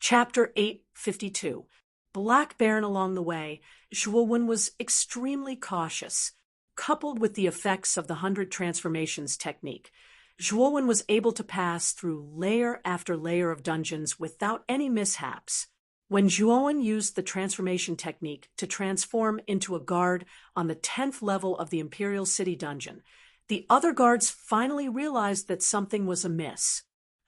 Chapter 852. Black Baron. Along the way, Zhuowen was extremely cautious. Coupled with the effects of the 100 transformations technique, Zhuowen was able to pass through layer after layer of dungeons without any mishaps. When Zhuowen used the transformation technique to transform into a guard on the 10th level of the Imperial City dungeon, the other guards finally realized that something was amiss.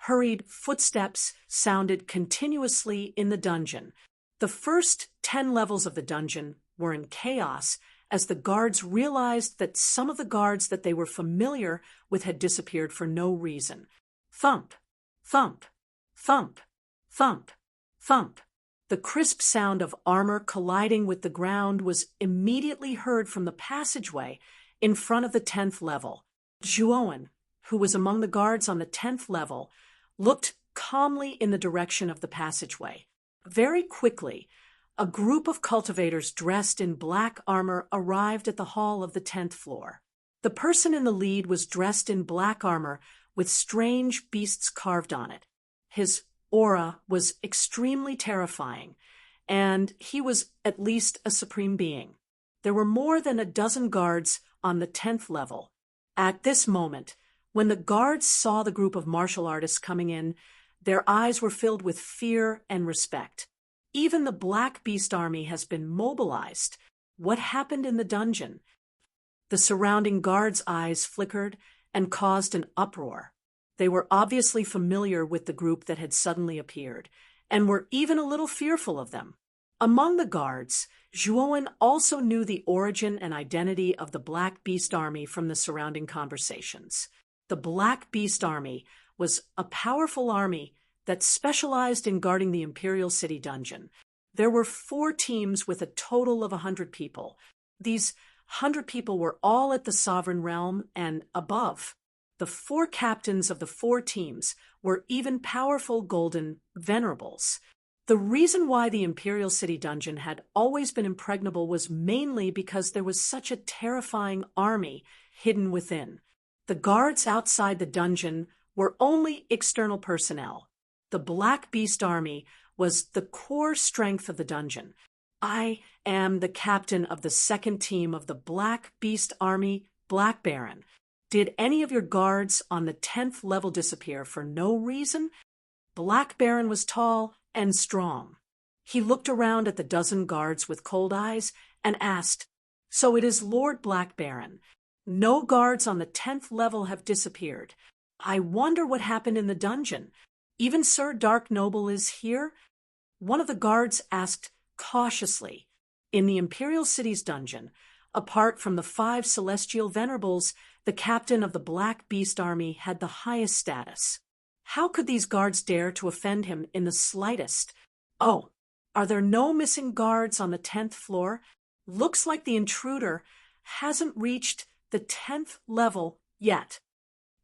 Hurried footsteps sounded continuously in the dungeon. The first 10 levels of the dungeon were in chaos as the guards realized that some of the guards that they were familiar with had disappeared for no reason. Thump, thump, thump, thump, thump. The crisp sound of armor colliding with the ground was immediately heard from the passageway in front of the 10th level. Zhuowen, who was among the guards on the 10th level, looked calmly in the direction of the passageway. Very quickly, a group of cultivators dressed in black armor arrived at the hall of the 10th floor. The person in the lead was dressed in black armor with strange beasts carved on it. His aura was extremely terrifying, and he was at least a supreme being. There were more than a dozen guards on the 10th level. At this moment, when the guards saw the group of martial artists coming in, their eyes were filled with fear and respect. Even the Black Beast Army has been mobilized. What happened in the dungeon? The surrounding guards' eyes flickered and caused an uproar. They were obviously familiar with the group that had suddenly appeared, and were even a little fearful of them. Among the guards, Zhuowen also knew the origin and identity of the Black Beast Army from the surrounding conversations. The Black Beast Army was a powerful army that specialized in guarding the Imperial City dungeon. There were 4 teams with a total of 100 people. These 100 people were all at the Sovereign Realm and above. The 4 captains of the 4 teams were even powerful golden venerables. The reason why the Imperial City dungeon had always been impregnable was mainly because there was such a terrifying army hidden within. The guards outside the dungeon were only external personnel. The Black Beast Army was the core strength of the dungeon. I am the captain of the 2nd team of the Black Beast Army, Black Baron. Did any of your guards on the 10th level disappear for no reason? Black Baron was tall and strong. He looked around at the dozen guards with cold eyes and asked, "So it is Lord Black Baron. No guards on the 10th level have disappeared. I wonder what happened in the dungeon. Even Sir Dark Noble is here?" One of the guards asked cautiously. In the Imperial City's dungeon, apart from the 5 celestial venerables, the captain of the Black Beast Army had the highest status. How could these guards dare to offend him in the slightest? Oh, are there no missing guards on the 10th floor? Looks like the intruder hasn't reached the 10th level yet.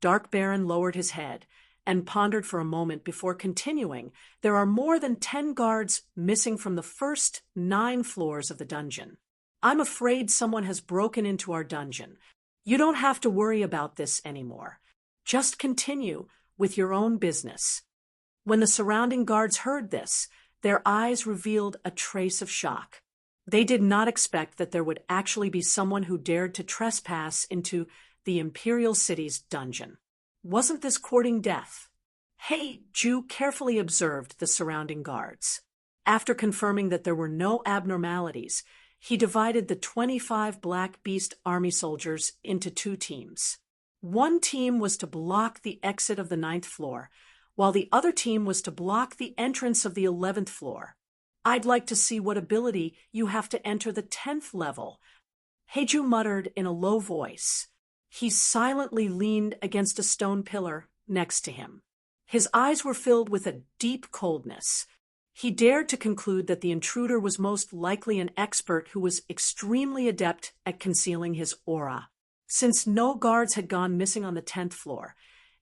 Dark Baron lowered his head and pondered for a moment before continuing. There are more than 10 guards missing from the first 9 floors of the dungeon. I'm afraid someone has broken into our dungeon. You don't have to worry about this anymore. Just continue with your own business. When the surrounding guards heard this, their eyes revealed a trace of shock. They did not expect that there would actually be someone who dared to trespass into the Imperial City's dungeon. Wasn't this courting death? Hey, Zhu carefully observed the surrounding guards. After confirming that there were no abnormalities, he divided the 25 Black Beast Army soldiers into 2 teams. One team was to block the exit of the 9th floor, while the other team was to block the entrance of the 11th floor. I'd like to see what ability you have to enter the 10th level, Heiju muttered in a low voice. He silently leaned against a stone pillar next to him. His eyes were filled with a deep coldness. He dared to conclude that the intruder was most likely an expert who was extremely adept at concealing his aura. Since no guards had gone missing on the 10th floor,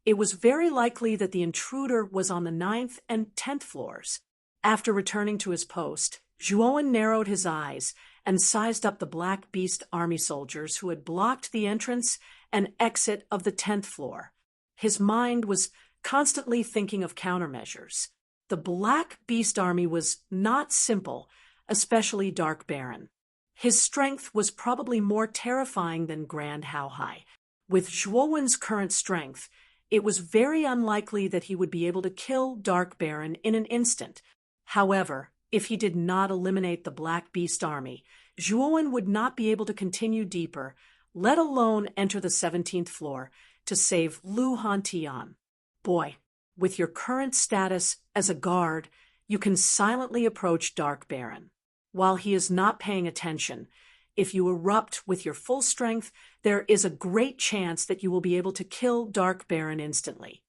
it was very likely that the intruder was on the 9th and 10th floors. After returning to his post, Zhuowen narrowed his eyes and sized up the Black Beast Army soldiers who had blocked the entrance and exit of the 10th floor. His mind was constantly thinking of countermeasures. The Black Beast Army was not simple, especially Dark Baron. His strength was probably more terrifying than Grand How High. With Zhuowen's current strength, it was very unlikely that he would be able to kill Dark Baron in an instant. However, if he did not eliminate the Black Beast Army, Zhuowen would not be able to continue deeper, let alone enter the 17th floor, to save Lu Hantian. Boy, with your current status as a guard, you can silently approach Dark Baron. While he is not paying attention, if you erupt with your full strength, there is a great chance that you will be able to kill Dark Baron instantly.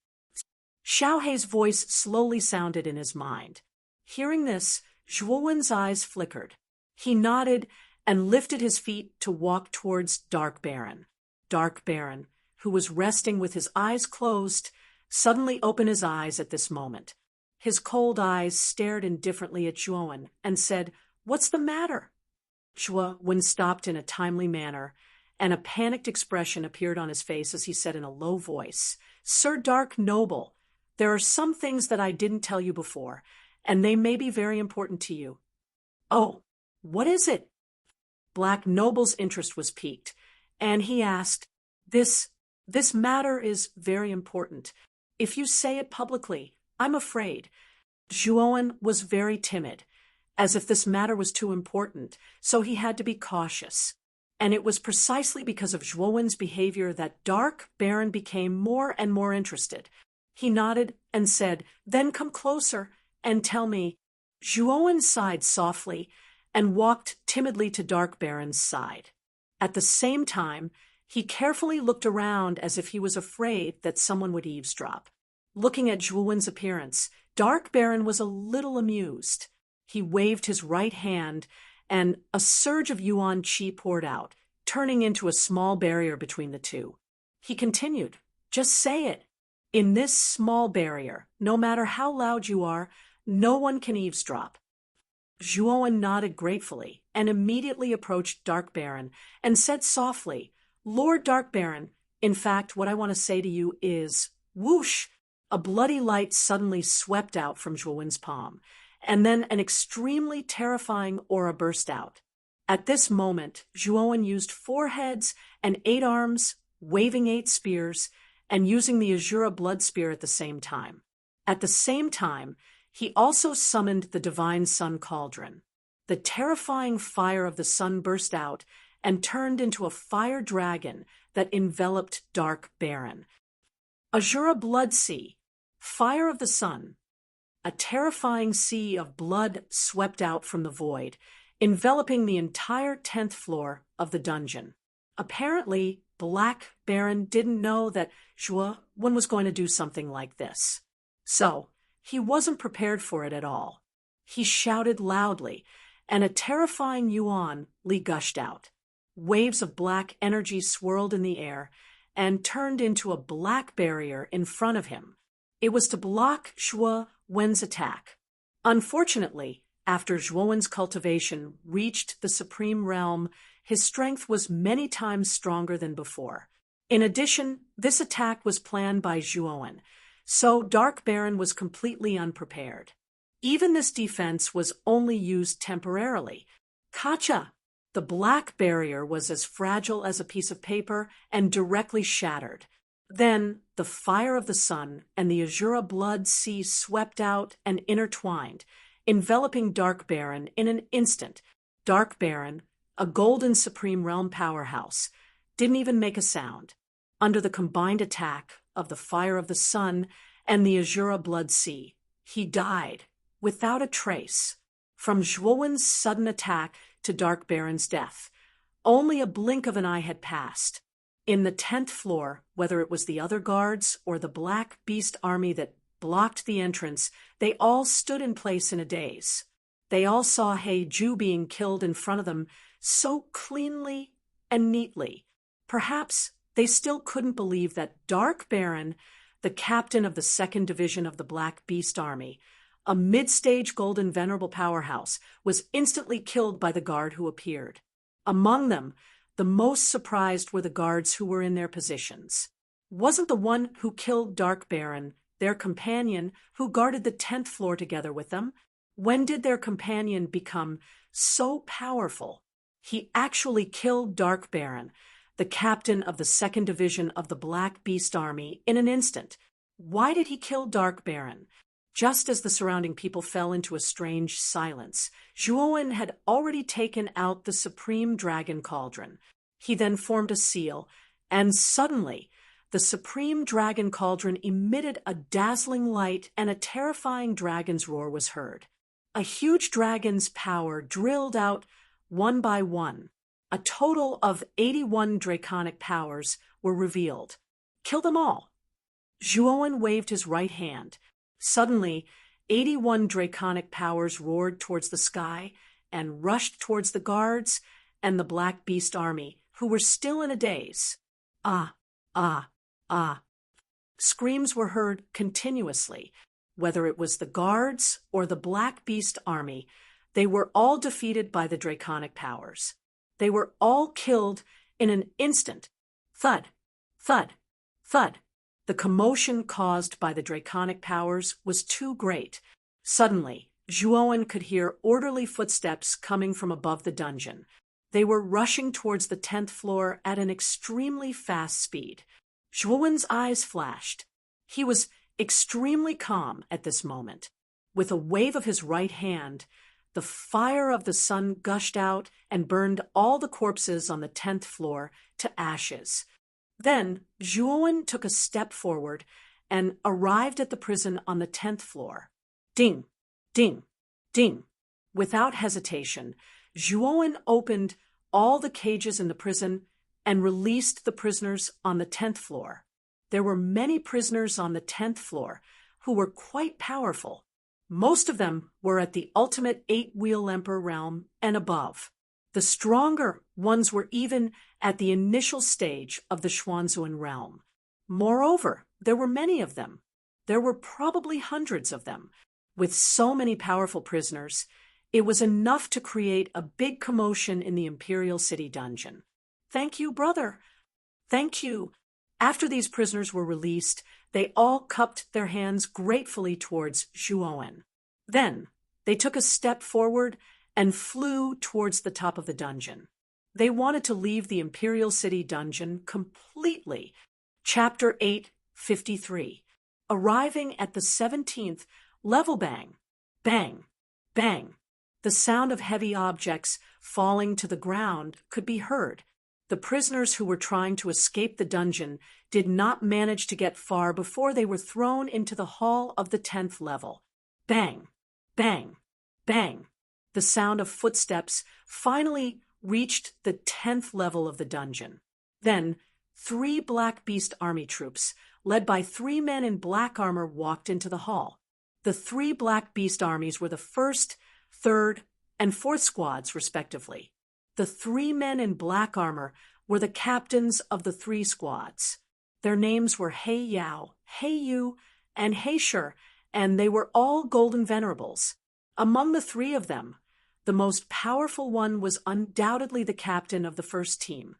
Xiaohei's voice slowly sounded in his mind. Hearing this, Zhuowen's eyes flickered. He nodded and lifted his feet to walk towards Dark Baron. Dark Baron, who was resting with his eyes closed, suddenly opened his eyes at this moment. His cold eyes stared indifferently at Zhuowen and said, "What's the matter?" Zhuowen stopped in a timely manner, and a panicked expression appeared on his face as he said in a low voice, "Sir Dark Noble, there are some things that I didn't tell you before, and they may be very important to you." "Oh, what is it?" Black Noble's interest was piqued, and he asked, This matter is very important. If you say it publicly, I'm afraid." Zhuowen was very timid, as if this matter was too important, so he had to be cautious. And it was precisely because of Zhuowen's behavior that Dark Baron became more and more interested. He nodded and said, "Then come closer and tell me." Zhuowen sighed softly and walked timidly to Dark Baron's side. At the same time, he carefully looked around as if he was afraid that someone would eavesdrop. Looking at Zhuowen's appearance, Dark Baron was a little amused. He waved his right hand, and a surge of yuan qi poured out, turning into a small barrier between the two. He continued, "Just say it. In this small barrier, no matter how loud you are, no one can eavesdrop." Zhuowen nodded gratefully and immediately approached Dark Baron and said softly, "Lord Dark Baron, in fact, what I want to say to you is," whoosh, a bloody light suddenly swept out from Zhuowen's palm, and then an extremely terrifying aura burst out. At this moment, Zhuowen used 4 heads and 8 arms, waving 8 spears, and using the Azura blood spear at the same time. At the same time, he also summoned the Divine Sun Cauldron. The terrifying fire of the sun burst out and turned into a fire dragon that enveloped Dark Baron. Azura Blood Sea, Fire of the Sun. A terrifying sea of blood swept out from the void, enveloping the entire 10th floor of the dungeon. Apparently, Black Baron didn't know that Zhuowen was going to do something like this. So, he wasn't prepared for it at all. He shouted loudly, and a terrifying yuan li gushed out. Waves of black energy swirled in the air and turned into a black barrier in front of him. It was to block Zhuowen's attack. Unfortunately, after Zhuowen's cultivation reached the supreme realm, his strength was many times stronger than before. In addition, this attack was planned by Zhuowen, so Dark Baron was completely unprepared. Even this defense was only used temporarily. Kacha! The black barrier was as fragile as a piece of paper and directly shattered. Then, the fire of the sun and the Azura blood sea swept out and intertwined, enveloping Dark Baron in an instant. Dark Baron, a golden supreme realm powerhouse, didn't even make a sound. Under the combined attack of the fire of the sun and the Azura blood sea, he died without a trace. From Zhuowen's sudden attack to Dark Baron's death, only a blink of an eye had passed. In the 10th floor, whether it was the other guards or the Black Beast Army that blocked the entrance, they all stood in place in a daze. They all saw He Ju being killed in front of them so cleanly and neatly. Perhaps they still couldn't believe that Dark Baron, the captain of the 2nd Division of the Black Beast Army, a mid-stage golden venerable powerhouse, was instantly killed by the guard who appeared. Among them, the most surprised were the guards who were in their positions. Wasn't the one who killed Dark Baron their companion, who guarded the 10th floor together with them. When did their companion become so powerful? He actually killed Dark Baron, the captain of the 2nd Division of the Black Beast Army, in an instant. Why did he kill Dark Baron? Just as the surrounding people fell into a strange silence, Zhuowen had already taken out the Supreme Dragon Cauldron. He then formed a seal, and suddenly, the Supreme Dragon Cauldron emitted a dazzling light and a terrifying dragon's roar was heard. A huge dragon's power drilled out one by one. A total of 81 draconic powers were revealed. Kill them all. Zhuowen waved his right hand. Suddenly, 81 draconic powers roared towards the sky and rushed towards the guards and the Black Beast Army, who were still in a daze. Ah, ah, ah. Screams were heard continuously. Whether it was the guards or the Black Beast Army, they were all defeated by the draconic powers. They were all killed in an instant. Thud, thud, thud. The commotion caused by the draconic powers was too great. Suddenly, Zhuowen could hear orderly footsteps coming from above the dungeon. They were rushing towards the 10th floor at an extremely fast speed. Zhuowen's eyes flashed. He was extremely calm at this moment. With a wave of his right hand, the fire of the sun gushed out and burned all the corpses on the 10th floor to ashes. Then Zhuowen took a step forward and arrived at the prison on the 10th floor. Ding, ding, ding. Without hesitation, Zhuowen opened all the cages in the prison and released the prisoners on the 10th floor. There were many prisoners on the 10th floor who were quite powerful. Most of them were at the ultimate 8-wheel emperor realm and above. The stronger ones were even at the initial stage of the Xuanzuan realm. Moreover, there were many of them. There were probably hundreds of them. With so many powerful prisoners, it was enough to create a big commotion in the Imperial City dungeon. Thank you, brother. Thank you. After these prisoners were released, they all cupped their hands gratefully towards Zhuowen. Then, they took a step forward and flew towards the top of the dungeon. They wanted to leave the Imperial City dungeon completely. Chapter 8:53. Arriving at the 17th level, bang, bang, bang. The sound of heavy objects falling to the ground could be heard. The prisoners who were trying to escape the dungeon did not manage to get far before they were thrown into the hall of the 10th level. Bang, bang, bang. The sound of footsteps finally reached the 10th level of the dungeon. Then, 3 Black Beast Army troops, led by 3 men in black armor, walked into the hall. The 3 Black Beast armies were the 1st, 3rd, and 4th squads, respectively. The 3 men in black armor were the captains of the 3 squads. Their names were He Yao, He Yu, and He Shi, and they were all golden venerables. Among the 3 of them, the most powerful one was undoubtedly the captain of the first team,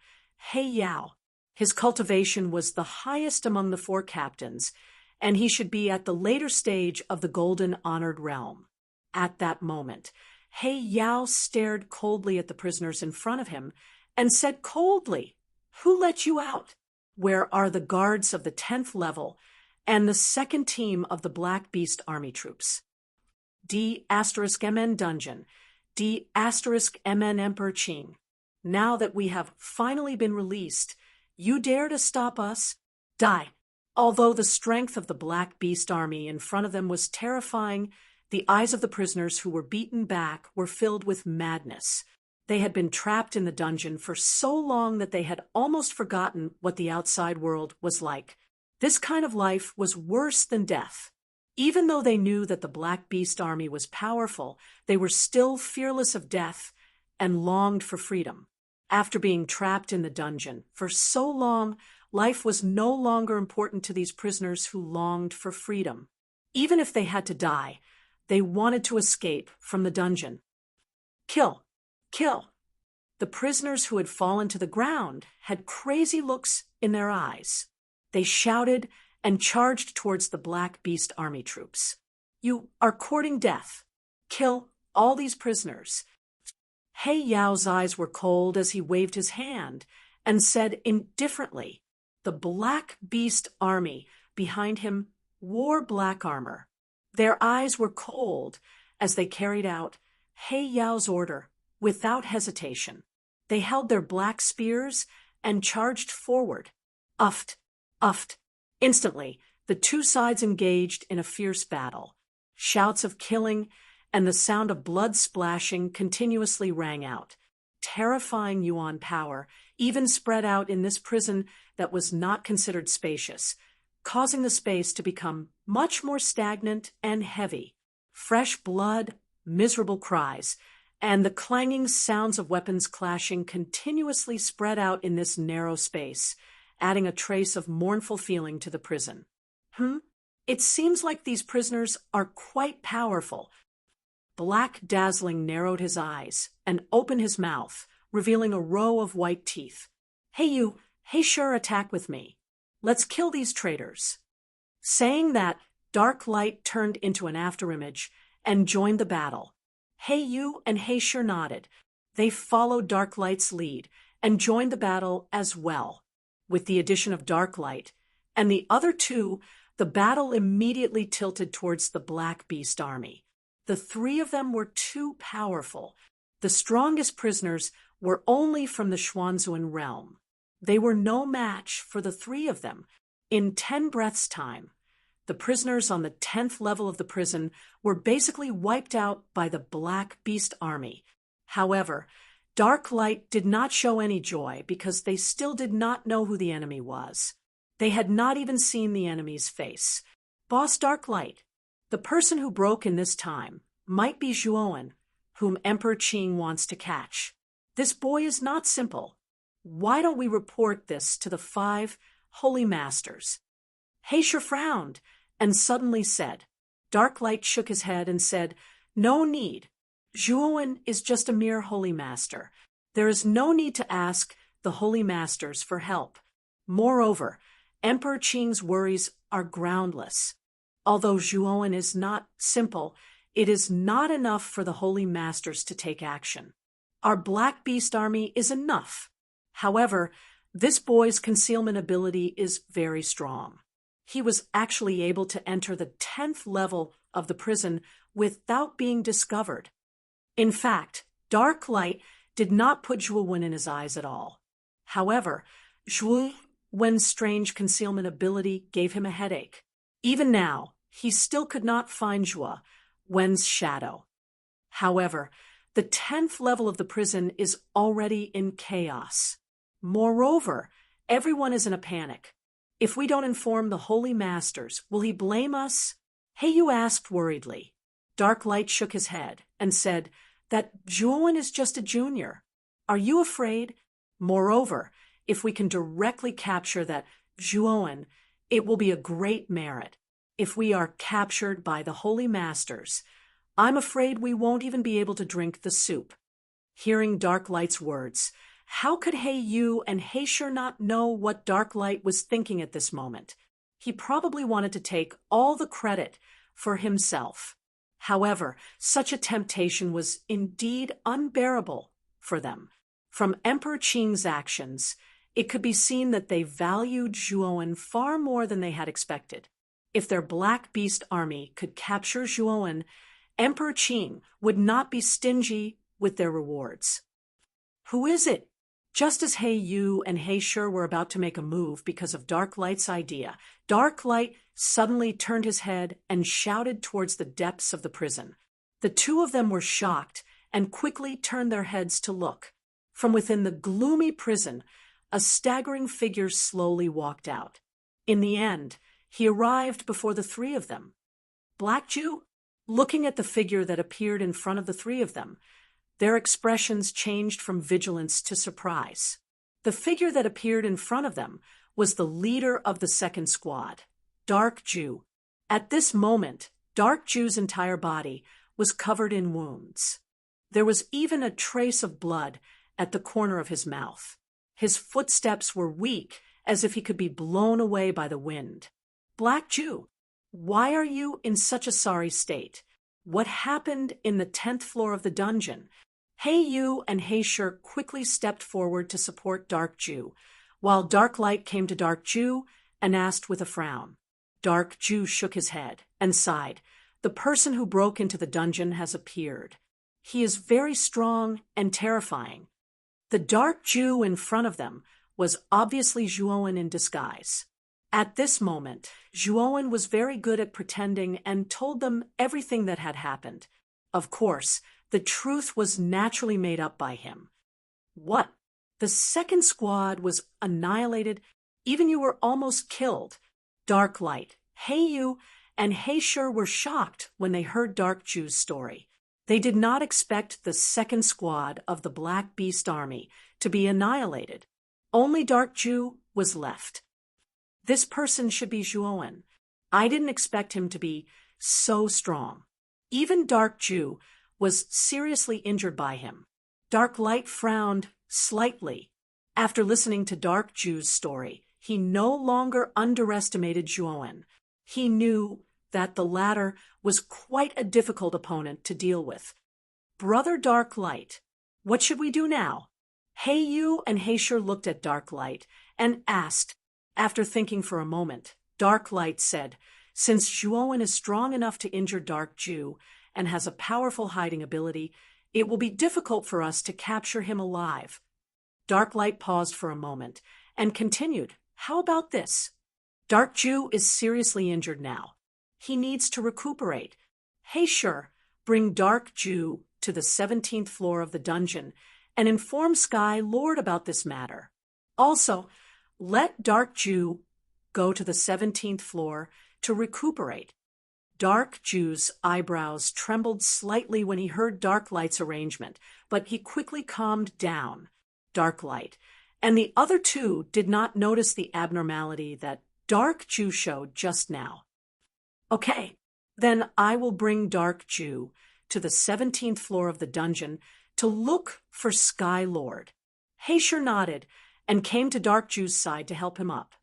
He Yao. His cultivation was the highest among the 4 captains, and he should be at the later stage of the golden honored realm. At that moment, He Yao stared coldly at the prisoners in front of him and said coldly, "Who let you out? Where are the guards of the 10th level and the 2nd team of the Black Beast Army troops?" D*MN Dungeon, D*MN Emperor Qing. Now that we have finally been released, you dare to stop us? Die. Although the strength of the Black Beast Army in front of them was terrifying, the eyes of the prisoners who were beaten back were filled with madness. They had been trapped in the dungeon for so long that they had almost forgotten what the outside world was like. This kind of life was worse than death. Even though they knew that the Black Beast Army was powerful, they were still fearless of death and longed for freedom. After being trapped in the dungeon for so long, life was no longer important to these prisoners who longed for freedom. Even if they had to die, they wanted to escape from the dungeon. Kill! Kill! The prisoners who had fallen to the ground had crazy looks in their eyes. They shouted and charged towards the Black Beast army troops. "You are courting death. Kill all these prisoners." He Yao's eyes were cold as he waved his hand and said indifferently. The Black Beast army behind him wore black armor. Their eyes were cold as they carried out He Yao's order without hesitation. They held their black spears and charged forward. Uft, uft. Instantly, the two sides engaged in a fierce battle. Shouts of killing and the sound of blood splashing continuously rang out. Terrifying Yuan power even spread out in this prison that was not considered spacious, causing the space to become much more stagnant and heavy. Fresh blood, miserable cries, and the clanging sounds of weapons clashing continuously spread out in this narrow space, adding a trace of mournful feeling to the prison. It seems like these prisoners are quite powerful. Black Dazzling narrowed his eyes and opened his mouth, revealing a row of white teeth. Hey sure, attack with me. Let's kill these traitors." Saying that, Dark Light turned into an afterimage and joined the battle. Hey Yu and Hey Sure nodded. They followed Dark Light's lead and joined the battle as well. With the addition of Dark Light and the other two, the battle immediately tilted towards the Black Beast army. The three of them were too powerful. The strongest prisoners were only from the Xuanzuan realm. They were no match for the three of them. In 10 breaths' time, the prisoners on the 10th level of the prison were basically wiped out by the Black Beast army. However, Dark Light did not show any joy because they still did not know who the enemy was. They had not even seen the enemy's face. Boss Dark Light, the person who broke in this time, might be Zhuowen, whom Emperor Qing wants to catch. This boy is not simple. Why don't we report this to the 5 holy masters? He Sure frowned and suddenly said. Dark Light shook his head and said, "No need. Zhuowen is just a mere holy master. There is no need to ask the holy masters for help. Moreover, Emperor Qing's worries are groundless. Although Zhuowen is not simple, it is not enough for the holy masters to take action. Our Black Beast army is enough. However, this boy's concealment ability is very strong. He was actually able to enter the 10th level of the prison without being discovered. In fact, Dark Light did not put Zhuowen in his eyes at all. However, Zhuowen's strange concealment ability gave him a headache. Even now, he still could not find Zhuowen's shadow. However, the 10th level of the prison is already in chaos. Moreover, everyone is in a panic. If we don't inform the holy masters, will he blame us? Hey Yu asked worriedly. Dark Light shook his head and said that Zhuowen is just a junior. Are you afraid? Moreover, if we can directly capture that Zhuowen, it will be a great merit. If we are captured by the holy masters, I'm afraid we won't even be able to drink the soup. Hearing Dark Light's words, how could He Yu and He Sure not know what Dark Light was thinking at this moment? He probably wanted to take all the credit for himself. However, such a temptation was indeed unbearable for them. From Emperor Qing's actions, it could be seen that they valued Zhuowen far more than they had expected. If their Black Beast army could capture Zhuowen, Emperor Qing would not be stingy with their rewards. Who is it? Just as He Yu and He Sure were about to make a move because of Dark Light's idea, Dark Light suddenly turned his head and shouted towards the depths of the prison. The two of them were shocked and quickly turned their heads to look. From within the gloomy prison, a staggering figure slowly walked out. In the end, he arrived before the three of them. Black Jew? Looking at the figure that appeared in front of the three of them, their expressions changed from vigilance to surprise. The figure that appeared in front of them was the leader of the second squad, Dark Jew. At this moment, Dark Jew's entire body was covered in wounds. There was even a trace of blood at the corner of his mouth. His footsteps were weak, as if he could be blown away by the wind. Black Jew, why are you in such a sorry state? What happened in the 10th floor of the dungeon? Hey Yu and Hey Shur quickly stepped forward to support Dark Jew, while Dark Light came to Dark Jew and asked with a frown. Dark Jew shook his head and sighed. The person who broke into the dungeon has appeared. He is very strong and terrifying. The Dark Jew in front of them was obviously Zhuowen in disguise. At this moment, Zhuowen was very good at pretending and told them everything that had happened. Of course, the truth was naturally made up by him. What? The second squad was annihilated? Even you were almost killed. Dark Light, Hey Yu, and Hey Shur were shocked when they heard Dark Jew's story. They did not expect the second squad of the Black Beast Army to be annihilated. Only Dark Jew was left. This person should be Zhuowen. I didn't expect him to be so strong. Even Dark Jew was seriously injured by him. Dark Light frowned slightly. After listening to Dark Jew's story, he no longer underestimated Zhuowen. He knew that the latter was quite a difficult opponent to deal with. Brother Dark Light, what should we do now? Hey Yu and Hey Shur looked at Dark Light and asked. After thinking for a moment, Dark Light said, since Zhuowen is strong enough to injure Dark Jew and has a powerful hiding ability, it will be difficult for us to capture him alive. Dark Light paused for a moment and continued, how about this? Dark Jew is seriously injured now. He needs to recuperate. Hey Shur, bring Dark Jew to the 17th floor of the dungeon and inform Sky Lord about this matter. Also, let Dark Jew go to the 17th floor to recuperate. Dark Jew's eyebrows trembled slightly when he heard Dark Light's arrangement, but he quickly calmed down. Dark Light and the other two did not notice the abnormality that Dark Jew showed just now. Okay, then I will bring Dark Jew to the 17th floor of the dungeon to look for Sky Lord. Hey Shur nodded and came to Dark Jew's side to help him up.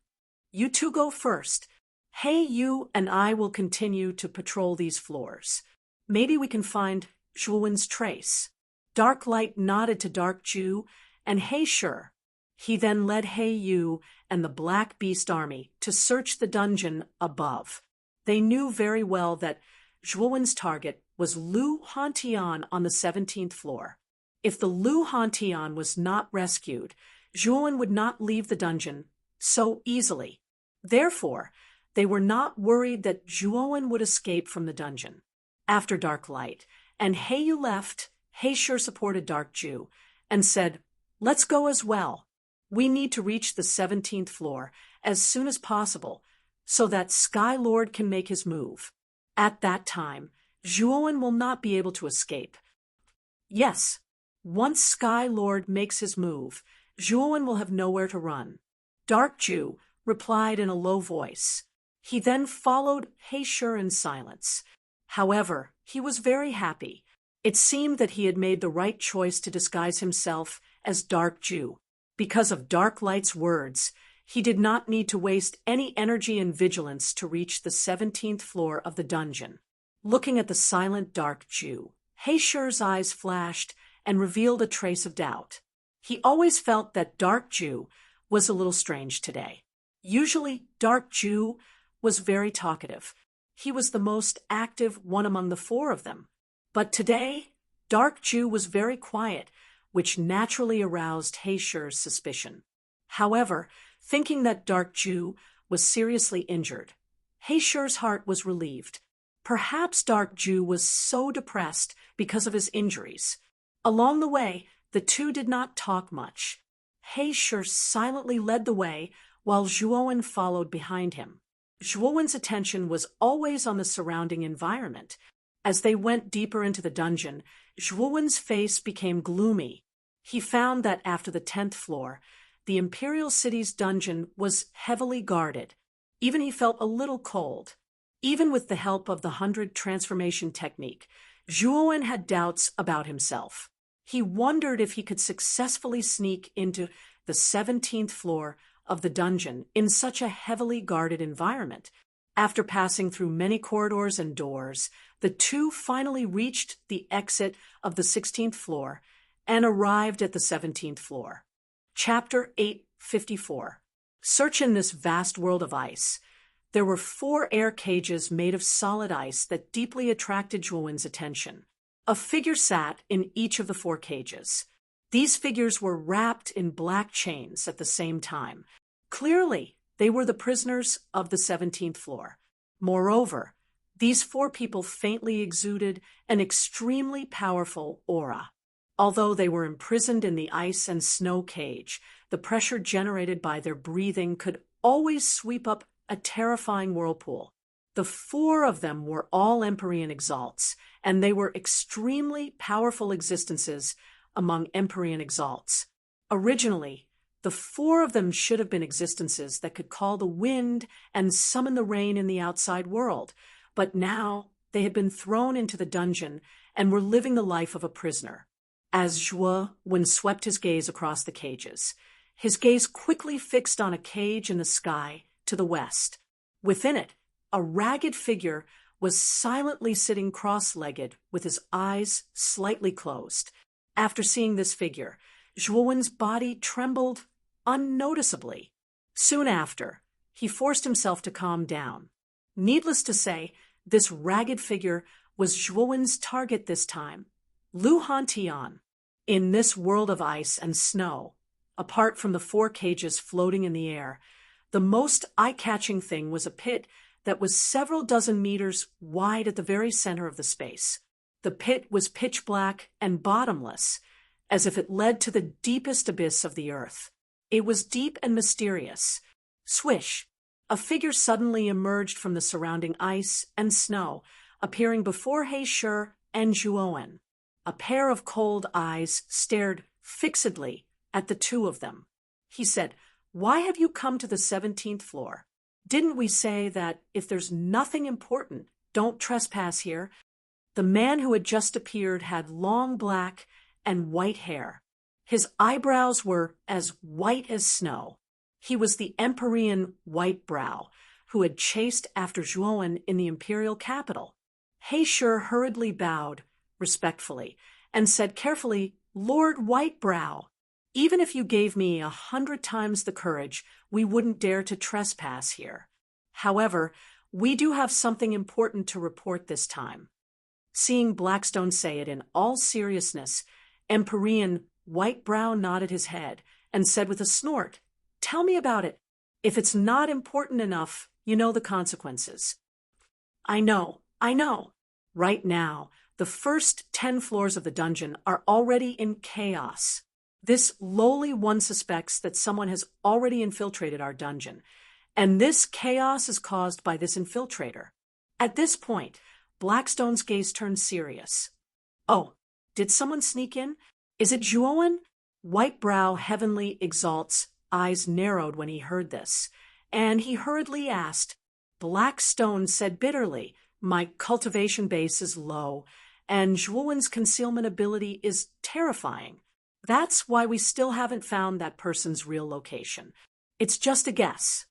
You two go first. Hey Yu and I will continue to patrol these floors. Maybe we can find Zhuowen's trace. Dark Light nodded to Dark Jew and Hey Shur. He then led Hey Yu and the Black Beast Army to search the dungeon above. They knew very well that Zhuowen's target was Lu Hantian on the 17th floor. If the Lu Hantian was not rescued, Zhuowen would not leave the dungeon so easily. Therefore, they were not worried that Zhuowen would escape from the dungeon. After Dark Light and Hey Yu left, Hey Shur supported Dark Jew and said, let's go as well. We need to reach the 17th floor as soon as possible so that Sky Lord can make his move. At that time, Zhuowen will not be able to escape. Yes, once Sky Lord makes his move, Zhuowen will have nowhere to run. Dark Jew replied in a low voice. He then followed Hey Shur in silence. However, he was very happy. It seemed that he had made the right choice to disguise himself as Dark Jew. Because of Dark Light's words, he did not need to waste any energy and vigilance to reach the 17th floor of the dungeon. Looking at the silent Dark Jew, Hey Shur's eyes flashed and revealed a trace of doubt. He always felt that Dark Jew was a little strange today. Usually, Dark Jew was very talkative. He was the most active one among the four of them. But today, Dark Jew was very quiet, which naturally aroused Hey Shur's suspicion. However, thinking that Dark Jew was seriously injured, Hey Shur's heart was relieved. Perhaps Dark Jew was so depressed because of his injuries. Along the way, the two did not talk much. Hey Shur silently led the way while Zhuowen followed behind him. Zhuowen's attention was always on the surrounding environment. As they went deeper into the dungeon, Zhuowen's face became gloomy. He found that after the 10th floor, the Imperial City's dungeon was heavily guarded. Even he felt a little cold. Even with the help of the 100 transformation technique, Zhuowen had doubts about himself. He wondered if he could successfully sneak into the 17th floor of the dungeon in such a heavily guarded environment. After passing through many corridors and doors, the two finally reached the exit of the 16th floor and arrived at the 17th floor. Chapter 854. Search in this vast world of ice. There were 4 air cages made of solid ice that deeply attracted Zhuowin's attention. A figure sat in each of the 4 cages. These figures were wrapped in black chains at the same time. Clearly, they were the prisoners of the 17th floor. Moreover, these 4 people faintly exuded an extremely powerful aura. Although they were imprisoned in the ice and snow cage, the pressure generated by their breathing could always sweep up a terrifying whirlpool. The 4 of them were all Empyrean exalts, and they were extremely powerful existences among Empyrean exalts. Originally, the 4 of them should have been existences that could call the wind and summon the rain in the outside world, but now they had been thrown into the dungeon and were living the life of a prisoner. As Zhuowin swept his gaze across the cages, his gaze quickly fixed on a cage in the sky to the west. Within it, a ragged figure was silently sitting cross-legged with his eyes slightly closed. After seeing this figure, Zhuowin's body trembled unnoticeably. Soon after, he forced himself to calm down. Needless to say, this ragged figure was Zhuowin's target this time, Lu Hantian. In this world of ice and snow, apart from the 4 cages floating in the air, the most eye-catching thing was a pit that was several dozen meters wide at the very center of the space. The pit was pitch black and bottomless, as if it led to the deepest abyss of the earth. It was deep and mysterious. Swish! A figure suddenly emerged from the surrounding ice and snow, appearing before He Shi and Zhuowin. A pair of cold eyes stared fixedly at the 2 of them. He said, "Why have you come to the 17th floor? Didn't we say that if there's nothing important, don't trespass here?" The man who had just appeared had long black and white hair. His eyebrows were as white as snow. He was the Empyrean White Brow, who had chased after Zhuowin in the imperial capital. He Shi hurriedly bowed, respectfully, and said carefully, "Lord White Brow, even if you gave me 100 times the courage, we wouldn't dare to trespass here. However, we do have something important to report this time." Seeing Blackstone say it in all seriousness, Empyrean White Brow nodded his head and said with a snort, "Tell me about it. If it's not important enough, you know the consequences." I know. Right now, the first 10 floors of the dungeon are already in chaos. This lowly one suspects that someone has already infiltrated our dungeon, and this chaos is caused by this infiltrator. At this point, Blackstone's gaze turned serious. "Oh, did someone sneak in? Is it Zhuowin?" White Brow Heavenly Exalt's eyes narrowed when he heard this, and he hurriedly asked. Blackstone said bitterly, "My cultivation base is low, and Zhuowin's concealment ability is terrifying. That's why we still haven't found that person's real location. It's just a guess."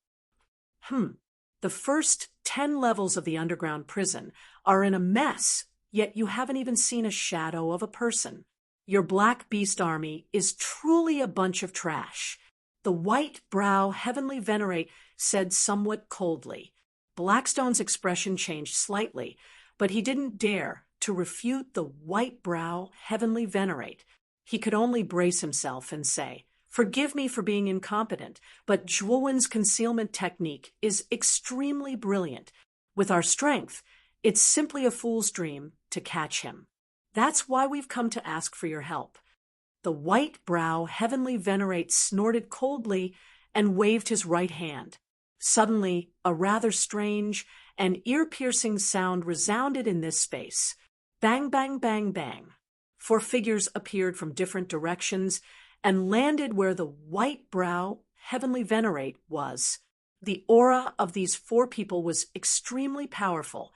The first 10 levels of the underground prison are in a mess, yet you haven't even seen a shadow of a person. Your Black Beast army is truly a bunch of trash. The White Brow Heavenly Venerate said somewhat coldly. Blackstone's expression changed slightly, but he didn't dare to refute the White Brow Heavenly Venerate. He could only brace himself and say, "Forgive me for being incompetent, but Zhuowin's concealment technique is extremely brilliant. With our strength, it's simply a fool's dream to catch him. That's why we've come to ask for your help." The White Brow Heavenly Venerate snorted coldly and waved his right hand. Suddenly, a rather strange and ear-piercing sound resounded in this space. Bang, bang, bang, bang. 4 figures appeared from different directions and landed where the White Brow Heavenly Venerate was. The aura of these 4 people was extremely powerful,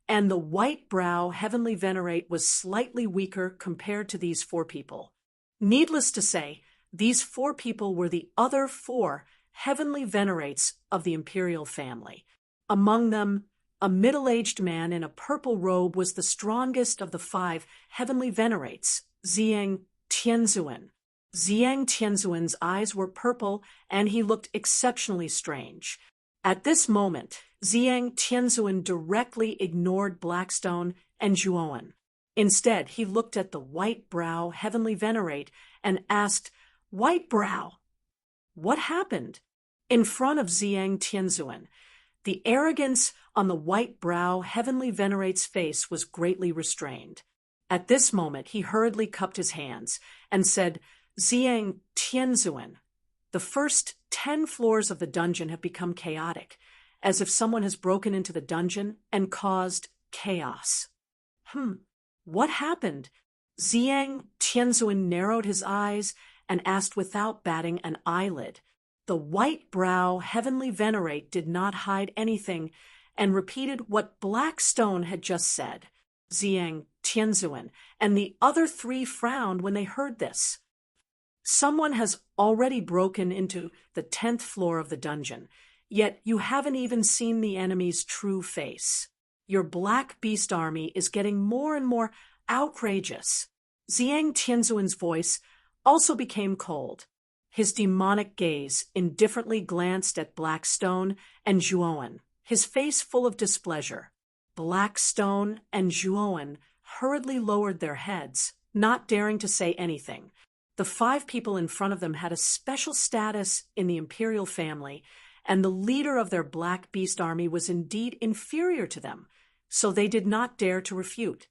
and the White Brow Heavenly Venerate was slightly weaker compared to these 4 people. Needless to say, these 4 people were the other 4 Heavenly Venerates of the Imperial family. Among them, a middle-aged man in a purple robe was the strongest of the 5 heavenly venerates, Ziyang Tianzuan. Ziyang Tianzuan's eyes were purple, and he looked exceptionally strange. At this moment, Ziyang Tianzuan directly ignored Blackstone and Zhuowen. Instead, he looked at the White Brow heavenly venerate and asked, "White Brow, what happened?" In front of Ziyang Tianzuan, the arrogance on the White Brow heavenly venerate's face was greatly restrained. At this moment, he hurriedly cupped his hands and said, "Ziyang Tianzuan, the first 10 floors of the dungeon have become chaotic, as if someone has broken into the dungeon and caused chaos." What happened? Ziyang Tianzuan narrowed his eyes and asked without batting an eyelid. The White Brow heavenly venerate did not hide anything and repeated what Blackstone had just said. Ziyang Tianzuan and the other 3 frowned when they heard this. "Someone has already broken into the 10th floor of the dungeon, yet you haven't even seen the enemy's true face. Your Black Beast army is getting more and more outrageous." Ziyang Tianzuan's voice also became cold. His demonic gaze indifferently glanced at Blackstone and Zhuowen, his face full of displeasure. Blackstone and Zhuowen hurriedly lowered their heads, not daring to say anything. The 5 people in front of them had a special status in the imperial family, and the leader of their Black Beast army was indeed inferior to them, so they did not dare to refute.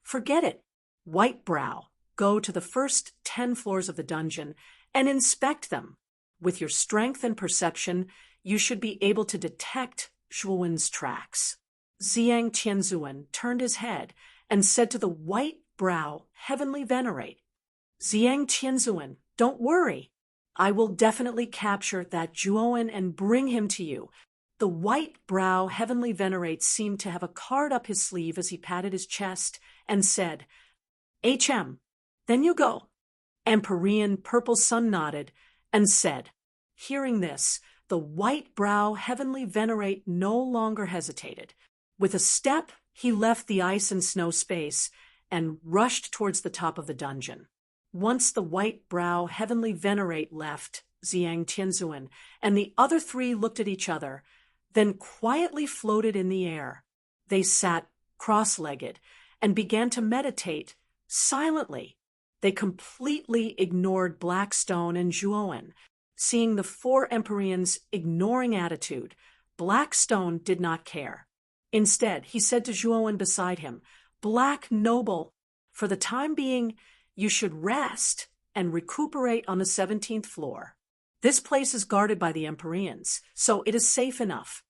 "Forget it, White Brow. Go to the first 10 floors of the dungeon and inspect them. With your strength and perception, you should be able to detect Zhuowen's tracks." Ziyang Tianzuan turned his head and said to the White Brow heavenly venerate, "Ziyang Tianzuan, don't worry. I will definitely capture that Zhuowen and bring him to you." The White Brow heavenly venerate seemed to have a card up his sleeve as he patted his chest and said, "HM, then you go." Empyrean Purple Sun nodded and said. Hearing this, the White Brow heavenly venerate no longer hesitated. With a step, he left the ice and snow space and rushed towards the top of the dungeon. Once the White Brow heavenly venerate left Ziyang Tianzuan, and the other 3 looked at each other, then quietly floated in the air. They sat cross-legged and began to meditate silently. They completely ignored Blackstone and Zhuowen. Seeing the 4 Empyreans' ignoring attitude, Blackstone did not care. Instead, he said to Zhuowen beside him, "Black Noble, for the time being, you should rest and recuperate on the 17th floor. This place is guarded by the Empyreans, so it is safe enough."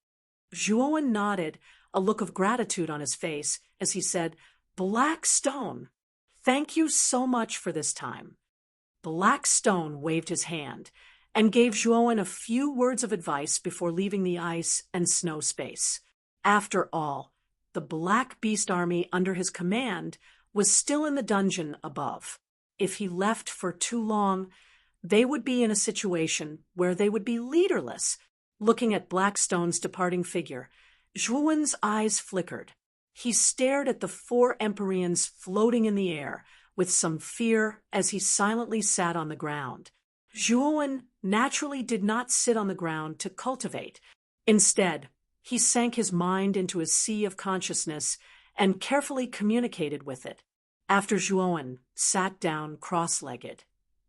Zhuowen nodded, a look of gratitude on his face, as he said, "Blackstone, thank you so much for this time." Blackstone waved his hand and gave Zhuowen a few words of advice before leaving the ice and snow space. After all, the Black Beast army under his command was still in the dungeon above. If he left for too long, they would be in a situation where they would be leaderless. Looking at Blackstone's departing figure, Zhuowen's eyes flickered. He stared at the 4 Empyreans floating in the air with some fear as he silently sat on the ground. Zhuowen naturally did not sit on the ground to cultivate. Instead, he sank his mind into a sea of consciousness and carefully communicated with it. After Zhuowen sat down cross-legged,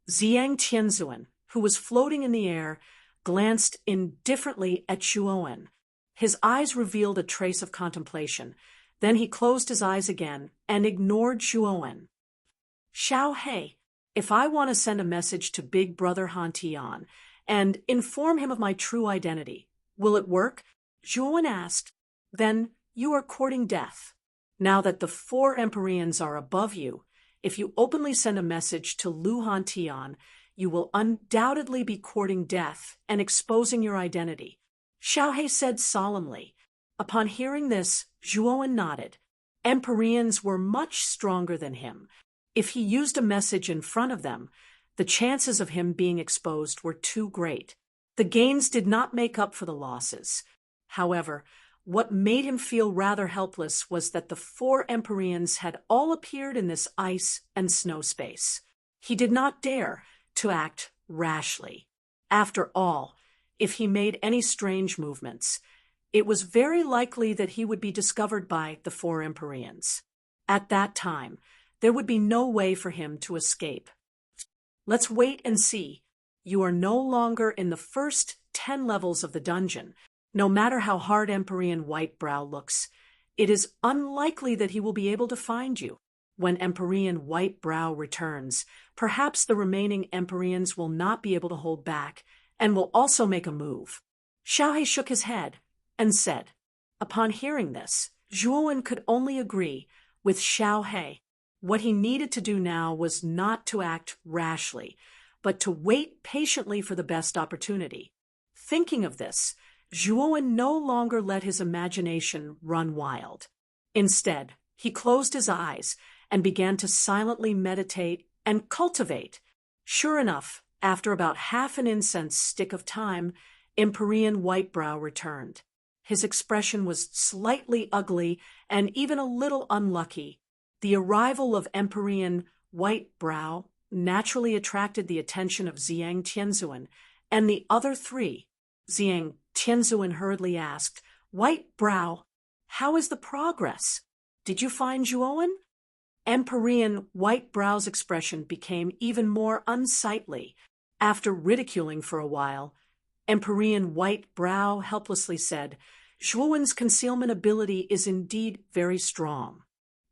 Ziyang Tianzuan, who was floating in the air, glanced indifferently at Zhuowen. His eyes revealed a trace of contemplation. Then he closed his eyes again and ignored Zhuowen. "Xiao He, if I want to send a message to Big Brother Han Tian and inform him of my true identity, will it work?" Zhuowen asked. "Then you are courting death. Now that the 4 Empyreans are above you, if you openly send a message to Lu Han Tian, you will undoubtedly be courting death and exposing your identity," Xiao He said solemnly. Upon hearing this, Zhuowen nodded. Empyreans were much stronger than him. If he used a message in front of them, the chances of him being exposed were too great. The gains did not make up for the losses. However, What made him feel rather helpless was that the 4 Empyreans had all appeared in this ice and snow space. He did not dare to act rashly. After all, if he made any strange movements, it was very likely that he would be discovered by the 4 Empyreans. At that time, there would be no way for him to escape. Let's wait and see. You are no longer in the first 10 levels of the dungeon. No matter how hard Empyrean Whitebrow looks, it is unlikely that he will be able to find you. When Empyrean Whitebrow returns, perhaps the remaining Empyreans will not be able to hold back and will also make a move. Xiaohe shook his head and said. Upon hearing this, Zhuowen could only agree with Xiaohe. What he needed to do now was not to act rashly, but to wait patiently for the best opportunity. Thinking of this, Zhuowen no longer let his imagination run wild. Instead, he closed his eyes and began to silently meditate and cultivate. Sure enough, after about half an incense stick of time, Empyrean Whitebrow returned. His expression was slightly ugly and even a little unlucky. The arrival of Empyrean Whitebrow naturally attracted the attention of Ziyang Tianzuan and the other 3. Ziyang Tianzuan hurriedly asked, Whitebrow, how is the progress? Did you find Zhuowen? Empyrean Whitebrow's expression became even more unsightly. After ridiculing for a while, Empyrean Whitebrow helplessly said, Zhuowen's concealment ability is indeed very strong.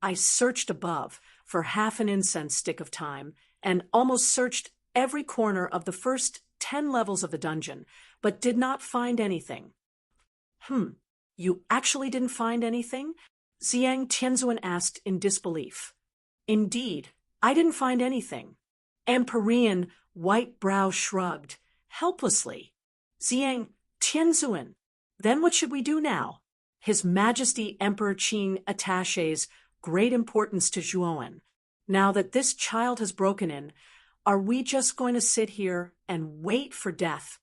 I searched above for half an incense stick of time and almost searched every corner of the first 10 levels of the dungeon, but did not find anything. You actually didn't find anything? Ziyang Tianzuan asked in disbelief. Indeed, I didn't find anything. Empyrean Whitebrow shrugged, helplessly. Ziyang Tianzuan, then what should we do now? His Majesty Emperor Qing attaches great importance to Zhuowen. Now that this child has broken in, are we just going to sit here and wait for death?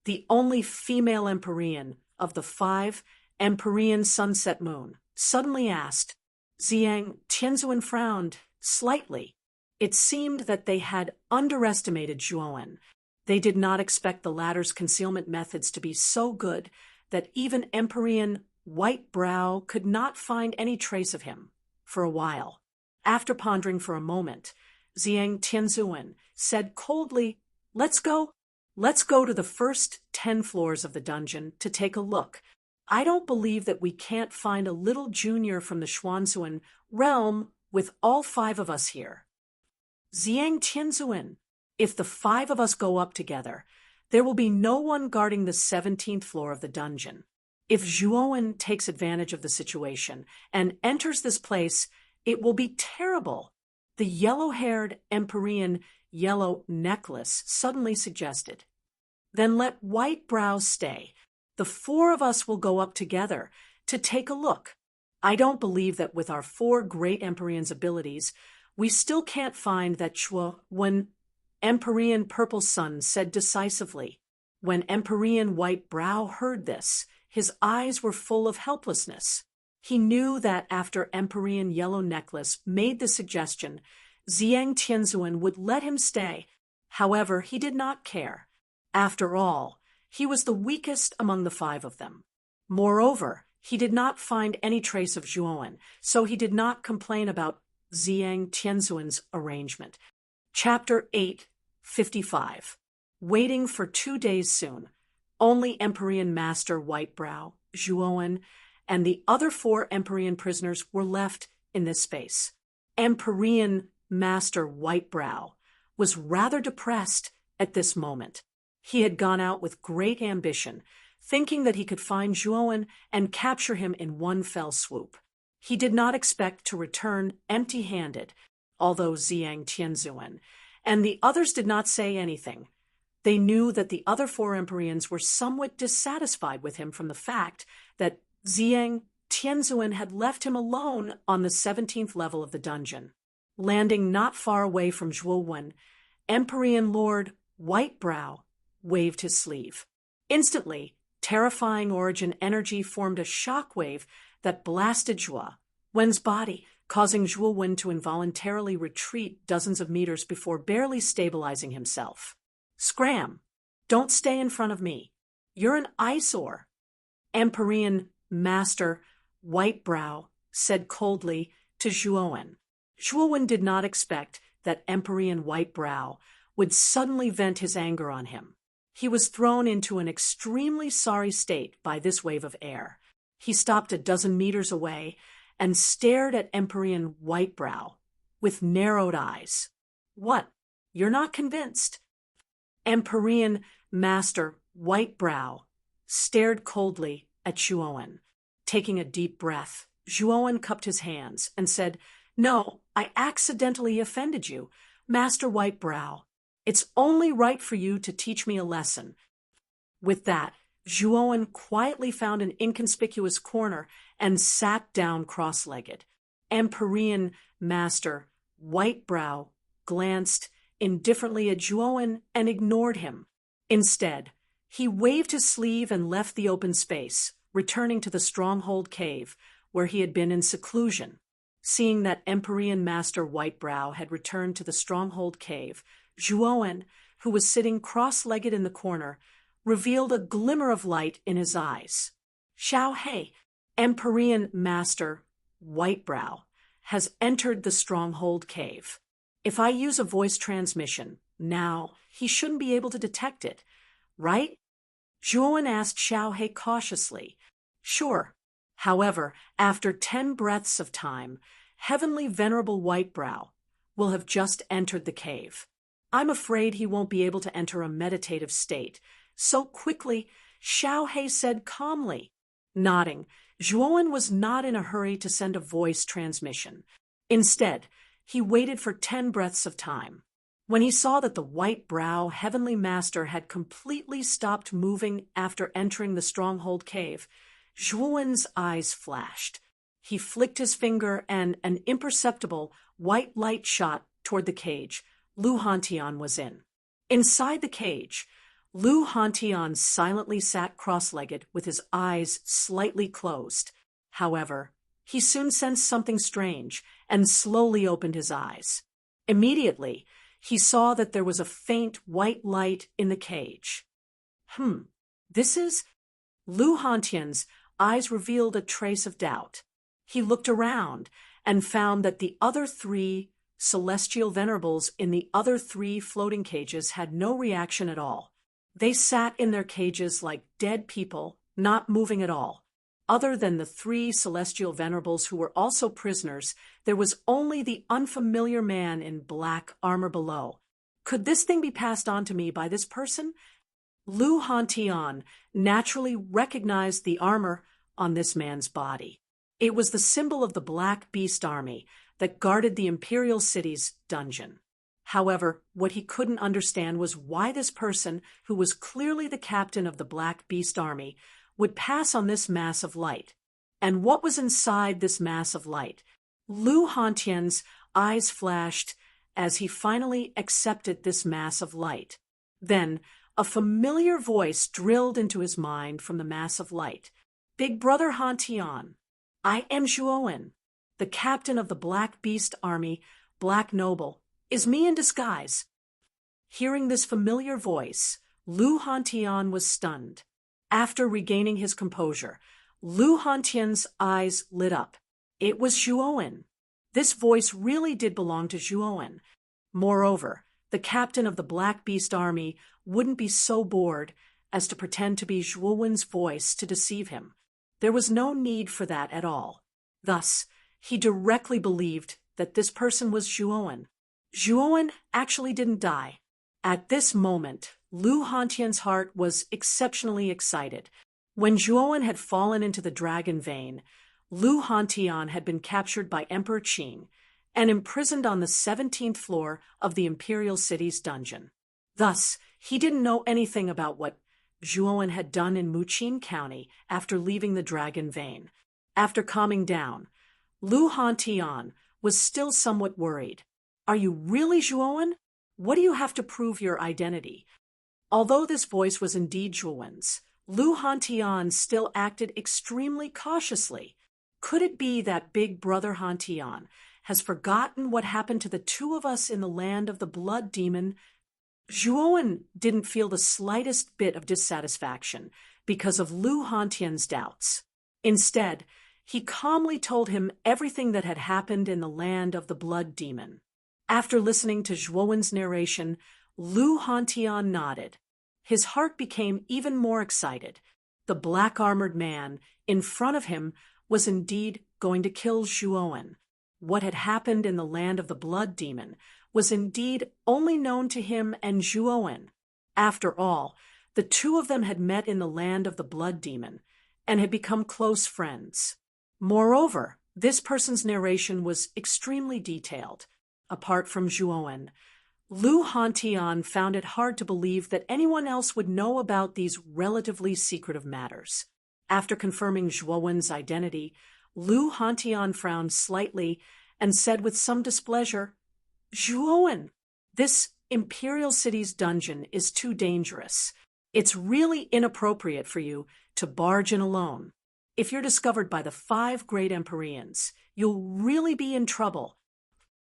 The only female Empyrean of the 5 Empyrean Sunset Moon suddenly asked. Ziyang Tianzuan frowned slightly. It seemed that they had underestimated Zhuowen. They did not expect the latter's concealment methods to be so good that even Empyrean Whitebrow could not find any trace of him for a while. After pondering for a moment, Ziyang Tianzuan said coldly, Let's go to the first 10 floors of the dungeon to take a look. I don't believe that we can't find a little junior from the Xuanzuan realm with all 5 of us here. Ziyang Tianzuan, if the 5 of us go up together, there will be no one guarding the 17th floor of the dungeon. If Zhuowen takes advantage of the situation and enters this place, it will be terrible. The yellow-haired Empyrean Yellow Necklace suddenly suggested. Then let Whitebrow stay. The 4 of us will go up together to take a look. I don't believe that with our 4 great Empyreans' abilities, we still can't find that Zhuowen. Empyrean Purple Sun said decisively. When Empyrean Whitebrow heard this, his eyes were full of helplessness. He knew that after Empyrean Yellow Necklace made the suggestion, Ziyang Tianzuan would let him stay. However, he did not care. After all, he was the weakest among the 5 of them. Moreover, he did not find any trace of Zhuowen, so he did not complain about Ziyang Tianzuan's arrangement. Chapter 8:55. Waiting for 2 days soon. Only Empyrean Master Whitebrow, Zhuowen, and the other 4 Empyrean prisoners were left in this space. Empyrean Master Whitebrow was rather depressed at this moment. He had gone out with great ambition, thinking that he could find Zhuowen and capture him in one fell swoop. He did not expect to return empty-handed, although Ziyang Tianzuan and the others did not say anything. They knew that the other 4 Empyreans were somewhat dissatisfied with him from the fact that Ziyang Tianzuan had left him alone on the 17th level of the dungeon. Landing not far away from Zhuowen, Empyrean Lord Whitebrow waved his sleeve. Instantly, terrifying origin energy formed a shockwave that blasted Zhuo Wen's body, causing Zhuo Wen to involuntarily retreat dozens of meters before barely stabilizing himself. Scram! Don't stay in front of me. You're an eyesore. Empyrean Master Whitebrow said coldly to Zhuo Wen. Zhuo Wen did not expect that Empyrean Whitebrow would suddenly vent his anger on him. He was thrown into an extremely sorry state by this wave of air. He stopped a dozen meters away and stared at Empyrean Whitebrow with narrowed eyes. What? You're not convinced? Empyrean Master Whitebrow stared coldly at Zhuo Wen. Taking a deep breath, Zhuo Wen cupped his hands and said, "No, I accidentally offended you, Master Whitebrow. It's only right for you to teach me a lesson." With that, Zhuo Wen quietly found an inconspicuous corner and sat down cross-legged. Empyrean Master Whitebrow glanced indifferently at Zhuo Wen and ignored him. Instead, he waved his sleeve and left the open space, returning to the stronghold cave where he had been in seclusion. Seeing that Empyrean Master Whitebrow had returned to the stronghold cave, Zhuo Wen, who was sitting cross-legged in the corner, revealed a glimmer of light in his eyes. "Xiao He, Empyrean Master Whitebrow, has entered the stronghold cave. If I use a voice transmission, now, he shouldn't be able to detect it, right?" Zhuo Wen asked Xiao He cautiously. "Sure." However, after 10 breaths of time, Heavenly Venerable Whitebrow will have just entered the cave. I'm afraid he won't be able to enter a meditative state. So quickly, Xiao He said calmly. Nodding, Zhuo Wen was not in a hurry to send a voice transmission. Instead, he waited for 10 breaths of time. When he saw that the Whitebrow Heavenly Master had completely stopped moving after entering the stronghold cave, Zhuo Wen's eyes flashed. He flicked his finger and an imperceptible white light shot toward the cage Lu Hantian was in. Inside the cage, Lu Hantian silently sat cross-legged with his eyes slightly closed. However, he soon sensed something strange and slowly opened his eyes. Immediately, he saw that there was a faint white light in the cage. This is... Lu Hantian's eyes revealed a trace of doubt. He looked around and found that the other 3 celestial venerables in the other 3 floating cages had no reaction at all. They sat in their cages like dead people, not moving at all. Other than the 3 celestial venerables who were also prisoners, there was only the unfamiliar man in black armor below. Could this thing be passed on to me by this person? Lu Hantian naturally recognized the armor on this man's body. It was the symbol of the Black Beast Army that guarded the Imperial City's dungeon. However, what he couldn't understand was why this person, who was clearly the captain of the Black Beast Army, would pass on this mass of light. And what was inside this mass of light? Lu Hantian's eyes flashed as he finally accepted this mass of light. Then, a familiar voice drilled into his mind from the mass of light. "Big Brother Hantian, I am Zhuo Wen, the captain of the Black Beast Army, Black Noble. Is me in disguise?" Hearing this familiar voice, Lu Hantian was stunned. After regaining his composure, Lu Hantian's eyes lit up. It was Zhuo Wen. This voice really did belong to Zhuo Wen. Moreover, the captain of the Black Beast Army wouldn't be so bored as to pretend to be Zhuo Wen's voice to deceive him. There was no need for that at all. Thus, he directly believed that this person was Zhuo Wen. Zhuo Wen actually didn't die. At this moment, Lu Hantian's heart was exceptionally excited. When Zhuo Wen had fallen into the dragon vein, Lu Hantian had been captured by Emperor Qing and imprisoned on the 17th floor of the Imperial City's dungeon. Thus, he didn't know anything about what Zhuo Wen had done in Muqin County after leaving the dragon vein. After calming down, Lu Hantian was still somewhat worried. "Are you really Zhuo Wen? What do you have to prove your identity?" Although this voice was indeed Zhuo Wen's, Lu Hantian still acted extremely cautiously. Could it be that big brother Hantian has forgotten what happened to the two of us in the land of the blood demon? Zhuowen didn't feel the slightest bit of dissatisfaction because of Lu Hantian's doubts. Instead, he calmly told him everything that had happened in the land of the blood demon. After listening to Zhuowen's narration, Lu Hantian nodded. His heart became even more excited. The black-armored man in front of him was indeed going to kill Zhuowen. What had happened in the land of the blood demon was indeed only known to him and Zhuowen. After all, the two of them had met in the land of the blood demon and had become close friends. Moreover, this person's narration was extremely detailed. Apart from Zhuowen, Lu Hantian found it hard to believe that anyone else would know about these relatively secretive matters. After confirming Zhuowen's identity, Lu Hantian frowned slightly and said with some displeasure, "Zhuowen, this Imperial City's dungeon is too dangerous. It's really inappropriate for you to barge in alone. If you're discovered by the 5 great Empyreans, you'll really be in trouble.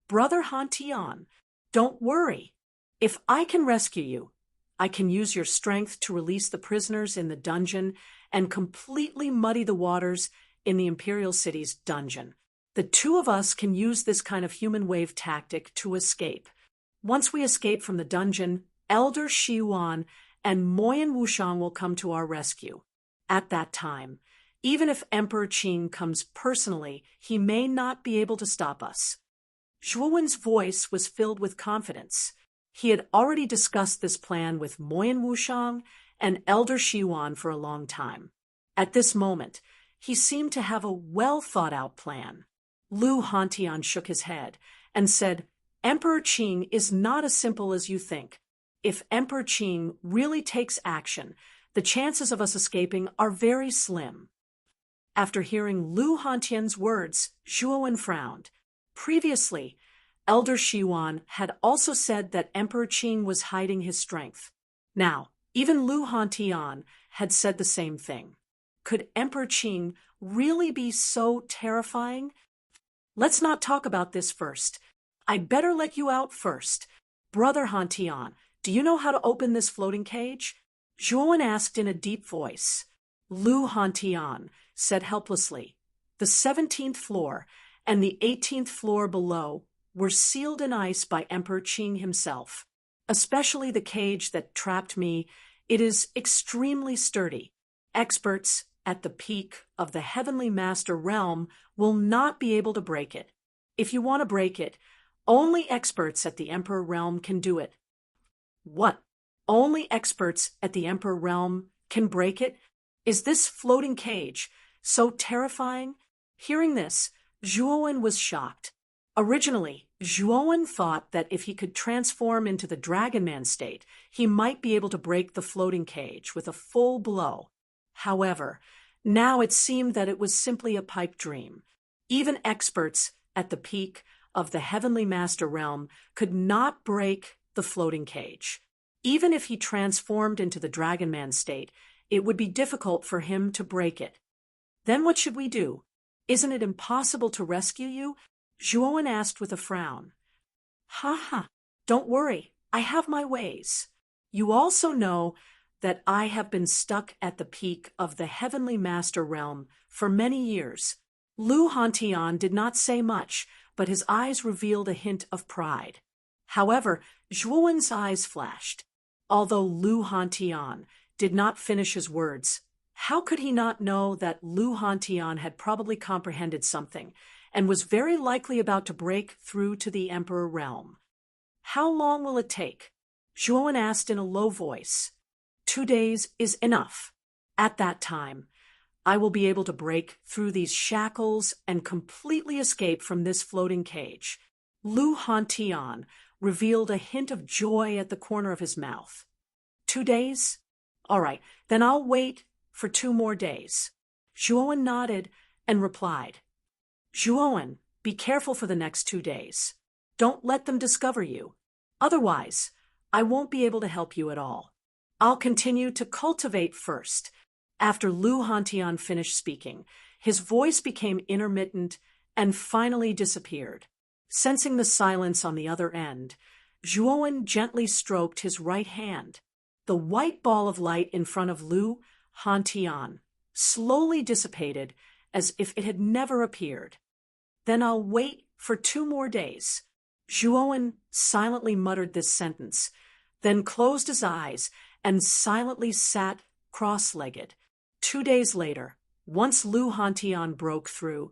Brother Hantian, don't worry. If I can rescue you, I can use your strength to release the prisoners in the dungeon and completely muddy the waters in the Imperial City's dungeon. The two of us can use this kind of human wave tactic to escape. Once we escape from the dungeon, Elder Shi Yuan and Moyan Wushang will come to our rescue. At that time, even if Emperor Qing comes personally, he may not be able to stop us." Zhuowen's voice was filled with confidence. He had already discussed this plan with Moyan Wushang and Elder Shi Yuan for a long time. At this moment, he seemed to have a well-thought-out plan. Lu Hantian shook his head and said, "Emperor Qing is not as simple as you think. If Emperor Qing really takes action, the chances of us escaping are very slim." After hearing Lu Hantian's words, Zhuowen frowned. Previously, Elder Shi Yuan had also said that Emperor Qing was hiding his strength. Now, even Lu Hantian had said the same thing. Could Emperor Qing really be so terrifying? "Let's not talk about this first. I'd better let you out first. Brother Hantian, do you know how to open this floating cage?" Zhuowen asked in a deep voice. Lu Hantian said helplessly, "The 17th floor and the 18th floor below were sealed in ice by Emperor Qing himself. Especially the cage that trapped me, it is extremely sturdy. Experts at the peak of the Heavenly Master realm will not be able to break it. If you want to break it, only experts at the Emperor realm can do it." "What? Only experts at the Emperor realm can break it? Is this floating cage so terrifying?" Hearing this, Zhuowen was shocked. Originally, Zhuowen thought that if he could transform into the Dragon Man state, he might be able to break the floating cage with a full blow. However, now it seemed that it was simply a pipe dream. Even experts at the peak of the Heavenly Master realm could not break the floating cage. Even if he transformed into the Dragon Man state, it would be difficult for him to break it. "Then what should we do? Isn't it impossible to rescue you?" Zhuowen asked with a frown. "Ha ha, don't worry, I have my ways. You also know that I have been stuck at the peak of the Heavenly Master realm for many years." Lu Hantian did not say much, but his eyes revealed a hint of pride. However, Zhuowen's eyes flashed. Although Lu Hantian did not finish his words, how could he not know that Lu Hantian had probably comprehended something and was very likely about to break through to the Emperor realm? "How long will it take?" Zhuowen asked in a low voice. 2 days is enough. At that time, I will be able to break through these shackles and completely escape from this floating cage." Lu Hantian revealed a hint of joy at the corner of his mouth. 2 days? All right, then I'll wait for 2 more days. Zhuowen nodded and replied, "Zhuowen, be careful for the next 2 days. Don't let them discover you. Otherwise, I won't be able to help you at all. I'll continue to cultivate first, After Lu Hantian finished speaking, his voice became intermittent and finally disappeared. Sensing the silence on the other end, Zhuowen gently stroked his right hand. The white ball of light in front of Lu Hantian slowly dissipated as if it had never appeared. Then I'll wait for 2 more days. Zhuowen silently muttered this sentence, then closed his eyes and silently sat cross-legged. 2 days later, once Lu Hantian broke through,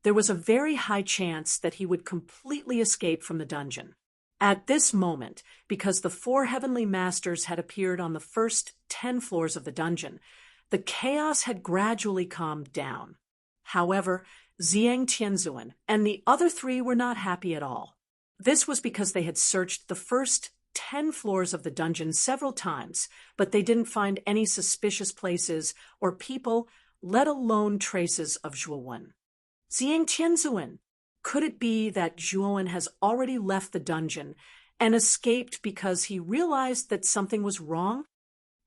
there was a very high chance that he would completely escape from the dungeon. At this moment, because the 4 heavenly masters had appeared on the first 10 floors of the dungeon, the chaos had gradually calmed down. However, Ziyang Tianzuan and the other 3 were not happy at all. This was because they had searched the first 10 floors of the dungeon several times, but they didn't find any suspicious places or people, let alone traces of Zhuowen. Ziyang Tianzuan, could it be that Zhuowen has already left the dungeon and escaped because he realized that something was wrong?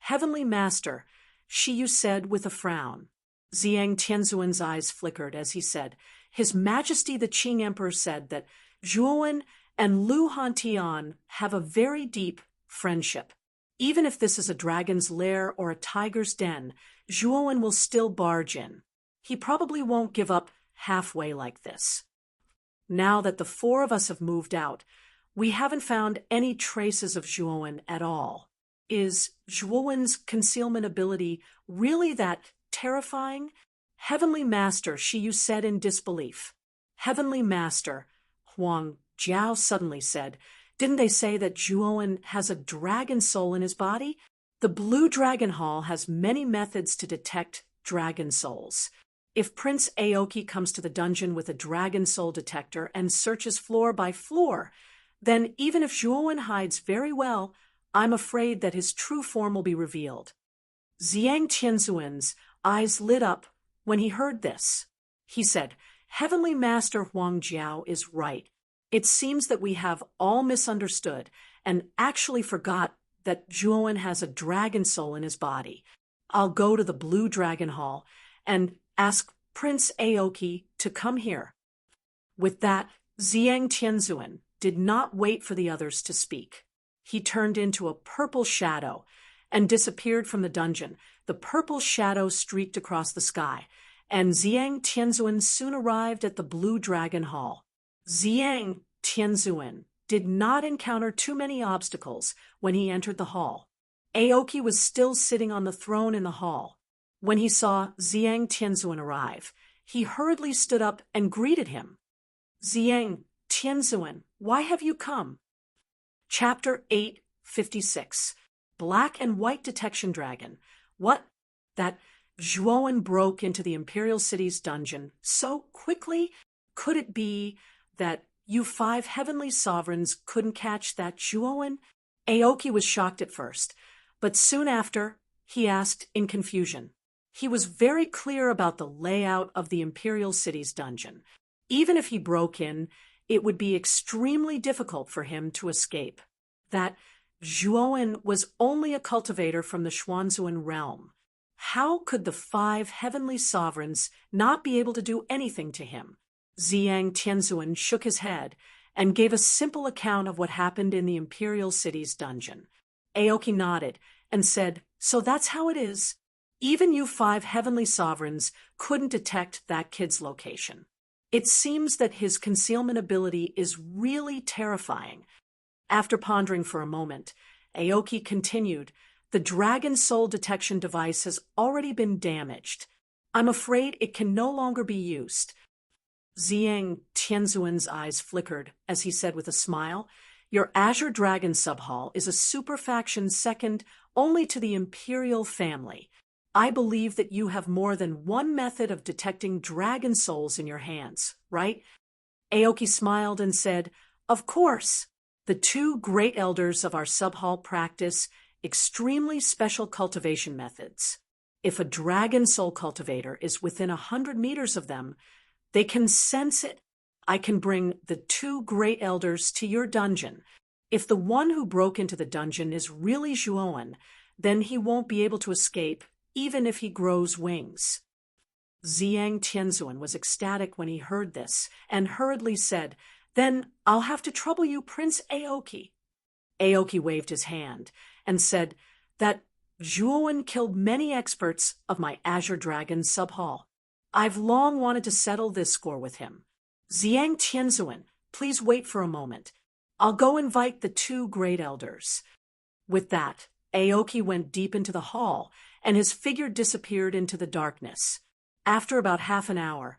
Heavenly Master, Shiyu said with a frown. Ziyang Tianzuan's eyes flickered as he said, His Majesty the Qing Emperor said that Zhuowen and Lu Hantian have a very deep friendship. Even if this is a dragon's lair or a tiger's den, Zhuowen will still barge in. He probably won't give up halfway like this. Now that the 4 of us have moved out, we haven't found any traces of Zhuowen at all. Is Zhuowen's concealment ability really that terrifying? Heavenly Master, Shiyu said in disbelief. Heavenly Master, Huang Jiao suddenly said, didn't they say that Zhuowen has a dragon soul in his body? The Blue Dragon Hall has many methods to detect dragon souls. If Prince Aoki comes to the dungeon with a dragon soul detector and searches floor by floor, then even if Zhuowen hides very well, I'm afraid that his true form will be revealed. Ziyang Tianzuan's eyes lit up when he heard this. He said, Heavenly Master Huang Jiao is right. It seems that we have all misunderstood and actually forgot that Zhuowen has a dragon soul in his body. I'll go to the Blue Dragon Hall and ask Prince Aoki to come here. With that, Ziyang Tianzuan did not wait for the others to speak. He turned into a purple shadow and disappeared from the dungeon. The purple shadow streaked across the sky, and Ziyang Tianzuan soon arrived at the Blue Dragon Hall. Ziyang Tianzuan did not encounter too many obstacles when he entered the hall. Aoki was still sitting on the throne in the hall. When he saw Ziyang Tianzuan arrive, he hurriedly stood up and greeted him. Ziyang Tianzuan, why have you come? Chapter 856. Black and White Detection Dragon. What? That Zhuowen broke into the Imperial City's dungeon so quickly? Could it be that you 5 heavenly sovereigns couldn't catch that Zhuowen? Aoki was shocked at first, but soon after, he asked in confusion. He was very clear about the layout of the Imperial City's dungeon. Even if he broke in, it would be extremely difficult for him to escape. That Zhuowen was only a cultivator from the Xuanzuan realm. How could the 5 heavenly sovereigns not be able to do anything to him? Ziyang Tianzuan shook his head and gave a simple account of what happened in the Imperial City's dungeon. Aoki nodded and said, So that's how it is. Even you 5 heavenly sovereigns couldn't detect that kid's location. It seems that his concealment ability is really terrifying. After pondering for a moment, Aoki continued, The dragon soul detection device has already been damaged. I'm afraid it can no longer be used. Ziyang Tianzuan's eyes flickered as he said with a smile, Your Azure Dragon Subhall is a superfaction second only to the Imperial family. I believe that you have more than one method of detecting dragon souls in your hands, right? Aoki smiled and said, Of course. The 2 great elders of our subhall practice extremely special cultivation methods. If a dragon soul cultivator is within 100 meters of them, they can sense it. I can bring the 2 great elders to your dungeon. If the one who broke into the dungeon is really Zhuowen, then he won't be able to escape even if he grows wings. Zhang Tianzuan was ecstatic when he heard this, and hurriedly said, "Then I'll have to trouble you, Prince Aoki." Aoki waved his hand and said that Zhuowen killed many experts of my Azure Dragon sub-hall. I've long wanted to settle this score with him. Zhang Tianzuan, please wait for a moment. I'll go invite the two great elders. With that, Aoki went deep into the hall, and his figure disappeared into the darkness. After about half an hour,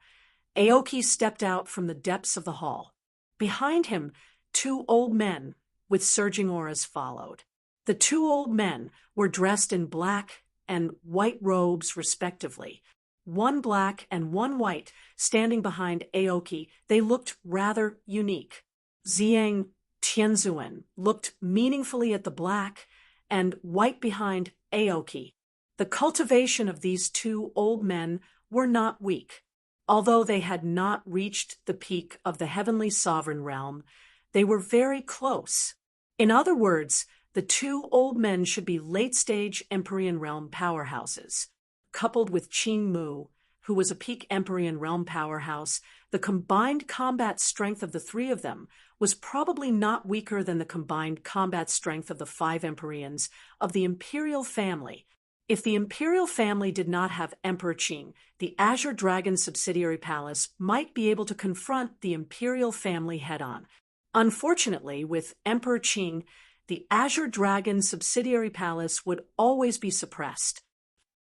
Aoki stepped out from the depths of the hall. Behind him, two old men with surging auras followed. The two old men were dressed in black and white robes respectively. One black and one white, standing behind Aoki. They looked rather unique. Zhang Tianzuan looked meaningfully at the black and white behind Aoki. The cultivation of these two old men were not weak. Although they had not reached the peak of the heavenly sovereign realm, they were very close. In other words, the two old men should be late-stage Empyrean realm powerhouses. Coupled with Qing Mu, who was a peak Empyrean realm powerhouse, the combined combat strength of the three of them was probably not weaker than the combined combat strength of the 5 Empyreans of the Imperial family. If the Imperial family did not have Emperor Qing, the Azure Dragon subsidiary palace might be able to confront the Imperial family head-on. Unfortunately, with Emperor Qing, the Azure Dragon subsidiary palace would always be suppressed.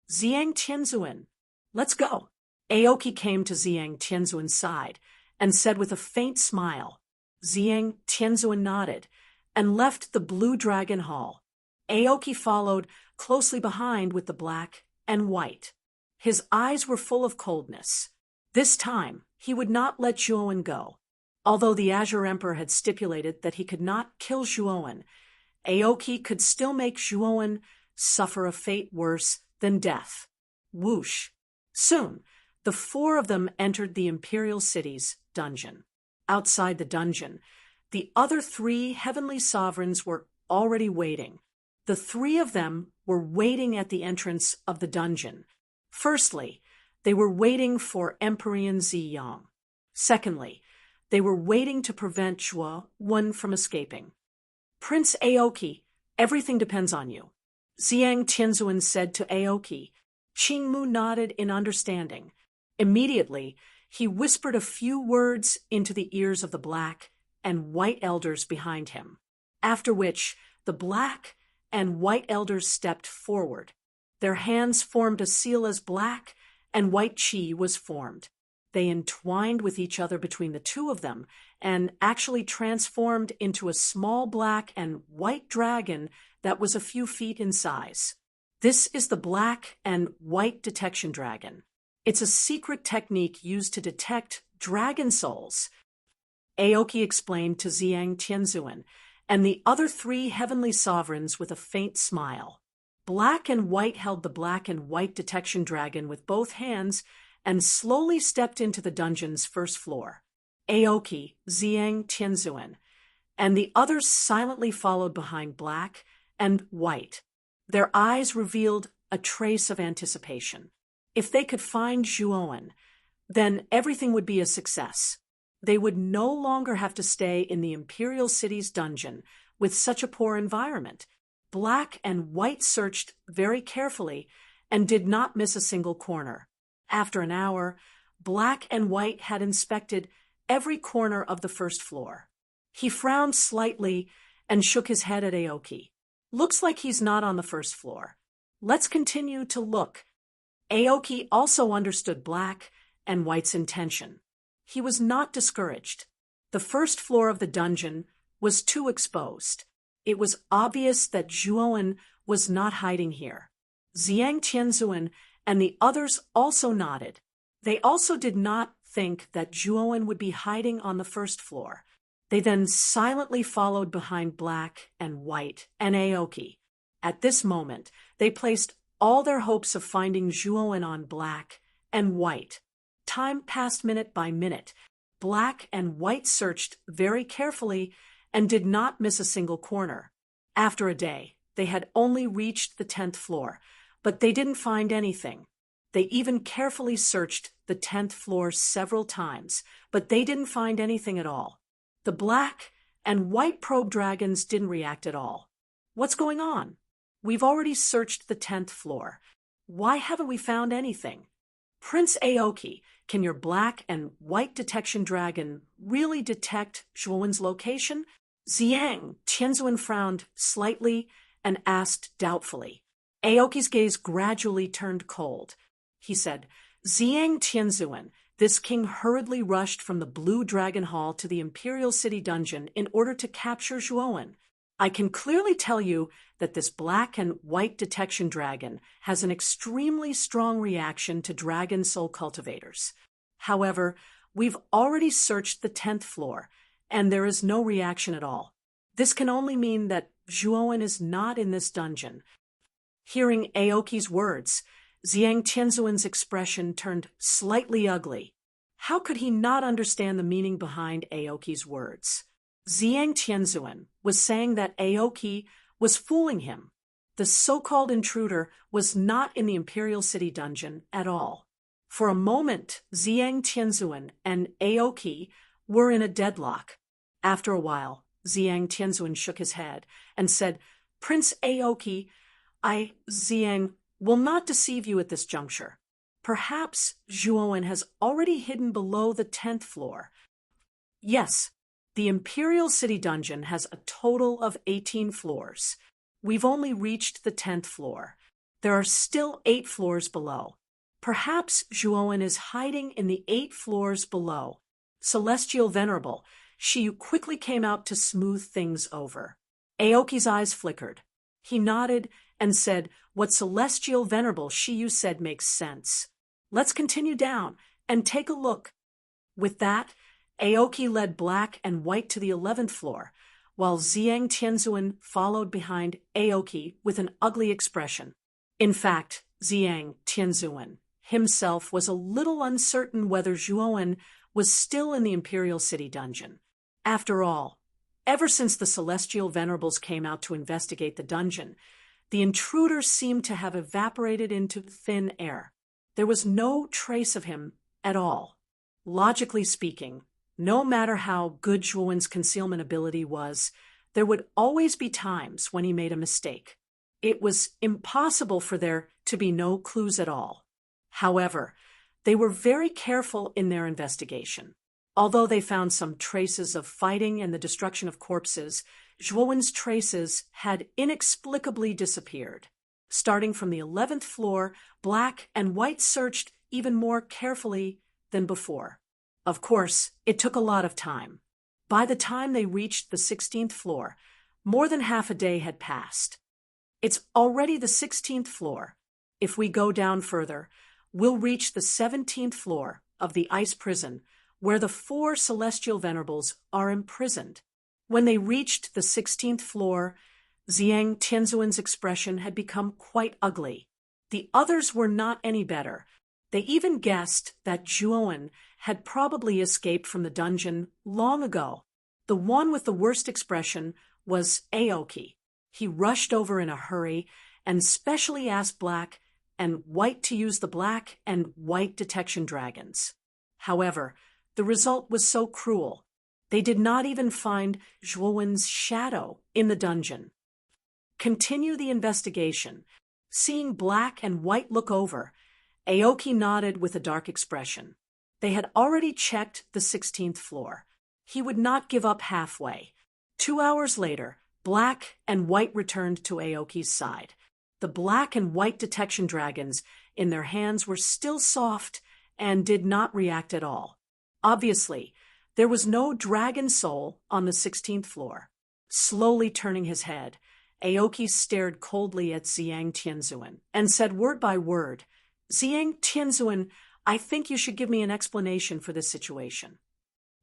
Zhang Tianzuan, let's go. Aoki came to Zhang Tianzuan's side and said with a faint smile. Zhang Tianzuan nodded and left the Blue Dragon Hall. Aoki followed closely behind with the black and white. His eyes were full of coldness. This time, he would not let Zhuowen go. Although the Azure Emperor had stipulated that he could not kill Zhuowen, Aoki could still make Zhuowen suffer a fate worse than death. Whoosh! Soon, the 4 of them entered the Imperial City's dungeon. Outside the dungeon, the other 3 heavenly sovereigns were already waiting. The 3 of them were waiting at the entrance of the dungeon. Firstly, they were waiting for Empyrean Ziyang. Secondly, they were waiting to prevent Zhuowen from escaping. Prince Aoki, everything depends on you. Zhang Tianzuan said to Aoki. Qing Mu nodded in understanding. Immediately, he whispered a few words into the ears of the black and white elders behind him, after which the black and white elders stepped forward. Their hands formed a seal as black and white chi was formed. They entwined with each other between the 2 of them and actually transformed into a small black and white dragon that was a few feet in size. This is the black and white detection dragon. It's a secret technique used to detect dragon souls. Aoki explained to Zhang Tianzuan and the other 3 heavenly sovereigns with a faint smile. Black and white held the black and white detection dragon with both hands and slowly stepped into the dungeon's first floor. Aoki, Zhang Tianzuan, and the others silently followed behind black and white. Their eyes revealed a trace of anticipation. If they could find Zhuowen, then everything would be a success. They would no longer have to stay in the Imperial City's dungeon with such a poor environment. Black and white searched very carefully and did not miss a single corner. After an hour, black and white had inspected every corner of the first floor. He frowned slightly and shook his head at Aoki. Looks like he's not on the first floor. Let's continue to look. Aoki also understood black and white's intention. He was not discouraged. The first floor of the dungeon was too exposed. It was obvious that Zhuowen was not hiding here. Zhang Tianzuan and the others also nodded. They also did not think that Zhuowen would be hiding on the first floor. They then silently followed behind black and white and Aoki. At this moment, they placed all their hopes of finding Zhuowen on black and white. Time passed minute by minute. Black and white searched very carefully and did not miss a single corner. After a day, they had only reached the 10th floor, But they didn't find anything. They even carefully searched the 10th floor several times, but they didn't find anything at all. The black and white probe dragons didn't react at all. What's going on? We've already searched the 10th floor. Why haven't we found anything? Prince Aoki, can your black and white detection dragon really detect Zhuowen's location? Ziyang Tianzuan frowned slightly and asked doubtfully. Aoki's gaze gradually turned cold. He said, Ziyang Tianzuan, this king hurriedly rushed from the Blue Dragon Hall to the Imperial City dungeon in order to capture Zhuowen. I can clearly tell you that this black and white detection dragon has an extremely strong reaction to dragon soul cultivators. However, we've already searched the 10th floor, and there is no reaction at all. This can only mean that Zhuowen is not in this dungeon. Hearing Aoki's words, Ziyang Tianzuan's expression turned slightly ugly. How could he not understand the meaning behind Aoki's words? Ziyang Tianzuan was saying that Aoki was fooling him. The so-called intruder was not in the Imperial City dungeon at all. For a moment, Ziyang Tianzuan and Aoki were in a deadlock. After a while, Ziyang Tianzuan shook his head and said, Prince Aoki, Ziyang, will not deceive you at this juncture. Perhaps Zhuowen has already hidden below the 10th floor. Yes, the Imperial City dungeon has a total of 18 floors. We've only reached the 10th floor. There are still 8 floors below. Perhaps Zhuowen is hiding in the 8 floors below. Celestial Venerable, Shiyu quickly came out to smooth things over. Aoki's eyes flickered. He nodded and said, What Celestial Venerable Shiyu said makes sense. Let's continue down and take a look. With that, Aoki led black and white to the 11th floor, while Ziyang Tianzuan followed behind Aoki with an ugly expression. In fact, Ziyang Tianzuan himself was a little uncertain whether Zhuowen was still in the Imperial City dungeon. After all, ever since the Celestial Venerables came out to investigate the dungeon, the intruder seemed to have evaporated into thin air. There was no trace of him at all. Logically speaking, no matter how good Zhuowen's concealment ability was, there would always be times when he made a mistake. It was impossible for there to be no clues at all. However, they were very careful in their investigation. Although they found some traces of fighting and the destruction of corpses, Zhuowen's traces had inexplicably disappeared. Starting from the 11th floor, black and white searched even more carefully than before. Of course, it took a lot of time. By the time they reached the 16th floor, more than half a day had passed. It's already the 16th floor. If we go down further, we'll reach the 17th floor of the ice prison, where the 4 Celestial Venerables are imprisoned. When they reached the 16th floor, Ziyang Tianzuan's expression had become quite ugly. The others were not any better. They even guessed that Zhuowen had probably escaped from the dungeon long ago. The one with the worst expression was Aoki. He rushed over in a hurry and specially asked black and white to use the black and white detection dragons. However, the result was so cruel. They did not even find Zhuowen's shadow in the dungeon. Continue the investigation. Seeing black and white look over, Aoki nodded with a dark expression. They had already checked the 16th floor. He would not give up halfway. 2 hours later, black and white returned to Aoki's side. The black and white detection dragons in their hands were still soft and did not react at all. Obviously, there was no dragon soul on the 16th floor. Slowly turning his head, Aoki stared coldly at Ziyang Tianzuan and said word by word, Ziyang Tianzuan, I think you should give me an explanation for this situation.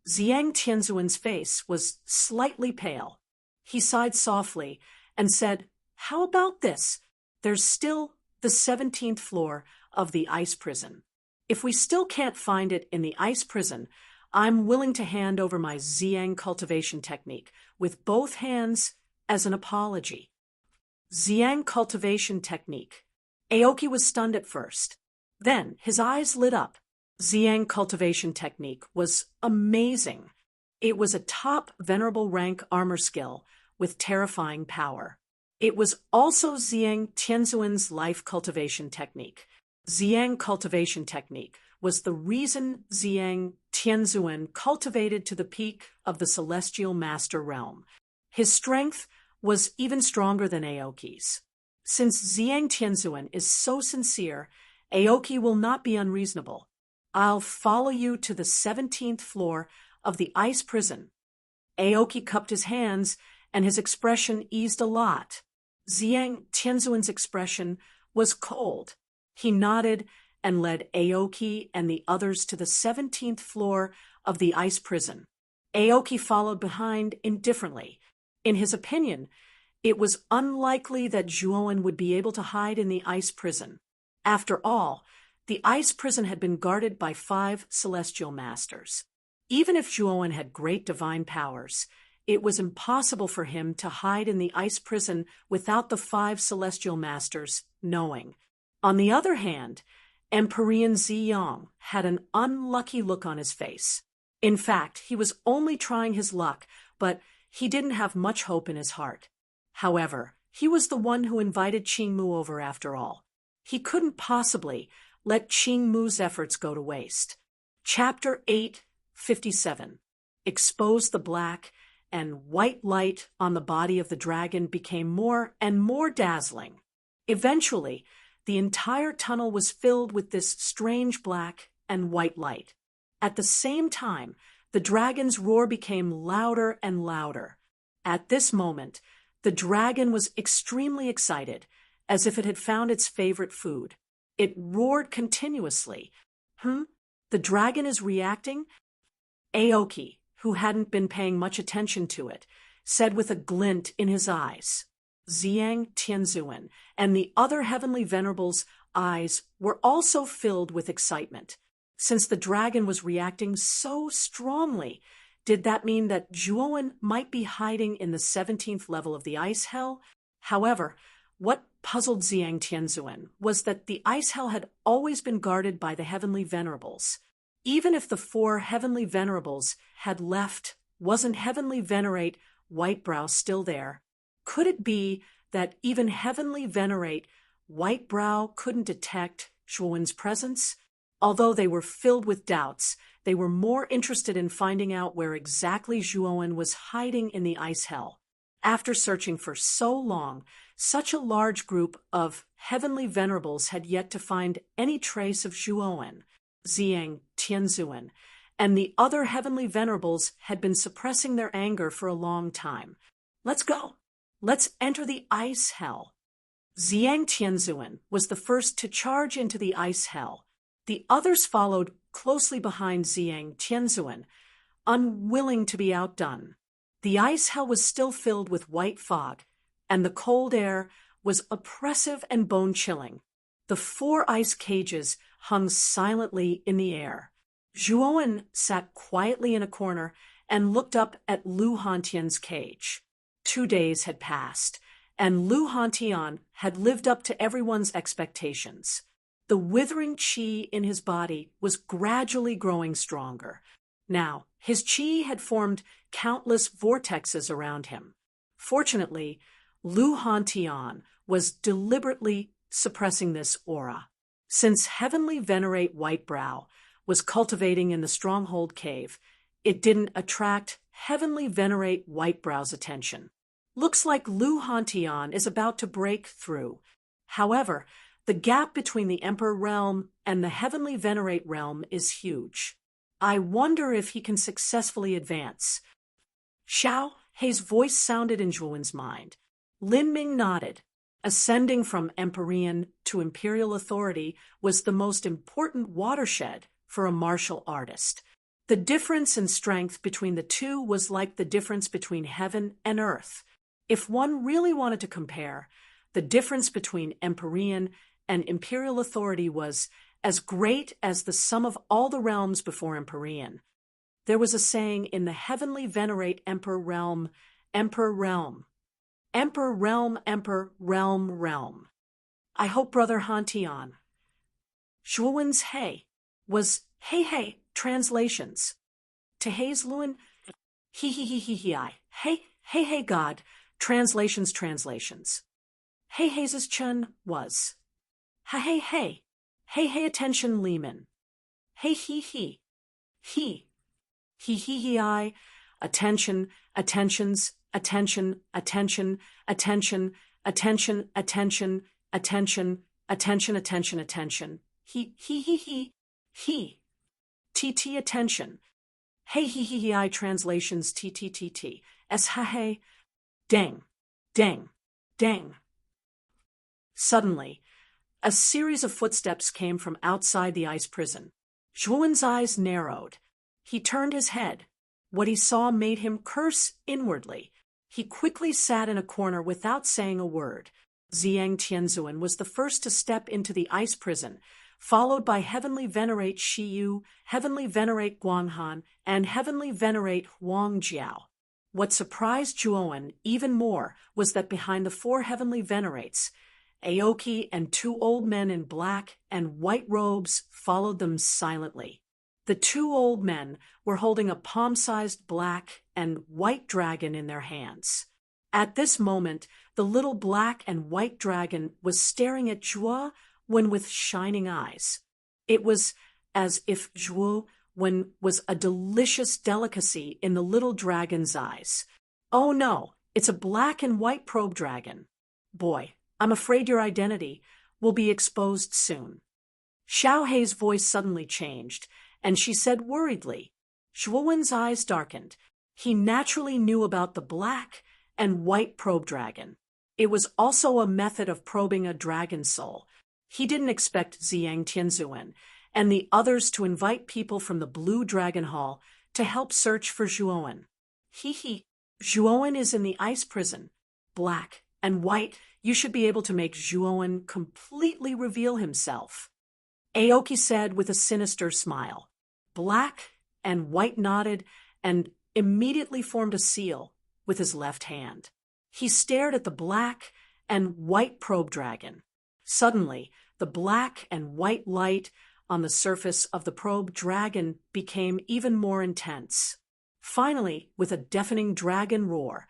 Ziyang Tianzuan's face was slightly pale. He sighed softly and said, How about this? There's still the 17th floor of the ice prison. If we still can't find it in the ice prison, I'm willing to hand over my Ziyang cultivation technique with both hands as an apology. Ziyang cultivation technique. Aoki was stunned at first. Then his eyes lit up. Ziyang cultivation technique was amazing. It was a top venerable rank armor skill with terrifying power. It was also Ziyang Tianzuan's life cultivation technique. Ziyang cultivation technique was the reason Ziyang Tianzuan cultivated to the peak of the celestial master realm. His strength was even stronger than Aoki's. Since Ziyang Tianzuan is so sincere, Aoki will not be unreasonable. I'll follow you to the 17th floor of the ice prison. Aoki cupped his hands, and his expression eased a lot. Ziyang Tianzuan's expression was cold. He nodded and led Aoki and the others to the 17th floor of the ice prison. Aoki followed behind indifferently. In his opinion, it was unlikely that Zhuowen would be able to hide in the ice prison. After all, the ice prison had been guarded by 5 celestial masters. Even if Zhuowen had great divine powers, it was impossible for him to hide in the ice prison without the 5 celestial masters knowing. On the other hand, Empyrean Ziyang had an unlucky look on his face. In fact, he was only trying his luck, but he didn't have much hope in his heart. However, he was the one who invited Qingmu over after all. He couldn't possibly let Qingmu's efforts go to waste. Chapter 8:57. Expose the black and white light on the body of the dragon became more and more dazzling. Eventually, the entire tunnel was filled with this strange black and white light. At the same time, the dragon's roar became louder and louder. At this moment, the dragon was extremely excited, as if it had found its favorite food. It roared continuously. The dragon is reacting? Aoki, who hadn't been paying much attention to it, said with a glint in his eyes. Ziyang Tianzuan and the other heavenly venerables' eyes were also filled with excitement. Since the dragon was reacting so strongly, did that mean that Zhuowen might be hiding in the 17th level of the ice hell? However, what puzzled Ziyang Tianzuan was that the ice hell had always been guarded by the heavenly venerables. Even if the 4 heavenly venerables had left, wasn't heavenly venerate Whitebrow still there? Could it be that even heavenly venerate Whitebrow couldn't detect Zhuowen's presence? Although they were filled with doubts, they were more interested in finding out where exactly Zhuowen was hiding in the ice hell. After searching for so long, such a large group of heavenly venerables had yet to find any trace of Zhuowen. Ziyang Tianzuan and the other heavenly venerables had been suppressing their anger for a long time. Let's go. Let's enter the ice hell. Ziyang Tianzuan was the first to charge into the ice hell. The others followed closely behind Ziyang Tianzuan, unwilling to be outdone. The ice hell was still filled with white fog, and the cold air was oppressive and bone-chilling. The 4 ice cages hung silently in the air. Zhuowen sat quietly in a corner and looked up at Lu Hantian's cage. 2 days had passed, and Lu Hantian had lived up to everyone's expectations. The withering qi in his body was gradually growing stronger. Now, his qi had formed countless vortexes around him. Fortunately, Lu Hantian was deliberately suppressing this aura. Since heavenly venerate Whitebrow was cultivating in the stronghold cave, it didn't attract heavenly venerate Whitebrow's attention. Looks like Lu Hantian is about to break through. However, the gap between the Emperor realm and the heavenly venerate realm is huge. I wonder if he can successfully advance. Xiao Hei's voice sounded in Zhuowen's mind. Lin Ming nodded. Ascending from Empyrean to imperial authority was the most important watershed for a martial artist. The difference in strength between the two was like the difference between heaven and earth. If one really wanted to compare, the difference between Empyrean and imperial authority was as great as the sum of all the realms before Empyrean. There was a saying in the heavenly venerate Emperor realm, Emperor realm. Emperor realm, Emperor realm, realm. I hope Brother Hantian. Zhuowen's hey was hey hey translations. To Hei's Luen, I. Hey God, translations. Hei's Chen was. Hey attention Lehman. He. I. Attention, attention, attention, attention, attention, attention, attention. He. TT attention. I translations TTTT. Hey. Dang. Suddenly, a series of footsteps came from outside the ice prison. Zhuowen's eyes narrowed. He turned his head. What he saw made him curse inwardly. He quickly sat in a corner without saying a word. Ziyang Tianzuan was the first to step into the ice prison, followed by Heavenly Venerate Shiyu, Heavenly Venerate Guanghan, and Heavenly Venerate Huang Jiao. What surprised Zhuowen even more was that behind the four Heavenly Venerates, Aoki and two old men in black and white robes followed them silently. The two old men were holding a palm-sized black and white dragon in their hands. At this moment, the little black and white dragon was staring at Zhuowen with shining eyes. It was as if Zhuowen was a delicious delicacy in the little dragon's eyes. Oh no, it's a black and white probe dragon. Boy, I'm afraid your identity will be exposed soon. Xiao Hei's voice suddenly changed, and she said worriedly. Zhuowen's eyes darkened. He naturally knew about the black and white probe dragon. It was also a method of probing a dragon soul. He didn't expect Ziyang Tianzuan and the others to invite people from the Blue Dragon Hall to help search for Zhuowen. Zhuowen is in the ice prison. Black and white, you should be able to make Zhuowen completely reveal himself. Aoki said with a sinister smile. Black and white nodded and immediately formed a seal with his left hand. He stared at the black and white probe dragon. Suddenly, the black and white light on the surface of the probe dragon became even more intense. Finally, with a deafening dragon roar,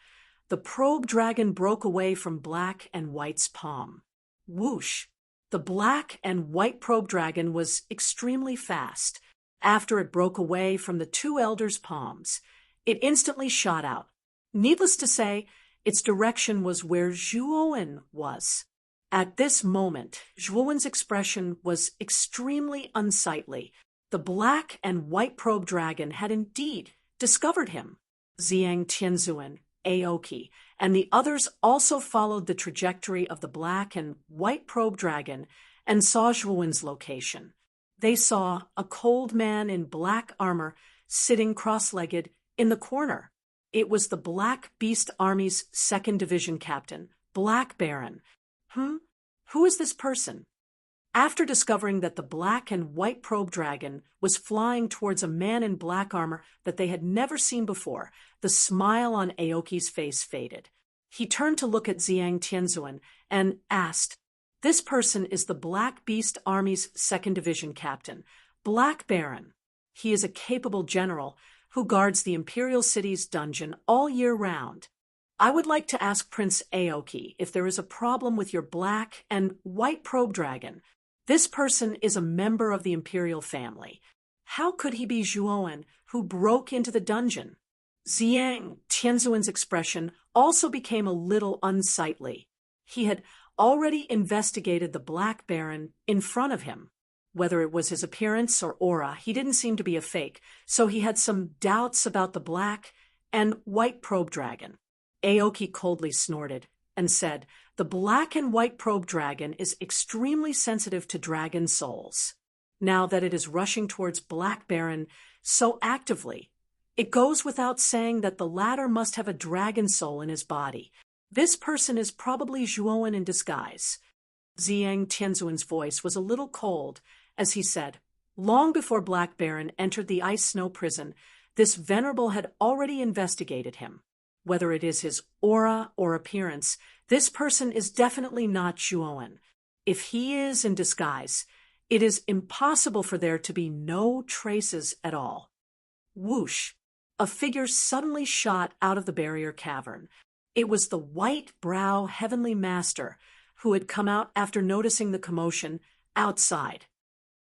the probe dragon broke away from black and white's palm. Whoosh! The black and white probe dragon was extremely fast. After it broke away from the two elders' palms, it instantly shot out. Needless to say, its direction was where Zhuowen was. At this moment, Zhuowen's expression was extremely unsightly. The black and white probe dragon had indeed discovered him. Ziyang Tianzuan, Aoki, and the others also followed the trajectory of the black and white probe dragon and saw Zhuowen's location. They saw a cold man in black armor sitting cross-legged in the corner. It was the Black Beast Army's 2nd Division captain, Black Baron. Who is this person? After discovering that the black and white probe dragon was flying towards a man in black armor that they had never seen before, the smile on Aoki's face faded. He turned to look at Ziyang Tianzuan and asked, This person is the Black Beast Army's 2nd Division captain, Black Baron. He is a capable general who guards the Imperial City's dungeon all year round. I would like to ask Prince Aoki if there is a problem with your black and white probe dragon. This person is a member of the Imperial family. How could he be Zhuowen, who broke into the dungeon? Ziyang Tianzuan's expression also became a little unsightly. He had already investigated the Black Baron in front of him. Whether it was his appearance or aura, he didn't seem to be a fake, so he had some doubts about the black and white probe dragon. Aoki coldly snorted and said, The black and white probe dragon is extremely sensitive to dragon souls. Now that it is rushing towards Black Baron so actively, it goes without saying that the latter must have a dragon soul in his body. This person is probably Zhuowen in disguise. Ziyang Tianzuan's voice was a little cold as he said, Long before Black Baron entered the ice snow prison, this venerable had already investigated him. Whether it is his aura or appearance, this person is definitely not Zhuowen. If he is in disguise, it is impossible for there to be no traces at all. Whoosh! A figure suddenly shot out of the barrier cavern. It was the white-brow heavenly master who had come out after noticing the commotion outside.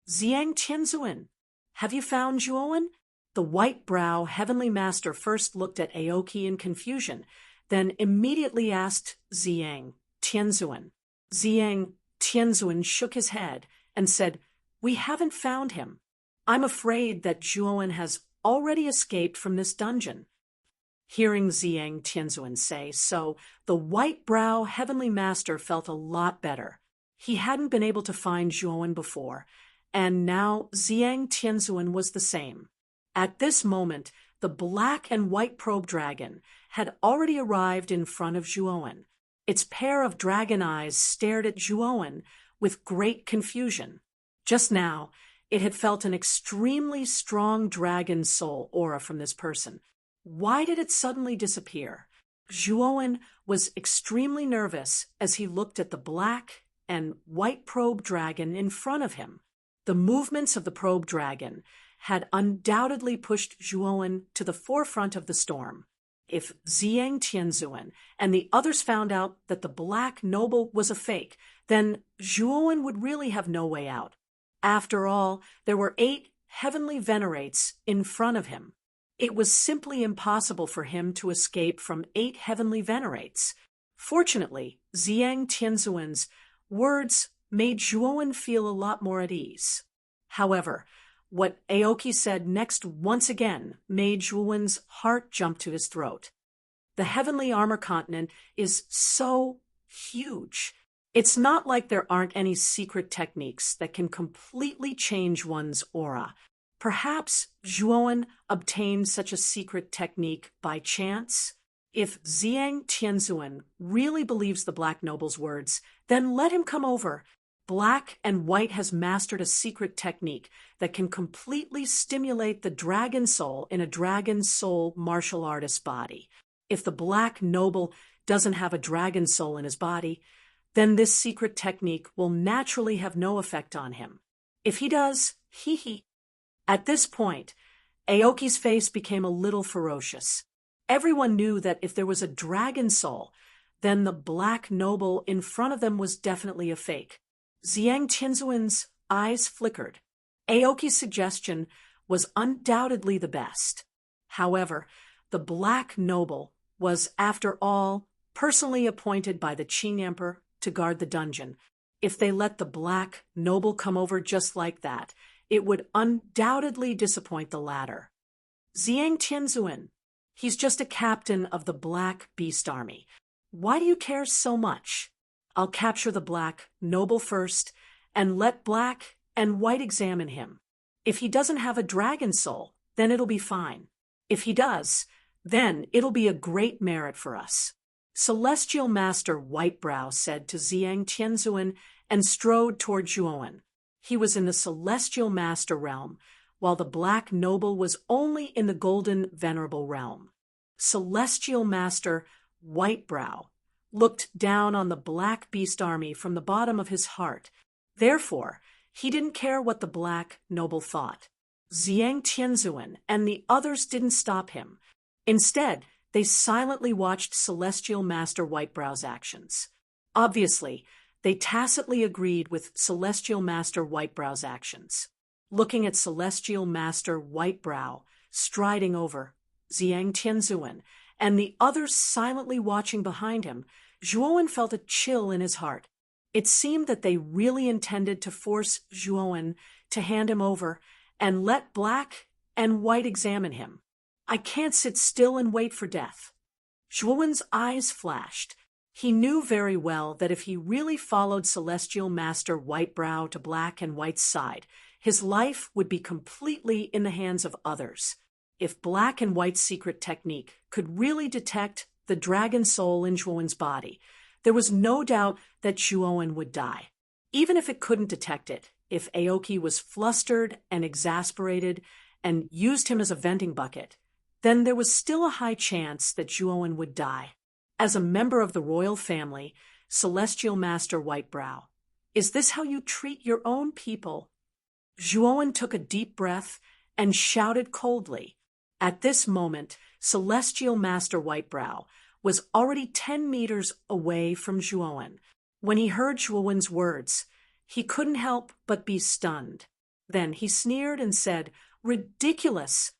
Zhang Tianzuan, have you found Zhuowen? The white-brow heavenly master first looked at Aoki in confusion, then immediately asked Zhang Tianzuan. Zhang Tianzuan shook his head and said, "We haven't found him. I'm afraid that Zhuowen has already escaped from this dungeon." Hearing Zhang Tianzuan say so, the white-brow heavenly master felt a lot better. He hadn't been able to find Zhuowen before, and now Zhang Tianzuan was the same. At this moment, the black and white probe dragon had already arrived in front of Zhuowen. Its pair of dragon eyes stared at Zhuowen with great confusion. Just now, it had felt an extremely strong dragon soul aura from this person. Why did it suddenly disappear? Zhuowen was extremely nervous as he looked at the black and white probe dragon in front of him. The movements of the probe dragon had undoubtedly pushed Zhuowen to the forefront of the storm. If Zhang Tianzuan and the others found out that the black noble was a fake, then Zhuowen would really have no way out. After all, there were 8 heavenly venerates in front of him. It was simply impossible for him to escape from 8 heavenly venerates. Fortunately, Zhang Tianzuan's words made Zhuowen feel a lot more at ease. However, what Aoki said next once again made Zhuowen's heart jump to his throat. The heavenly armor continent is so huge. It's not like there aren't any secret techniques that can completely change one's aura. Perhaps Zhuowen obtained such a secret technique by chance? If Zhang Tianzuan really believes the Black Noble's words, then let him come over. Black and White has mastered a secret technique that can completely stimulate the dragon soul in a dragon soul martial artist's body. If the Black Noble doesn't have a dragon soul in his body, then this secret technique will naturally have no effect on him. If he does, hee. At this point, Aoki's face became a little ferocious. Everyone knew that if there was a dragon soul, then the Black Noble in front of them was definitely a fake. Zhang Tianzuan's eyes flickered. Aoki's suggestion was undoubtedly the best. However, the Black Noble was, after all, personally appointed by the Qing Emperor to guard the dungeon. If they let the Black Noble come over just like that, it would undoubtedly disappoint the latter. Zhang Tianzuan, he's just a captain of the Black Beast Army. Why do you care so much? I'll capture the Black Noble first and let Black and White examine him. If he doesn't have a dragon soul, then it'll be fine. If he does, then it'll be a great merit for us. Celestial Master Whitebrow said to Zhang Tianzuan and strode toward Zhuowen. He was in the Celestial Master realm, while the Black Noble was only in the Golden Venerable realm. Celestial Master Whitebrow looked down on the Black Beast Army from the bottom of his heart. Therefore, he didn't care what the Black Noble thought. Zhang Tianzuan and the others didn't stop him. Instead, they silently watched Celestial Master Whitebrow's actions. Obviously, they tacitly agreed with Celestial Master Whitebrow's actions. Looking at Celestial Master Whitebrow striding over Zhang Tianzuan and the others silently watching behind him, Zhuowen felt a chill in his heart. It seemed that they really intended to force Zhuowen to hand him over and let Black and White examine him. I can't sit still and wait for death. Zhuowen's eyes flashed. He knew very well that if he really followed Celestial Master Whitebrow to Black and White's side, his life would be completely in the hands of others. If Black and White's secret technique could really detect the dragon soul in Zhuowen's body, there was no doubt that Zhuowen would die. Even if it couldn't detect it, if Aoki was flustered and exasperated and used him as a venting bucket, then there was still a high chance that Zhuowen would die. As a member of the royal family, Celestial Master Whitebrow, Is this how you treat your own people? Zhuowen took a deep breath and shouted coldly. At this moment, Celestial Master Whitebrow was already 10 meters away from Zhuowen. When he heard Zhuowen's words, he couldn't help but be stunned. Then he sneered and said, "Ridiculous!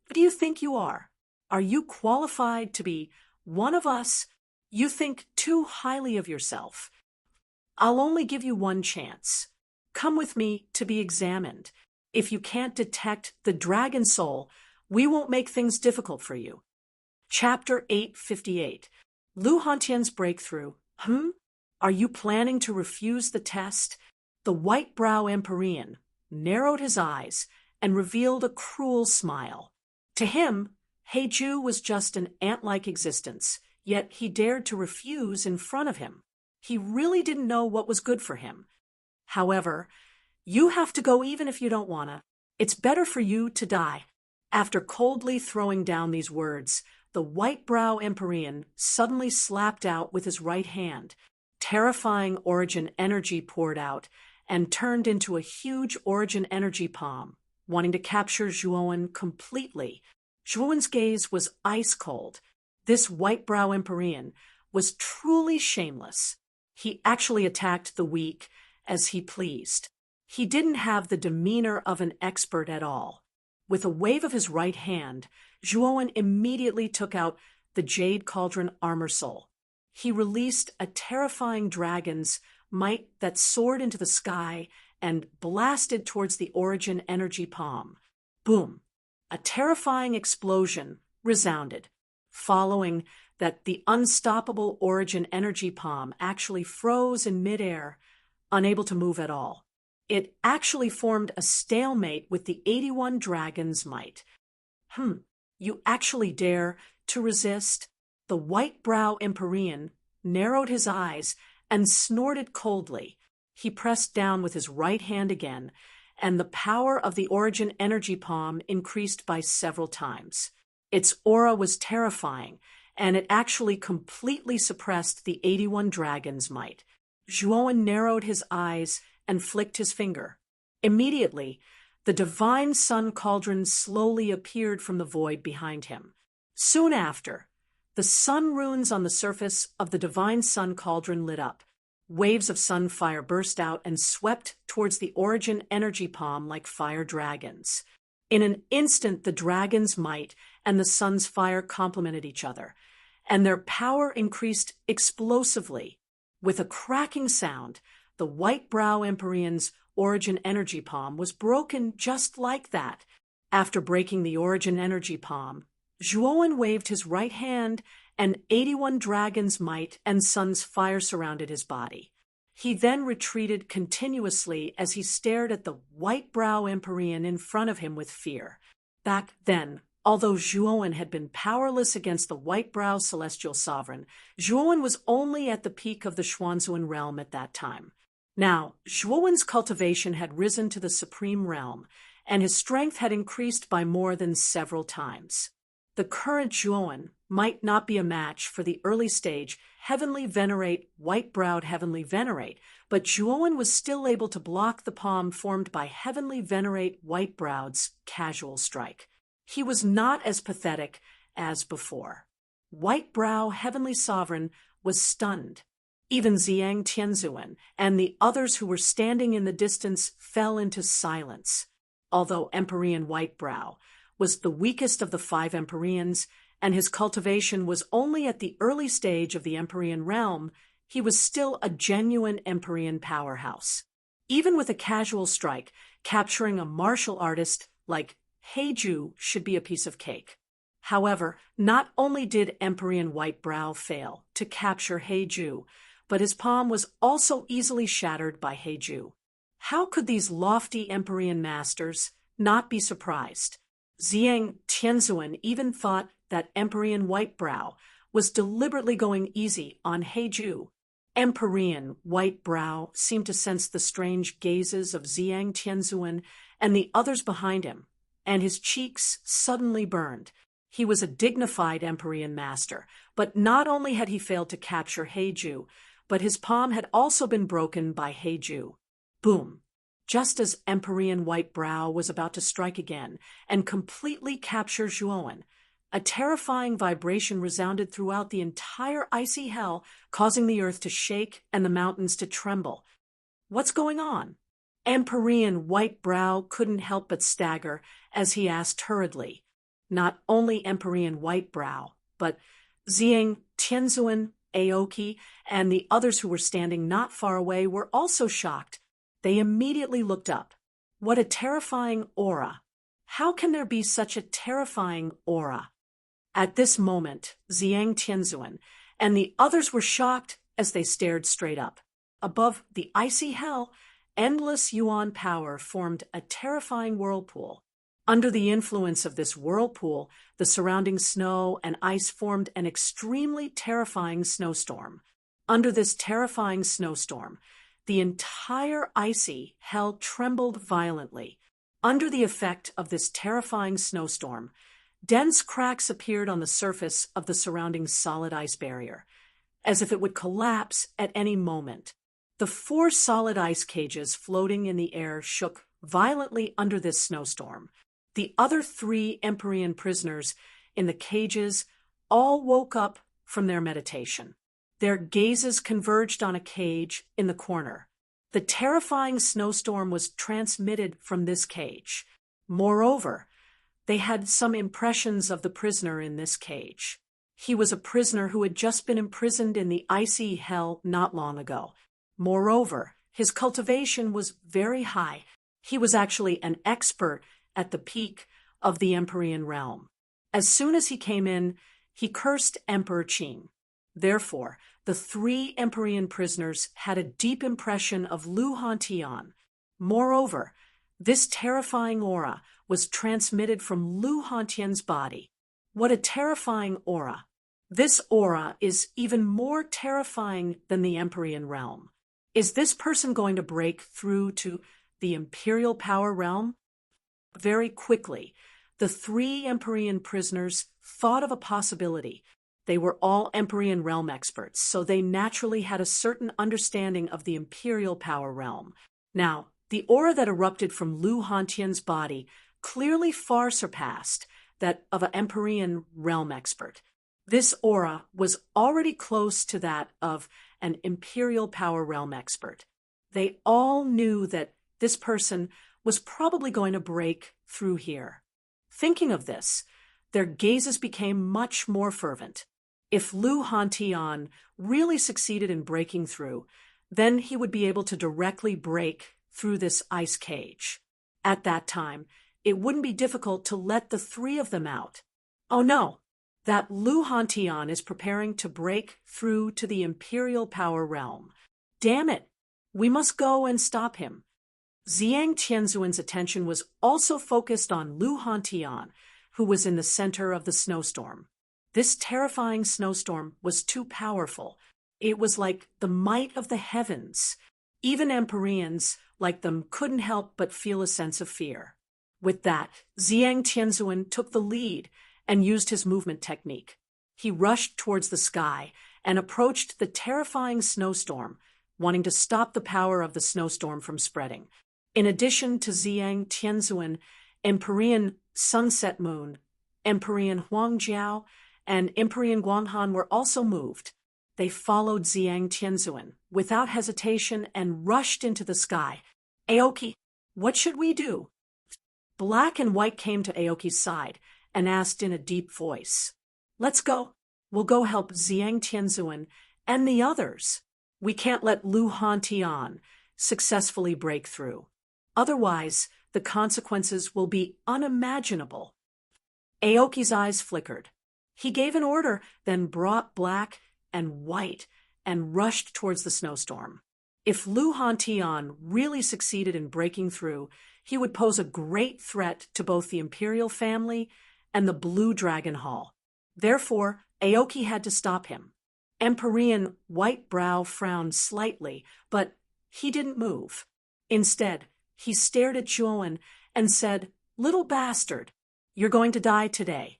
Who do you think you are? Are you qualified to be one of us? You think too highly of yourself. I'll only give you one chance. Come with me to be examined. If you can't detect the dragon soul, we won't make things difficult for you." Chapter 858. Lu Hantian's breakthrough. Are you planning to refuse the test? The white-brow Empyrean narrowed his eyes and revealed a cruel smile. To him, Heiju was just an ant-like existence, yet he dared to refuse in front of him. He really didn't know what was good for him. However, you have to go even if you don't wanna. It's better for you to die. After coldly throwing down these words, the white-brow Empyrean suddenly slapped out with his right hand. Terrifying origin energy poured out and turned into a huge origin energy palm, wanting to capture Zhuowen completely. Zhuowen's gaze was ice cold. This white-brow Empyrean was truly shameless. He actually attacked the weak as he pleased. He didn't have the demeanor of an expert at all. With a wave of his right hand, Zhuowen immediately took out the Jade Cauldron Armor Soul. He released a terrifying dragon's might that soared into the sky and blasted towards the origin energy palm. Boom! A terrifying explosion resounded. Following that, the unstoppable origin energy palm actually froze in midair, unable to move at all. It actually formed a stalemate with the 81 dragon's might. You actually dare to resist? The white-brow Empyrean narrowed his eyes and snorted coldly. He pressed down with his right hand again, and the power of the origin energy palm increased by several times. Its aura was terrifying, and it actually completely suppressed the 81 dragon's might. Zhuowen narrowed his eyes and flicked his finger. Immediately, the divine sun cauldron slowly appeared from the void behind him. Soon after, the sun runes on the surface of the divine sun cauldron lit up. Waves of sun fire burst out and swept towards the origin energy palm like fire dragons. In an instant, the dragon's might and the sun's fire complemented each other, and their power increased explosively. With a cracking sound, the white-brow Empyrean's origin energy palm was broken just like that. After breaking the origin energy palm, Zhuowen waved his right hand, and 81 dragon's might and sun's fire surrounded his body. He then retreated continuously as he stared at the white-brow Empyrean in front of him with fear. Back then, although Zhuowen had been powerless against the white-brow celestial sovereign, Zhuowen was only at the peak of the Xuanzuan realm at that time. Now, Zhuowen's cultivation had risen to the supreme realm, and his strength had increased by more than several times. The current Zhuowen might not be a match for the early stage Heavenly Venerate, white-browed Heavenly Venerate, but Zhuowen was still able to block the palm formed by Heavenly Venerate white-browed's casual strike. He was not as pathetic as before. White-brow Heavenly Sovereign was stunned. Even Ziyang Tianzuan and the others who were standing in the distance fell into silence. Although Empyrean Whitebrow was the weakest of the 5 Empyreans, and his cultivation was only at the early stage of the Empyrean realm, he was still a genuine Empyrean powerhouse. Even with a casual strike, capturing a martial artist like Heiju should be a piece of cake. However, not only did Empyrean Whitebrow fail to capture Heiju, but his palm was also easily shattered by Heiju. How could these lofty Empyrean masters not be surprised? Ziyang Tianzuan even thought that Empyrean Whitebrow was deliberately going easy on Heiju. Empyrean Whitebrow seemed to sense the strange gazes of Ziyang Tianzuan and the others behind him, and his cheeks suddenly burned. He was a dignified Empyrean master, but not only had he failed to capture Heiju, but his palm had also been broken by Heiju. Boom! Just as Empyrean White Brow was about to strike again and completely capture Zhuowen, a terrifying vibration resounded throughout the entire icy hell, causing the earth to shake and the mountains to tremble. What's going on? Empyrean White Brow couldn't help but stagger as he asked hurriedly. Not only Empyrean White Brow, but Ziyang, Tianzuan, Aoki, and the others who were standing not far away were also shocked. They immediately looked up. What a terrifying aura! How can there be such a terrifying aura? At this moment, Ziyang Tianzuan and the others were shocked as they stared straight up. Above the icy hell, endless yuan power formed a terrifying whirlpool. Under the influence of this whirlpool, the surrounding snow and ice formed an extremely terrifying snowstorm. Under this terrifying snowstorm, the entire icy hell trembled violently. Under the effect of this terrifying snowstorm, dense cracks appeared on the surface of the surrounding solid ice barrier, as if it would collapse at any moment. The 4 solid ice cages floating in the air shook violently under this snowstorm. The other 3 Empyrean prisoners in the cages all woke up from their meditation. Their gazes converged on a cage in the corner. The terrifying snowstorm was transmitted from this cage. Moreover, they had some impressions of the prisoner in this cage. He was a prisoner who had just been imprisoned in the icy hell not long ago. Moreover, his cultivation was very high. He was actually an expert at the peak of the Empyrean realm. As soon as he came in, he cursed Emperor Qin. Therefore, the 3 Empyrean prisoners had a deep impression of Lu Hantian. Moreover, this terrifying aura was transmitted from Lu Hantian's body. What a terrifying aura! This aura is even more terrifying than the Empyrean realm. Is this person going to break through to the Imperial Power realm? Very quickly, the 3 Empyrean prisoners thought of a possibility. They were all Empyrean realm experts, so they naturally had a certain understanding of the Imperial Power realm. Now, the aura that erupted from Lu Hantian's body clearly far surpassed that of an Empyrean realm expert. This aura was already close to that of an Imperial Power realm expert. They all knew that this person was probably going to break through here. Thinking of this, their gazes became much more fervent. If Lu Hantian really succeeded in breaking through, then he would be able to directly break through this ice cage. At that time, it wouldn't be difficult to let the 3 of them out. Oh no, that Lu Hantian is preparing to break through to the Imperial Power realm. Damn it, we must go and stop him. Ziyang Tianzuan's attention was also focused on Lu Hantian, who was in the center of the snowstorm. This terrifying snowstorm was too powerful. It was like the might of the heavens. Even Empyreans like them couldn't help but feel a sense of fear. With that, Ziyang Tianzuan took the lead and used his movement technique. He rushed towards the sky and approached the terrifying snowstorm, wanting to stop the power of the snowstorm from spreading. In addition to Ziyang Tianzuan, Empyrean Sunset Moon, Empyrean Huangjiao, and Empyrean Guanghan were also moved. They followed Ziyang Tianzuan without hesitation and rushed into the sky. Aoki, what should we do? Black and White came to Aoki's side and asked in a deep voice. Let's go. We'll go help Ziyang Tianzuan and the others. We can't let Lu Hantian successfully break through. Otherwise, the consequences will be unimaginable. Aoki's eyes flickered. He gave an order, then brought Black and White and rushed towards the snowstorm. If Lu Hantian really succeeded in breaking through, he would pose a great threat to both the Imperial family and the Blue Dragon Hall. Therefore, Aoki had to stop him. Empyrean White Brow frowned slightly, but he didn't move. Instead, he stared at Zhuowen and said, "Little bastard, you're going to die today."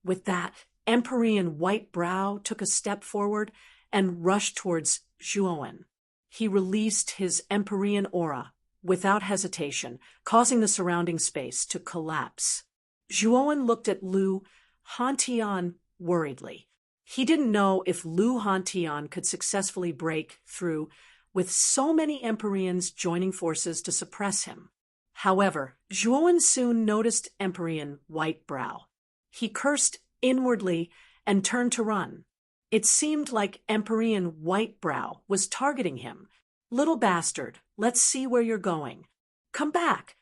With that, Empyrean White Brow took a step forward and rushed towards Zhuowen. He released his Empyrean aura without hesitation, causing the surrounding space to collapse. Zhuowen looked at Lu Hantian worriedly. He didn't know if Lu Hantian could successfully break through with so many Empyreans joining forces to suppress him. However, Zhuowen soon noticed Empyrean White Brow. He cursed inwardly and turned to run. It seemed like Empyrean White Brow was targeting him. "Little bastard, let's see where you're going. Come back."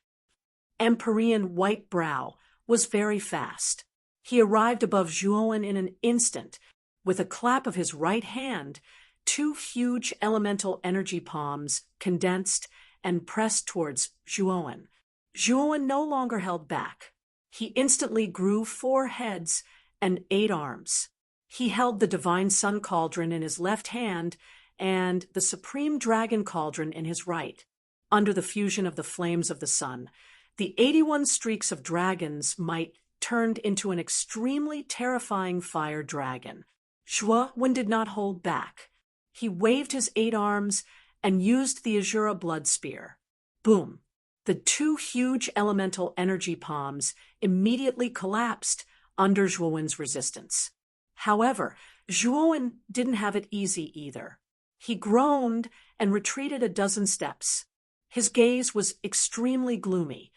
Empyrean White Brow was very fast. He arrived above Zhuowen in an instant. With a clap of his right hand, two huge elemental energy palms condensed and pressed towards Zhuowen. Zhuowen no longer held back. He instantly grew 4 heads and 8 arms. He held the Divine Sun Cauldron in his left hand and the Supreme Dragon Cauldron in his right. Under the fusion of the flames of the sun, the 81 streaks of dragon's might turned into an extremely terrifying fire dragon. Zhuowen did not hold back. He waved his 8 arms and used the Azura Blood Spear. Boom! The 2 huge elemental energy palms immediately collapsed under Zhuowen's resistance. However, Zhuowen didn't have it easy either. He groaned and retreated a dozen steps. His gaze was extremely gloomy.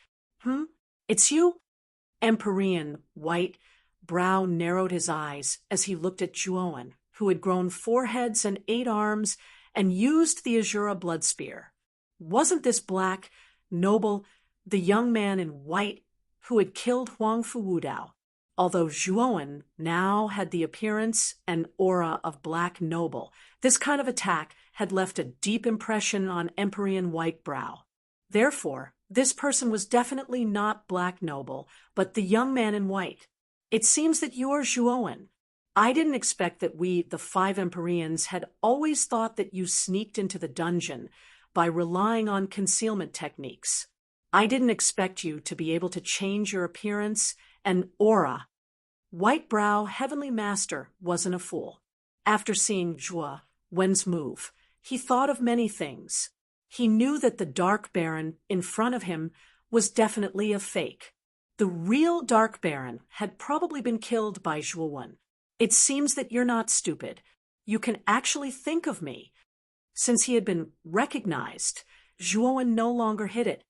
It's you?" Empyrean White Brow narrowed his eyes as he looked at Zhuowen, who had grown 4 heads and 8 arms and used the Azura Blood Spear. Wasn't this Black Noble the young man in white who had killed Huang Fuwudao? Although Zhuowen now had the appearance and aura of Black Noble, this kind of attack had left a deep impression on Empyrean White Brow. Therefore, this person was definitely not Black Noble, but the young man in white. "It seems that you are Zhuowen. I didn't expect that we, the 5 Empyreans, had always thought that you sneaked into the dungeon by relying on concealment techniques. I didn't expect you to be able to change your appearance and aura." White Brow Heavenly Master wasn't a fool. After seeing Zhuowen's move, he thought of many things. He knew that the Dark Baron in front of him was definitely a fake. The real Dark Baron had probably been killed by Zhuowen. "It seems that you're not stupid. You can actually think of me." Since he had been recognized, Zhuowen no longer hid it.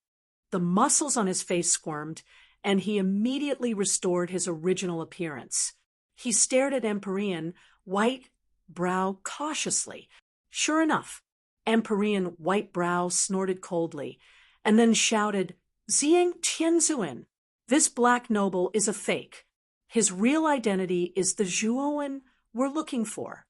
The muscles on his face squirmed, and he immediately restored his original appearance. He stared at Empyrean White Brow cautiously. Sure enough, Empyrean White Brow snorted coldly, and then shouted, "Ziyang Tianzuan, this Black Noble is a fake. His real identity is the Zhuowen we're looking for."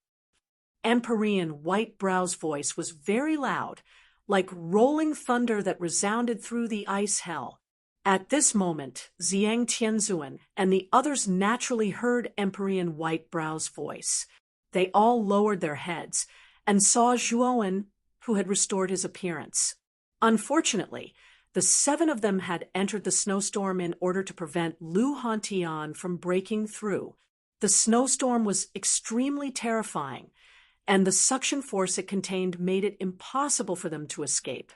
Empyrean White Brow's voice was very loud, like rolling thunder that resounded through the ice hell. At this moment, Ziyang Tianzuan and the others naturally heard Empyrean White Brow's voice. They all lowered their heads and saw Zhuowen, who had restored his appearance. Unfortunately, the 7 of them had entered the snowstorm in order to prevent Lu Hantian from breaking through. The snowstorm was extremely terrifying, and the suction force it contained made it impossible for them to escape.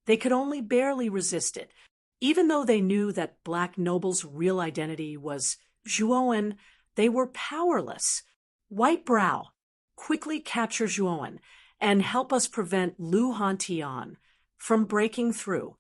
They could only barely resist it. Even though they knew that Black Noble's real identity was Zhuowen, they were powerless. "White Brow, quickly capture Zhuowen and help us prevent Lu Hantian from breaking through."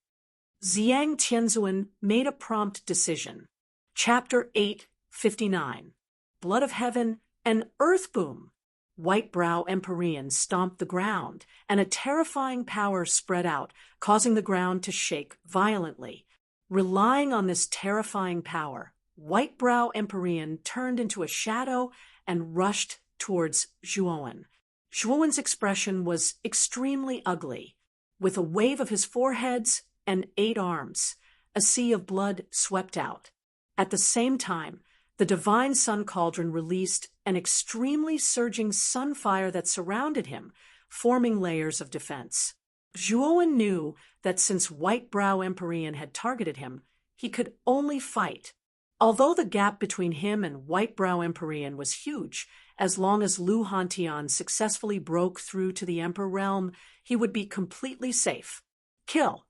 Ziyang Tianzuan made a prompt decision. Chapter 859. Blood of Heaven and Earth Boom. White Brow Empyrean stomped the ground, and a terrifying power spread out, causing the ground to shake violently. Relying on this terrifying power, White Brow Empyrean turned into a shadow and rushed towards Zhuowen. Zhuowen's expression was extremely ugly. With a wave of his 4 heads and 8 arms, a sea of blood swept out. At the same time, the Divine Sun Cauldron released an extremely surging sunfire that surrounded him, forming layers of defense. Zhuowen knew that since White Brow Empyrean had targeted him, he could only fight. Although the gap between him and White Brow Empyrean was huge, As long as Lu Hantian successfully broke through to the Emperor realm, he would be completely safe. Kill!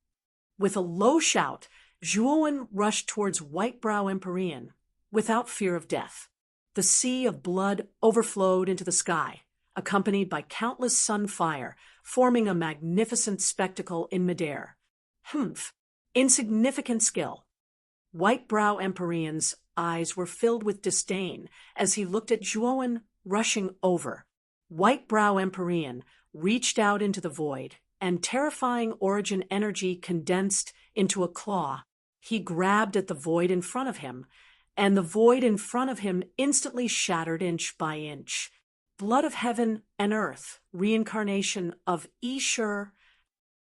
With a low shout, Zhuowen rushed towards Whitebrow Empyrean, without fear of death. The sea of blood overflowed into the sky, accompanied by countless sunfire, forming a magnificent spectacle in midair. Humph! Insignificant skill. Whitebrow Empyrean's eyes were filled with disdain as he looked at Zhuowen rushing over. Whitebrow Empyrean reached out into the void, and terrifying origin energy condensed into a claw. He grabbed at the void in front of him, and the void in front of him instantly shattered inch by inch. Blood of heaven and earth, reincarnation of Ishur.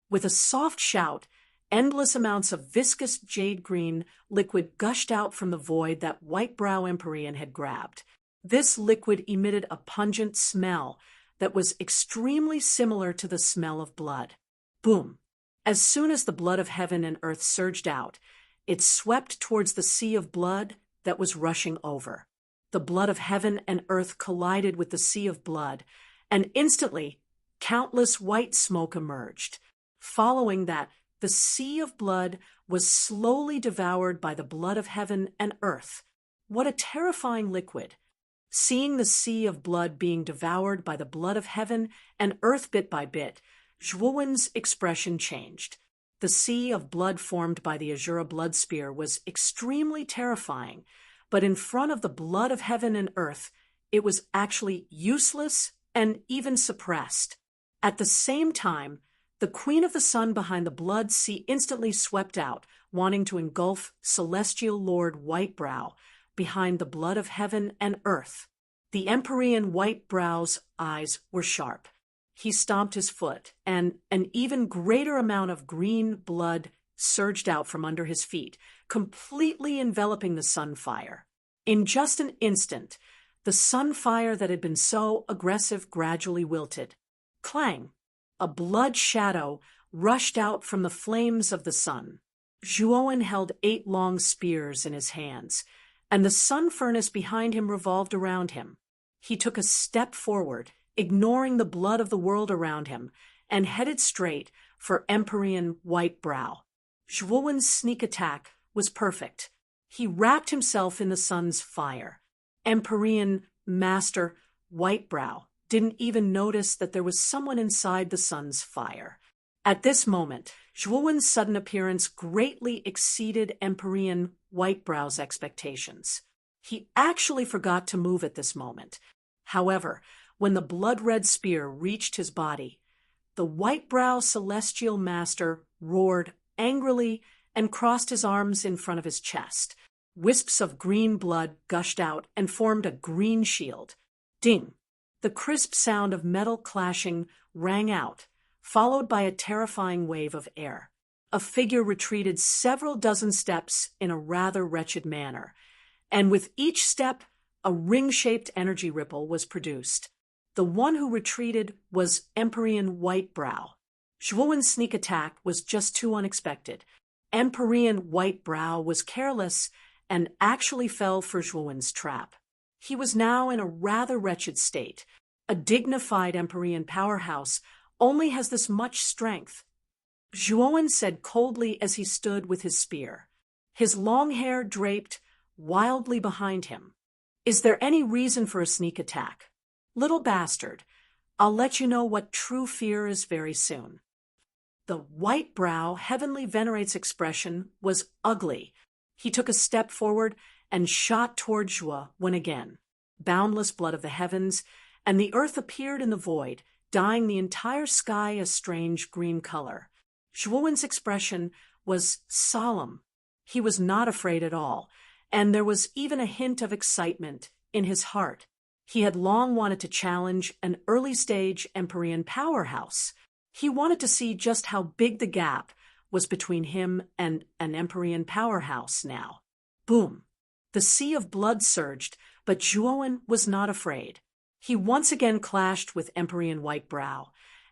With a soft shout, endless amounts of viscous jade green liquid gushed out from the void that Whitebrow Empyrean had grabbed. This liquid emitted a pungent smell that was extremely similar to the smell of blood. Boom! As soon as the blood of heaven and earth surged out, it swept towards the sea of blood that was rushing over. The blood of heaven and earth collided with the sea of blood, and instantly, countless white smoke emerged. Following that, the sea of blood was slowly devoured by the blood of heaven and earth. What a terrifying liquid! Seeing the sea of blood being devoured by the blood of heaven and earth bit by bit, Zhuowen's expression changed. The sea of blood formed by the Azura blood spear was extremely terrifying, but in front of the blood of heaven and earth, it was actually useless and even suppressed. At the same time, the Queen of the Sun behind the blood sea instantly swept out, wanting to engulf Celestial Lord Whitebrow behind the blood of heaven and earth. The Empyrean Whitebrow's eyes were sharp. He stomped his foot, and an even greater amount of green blood surged out from under his feet, completely enveloping the sunfire. In just an instant, the sunfire that had been so aggressive gradually wilted. Clang! A blood shadow rushed out from the flames of the sun. Zhuowen held 8 long spears in his hands, and the sun furnace behind him revolved around him. He took a step forward, ignoring the blood of the world around him, and headed straight for Empyrean Whitebrow. Zhuowen's sneak attack was perfect. He wrapped himself in the sun's fire. Empyrean Master Whitebrow didn't even notice that there was someone inside the sun's fire. At this moment, Zhuowen's sudden appearance greatly exceeded Empyrean Whitebrow's expectations. He actually forgot to move at this moment. However, when the blood-red spear reached his body, the Whitebrow Celestial Master roared angrily and crossed his arms in front of his chest. Wisps of green blood gushed out and formed a green shield. Ding! The crisp sound of metal clashing rang out, followed by a terrifying wave of air. A figure retreated several dozen steps in a rather wretched manner, and with each step, a ring-shaped energy ripple was produced. The one who retreated was Empyrean Whitebrow. Zhuowen's sneak attack was just too unexpected. Empyrean Whitebrow was careless and actually fell for Zhuowen's trap. He was now in a rather wretched state. A dignified Empyrean powerhouse only has this much strength. Zhuowen said coldly as he stood with his spear. His long hair draped wildly behind him. Is there any reason for a sneak attack? Little bastard, I'll let you know what true fear is very soon. The Whitebrow Heavenly Venerate's expression was ugly. He took a step forward and shot toward Zhuowen again. Boundless blood of the heavens, and the earth appeared in the void, dyeing the entire sky a strange green color. Zhuowen's expression was solemn. He was not afraid at all, and there was even a hint of excitement in his heart. He had long wanted to challenge an early-stage Empyrean powerhouse. He wanted to see just how big the gap was between him and an Empyrean powerhouse now. Boom! The sea of blood surged, but Zhuowen was not afraid. He once again clashed with Empyrean Whitebrow,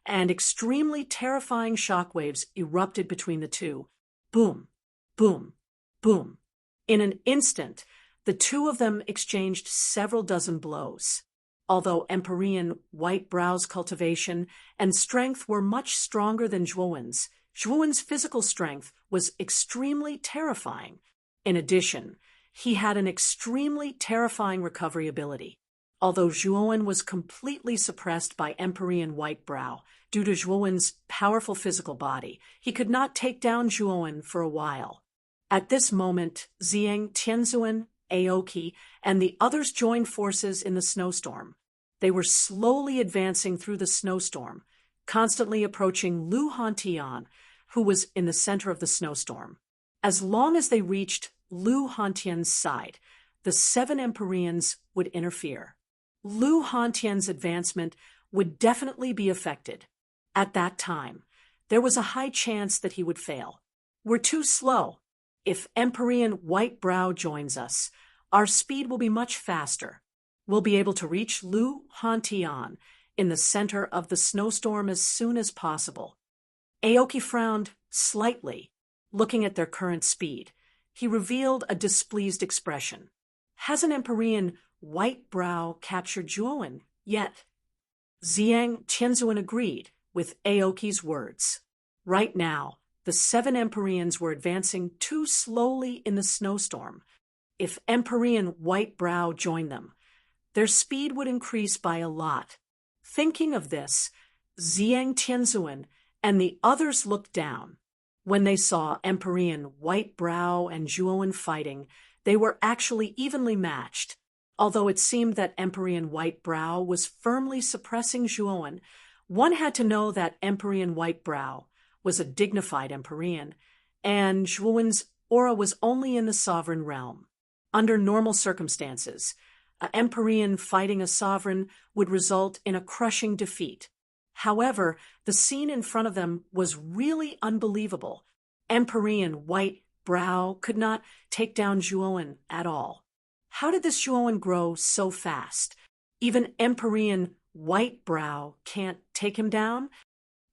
and extremely terrifying shockwaves erupted between the two. Boom! Boom! Boom! In an instant, the two of them exchanged several dozen blows. Although Empyrean White Brow's cultivation and strength were much stronger than Zhuowen's physical strength was extremely terrifying. In addition, he had an extremely terrifying recovery ability. Although Zhuowen was completely suppressed by Empyrean White Brow due to Zhuowen's powerful physical body, he could not take down Zhuowen for a while. At this moment, Ziyang Tianzuan, Aoki, and the others joined forces in the snowstorm. They were slowly advancing through the snowstorm, constantly approaching Lu Hantian, who was in the center of the snowstorm. As long as they reached Lu Hantian's side, the 7 Empyreans would interfere. Lu Hantian's advancement would definitely be affected. At that time, there was a high chance that he would fail. We're too slow. If Empyrean White Brow joins us, our speed will be much faster. We'll be able to reach Lu Hantian in the center of the snowstorm as soon as possible. Aoki frowned slightly, looking at their current speed. He revealed a displeased expression. Hasn't Empyrean White Brow captured Zhuowen yet? Ziyang Tianzuan agreed with Aoki's words. Right now, the 7 Empyreans were advancing too slowly in the snowstorm. If Empyrean White Brow joined them, their speed would increase by a lot. Thinking of this, Ziyang Tianzuan and the others looked down. When they saw Empyrean White Brow and Zhuowen fighting, they were actually evenly matched. Although it seemed that Empyrean White Brow was firmly suppressing Zhuowen, one had to know that Empyrean White Brow was a dignified Empyrean, and Zhuowen's aura was only in the sovereign realm. Under normal circumstances, an Empyrean fighting a sovereign would result in a crushing defeat. However, the scene in front of them was really unbelievable. Empyrean White Brow could not take down Zhuowen at all. How did this Zhuowen grow so fast? Even Empyrean White Brow can't take him down?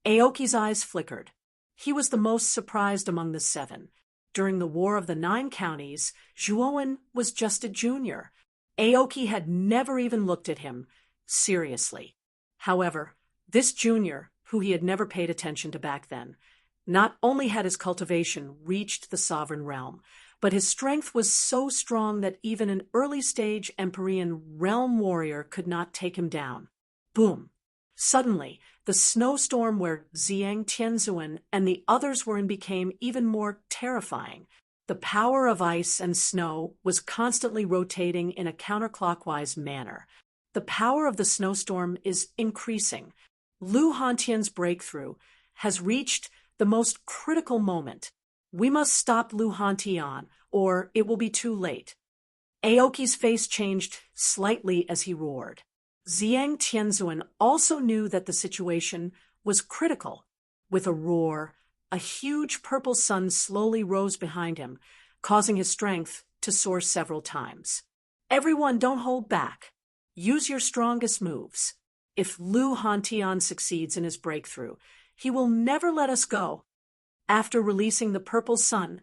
Aoki's eyes flickered. He was the most surprised among the 7. During the War of the 9 Counties, Zhuowen was just a junior. Aoki had never even looked at him seriously. However, this junior, who he had never paid attention to back then, not only had his cultivation reached the sovereign realm, but his strength was so strong that even an early-stage Empyrean realm warrior could not take him down. Boom! Suddenly, the snowstorm where Ziyang Tianzuan and the others were in became even more terrifying. The power of ice and snow was constantly rotating in a counterclockwise manner. The power of the snowstorm is increasing. Lu Hantian's breakthrough has reached the most critical moment. We must stop Lu Hantian, or it will be too late. Aoki's face changed slightly as he roared. Ziyang Tianzuan also knew that the situation was critical. With a roar, a huge purple sun slowly rose behind him, causing his strength to soar several times. Everyone, don't hold back. Use your strongest moves. If Lu Hantian succeeds in his breakthrough, he will never let us go. After releasing the purple sun,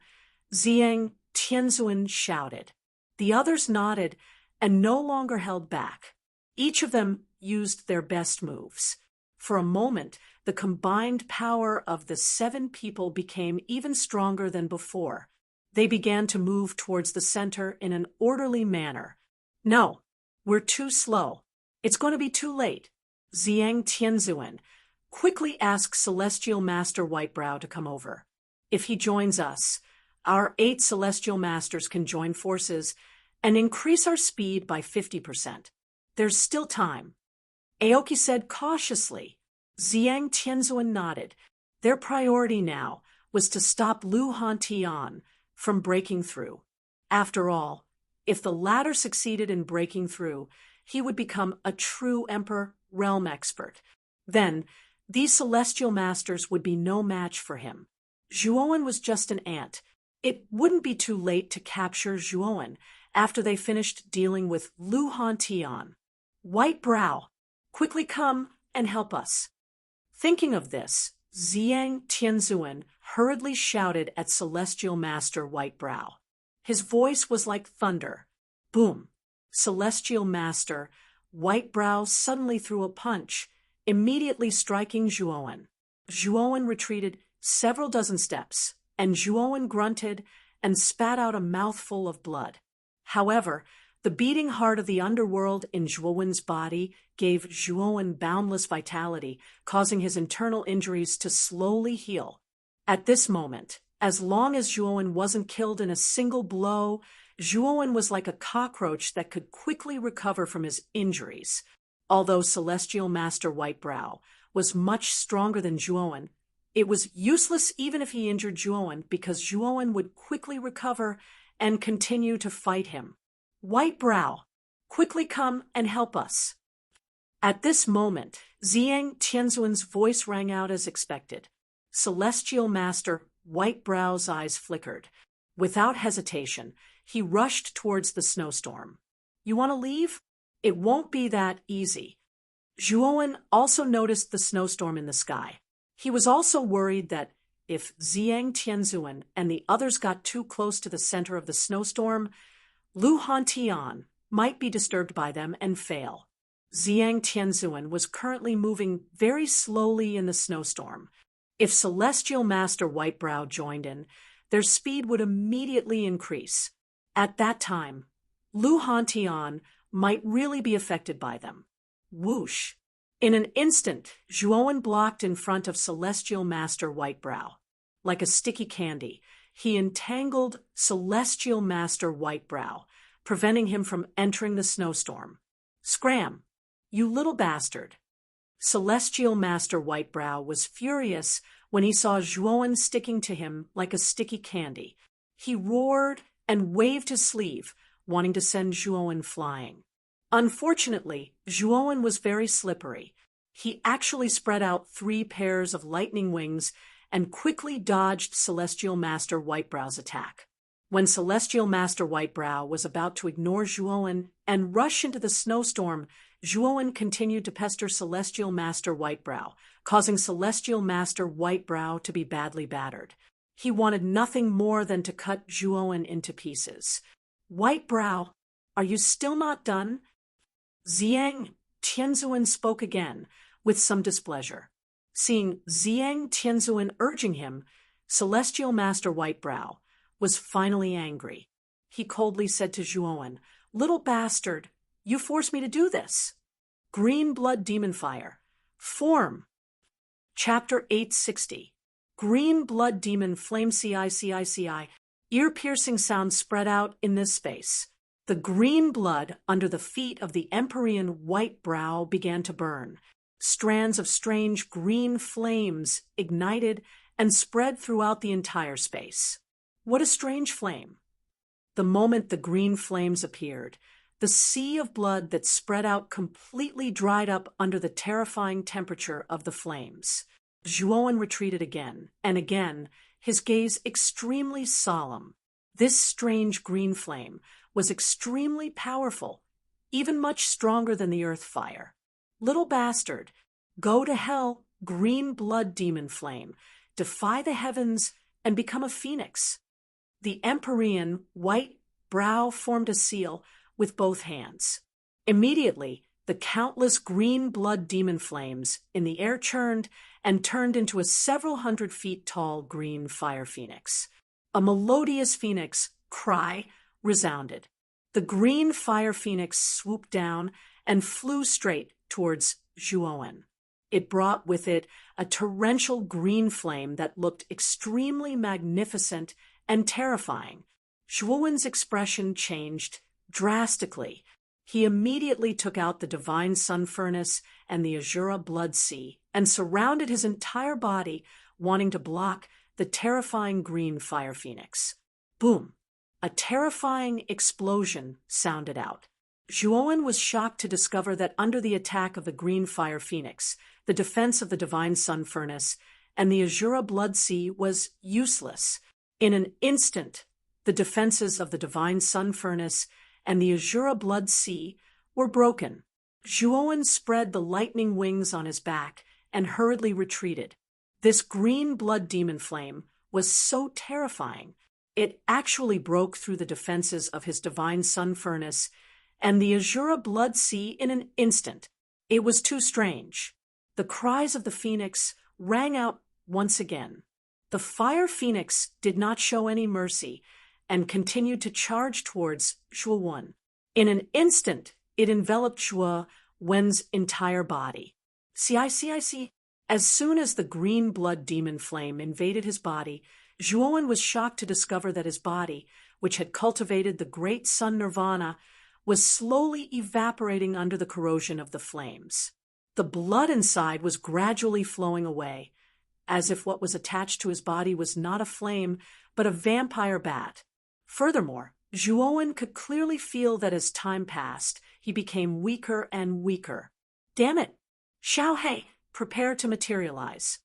Ziyang Tianzuan shouted. The others nodded and no longer held back. Each of them used their best moves. For a moment, the combined power of the 7 people became even stronger than before. They began to move towards the center in an orderly manner. No, we're too slow. It's going to be too late. Ziyang Tianzuan quickly asked Celestial Master Whitebrow to come over. If he joins us, our 8 Celestial Masters can join forces and increase our speed by 50%. There's still time. Aoki said cautiously. Ziyang Tianzuan nodded. Their priority now was to stop Lu Hantian from breaking through. After all, if the latter succeeded in breaking through, he would become a true Emperor realm expert. Then, these Celestial Masters would be no match for him. Zhuowen was just an ant. It wouldn't be too late to capture Zhuowen after they finished dealing with Lu Hantian. White Brow, quickly come and help us. Thinking of this, Ziyang Tianzuan hurriedly shouted at Celestial Master White Brow. His voice was like thunder. Boom! Celestial Master Whitebrow suddenly threw a punch, immediately striking Zhuowen. Zhuowen retreated several dozen steps, and Zhuowen grunted and spat out a mouthful of blood. However, the beating heart of the underworld in Zhuowen's body gave Zhuowen boundless vitality, causing his internal injuries to slowly heal. At this moment, as long as Zhuowen wasn't killed in a single blow, Zhuowen was like a cockroach that could quickly recover from his injuries. Although Celestial Master Whitebrow was much stronger than Zhuowen, it was useless even if he injured Zhuowen because Zhuowen would quickly recover and continue to fight him. Whitebrow, quickly come and help us. At this moment, Ziyang Tianzuan's voice rang out as expected. Celestial Master Whitebrow's eyes flickered. Without hesitation, he rushed towards the snowstorm. You want to leave? It won't be that easy. Zhuowen also noticed the snowstorm in the sky. He was also worried that if Ziyang Tianzuan and the others got too close to the center of the snowstorm, Lu Hantian might be disturbed by them and fail. Ziyang Tianzuan was currently moving very slowly in the snowstorm. If Celestial Master Whitebrow joined in, their speed would immediately increase. At that time, Lu Hantian might really be affected by them. Whoosh! In an instant, Zhuowen blocked in front of Celestial Master Whitebrow. Like a sticky candy, he entangled Celestial Master Whitebrow, preventing him from entering the snowstorm. Scram! You little bastard! Celestial Master Whitebrow was furious when he saw Zhuowen sticking to him like a sticky candy. He roared and waved his sleeve, wanting to send Zhuowen flying. Unfortunately, Zhuowen was very slippery. He actually spread out 3 pairs of lightning wings and quickly dodged Celestial Master Whitebrow's attack. When Celestial Master Whitebrow was about to ignore Zhuowen and rush into the snowstorm, Zhuowen continued to pester Celestial Master Whitebrow, causing Celestial Master Whitebrow to be badly battered. He wanted nothing more than to cut Zhuowen into pieces. Whitebrow, are you still not done? Ziyang Tianzuan spoke again, with some displeasure. Seeing Ziyang Tianzuan urging him, Celestial Master Whitebrow was finally angry. He coldly said to Zhuowen, "Little bastard, you forced me to do this." Green Blood Demon Fire. Form. Chapter 860. Green Blood Demon Flame CICICI. Ear-piercing sounds spread out in this space. The green blood under the feet of the Empyrean Whitebrow began to burn. Strands of strange green flames ignited and spread throughout the entire space. What a strange flame! The moment the green flames appeared, the sea of blood that spread out completely dried up under the terrifying temperature of the flames. Zhuowen retreated again, and again, his gaze extremely solemn. This strange green flame was extremely powerful, even much stronger than the earth fire. Little bastard, go to hell, green blood demon flame, defy the heavens and become a phoenix. The Empyrean Whitebrow formed a seal with both hands. Immediately, the countless green blood demon flames in the air churned and turned into a several 100 feet tall green fire phoenix. A melodious phoenix cry resounded. The green fire phoenix swooped down and flew straight towards Zhuowen. It brought with it a torrential green flame that looked extremely magnificent and terrifying. Zhuowen's expression changed drastically. He immediately took out the divine sun furnace and the Azura blood sea and surrounded his entire body, wanting to block the terrifying green fire phoenix. Boom! A terrifying explosion sounded out. Zhuowen was shocked to discover that under the attack of the green fire phoenix, the defense of the divine sun furnace and the Azura blood sea was useless. In an instant, the defenses of the divine sun furnace and the Azura blood sea were broken. Zhuowen spread the lightning wings on his back and hurriedly retreated. This green blood demon flame was so terrifying, it actually broke through the defenses of his divine sun furnace and the azure blood sea in an instant. It was too strange. The cries of the phoenix rang out once again. The fire phoenix did not show any mercy and continued to charge towards Zhuo Wen. In an instant, it enveloped Zhuo Wen's entire body. See. As soon as the green blood demon flame invaded his body, Zhuo Wen was shocked to discover that his body, which had cultivated the great sun nirvana, was slowly evaporating under the corrosion of the flames. The blood inside was gradually flowing away, as if what was attached to his body was not a flame, but a vampire bat. Furthermore, Zhuo Wen could clearly feel that as time passed, he became weaker and weaker. Damn it! Xiaohei, prepare to materialize.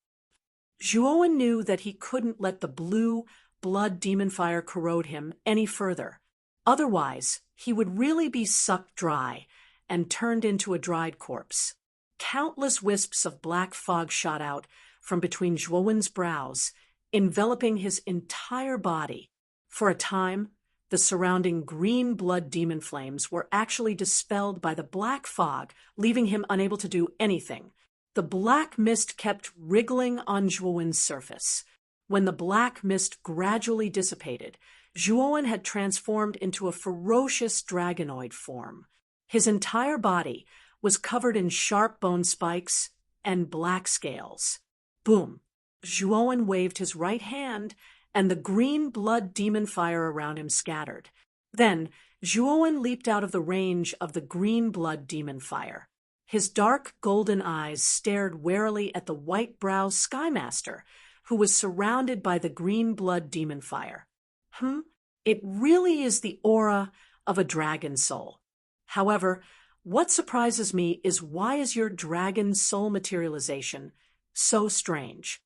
Zhuo Wen knew that he couldn't let the blue blood demon fire corrode him any further. Otherwise, he would really be sucked dry and turned into a dried corpse. Countless wisps of black fog shot out from between Zhuo Wen's brows, enveloping his entire body. For a time, the surrounding green blood demon flames were actually dispelled by the black fog, leaving him unable to do anything. The black mist kept wriggling on Zhuo Wen's surface. When the black mist gradually dissipated, Zhuo Wen had transformed into a ferocious dragonoid form. His entire body was covered in sharp bone spikes and black scales. Boom! Zhuo Wen waved his right hand, and the green blood demon fire around him scattered. Then, Zhuo Wen leaped out of the range of the green blood demon fire. His dark golden eyes stared warily at the white-brow Skymaster, who was surrounded by the green blood demon fire. It really is the aura of a dragon soul. However, what surprises me is why is your dragon soul materialization so strange?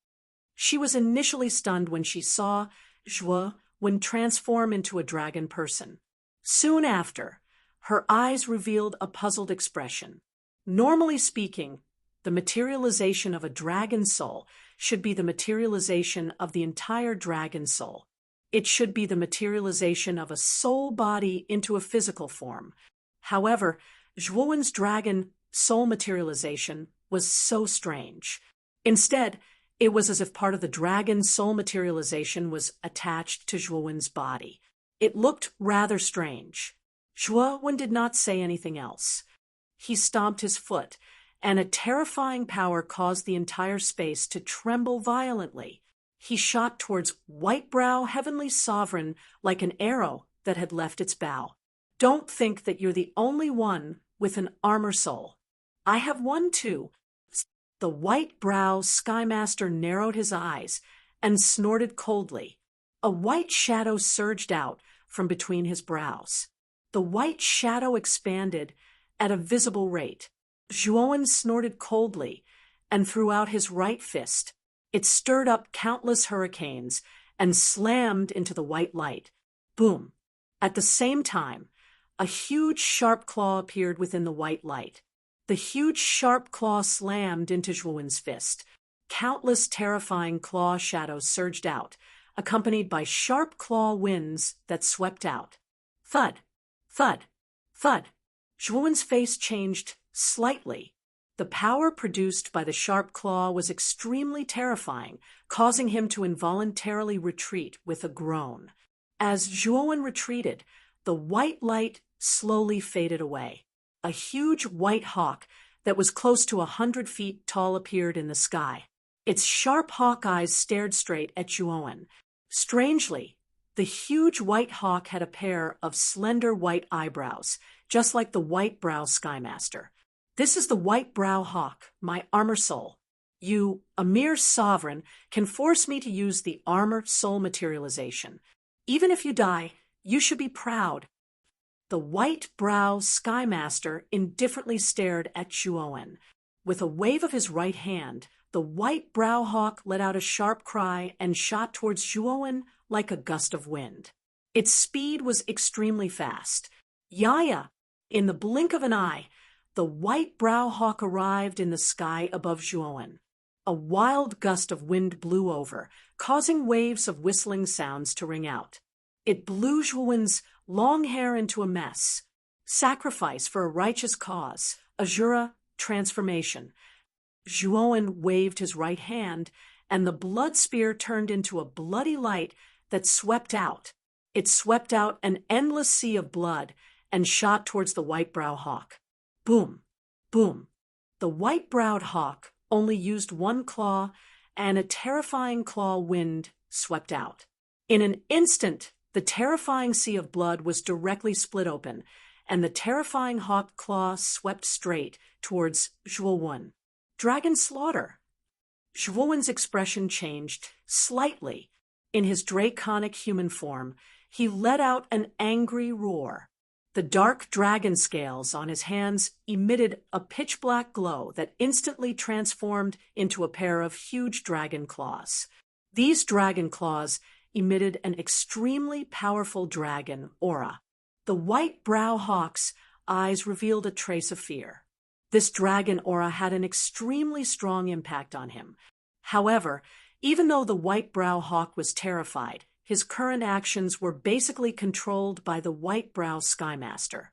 She was initially stunned when she saw Zhuo Wen transform into a dragon person. Soon after, her eyes revealed a puzzled expression. Normally speaking, the materialization of a dragon soul should be the materialization of the entire dragon soul. It should be the materialization of a soul body into a physical form. However, Zhuo Wen's dragon soul materialization was so strange. Instead, it was as if part of the dragon soul materialization was attached to Zhuo Wen's body. It looked rather strange. Zhuo Wen did not say anything else. He stomped his foot, and a terrifying power caused the entire space to tremble violently. He shot towards Whitebrow Heavenly Sovereign like an arrow that had left its bow. Don't think that you're the only one with an armor soul. I have one too. The Whitebrow Skymaster narrowed his eyes and snorted coldly. A white shadow surged out from between his brows. The white shadow expanded at a visible rate. Zhuo Wen snorted coldly and threw out his right fist. It stirred up countless hurricanes and slammed into the white light. Boom! At the same time, a huge sharp claw appeared within the white light. The huge sharp claw slammed into Zhuo Wen's fist. Countless terrifying claw shadows surged out, accompanied by sharp claw winds that swept out. Thud! Thud! Thud! Zhuo Wen's face changed slightly. The power produced by the sharp claw was extremely terrifying, causing him to involuntarily retreat with a groan. As Zhuo Wen retreated, the white light slowly faded away. A huge white hawk that was close to 100 feet tall appeared in the sky. Its sharp hawk eyes stared straight at Zhuo Wen. Strangely, the huge white hawk had a pair of slender white eyebrows, just like the Whitebrow Skymaster. This is the Whitebrow Hawk, my armor soul. You, a mere sovereign, can force me to use the armor soul materialization. Even if you die, you should be proud. The Whitebrow Skymaster indifferently stared at Zhuo Wen. With a wave of his right hand, the Whitebrow Hawk let out a sharp cry and shot towards Zhuo Wen like a gust of wind. Its speed was extremely fast. Yaya! In the blink of an eye, the Whitebrow Hawk arrived in the sky above Zhuo Wen. A wild gust of wind blew over, causing waves of whistling sounds to ring out. It blew Zhuo Wen's long hair into a mess. Sacrifice for a righteous cause. Azura transformation. Zhuowen waved his right hand, and the blood spear turned into a bloody light that swept out. It swept out an endless sea of blood and shot towards the white-brow hawk. Boom! Boom! The white-browed hawk only used one claw, and a terrifying claw wind swept out. In an instant, the terrifying sea of blood was directly split open, and the terrifying hawk claw swept straight towards Zhuowen. Dragon slaughter. Zhuowen's expression changed slightly. In his draconic human form, he let out an angry roar. The dark dragon scales on his hands emitted a pitch-black glow that instantly transformed into a pair of huge dragon claws. These dragon claws emitted an extremely powerful dragon aura. The white-brow hawk's eyes revealed a trace of fear. This dragon aura had an extremely strong impact on him. However, even though the white-brow hawk was terrified, his current actions were basically controlled by the white-brow Skymaster.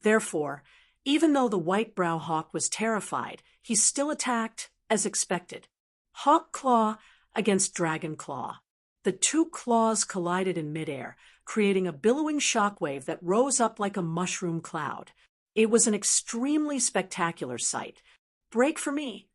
Therefore, even though the white-brow hawk was terrified, he still attacked as expected. Hawk claw against dragon claw. The two claws collided in midair, creating a billowing shockwave that rose up like a mushroom cloud. It was an extremely spectacular sight. Break for me!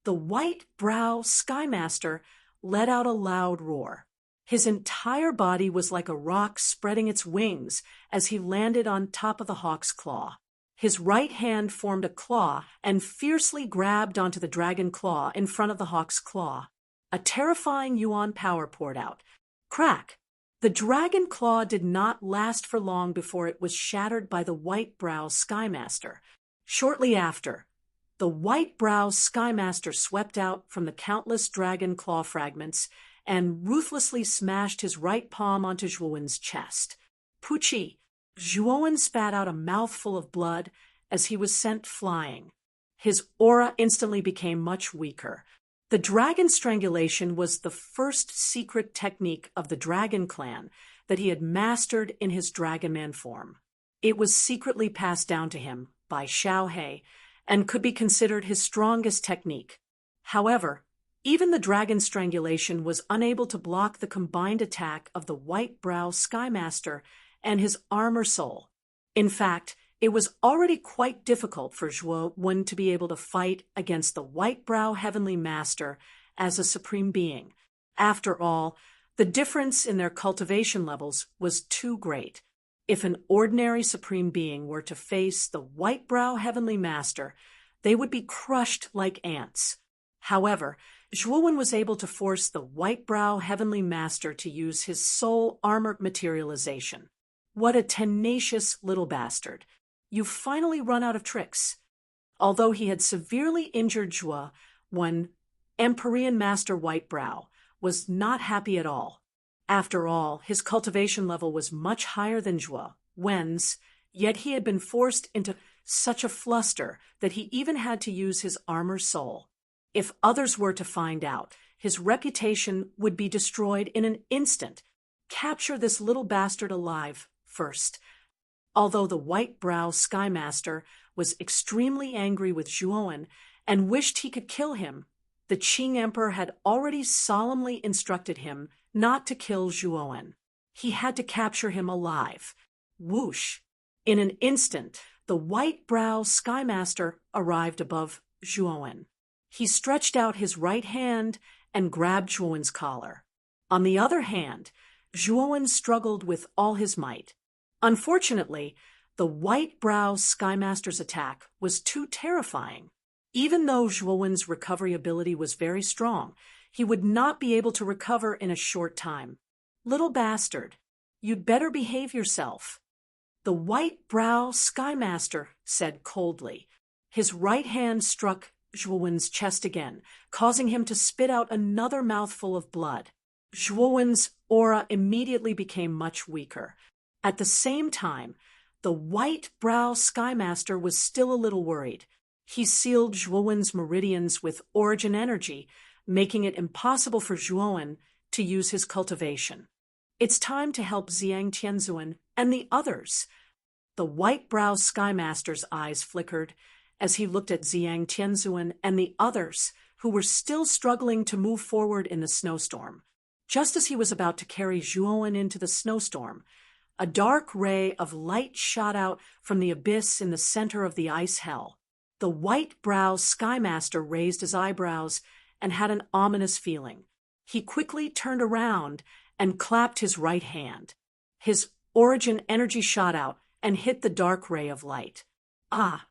The white-brow Skymaster let out a loud roar. His entire body was like a rock spreading its wings as he landed on top of the hawk's claw. His right hand formed a claw and fiercely grabbed onto the dragon claw in front of the hawk's claw. A terrifying Yuan power poured out. Crack! The dragon claw did not last for long before it was shattered by the white-brow Skymaster. Shortly after, the white-brow Skymaster swept out from the countless dragon claw fragments and ruthlessly smashed his right palm onto Zhuowen's chest. Puchi! Zhuowen spat out a mouthful of blood as he was sent flying. His aura instantly became much weaker. The dragon strangulation was the first secret technique of the Dragon Clan that he had mastered in his Dragonman form. It was secretly passed down to him by Xiao He and could be considered his strongest technique. However, even the dragon strangulation was unable to block the combined attack of the white-brow Skymaster and his armor soul. In fact, it was already quite difficult for Zhuowen to be able to fight against the white-brow heavenly master as a supreme being. After all, the difference in their cultivation levels was too great. If an ordinary supreme being were to face the white-brow heavenly master, they would be crushed like ants. However, Zhuowen was able to force the white-brow heavenly master to use his soul armor materialization. What a tenacious little bastard. You've finally run out of tricks. Although he had severely injured Zhuowen, Empyrean Master Whitebrow was not happy at all. After all, his cultivation level was much higher than Zhuowen's, yet he had been forced into such a fluster that he even had to use his armor soul. If others were to find out, his reputation would be destroyed in an instant. Capture this little bastard alive first. Although the white-brow Skymaster was extremely angry with Zhuowen and wished he could kill him, the Qing Emperor had already solemnly instructed him not to kill Zhuowen. He had to capture him alive. Whoosh! In an instant, the white-brow Skymaster arrived above Zhuowen. He stretched out his right hand and grabbed Zhuowen's collar. On the other hand, Zhuowen struggled with all his might. Unfortunately, the white-brow Skymaster's attack was too terrifying. Even though Zhuowen's recovery ability was very strong, he would not be able to recover in a short time. Little bastard, you'd better behave yourself. The white-brow Skymaster said coldly. His right hand struck Zhuowen's chest again, causing him to spit out another mouthful of blood. Zhuowen's aura immediately became much weaker. At the same time, the white-brow Skymaster was still a little worried. He sealed Zhuowen's meridians with origin energy, making it impossible for Zhuowen to use his cultivation. It's time to help Xiang Tianzuan and the others. The white-brow Skymaster's eyes flickered as he looked at Ziyang Tianzuan and the others who were still struggling to move forward in the snowstorm. Just as he was about to carry Zhuowen into the snowstorm, a dark ray of light shot out from the abyss in the center of the ice hell. The white-brow Skymaster raised his eyebrows and had an ominous feeling. He quickly turned around and clapped his right hand. His origin energy shot out and hit the dark ray of light. Ah!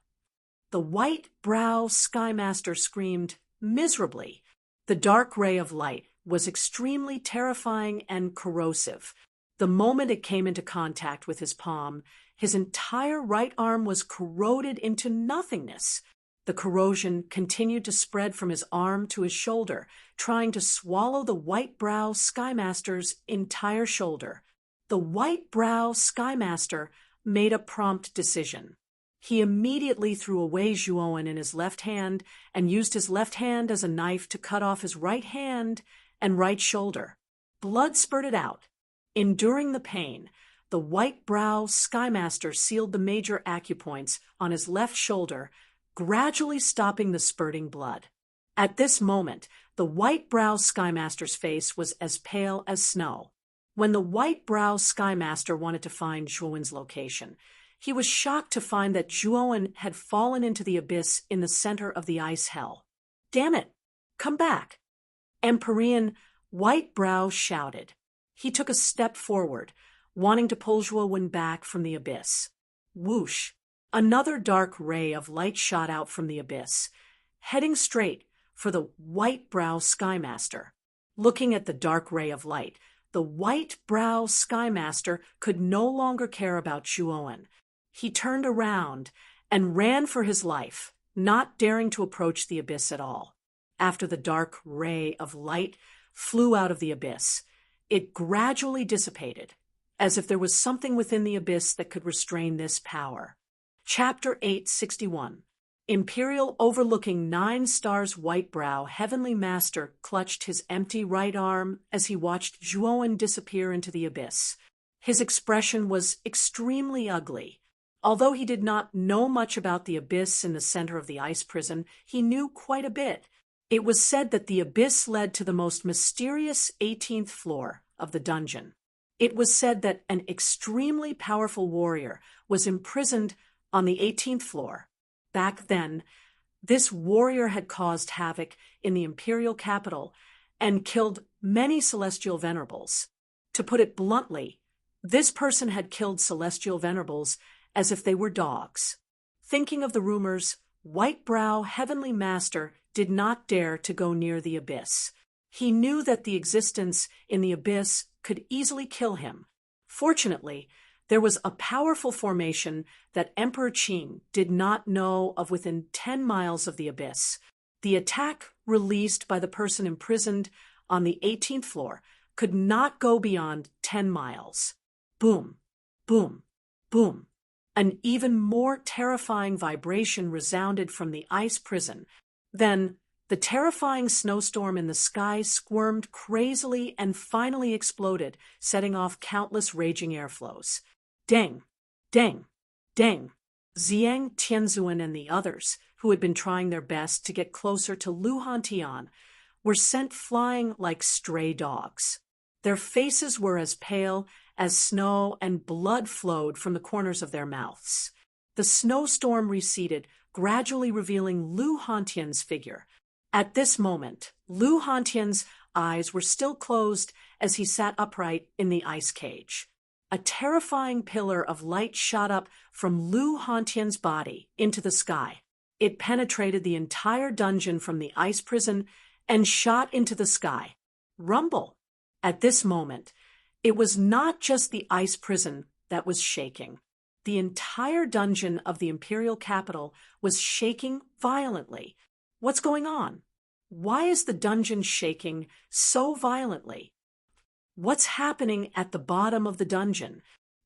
The white-brow Skymaster screamed miserably. The dark ray of light was extremely terrifying and corrosive. The moment it came into contact with his palm, his entire right arm was corroded into nothingness. The corrosion continued to spread from his arm to his shoulder, trying to swallow the white-brow Skymaster's entire shoulder. The white-brow Skymaster made a prompt decision. He immediately threw away Zhuowen in his left hand and used his left hand as a knife to cut off his right hand and right shoulder. Blood spurted out. Enduring the pain, the white-brow Skymaster sealed the major acupoints on his left shoulder, gradually stopping the spurting blood. At this moment, the white-brow Skymaster's face was as pale as snow. When the white-brow Skymaster wanted to find Zhuowen's location, he was shocked to find that Zhuowen had fallen into the abyss in the center of the ice hell. "Damn it! Come back!" Empyrean White-Brow shouted. He took a step forward, wanting to pull Zhuowen back from the abyss. Whoosh! Another dark ray of light shot out from the abyss, heading straight for the white-brow Skymaster. Looking at the dark ray of light, the white-brow Skymaster could no longer care about Zhuowen. He turned around and ran for his life, not daring to approach the abyss at all. After the dark ray of light flew out of the abyss, it gradually dissipated, as if there was something within the abyss that could restrain this power. Chapter 861. Imperial overlooking 9 stars white-brow heavenly master clutched his empty right arm as he watched Zhuowen disappear into the abyss. His expression was extremely ugly. Although he did not know much about the abyss in the center of the ice prison, he knew quite a bit. It was said that the abyss led to the most mysterious 18th floor of the dungeon. It was said that an extremely powerful warrior was imprisoned on the 18th floor. Back then, this warrior had caused havoc in the imperial capital and killed many celestial venerables. To put it bluntly, this person had killed celestial venerables as if they were dogs. Thinking of the rumors, White-Brow Heavenly Master did not dare to go near the abyss. He knew that the existence in the abyss could easily kill him. Fortunately, there was a powerful formation that Emperor Qing did not know of within 10 miles of the abyss. The attack released by the person imprisoned on the 18th floor could not go beyond 10 miles. Boom, boom, boom. An even more terrifying vibration resounded from the ice prison. Then, the terrifying snowstorm in the sky squirmed crazily and finally exploded, setting off countless raging airflows. Deng, deng, deng. Ziyang Tianzuan and the others, who had been trying their best to get closer to Lu Hantian, were sent flying like stray dogs. Their faces were as pale as snow and blood flowed from the corners of their mouths. The snowstorm receded, gradually revealing Lu Hantian's figure. At this moment, Lu Hantian's eyes were still closed as he sat upright in the ice cage. A terrifying pillar of light shot up from Lu Hantian's body into the sky. It penetrated the entire dungeon from the ice prison and shot into the sky. Rumble! At this moment, it was not just the ice prison that was shaking. The entire dungeon of the imperial capital was shaking violently. What's going on? Why is the dungeon shaking so violently? What's happening at the bottom of the dungeon?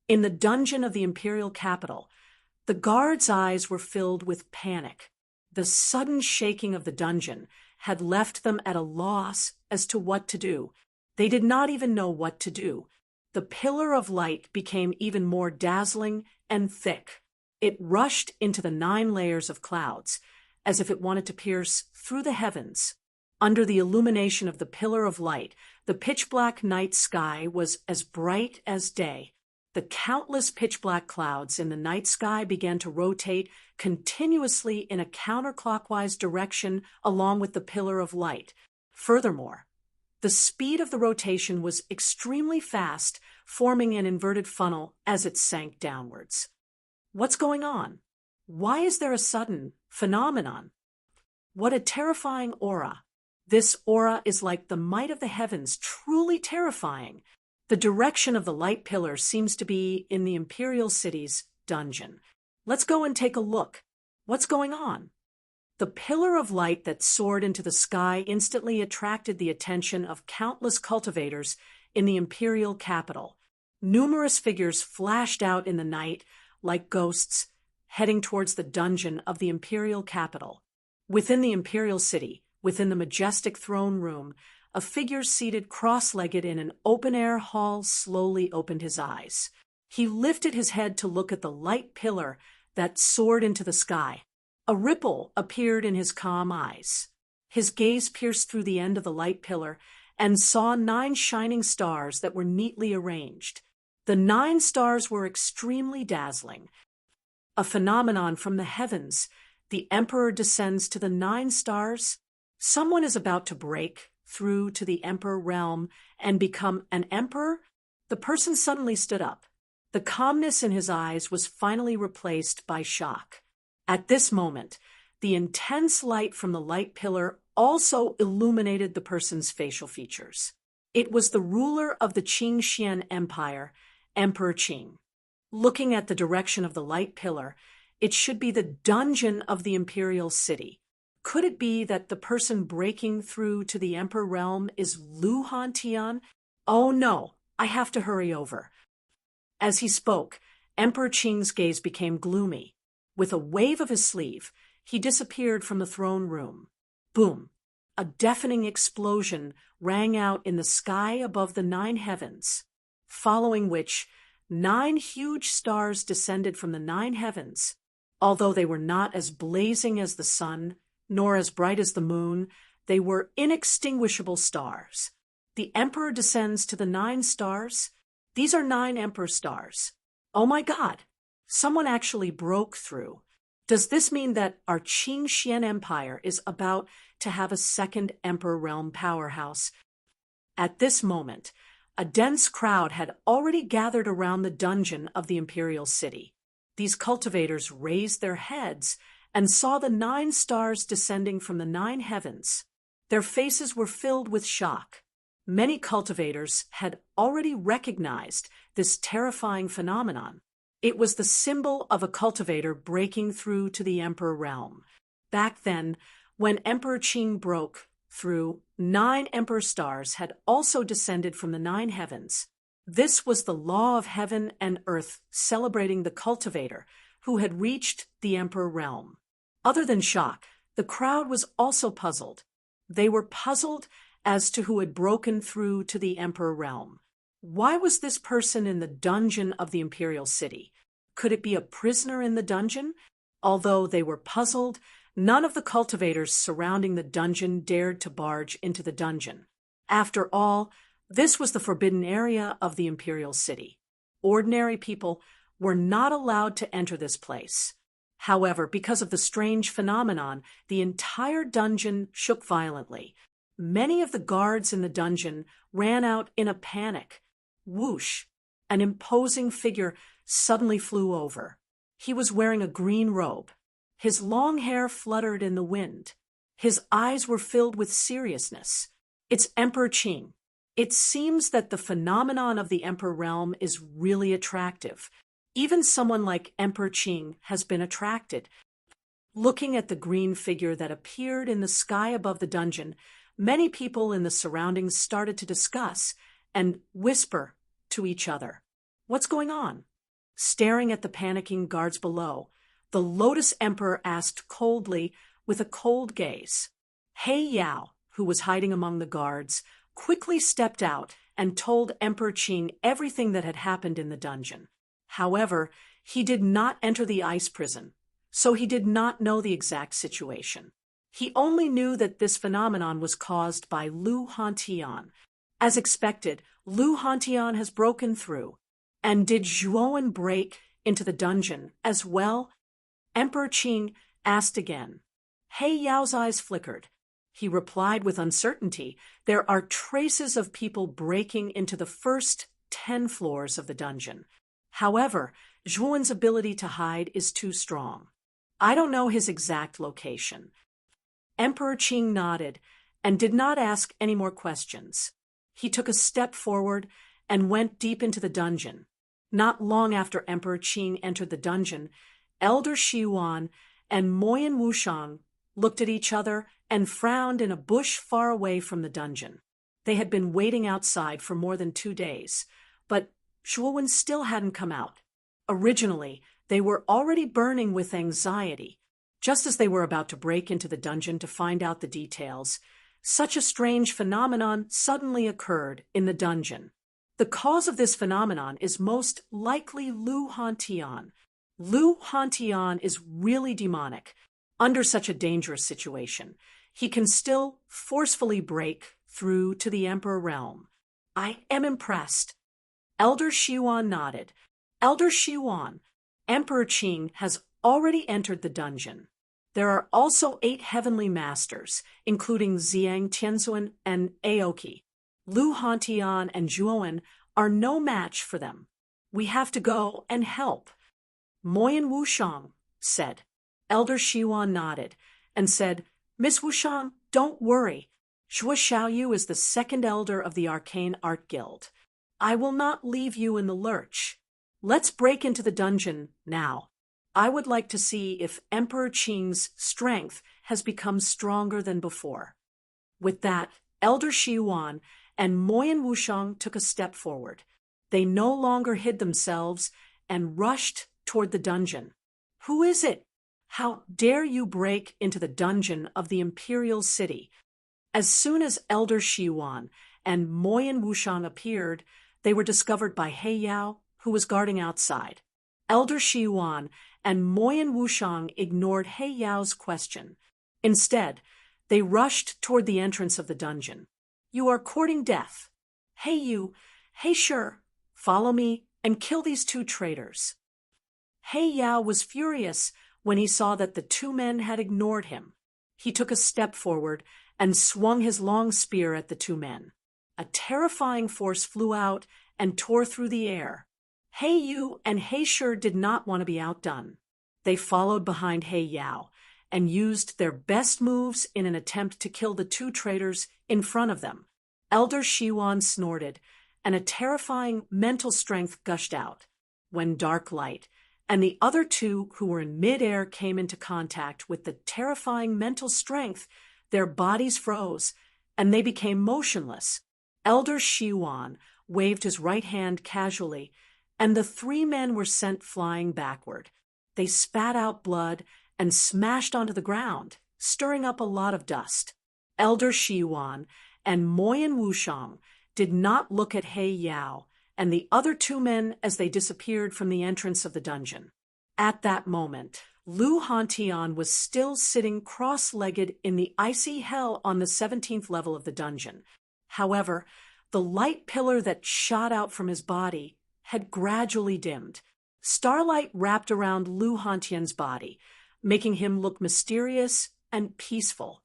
In the dungeon of the imperial capital, the guards' eyes were filled with panic. The sudden shaking of the dungeon had left them at a loss as to what to do. They did not even know what to do. the pillar of light became even more dazzling and thick. It rushed into the 9 layers of clouds, as if it wanted to pierce through the heavens. Under the illumination of the pillar of light, the pitch-black night sky was as bright as day. The countless pitch-black clouds in the night sky began to rotate continuously in a counterclockwise direction along with the pillar of light. Furthermore, the speed of the rotation was extremely fast, forming an inverted funnel as it sank downwards. What's going on? Why is there a sudden phenomenon? What a terrifying aura. This aura is like the might of the heavens, truly terrifying. The direction of the light pillar seems to be in the Imperial City's dungeon. Let's go and take a look. What's going on? The pillar of light that soared into the sky instantly attracted the attention of countless cultivators in the Imperial capital. Numerous figures flashed out in the night like ghosts, heading towards the dungeon of the Imperial capital. Within the Imperial City, within the majestic throne room, a figure seated cross-legged in an open-air hall slowly opened his eyes. He lifted his head to look at the light pillar that soared into the sky. A ripple appeared in his calm eyes. His gaze pierced through the end of the light pillar and saw 9 shining stars that were neatly arranged. The 9 stars were extremely dazzling. A phenomenon from the heavens. The Emperor descends to the 9 stars. Someone is about to break through to the Emperor realm and become an emperor. The person suddenly stood up. The calmness in his eyes was finally replaced by shock. At this moment, the intense light from the light pillar also illuminated the person's facial features. It was the ruler of the Qingxian Empire, Emperor Qing. Looking at the direction of the light pillar, it should be the dungeon of the Imperial City. Could it be that the person breaking through to the Emperor realm is Lu Hantian? Oh no, I have to hurry over. As he spoke, Emperor Qing's gaze became gloomy. With a wave of his sleeve, he disappeared from the throne room. Boom! A deafening explosion rang out in the sky above the 9 heavens, following which 9 huge stars descended from the 9 heavens. Although they were not as blazing as the sun, nor as bright as the moon, they were inextinguishable stars. The Emperor descends to the 9 stars. These are 9 Emperor stars. Oh my God! Someone actually broke through. Does this mean that our Qingxian Empire is about to have a second Emperor realm powerhouse? At this moment, a dense crowd had already gathered around the dungeon of the Imperial City. These cultivators raised their heads and saw the 9 stars descending from the 9 heavens. Their faces were filled with shock. Many cultivators had already recognized this terrifying phenomenon. It was the symbol of a cultivator breaking through to the Emperor realm. Back then, when Emperor Qing broke through, 9 Emperor stars had also descended from the 9 heavens. This was the law of heaven and earth celebrating the cultivator who had reached the Emperor realm. Other than shock, the crowd was also puzzled. They were puzzled as to who had broken through to the Emperor realm. Why was this person in the dungeon of the Imperial City? Could it be a prisoner in the dungeon? Although they were puzzled, none of the cultivators surrounding the dungeon dared to barge into the dungeon. After all, this was the forbidden area of the Imperial City. Ordinary people were not allowed to enter this place. However, because of the strange phenomenon, the entire dungeon shook violently. Many of the guards in the dungeon ran out in a panic. Whoosh! An imposing figure suddenly flew over. He was wearing a green robe. His long hair fluttered in the wind. His eyes were filled with seriousness. It's Emperor Qing. It seems that the phenomenon of the Emperor realm is really attractive. Even someone like Emperor Qing has been attracted. Looking at the green figure that appeared in the sky above the dungeon, many people in the surroundings started to discuss and whisper to each other. What's going on? Staring at the panicking guards below, the Lotus Emperor asked coldly with a cold gaze. He Yao, who was hiding among the guards, quickly stepped out and told Emperor Qing everything that had happened in the dungeon. However, he did not enter the ice prison, so he did not know the exact situation. He only knew that this phenomenon was caused by Lu Hantian. As expected, Lu Hantian has broken through. And did Zhuowen break into the dungeon as well? Emperor Qing asked again. He Yao's eyes flickered. He replied with uncertainty, there are traces of people breaking into the first 10 floors of the dungeon. However, Zhuowen's ability to hide is too strong. I don't know his exact location. Emperor Qing nodded and did not ask any more questions. He took a step forward and went deep into the dungeon. Not long after Emperor Qing entered the dungeon, Elder Xiwan and Moyan Wushang looked at each other and frowned in a bush far away from the dungeon. They had been waiting outside for more than 2 days, but Zhuowen still hadn't come out. Originally, they were already burning with anxiety. Just as they were about to break into the dungeon to find out the details, such a strange phenomenon suddenly occurred in the dungeon. The cause of this phenomenon is most likely Lu Hantian. Lu Hantian is really demonic. Under such a dangerous situation, he can still forcefully break through to the Emperor realm. I am impressed. Elder Xiwan nodded. Elder Xiwan, Emperor Qing has already entered the dungeon. There are also 8 heavenly masters, including Ziyang Tianzuan and Aoki. Lu Hantian and Zhuowen are no match for them. We have to go and help. Moyan Wushang said. Elder Xiwan nodded and said, Miss Wushang, don't worry. Zhuo Xiaoyu is the 2nd elder of the Arcane Art Guild. I will not leave you in the lurch. Let's break into the dungeon now. I would like to see if Emperor Qing's strength has become stronger than before. With that, Elder Xiwan and Moyan Wushang took a step forward. They no longer hid themselves and rushed toward the dungeon. Who is it? How dare you break into the dungeon of the Imperial City? As soon as Elder Xiwan and Moyan Wushang appeared, they were discovered by He Yao, who was guarding outside. Elder Xiwan and Moyan Wushang ignored He Yao's question. Instead, they rushed toward the entrance of the dungeon. You are courting death. Hey you, hey sure, follow me and kill these 2 traitors. He Yao was furious when he saw that the 2 men had ignored him. He took a step forward and swung his long spear at the 2 men. A terrifying force flew out and tore through the air. He Yu and He Sure did not want to be outdone. They followed behind He Yao and used their best moves in an attempt to kill the 2 traitors in front of them. Elder Xiwan snorted, and a terrifying mental strength gushed out. When dark light and the other 2 who were in midair came into contact with the terrifying mental strength, their bodies froze, and they became motionless. Elder Xiwan waved his right hand casually, and the 3 men were sent flying backward. They spat out blood and smashed onto the ground, stirring up a lot of dust. Elder Xiwan and Moyan Wushang did not look at He Yao and the other 2 men as they disappeared from the entrance of the dungeon. At that moment, Lu Hantian was still sitting cross-legged in the icy hell on the 17th level of the dungeon. However, the light pillar that shot out from his body had gradually dimmed. Starlight wrapped around Lu Hantian's body, making him look mysterious and peaceful.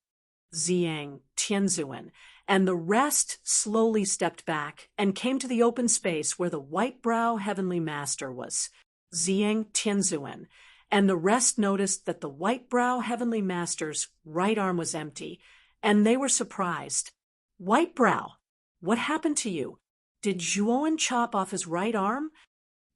Ziyang, Tianzuan, and the rest slowly stepped back and came to the open space where the white-brow heavenly master was. Ziyang, Tianzuan, and the rest noticed that the white-brow heavenly master's right arm was empty, and they were surprised. White-brow, what happened to you? Did Zhuowen chop off his right arm?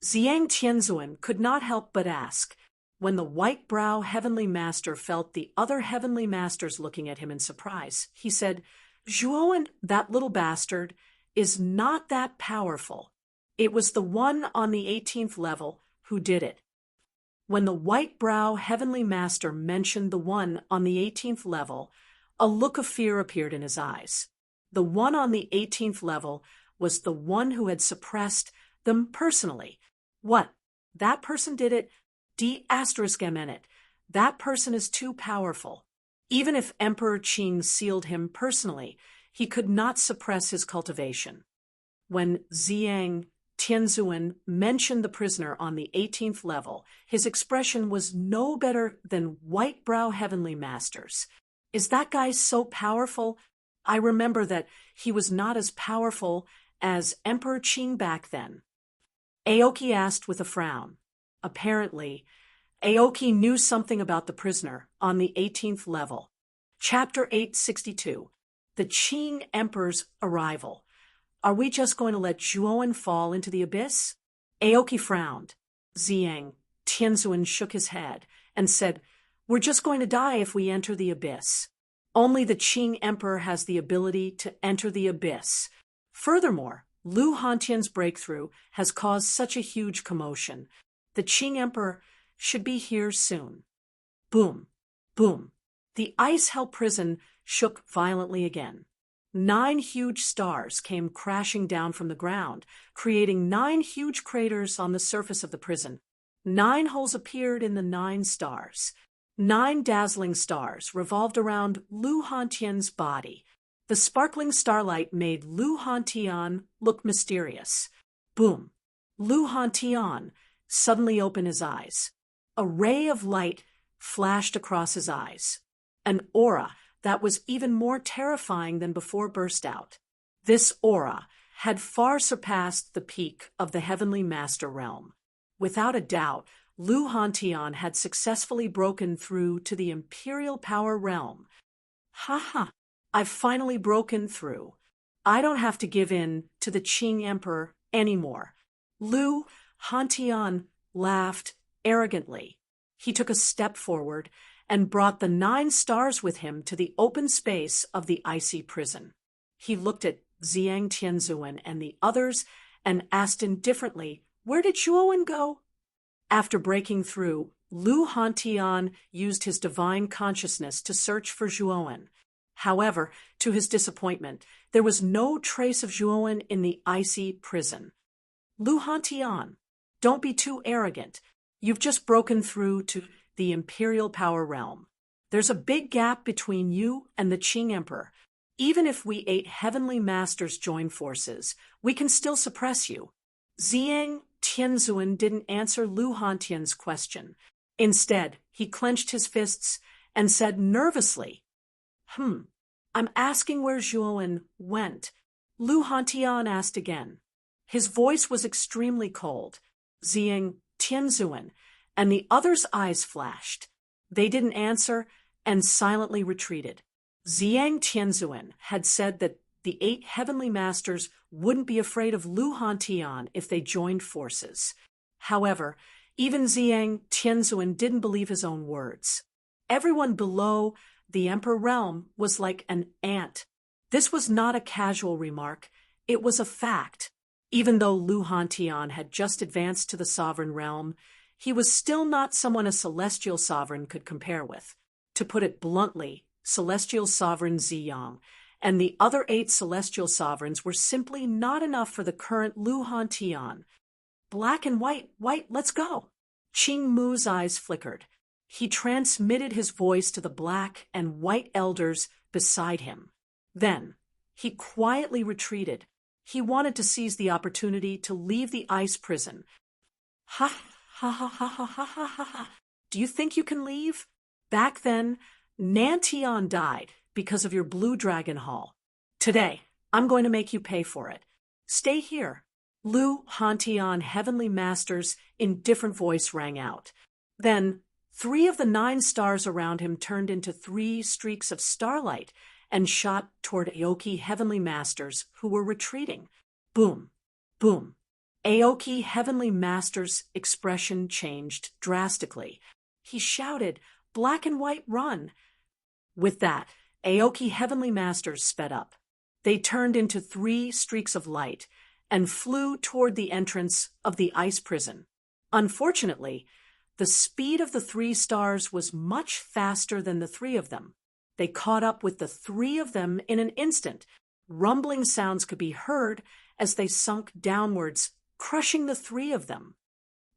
Ziyang Tianzuan could not help but ask. When the white-brow heavenly master felt the other heavenly masters looking at him in surprise, he said, Zhuowen, that little bastard, is not that powerful. It was the one on the 18th level who did it. When the white-brow heavenly master mentioned the one on the 18th level, a look of fear appeared in his eyes. The one on the 18th level was the one who had suppressed them personally. What? That person did it? D****. That person is too powerful. Even if Emperor Qing sealed him personally, he could not suppress his cultivation. When Ziyang Tianzuan mentioned the prisoner on the 18th level, his expression was no better than white-brow heavenly masters. Is that guy so powerful? I remember that he was not as powerful as Emperor Qing back then. Aoki asked with a frown. Apparently, Aoki knew something about the prisoner on the 18th level. Chapter 862. The Qing Emperor's Arrival. Are we just going to let Zhuowen fall into the abyss? Aoki frowned. Ziyang Tianzuan shook his head and said, We're just going to die if we enter the abyss. Only the Qing Emperor has the ability to enter the abyss. Furthermore, Lu Hantian's breakthrough has caused such a huge commotion. The Qing Emperor should be here soon. Boom, boom. The ice-hell prison shook violently again. 9 huge stars came crashing down from the ground, creating 9 huge craters on the surface of the prison. 9 holes appeared in the 9 stars. 9 dazzling stars revolved around Lu Hantian's body. The sparkling starlight made Lu Hantian look mysterious. Boom! Lu Hantian suddenly opened his eyes. A ray of light flashed across his eyes. An aura that was even more terrifying than before burst out. This aura had far surpassed the peak of the Heavenly Master realm. Without a doubt, Lu Hantian had successfully broken through to the Imperial Power realm. Ha ha! I've finally broken through. I don't have to give in to the Qing Emperor anymore. Lu Hantian laughed arrogantly. He took a step forward and brought the 9 stars with him to the open space of the icy prison. He looked at Ziyang Tianzuan and the others and asked indifferently, Where did Zhuowen go? After breaking through, Lu Hantian used his divine consciousness to search for Zhuowen. However, to his disappointment, there was no trace of Zhuowen in the icy prison. Lu Hantian, don't be too arrogant. You've just broken through to the Imperial Power realm. There's a big gap between you and the Qing Emperor. Even if we 8 heavenly masters join forces, we can still suppress you. Ziyang Tianzuan didn't answer Lu Hantian's question. Instead, he clenched his fists and said nervously, I'm asking where Zhuowen went. Lu Hantian asked again. His voice was extremely cold. Ziyang Tianzuan and the others' eyes flashed. They didn't answer and silently retreated. Ziyang Tianzuan had said that the 8 heavenly masters wouldn't be afraid of Lu Hantian if they joined forces. However, even Ziyang Tianzuan didn't believe his own words. Everyone below the Emperor realm was like an ant. This was not a casual remark. It was a fact. Even though Lu Hantian had just advanced to the sovereign realm, he was still not someone a celestial sovereign could compare with. To put it bluntly, celestial sovereign Ziyang and the other 8 celestial sovereigns were simply not enough for the current Lu Hantian. Black and white, let's go. Qing Mu's eyes flickered. He transmitted his voice to the black and white elders beside him. Then, he quietly retreated. He wanted to seize the opportunity to leave the ice prison. Ha ha ha ha ha ha ha ha. Do you think you can leave? Back then, Nantian died because of your blue dragon haul. Today, I'm going to make you pay for it. Stay here. Lu Hantian heavenly masters in different voice rang out. Then, 3 of the 9 stars around him turned into 3 streaks of starlight and shot toward Aoki heavenly masters who were retreating. Boom, boom. Aoki heavenly master's expression changed drastically. He shouted, Black and white, run! With that, Aoki heavenly masters sped up. They turned into 3 streaks of light and flew toward the entrance of the ice prison. Unfortunately, the speed of the 3 stars was much faster than the 3 of them. They caught up with the 3 of them in an instant, Rumbling sounds could be heard as they sunk downwards, crushing the three of them.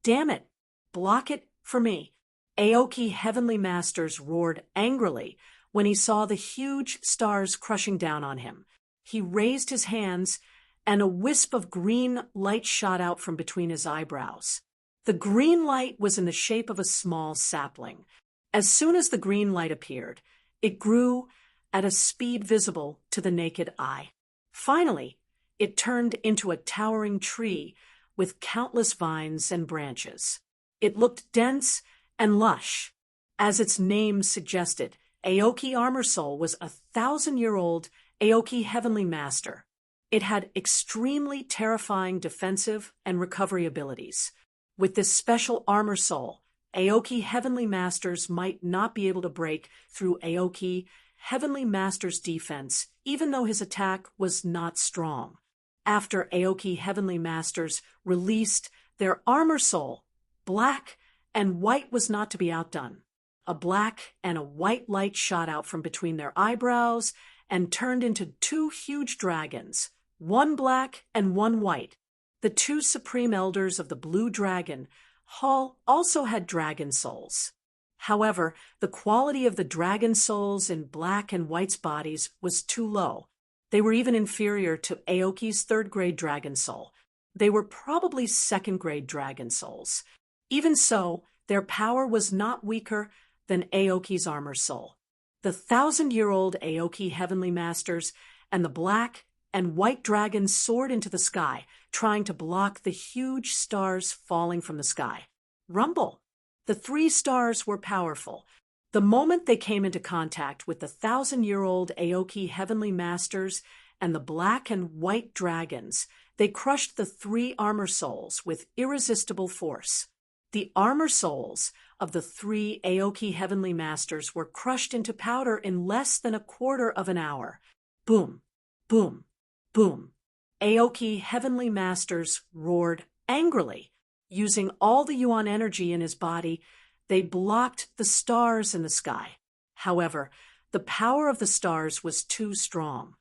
"Damn it! Block it for me!" Aoki Heavenly Masters roared angrily when he saw the huge stars crushing down on him. He raised his hands, and a wisp of green light shot out from between his eyebrows. The green light was in the shape of a small sapling. As soon as the green light appeared, it grew at a speed visible to the naked eye. Finally, it turned into a towering tree with countless vines and branches. It looked dense and lush. As its name suggested, Aoki Armor Soul was a 1,000-year-old Aoki Heavenly Master. It had extremely terrifying defensive and recovery abilities. With this special Armor Soul, Aoki Heavenly Masters might not be able to break through Aoki Heavenly Master's defense, even though his attack was not strong. After Aoki Heavenly Masters released their Armor Soul, black and white was not to be outdone. A black and a white light shot out from between their eyebrows and turned into two huge dragons, one black and one white. The two supreme elders of the Blue Dragon Hall also had dragon souls. However, the quality of the dragon souls in Black and White's bodies was too low. They were even inferior to Aoki's third-grade dragon soul. They were probably second-grade dragon souls. Even so, their power was not weaker than Aoki's armor soul. The 1,000-year-old Aoki Heavenly Masters and the Black and White dragons soared into the sky, trying to block the huge stars falling from the sky. Rumble! The three stars were powerful. The moment they came into contact with the 1,000-year-old Aoki Heavenly Masters and the Black and White dragons, they crushed the three armor souls with irresistible force. The armor souls of the three Aoki Heavenly Masters were crushed into powder in less than a quarter of an hour. Boom, boom, boom. Aoki Heavenly Masters roared angrily. Using all the Yuan energy in his body, they blocked the stars in the sky. However, the power of the stars was too strong.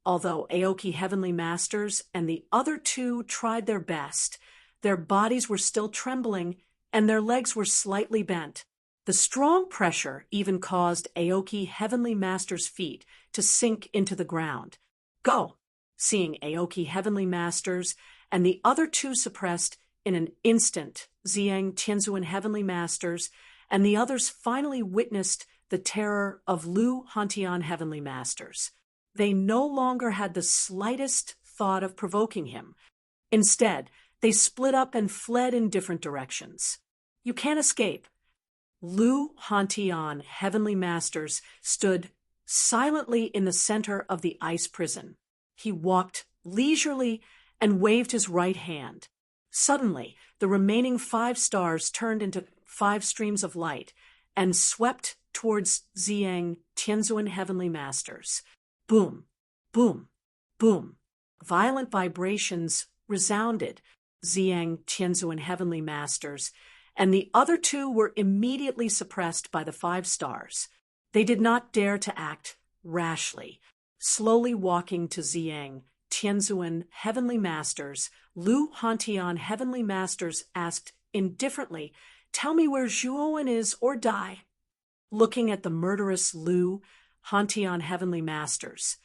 Although Aoki Heavenly Masters and the other two tried their best, their bodies were still trembling and their legs were slightly bent. The strong pressure even caused Aoki Heavenly Masters' feet to sink into the ground. Go! Seeing Aoki Heavenly Masters and the other two suppressed in an instant, Ziyang Tianzuan Heavenly Masters and the others finally witnessed the terror of Lu Hantian Heavenly Masters. They no longer had the slightest thought of provoking him. Instead, they split up and fled in different directions. You can't escape. Lu Hantian Heavenly Masters stood silently in the center of the ice prison. He walked leisurely and waved his right hand. Suddenly, the remaining 5 stars turned into 5 streams of light and swept towards Ziyang Tianzuan Heavenly Masters. Boom, boom, boom. Violent vibrations resounded. Ziyang Tianzuan Heavenly Masters and the other two were immediately suppressed by the 5 stars. They did not dare to act rashly. Slowly walking to Ziyang Tianzuan Heavenly Masters, Lu Hantian Heavenly Masters asked indifferently, "Tell me where Zhuowen is or die." Looking at the murderous Lu Hantian Heavenly Masters,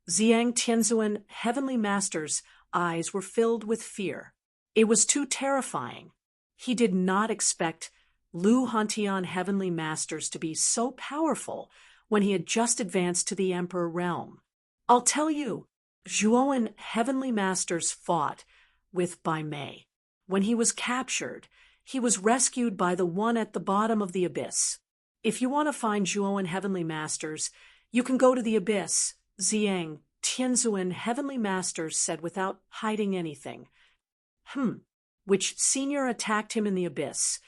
Ziyang Tianzuan Heavenly Masters' eyes were filled with fear. It was too terrifying. He did not expect Lu Hantian Heavenly Masters to be so powerful when he had just advanced to the Emperor realm. I'll tell you, Zhuowen Heavenly Masters fought with Bai Mei. When he was captured, he was rescued by the one at the bottom of the abyss. If you want to find Zhuowen Heavenly Masters, you can go to the abyss, Ziyang Tianzuan Heavenly Masters said without hiding anything. Which senior attacked him in the abyss?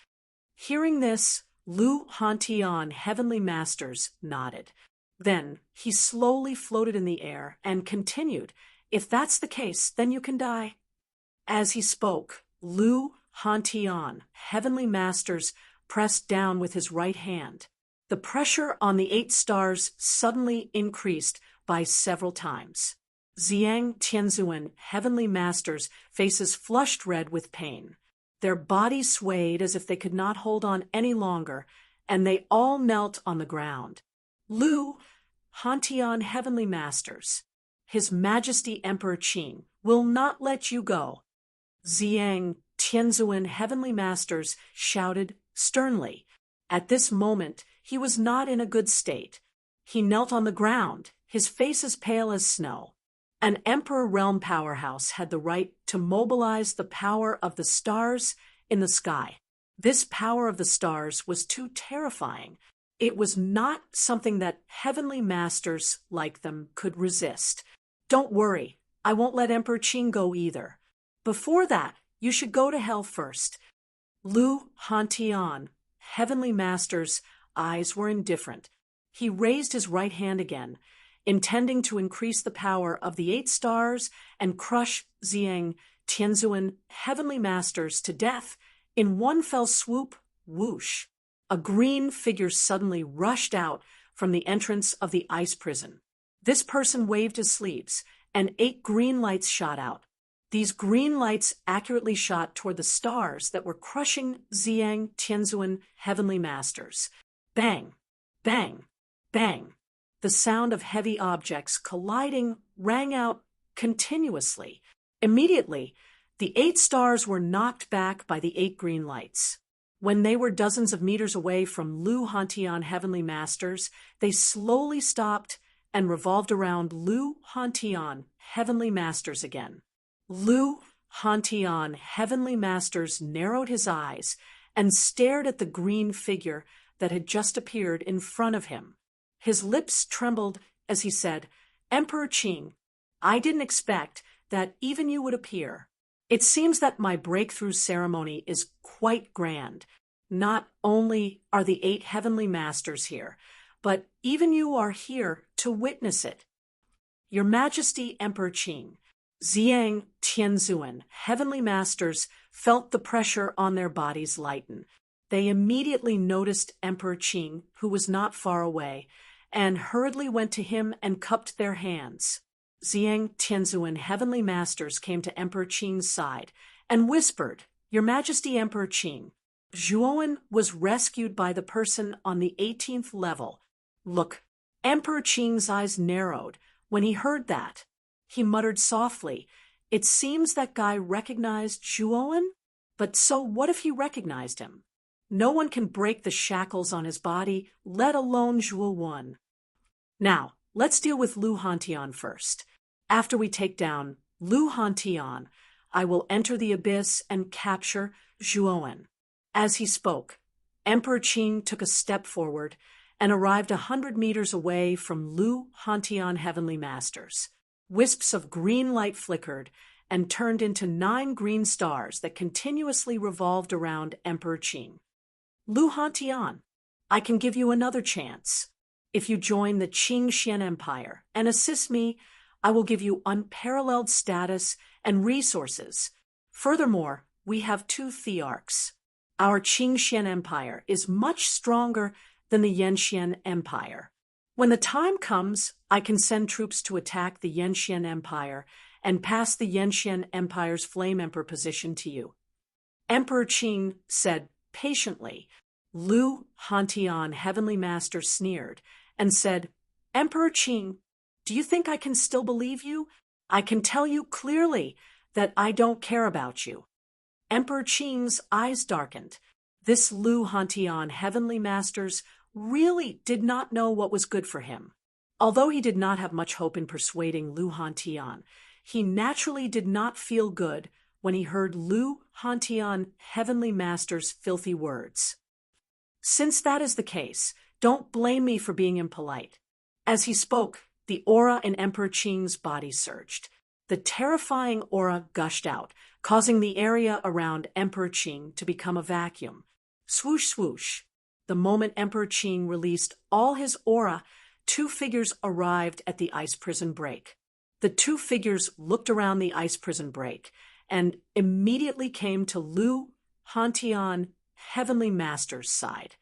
Hearing this, Lu Hantian Heavenly Masters nodded. Then he slowly floated in the air and continued, "If that's the case, then you can die." As he spoke, Lu Hantian Heavenly Masters pressed down with his right hand. The pressure on the 8 stars suddenly increased by several times. Ziyang Tianzuan, heavenly masters, faces flushed red with pain. Their bodies swayed as if they could not hold on any longer, and they all knelt on the ground. Lu Hantian, heavenly masters, His Majesty Emperor Qing will not let you go. Ziyang Tianzuan, heavenly masters, shouted sternly. At this moment, he was not in a good state. He knelt on the ground, his face as pale as snow. An Emperor Realm powerhouse had the right to mobilize the power of the stars in the sky. This power of the stars was too terrifying. It was not something that heavenly masters like them could resist. Don't worry, I won't let Emperor Qing go either. Before that, you should go to hell first. Lu Hantian, heavenly master's eyes were indifferent. He raised his right hand again, intending to increase the power of the 8 stars and crush Ziyang Tianzuan, heavenly masters, to death. In one fell swoop, whoosh, a green figure suddenly rushed out from the entrance of the ice prison. This person waved his sleeves, and 8 green lights shot out. These green lights accurately shot toward the stars that were crushing Ziyang Tianzuan, heavenly masters. Bang, bang, bang. The sound of heavy objects colliding rang out continuously. Immediately, the 8 stars were knocked back by the 8 green lights. When they were dozens of meters away from Lu Hantian, heavenly masters, they slowly stopped and revolved around Lu Hantian, heavenly masters again. Lu Hantian, heavenly masters, narrowed his eyes and stared at the green figure that had just appeared in front of him. His lips trembled as he said, Emperor Qing, I didn't expect that even you would appear. It seems that my breakthrough ceremony is quite grand. Not only are the 8 heavenly masters here, but even you are here to witness it. Your Majesty Emperor Qing, Ziyang Tianzuan, heavenly masters, felt the pressure on their bodies lighten. They immediately noticed Emperor Qing, who was not far away, and hurriedly went to him and cupped their hands. Ziyang Tianzuan, heavenly masters, came to Emperor Qing's side and whispered, Your Majesty Emperor Qing, Zhuowen was rescued by the person on the 18th level. Look, Emperor Qing's eyes narrowed when he heard that. He muttered softly, It seems that guy recognized Zhuowen? But so what if he recognized him? No one can break the shackles on his body, let alone Zhuowen. Now, let's deal with Lu Hantian first. After we take down Lu Hantian, I will enter the abyss and capture Zhuowen. As he spoke, Emperor Qing took a step forward and arrived 100 meters away from Lu Hantian, heavenly masters. Wisps of green light flickered and turned into 9 green stars that continuously revolved around Emperor Qing. Lu Hantian, I can give you another chance. If you join the Qing Empire and assist me, I will give you unparalleled status and resources. Furthermore, we have 2 thearchs. Our Qing Empire is much stronger than the Yanxian Empire. When the time comes, I can send troops to attack the Yanxian Empire and pass the Yanxian Empire's Flame Emperor position to you. Emperor Qing said patiently. Lu Hantian, heavenly master, sneered and said, Emperor Qing, do you think I can still believe you? I can tell you clearly that I don't care about you. Emperor Qing's eyes darkened. This Lu Hantian, heavenly masters, really did not know what was good for him. Although he did not have much hope in persuading Lu Hantian, he naturally did not feel good when he heard Lu Hantian, heavenly master's filthy words. Since that is the case, don't blame me for being impolite. As he spoke, the aura in Emperor Qing's body surged. The terrifying aura gushed out, causing the area around Emperor Qing to become a vacuum. Swoosh, swoosh. The moment Emperor Qing released all his aura, 2 figures arrived at the ice prison break. The 2 figures looked around the ice prison break and immediately came to Lu Hantian, heavenly master's side.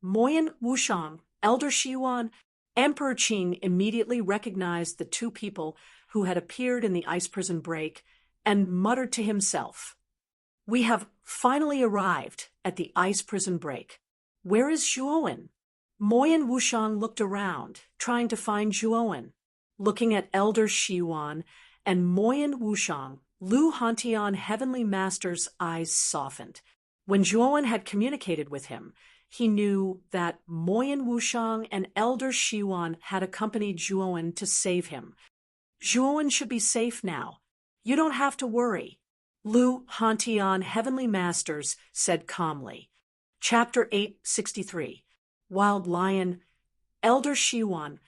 Moyan Wushang, Elder Shiyuan, Emperor Qing immediately recognized the 2 people who had appeared in the ice prison break, and muttered to himself, "We have finally arrived at the ice prison break. Where is Zhuowen?" Moyen Wushang looked around, trying to find Zhuowen. Looking at Elder Shiwan and Moyen Wushang, Lu Hantian Heavenly Master's eyes softened. When Zhuowen had communicated with him, he knew that Moyen Wushang and Elder Shiwan had accompanied Zhuowen to save him. Zhuowen should be safe now. You don't have to worry, Lu Hantian Heavenly Masters said calmly. Chapter 863. Wild Lion. Elder Shiwan,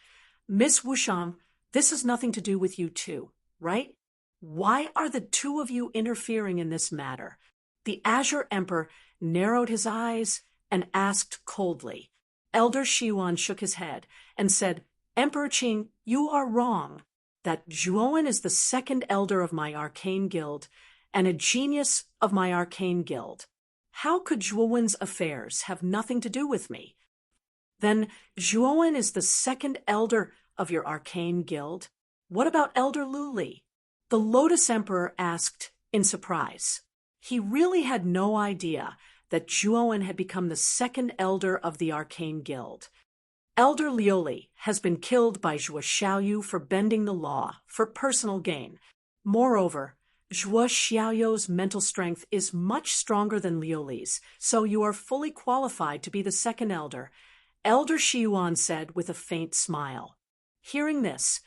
Miss Wushang, this has nothing to do with you two, right? Why are the two of you interfering in this matter? The Azure Emperor narrowed his eyes and asked coldly. Elder Shiwan shook his head and said, Emperor Qing, you are wrong. That Zhuowen is the second elder of my arcane guild and a genius of my arcane guild. How could Zhuowen's affairs have nothing to do with me? Then Zhuowen is the second elder of your arcane guild. What about Elder Luli? The Lotus Emperor asked in surprise. He really had no idea that Zhuowen had become the second elder of the arcane guild. Elder Lioli has been killed by Zhuo Xiaoyu for bending the law for personal gain. Moreover, Zhuo Xiaoyu's mental strength is much stronger than Lioli's, so you are fully qualified to be the second elder, Elder Shiwan said with a faint smile. Hearing this,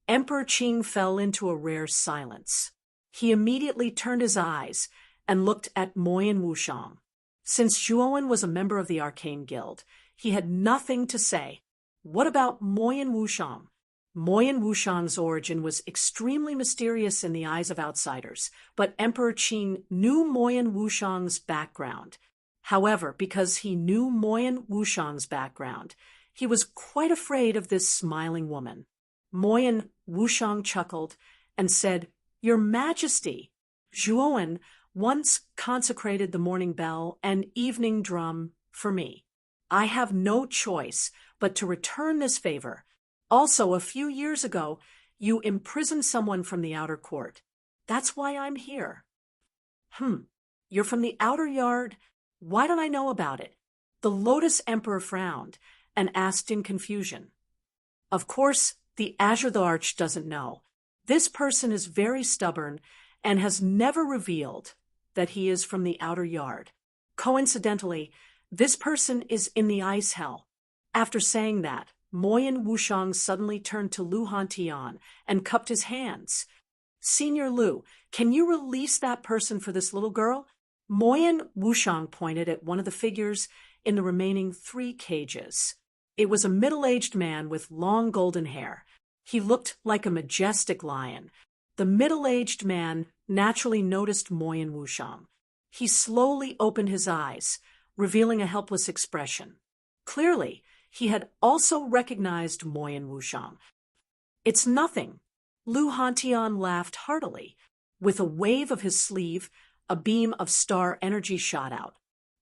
Emperor Qing fell into a rare silence. He immediately turned his eyes and looked at Moyen Wushang. Since Zhuowen was a member of the Arcane Guild, he had nothing to say. What about Moyen Wushang? Moyen Wushang's origin was extremely mysterious in the eyes of outsiders, but Emperor Qing knew Moyen Wushang's background. However, because he knew Moyen Wushang's background, he was quite afraid of this smiling woman. Moyen Wushang chuckled and said, Your Majesty, Zhuowen once consecrated the morning bell and evening drum for me. I have no choice but to return this favor. Also, a few years ago, you imprisoned someone from the outer court. That's why I'm here. You're from the outer yard? Why don't I know about it? The Lotus Emperor frowned and asked in confusion. Of course, the Azure the Arch doesn't know. This person is very stubborn and has never revealed that he is from the outer yard. Coincidentally, this person is in the ice hell. After saying that, Moyen Wushang suddenly turned to Lu Hantian and cupped his hands. Senior Lu, can you release that person for this little girl? Moyen Wushang pointed at one of the figures in the remaining 3 cages. It was a middle-aged man with long golden hair. He looked like a majestic lion. The middle-aged man naturally noticed Moyen Wushang. He slowly opened his eyes, revealing a helpless expression. Clearly, he had also recognized Moyen Wushang. It's nothing. Lu Hantian laughed heartily. With a wave of his sleeve, a beam of star energy shot out.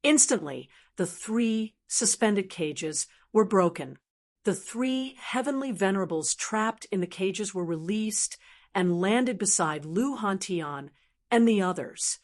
Instantly, the 3 suspended cages were broken. The 3 heavenly venerables trapped in the cages were released and landed beside Lu Hantian and the others.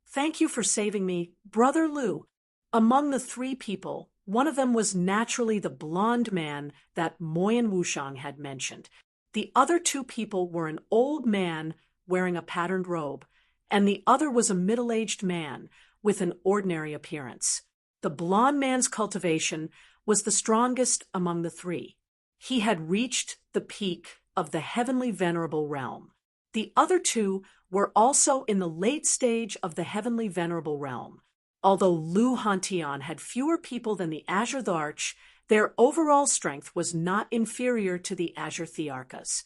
Thank you for saving me, Brother Lu. Among the 3 people, one of them was naturally the blonde man that Moyen Wushang had mentioned. The other 2 people were an old man wearing a patterned robe, and the other was a middle-aged man with an ordinary appearance. The blonde man's cultivation was the strongest among the 3. He had reached the peak of the heavenly venerable realm. The other 2 were also in the late stage of the heavenly venerable realm. Although Lu Hantian had fewer people than the Azure the Arch, their overall strength was not inferior to the Azure Thearchas.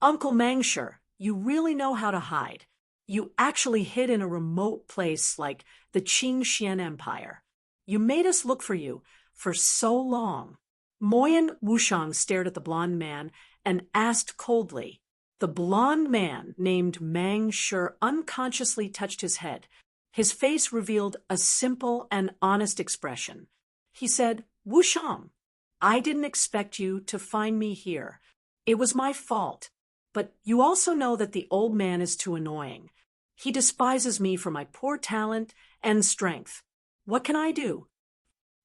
Uncle Mangshur, you really know how to hide. You actually hid in a remote place like the Qing Xian Empire. You made us look for you for so long. Moyen Wushang stared at the blond man and asked coldly. The blond man named Mang Shur unconsciously touched his head. His face revealed a simple and honest expression. He said, Wushang, I didn't expect you to find me here. It was my fault. But you also know that the old man is too annoying. He despises me for my poor talent and strength. What can I do?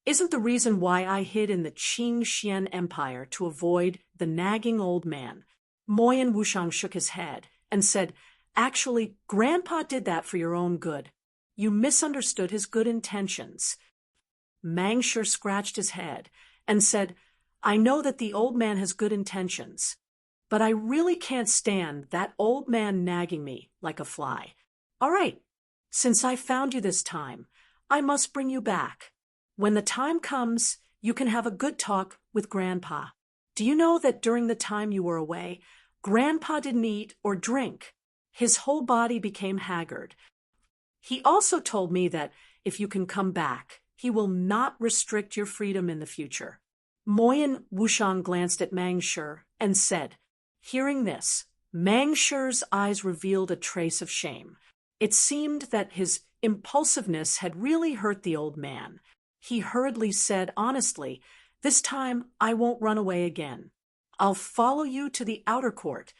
Isn't the reason why I hid in the Qing Xian Empire to avoid the nagging old man? Moyan Wushang shook his head and said, Actually, Grandpa did that for your own good. You misunderstood his good intentions. Mangshur scratched his head and said, I know that the old man has good intentions, but I really can't stand that old man nagging me like a fly. All right, since I found you this time, I must bring you back. When the time comes, you can have a good talk with Grandpa. Do you know that during the time you were away, Grandpa didn't eat or drink? His whole body became haggard. He also told me that if you can come back, he will not restrict your freedom in the future. Moyan Wushang glanced at Mangshur and said, Hearing this, Mangshur's eyes revealed a trace of shame. It seemed that his impulsiveness had really hurt the old man. He hurriedly said honestly, This time I won't run away again. I'll follow you to the outer court.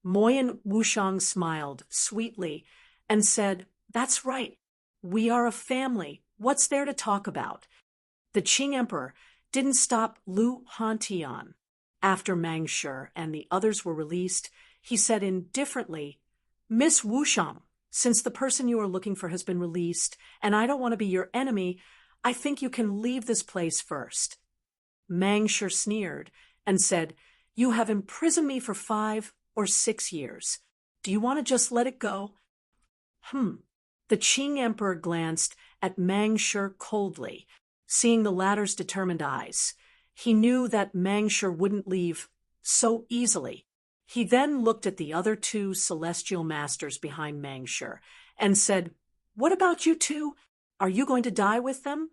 Moyan Wushang smiled sweetly and said, That's right. We are a family. What's there to talk about? The Qing Emperor didn't stop Lu Hantian. After Mangshur and the others were released, he said indifferently, Miss Wushang, since the person you are looking for has been released, and I don't want to be your enemy, I think you can leave this place first. Mangshur sneered and said, You have imprisoned me for 5 or 6 years. Do you want to just let it go? The Qing Emperor glanced at Mangshur coldly, seeing the latter's determined eyes. He knew that Mangshur wouldn't leave so easily. He then looked at the other 2 celestial masters behind Mangshur and said, What about you 2? Are you going to die with them?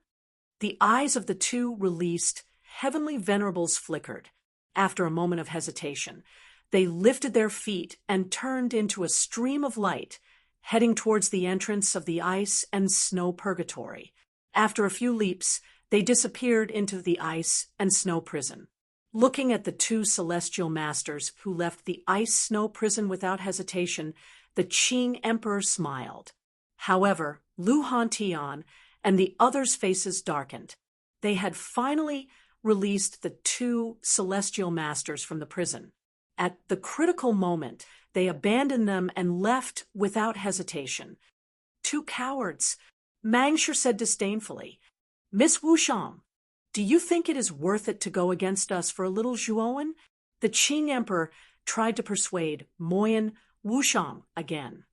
The eyes of the 2 released heavenly venerables flickered. After a moment of hesitation, they lifted their feet and turned into a stream of light, heading towards the entrance of the ice and snow purgatory. After a few leaps, they disappeared into the ice and snow prison. Looking at the 2 celestial masters who left the ice-snow prison without hesitation, the Qing Emperor smiled. However, Lu Hantian and the others' faces darkened. They had finally released the 2 celestial masters from the prison. At the critical moment, they abandoned them and left without hesitation. 2 cowards, Mangshur said disdainfully. Miss Wushang, do you think it is worth it to go against us for a little Zhuowen? The Qing Emperor tried to persuade Moyan Wushang again.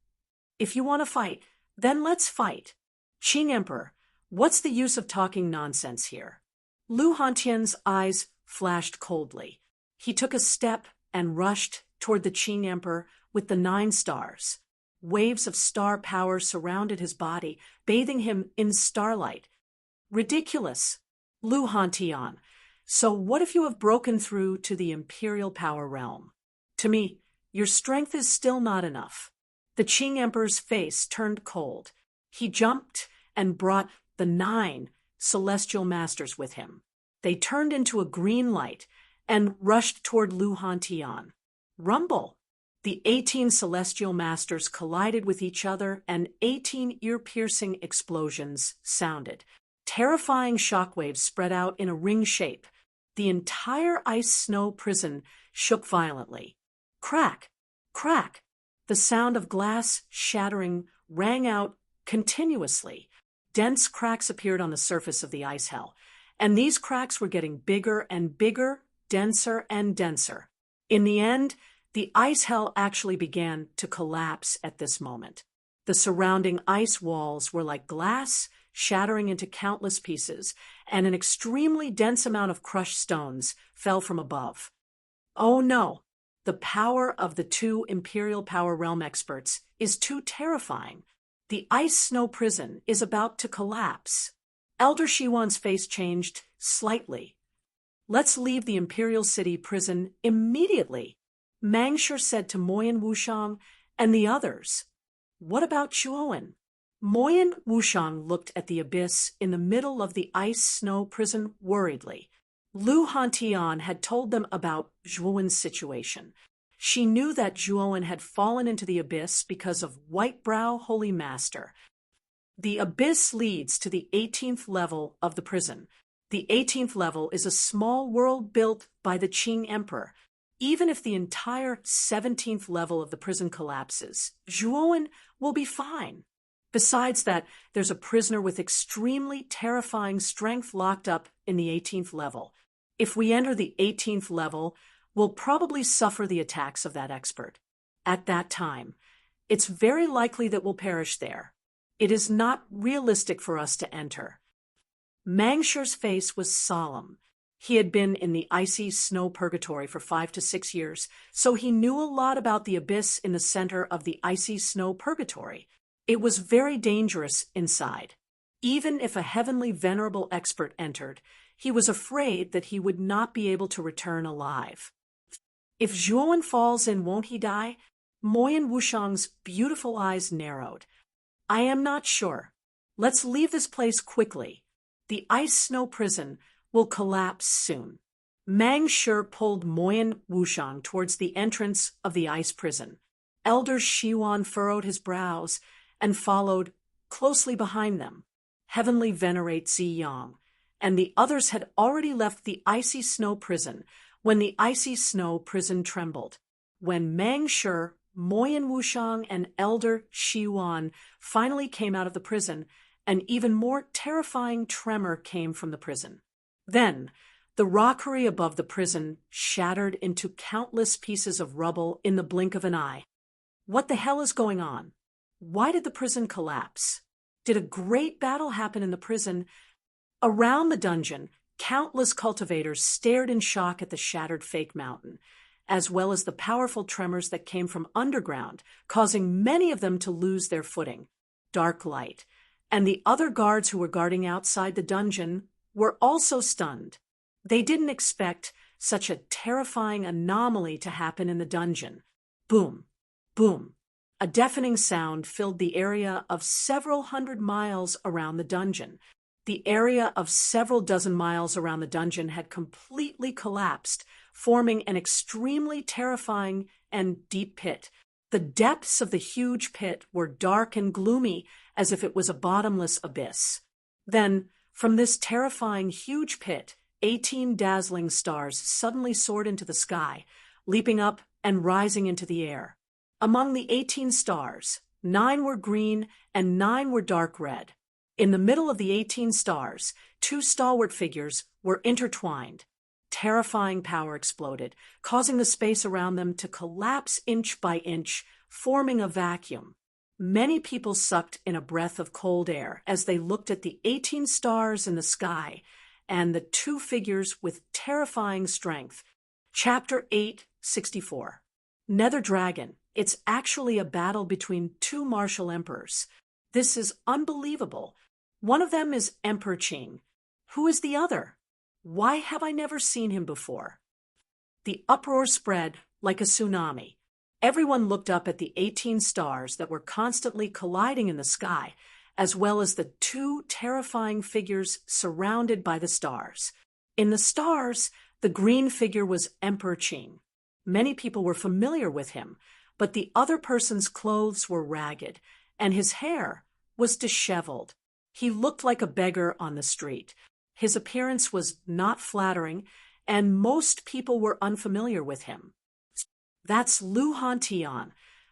If you want to fight, then let's fight. Qing Emperor, what's the use of talking nonsense here? Lu Hantian's eyes flashed coldly. He took a step and rushed toward the Qing Emperor with the 9 stars. Waves of star power surrounded his body, bathing him in starlight. Ridiculous, Lu Hantian. So what if you have broken through to the imperial power realm? To me, your strength is still not enough. The Qing Emperor's face turned cold. He jumped and brought the 9 celestial masters with him. They turned into a green light and rushed toward Lu Hantian. Rumble! The 18 celestial masters collided with each other and 18 ear-piercing explosions sounded. Terrifying shockwaves spread out in a ring shape. The entire ice-snow prison shook violently. Crack! Crack! The sound of glass shattering rang out continuously. Dense cracks appeared on the surface of the ice hell, and these cracks were getting bigger and bigger, denser and denser. In the end, the ice hell actually began to collapse at this moment. The surrounding ice walls were like glass, shattering into countless pieces, and an extremely dense amount of crushed stones fell from above. Oh no! The power of the 2 Imperial Power Realm experts is too terrifying. The ice-snow prison is about to collapse. Elder Shiwan's face changed slightly. Let's leave the Imperial City prison immediately, Mangshur said to Moyan Wushang and the others. What about Zhuowen? Moyan Wushang looked at the abyss in the middle of the ice-snow prison worriedly. Lu Hantian had told them about Zhuowen's situation. She knew that Zhuowen had fallen into the abyss because of Whitebrow Holy Master. The abyss leads to the 18th level of the prison. The 18th level is a small world built by the Qing Emperor. Even if the entire 17th level of the prison collapses, Zhuowen will be fine. Besides that, there's a prisoner with extremely terrifying strength locked up in the 18th level. If we enter the 18th level, we'll probably suffer the attacks of that expert. At that time, it's very likely that we'll perish there. It is not realistic for us to enter. Mangsher's face was solemn. He had been in the icy snow purgatory for 5 to 6 years, so he knew a lot about the abyss in the center of the icy snow purgatory. It was very dangerous inside. Even if a heavenly venerable expert entered, he was afraid that he would not be able to return alive. If Zhuowen falls in, won't he die? Moyan Wushang's beautiful eyes narrowed. I am not sure. Let's leave this place quickly. The ice-snow prison will collapse soon. Mangsher pulled Moyan Wushang towards the entrance of the ice prison. Elder Shiwan furrowed his brows and followed closely behind them. Heavenly Venerate Ziyang and the others had already left the icy snow prison when the icy snow prison trembled. When Mangsher, Moyan Wushang, and Elder Shiwan finally came out of the prison, an even more terrifying tremor came from the prison. Then, the rockery above the prison shattered into countless pieces of rubble in the blink of an eye. What the hell is going on? Why did the prison collapse? Did a great battle happen in the prison? Around the dungeon, countless cultivators stared in shock at the shattered fake mountain, as well as the powerful tremors that came from underground, causing many of them to lose their footing. Dark light, and the other guards who were guarding outside the dungeon were also stunned. They didn't expect such a terrifying anomaly to happen in the dungeon. Boom, boom. A deafening sound filled the area of several hundred miles around the dungeon. The area of several dozen miles around the dungeon had completely collapsed, forming an extremely terrifying and deep pit. The depths of the huge pit were dark and gloomy, as if it was a bottomless abyss. Then, from this terrifying huge pit, 18 dazzling stars suddenly soared into the sky, leaping up and rising into the air. Among the 18 stars, 9 were green and 9 were dark red. In the middle of the 18 stars, 2 stalwart figures were intertwined. Terrifying power exploded, causing the space around them to collapse inch by inch, forming a vacuum. Many people sucked in a breath of cold air as they looked at the 18 stars in the sky and the 2 figures with terrifying strength. Chapter 864. Nether Dragon. It's actually a battle between 2 martial emperors. This is unbelievable. One of them is Emperor Qing. Who is the other? Why have I never seen him before? The uproar spread like a tsunami. Everyone looked up at the 18 stars that were constantly colliding in the sky, as well as the 2 terrifying figures surrounded by the stars. In the stars, the green figure was Emperor Qing. Many people were familiar with him, but the other person's clothes were ragged, and his hair was disheveled. He looked like a beggar on the street. His appearance was not flattering, and most people were unfamiliar with him. That's Lu Hantian,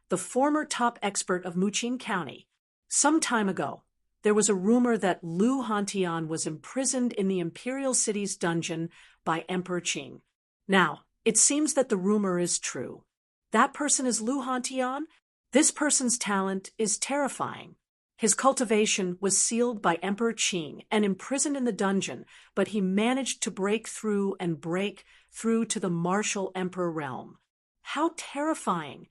the former top expert of Muqing County. Some time ago, there was a rumor that Lu Hantian was imprisoned in the Imperial City's dungeon by Emperor Qing. Now, it seems that the rumor is true. That person is Lu Hantian? This person's talent is terrifying. His cultivation was sealed by Emperor Qing and imprisoned in the dungeon, but he managed to break through to the martial emperor realm. How terrifying!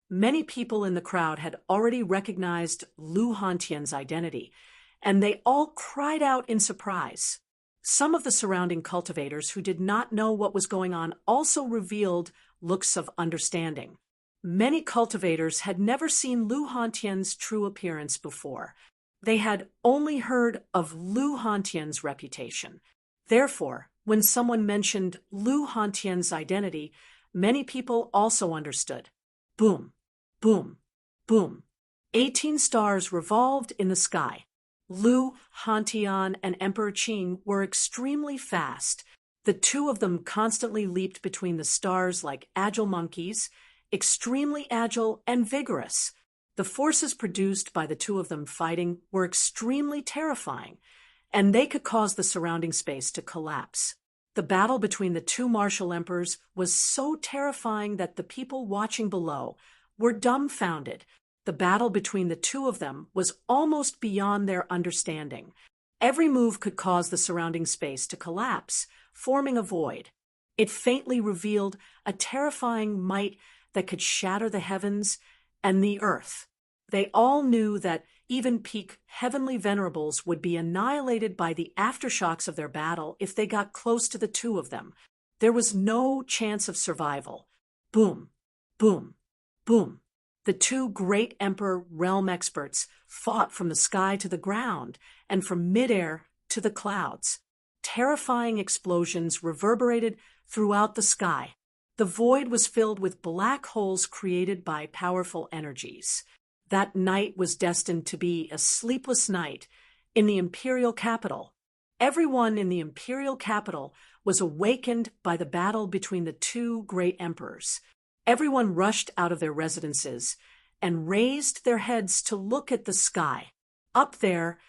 Many people in the crowd had already recognized Lu Hantian's identity, and they all cried out in surprise. Some of the surrounding cultivators who did not know what was going on also revealed looks of understanding. Many cultivators had never seen Lu Hantian's true appearance before. They had only heard of Lu Hantian's reputation. Therefore, when someone mentioned Lu Hantian's identity, Many people also understood. Boom, boom, boom. 18 stars revolved in the sky. Lu, Hantian, and Emperor Qing were extremely fast. The two of them constantly leaped between the stars like agile monkeys, extremely agile and vigorous. The forces produced by the two of them fighting were extremely terrifying, and they could cause the surrounding space to collapse. The battle between the two martial emperors was so terrifying that the people watching below were dumbfounded. The battle between the two of them was almost beyond their understanding. Every move could cause the surrounding space to collapse, forming a void. It faintly revealed a terrifying might that could shatter the heavens and the earth. They all knew that even peak heavenly venerables would be annihilated by the aftershocks of their battle if they got close to the two of them. There was no chance of survival. Boom, boom, boom. The two great Emperor realm experts fought from the sky to the ground and from midair to the clouds. Terrifying explosions reverberated throughout the sky. The void was filled with black holes created by powerful energies. That night was destined to be a sleepless night in the imperial capital. Everyone in the imperial capital was awakened by the battle between the two great emperors. Everyone rushed out of their residences and raised their heads to look at the sky. Up there,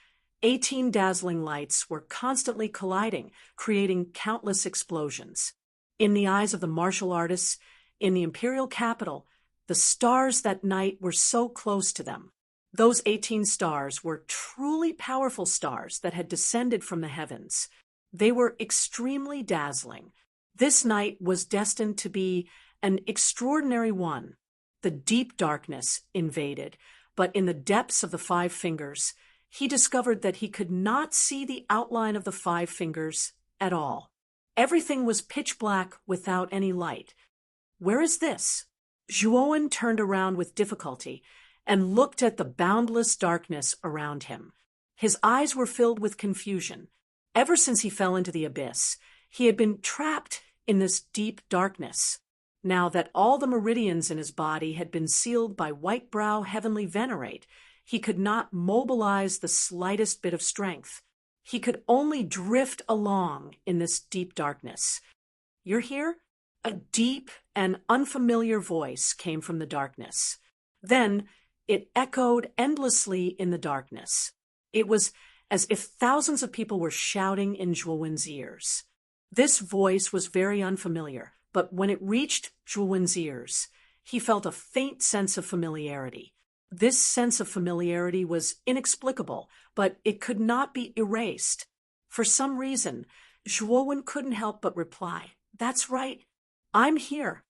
18 dazzling lights were constantly colliding, creating countless explosions. In the eyes of the martial artists in the imperial capital, the stars that night were so close to them. Those 18 stars were truly powerful stars that had descended from the heavens. They were extremely dazzling. This night was destined to be an extraordinary one. The deep darkness invaded, but in the depths of the five fingers, he discovered that he could not see the outline of the five fingers at all. Everything was pitch black without any light. Where is this? Zhuowen turned around with difficulty and looked at the boundless darkness around him. His eyes were filled with confusion. Ever since he fell into the abyss, he had been trapped in this deep darkness. Now that all the meridians in his body had been sealed by white-brow heavenly venerate, he could not mobilize the slightest bit of strength. He could only drift along in this deep darkness. "You're here?" A deep and unfamiliar voice came from the darkness. Then it echoed endlessly in the darkness. It was as if thousands of people were shouting in Zhuowen's ears. This voice was very unfamiliar, but when it reached Zhuowen's ears, he felt a faint sense of familiarity. This sense of familiarity was inexplicable, but it could not be erased. For some reason, Zhuowen couldn't help but reply, "That's right. I'm here."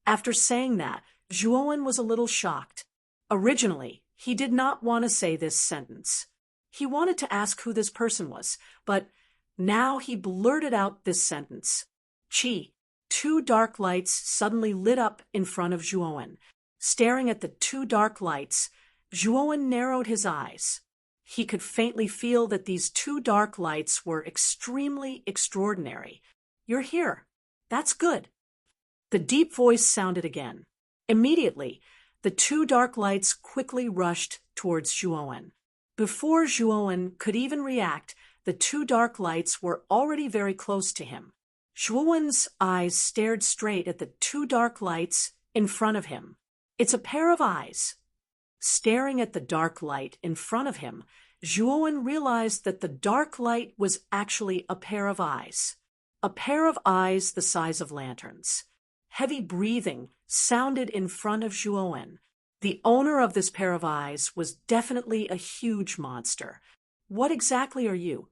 After saying that, Zhuowen was a little shocked. Originally, he did not want to say this sentence. He wanted to ask who this person was, but now he blurted out this sentence. "Qi." Two dark lights suddenly lit up in front of Zhuowen. Staring at the two dark lights, Zhuowen narrowed his eyes. He could faintly feel that these two dark lights were extremely extraordinary. "You're here. That's good." The deep voice sounded again. Immediately, the two dark lights quickly rushed towards Zhuowen. Before Zhuowen could even react, the two dark lights were already very close to him. Zhuowen's eyes stared straight at the two dark lights in front of him. It's a pair of eyes. Staring at the dark light in front of him, Zhuowen realized that the dark light was actually a pair of eyes. A pair of eyes the size of lanterns. Heavy breathing sounded in front of Zhuowen. The owner of this pair of eyes was definitely a huge monster. "What exactly are you?"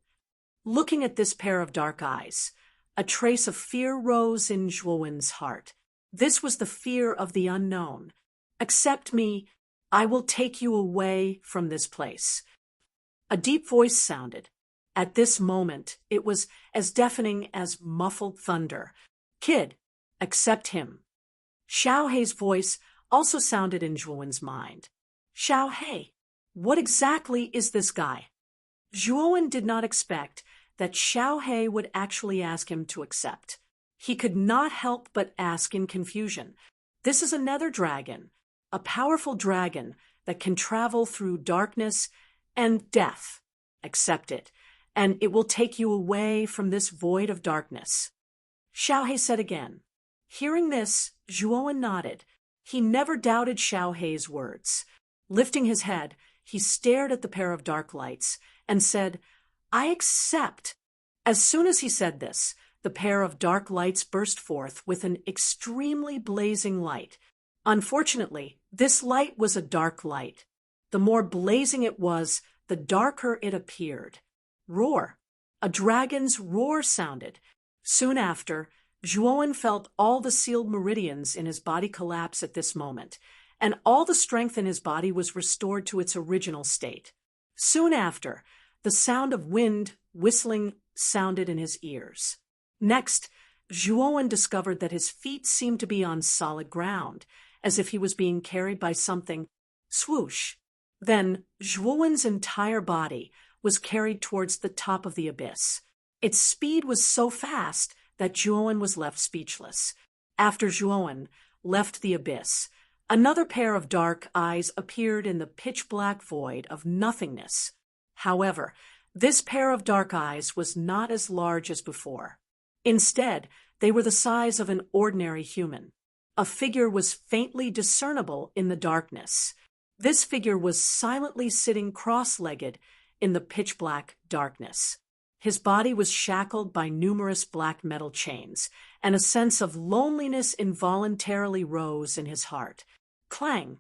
Looking at this pair of dark eyes, a trace of fear rose in Zhuowen's heart. This was the fear of the unknown. "Accept me. I will take you away from this place." A deep voice sounded. At this moment, it was as deafening as muffled thunder. "Kid, accept him." Xiao Hei's voice also sounded in Zhuowen's mind. "Xiao Hei, what exactly is this guy?" Zhuowen did not expect that Xiao Hei would actually ask him to accept. He could not help but ask in confusion, "This is another dragon, a powerful dragon that can travel through darkness and death. Accept it, and it will take you away from this void of darkness." Xiaohe said again. Hearing this, Zhuowen nodded. He never doubted Xiaohe's words. Lifting his head, he stared at the pair of dark lights and said, "I accept." As soon as he said this, the pair of dark lights burst forth with an extremely blazing light. Unfortunately, this light was a dark light. The more blazing it was, the darker it appeared. Roar! A dragon's roar sounded. Soon after, Zhuowen felt all the sealed meridians in his body collapse at this moment, and all the strength in his body was restored to its original state. Soon after, the sound of wind whistling sounded in his ears. Next, Zhuowen discovered that his feet seemed to be on solid ground, as if he was being carried by something. Swoosh! Then Zhuowen's entire body was carried towards the top of the abyss. Its speed was so fast that Zhuowen was left speechless. After Zhuowen left the abyss, another pair of dark eyes appeared in the pitch-black void of nothingness. However, this pair of dark eyes was not as large as before. Instead, they were the size of an ordinary human. A figure was faintly discernible in the darkness. This figure was silently sitting cross-legged in the pitch-black darkness. His body was shackled by numerous black metal chains, and a sense of loneliness involuntarily rose in his heart. Clang!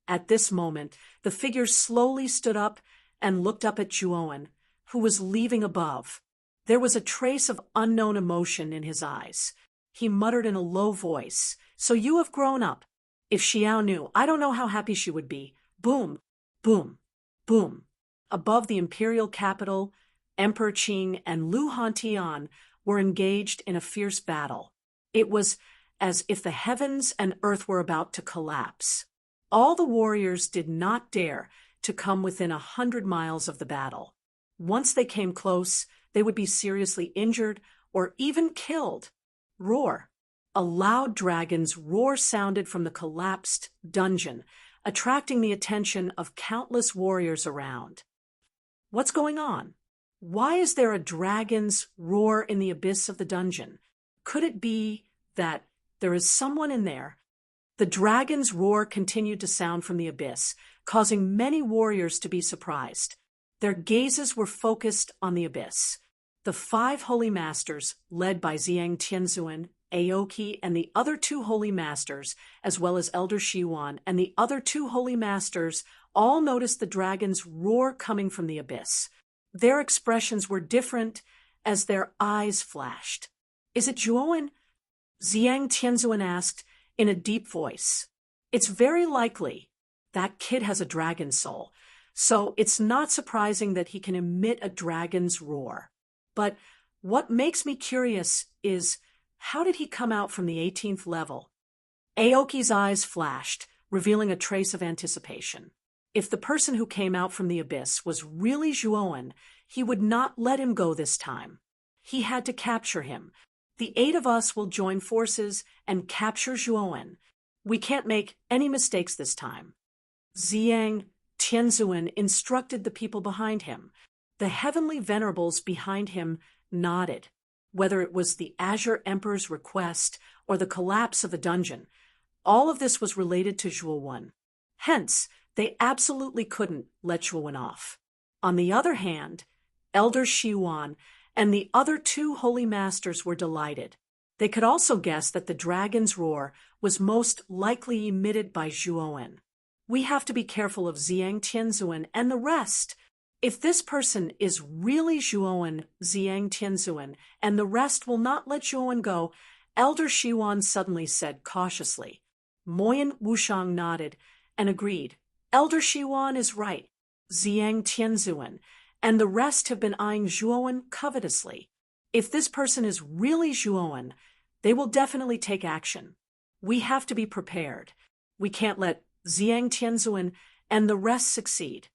At this moment, the figure slowly stood up and looked up at Zhuowen, who was leaving above. There was a trace of unknown emotion in his eyes. He muttered in a low voice, "So you have grown up. If Xiao knew, I don't know how happy she would be." Boom! Boom! Boom! Above the imperial capital, Emperor Qing and Lu Hantian were engaged in a fierce battle. It was as if the heavens and earth were about to collapse. All the warriors did not dare to come within 100 miles of the battle. Once they came close, they would be seriously injured or even killed. Roar! A loud dragon's roar sounded from the collapsed dungeon, attracting the attention of countless warriors around. What's going on? Why is there a dragon's roar in the abyss of the dungeon? Could it be that there is someone in there? The dragon's roar continued to sound from the abyss, causing many warriors to be surprised. Their gazes were focused on the abyss. The 5 holy masters, led by Ziyang Tianzuan, Aoki, and the other 2 holy masters, as well as Elder Shiwan and the other 2 holy masters, all noticed the dragon's roar coming from the abyss. Their expressions were different as their eyes flashed. "Is it Zhuowen?" Ziyang Tianzuan asked in a deep voice. "It's very likely. That kid has a dragon soul, so it's not surprising that he can emit a dragon's roar. But what makes me curious is, how did he come out from the 18th level?" Aoki's eyes flashed, revealing a trace of anticipation. If the person who came out from the abyss was really Zhuowen, he would not let him go this time. He had to capture him. "The 8 of us will join forces and capture Zhuowen. We can't make any mistakes this time." Ziyang Tianzuan instructed the people behind him. The heavenly venerables behind him nodded. Whether it was the Azure Emperor's request or the collapse of the dungeon, all of this was related to Zhuowen. Hence, they absolutely couldn't let Zhuowen off. On the other hand, Elder Shiwan and the other 2 holy masters were delighted. They could also guess that the dragon's roar was most likely emitted by Zhuowen. "We have to be careful of Ziyang Tianzuan and the rest. If this person is really Zhuowen, Ziyang Tianzuan, and the rest will not let Zhuowen go," Elder Shiwan suddenly said cautiously. Moyen Wushang nodded and agreed. "Elder Shiwan is right. Ziyang Tianzuan and the rest have been eyeing Zhuowen covetously. If this person is really Zhuowen, they will definitely take action. We have to be prepared. We can't let Ziyang Tianzuan and the rest succeed."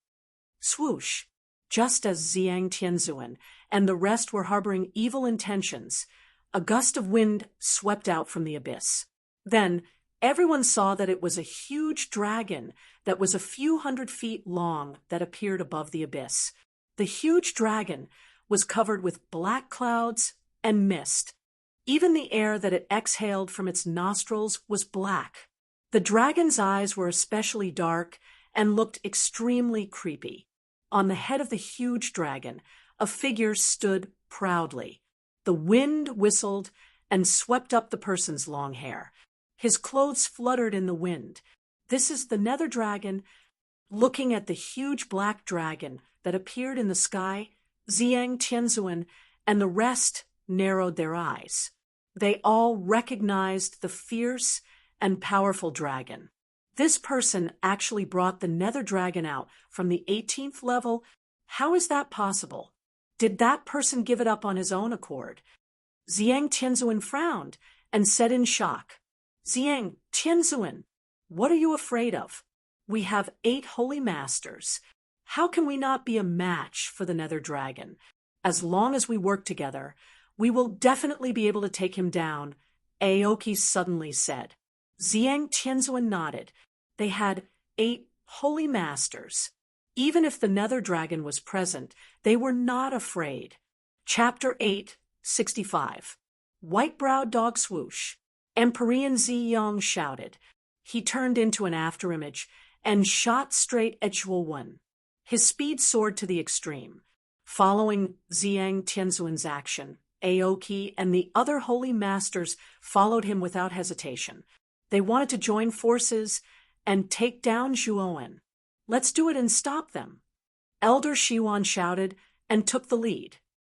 Swoosh! Just as Ziyang Tianzuan and the rest were harboring evil intentions, A gust of wind swept out from the abyss. Then, everyone saw that it was a huge dragon that was a few hundred feet long that appeared above the abyss. The huge dragon was covered with black clouds and mist. Even the air that it exhaled from its nostrils was black. The dragon's eyes were especially dark and looked extremely creepy. On the head of the huge dragon, a figure stood proudly. The wind whistled and swept up the person's long hair. His clothes fluttered in the wind. This is the nether dragon. Looking at the huge black dragon that appeared in the sky, Ziyang Tianzuan and the rest narrowed their eyes. They all recognized the fierce and powerful dragon. This person actually brought the nether dragon out from the 18th level. How is that possible? Did that person give it up on his own accord? Ziyang Tianzuan frowned and said in shock, Ziyang Tianzuan, what are you afraid of? We have 8 holy masters. How can we not be a match for the nether dragon? As long as we work together, we will definitely be able to take him down, Aoki suddenly said. Ziyang Tianzuan nodded. They had 8 holy masters. Even if the nether dragon was present, they were not afraid. Chapter 8, 65. White-browed dog swoosh. Empyrean Ziyang shouted. He turned into an afterimage and shot straight at Zhuowen. His speed soared to the extreme. Following Ziyang Tianzuan's action, Aoki and the other holy masters followed him without hesitation. They wanted to join forces and take down Zhuowen. Let's do it and stop them. Elder Shiwan shouted and took the lead.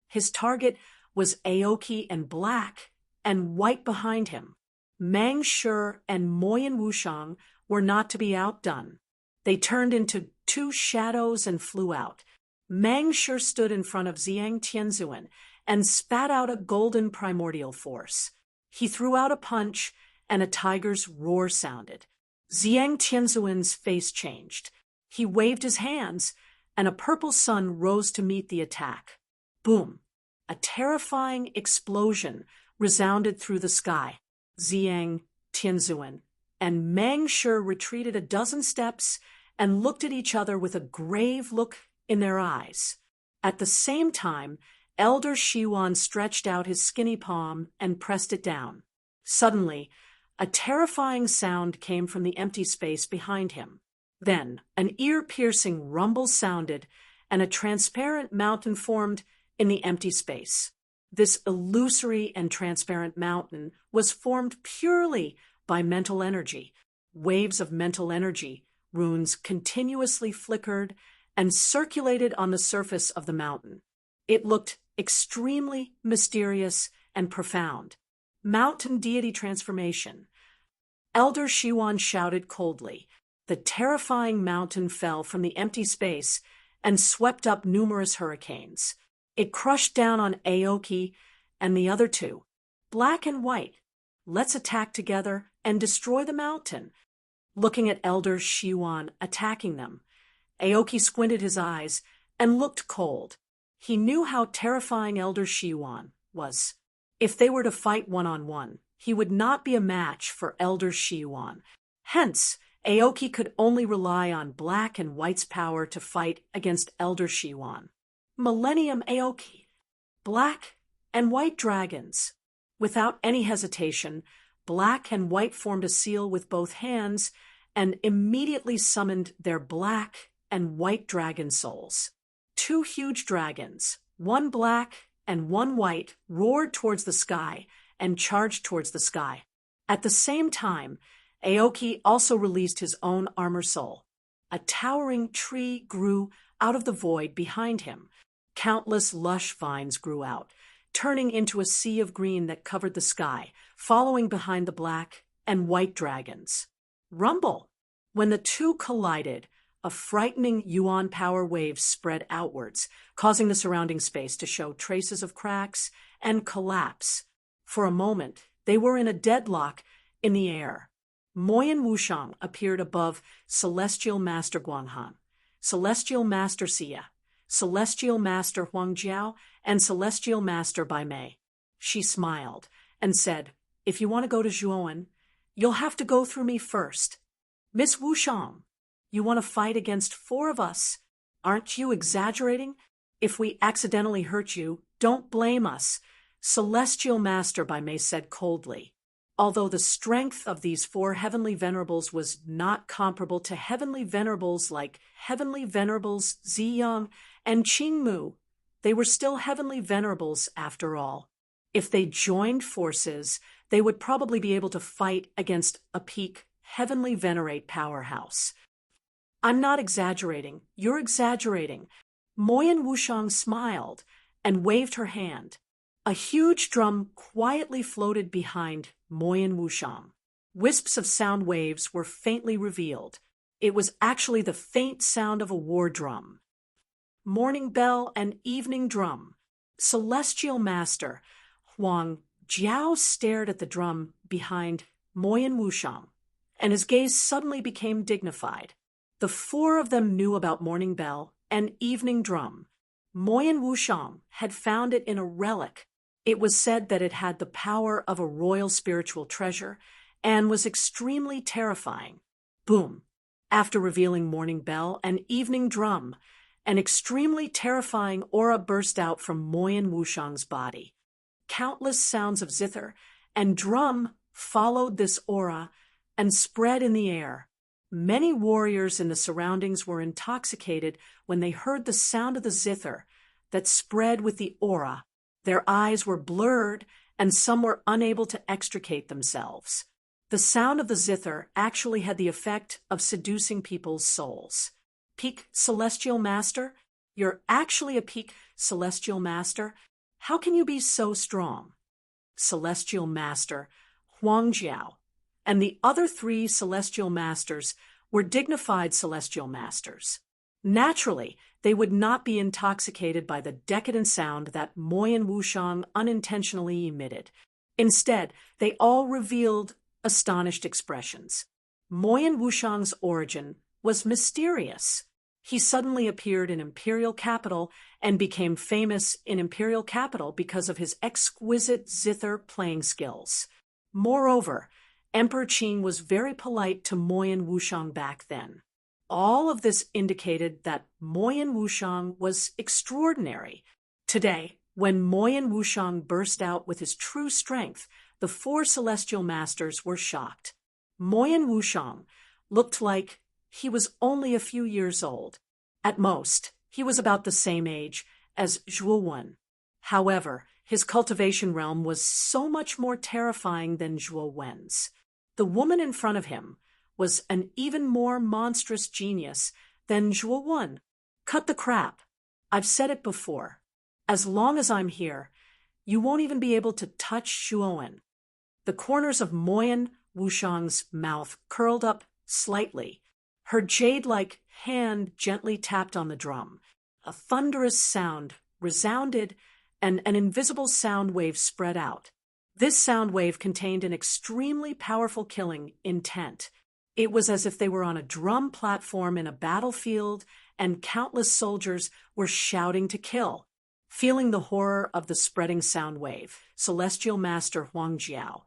His target was Aoki and black and white behind him. Meng Shi and Moyan Wushang were not to be outdone. They turned into 2 shadows and flew out. Meng Shi stood in front of Ziyang Tianzuan and spat out a golden primordial force. He threw out a punch, and a tiger's roar sounded. Ziyang Tianzuan's face changed. He waved his hands, and a purple sun rose to meet the attack. Boom! A terrifying explosion resounded through the sky. Ziyang Tianzuan and Meng Shi retreated a dozen steps and looked at each other with a grave look in their eyes. At the same time, Elder Shiwan stretched out his skinny palm and pressed it down. Suddenly, a terrifying sound came from the empty space behind him. Then, an ear-piercing rumble sounded, and a transparent mountain formed in the empty space. This illusory and transparent mountain was formed purely by mental energy. Waves of mental energy, runes continuously flickered and circulated on the surface of the mountain. It looked extremely mysterious and profound. Mountain deity transformation. Elder Shiwan shouted coldly. The terrifying mountain fell from the empty space and swept up numerous hurricanes. It crushed down on Aoki and the other 2. Black and white. Let's attack together and destroy the mountain. Looking at Elder Shiwan attacking them, Aoki squinted his eyes and looked cold. He knew how terrifying Elder Shiwan was. If they were to fight one-on-one, he would not be a match for Elder Shiwan. Hence, Aoki could only rely on black and white's power to fight against Elder Shiwan. Millennium Aoki. Black and white dragons. Without any hesitation, black and white formed a seal with both hands and immediately summoned their black and white dragon souls. 2 huge dragons, one black and one white, roared towards the sky and charged towards the sky. At the same time, Aoki also released his own armor soul. A towering tree grew out of the void behind him. Countless lush vines grew out, turning into a sea of green that covered the sky, following behind the black and white dragons. Rumble! When the 2 collided, a frightening yuan power wave spread outwards, causing the surrounding space to show traces of cracks and collapse. For a moment, they were in a deadlock in the air. Moyan Wushang appeared above Celestial Master Guanghan, Celestial Master Xia, Celestial Master Huangjiao, and Celestial Master Bai Mei. She smiled and said, "If you want to go to Zhuowen, you'll have to go through me first. Miss Wushang, you want to fight against 4 of us? Aren't you exaggerating? If we accidentally hurt you, don't blame us." Celestial Master Bai Mei said coldly. Although the strength of these 4 heavenly venerables was not comparable to heavenly venerables like heavenly venerables Ziyang and Qingmu, they were still heavenly venerables after all. If they joined forces, they would probably be able to fight against a peak heavenly venerate powerhouse. "I'm not exaggerating. You're exaggerating." Moyan Wushang smiled and waved her hand. A huge drum quietly floated behind Moyan Wushang. Wisps of sound waves were faintly revealed. It was actually the faint sound of a war drum. Morning bell and evening drum. Celestial Master Huang Jiao stared at the drum behind Moyan Wushang, and his gaze suddenly became dignified. The 4 of them knew about morning bell and evening drum. Moyan Wushang had found it in a relic. It was said that it had the power of a royal spiritual treasure and was extremely terrifying. Boom! After revealing morning bell and evening drum, an extremely terrifying aura burst out from Moyan Wushang's body. Countless sounds of zither and drum followed this aura and spread in the air. Many warriors in the surroundings were intoxicated when they heard the sound of the zither that spread with the aura. Their eyes were blurred, and some were unable to extricate themselves. The sound of the zither actually had the effect of seducing people's souls. "Peak Celestial Master? You're actually a Peak Celestial Master? How can you be so strong?" Celestial Master Huang Jiao and the other 3 Celestial Masters were dignified Celestial Masters. Naturally, they would not be intoxicated by the decadent sound that Moyan Wushang unintentionally emitted. Instead, they all revealed astonished expressions. Moyan Wushang's origin was mysterious. He suddenly appeared in Imperial Capital and became famous in Imperial Capital because of his exquisite zither playing skills. Moreover, Emperor Qing was very polite to Moyan Wushang back then. All of this indicated that Moyan Wushang was extraordinary. Today, when Moyan Wushang burst out with his true strength, the 4 Celestial Masters were shocked. Moyan Wushang looked like he was only a few years old. At most, he was about the same age as Zhuowen. However, his cultivation realm was so much more terrifying than Zhuowen's. The woman in front of him was an even more monstrous genius than Zhuowen. Cut the crap. I've said it before. As long as I'm here, you won't even be able to touch Zhuowen. The corners of Moyan Wushang's mouth curled up slightly. Her jade-like hand gently tapped on the drum. A thunderous sound resounded, and an invisible sound wave spread out. This sound wave contained an extremely powerful killing intent. It was as if they were on a drum platform in a battlefield, and countless soldiers were shouting to kill. Feeling the horror of the spreading sound wave, Celestial Master Huang Jiao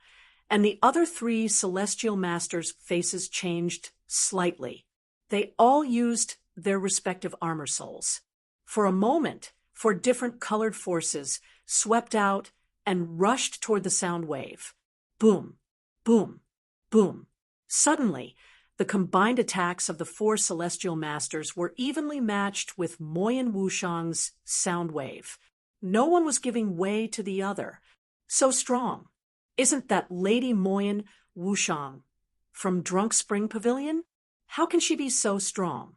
and the other 3 Celestial Masters' faces changed slightly. They all used their respective armor souls. For a moment, 4 different colored forces swept out and rushed toward the sound wave. Boom, boom, boom. Suddenly, the combined attacks of the 4 Celestial Masters were evenly matched with Moyan Wushang's sound wave. No one was giving way to the other. So strong. Isn't that Lady Moyan Wushang from Drunk Spring Pavilion? How can she be so strong?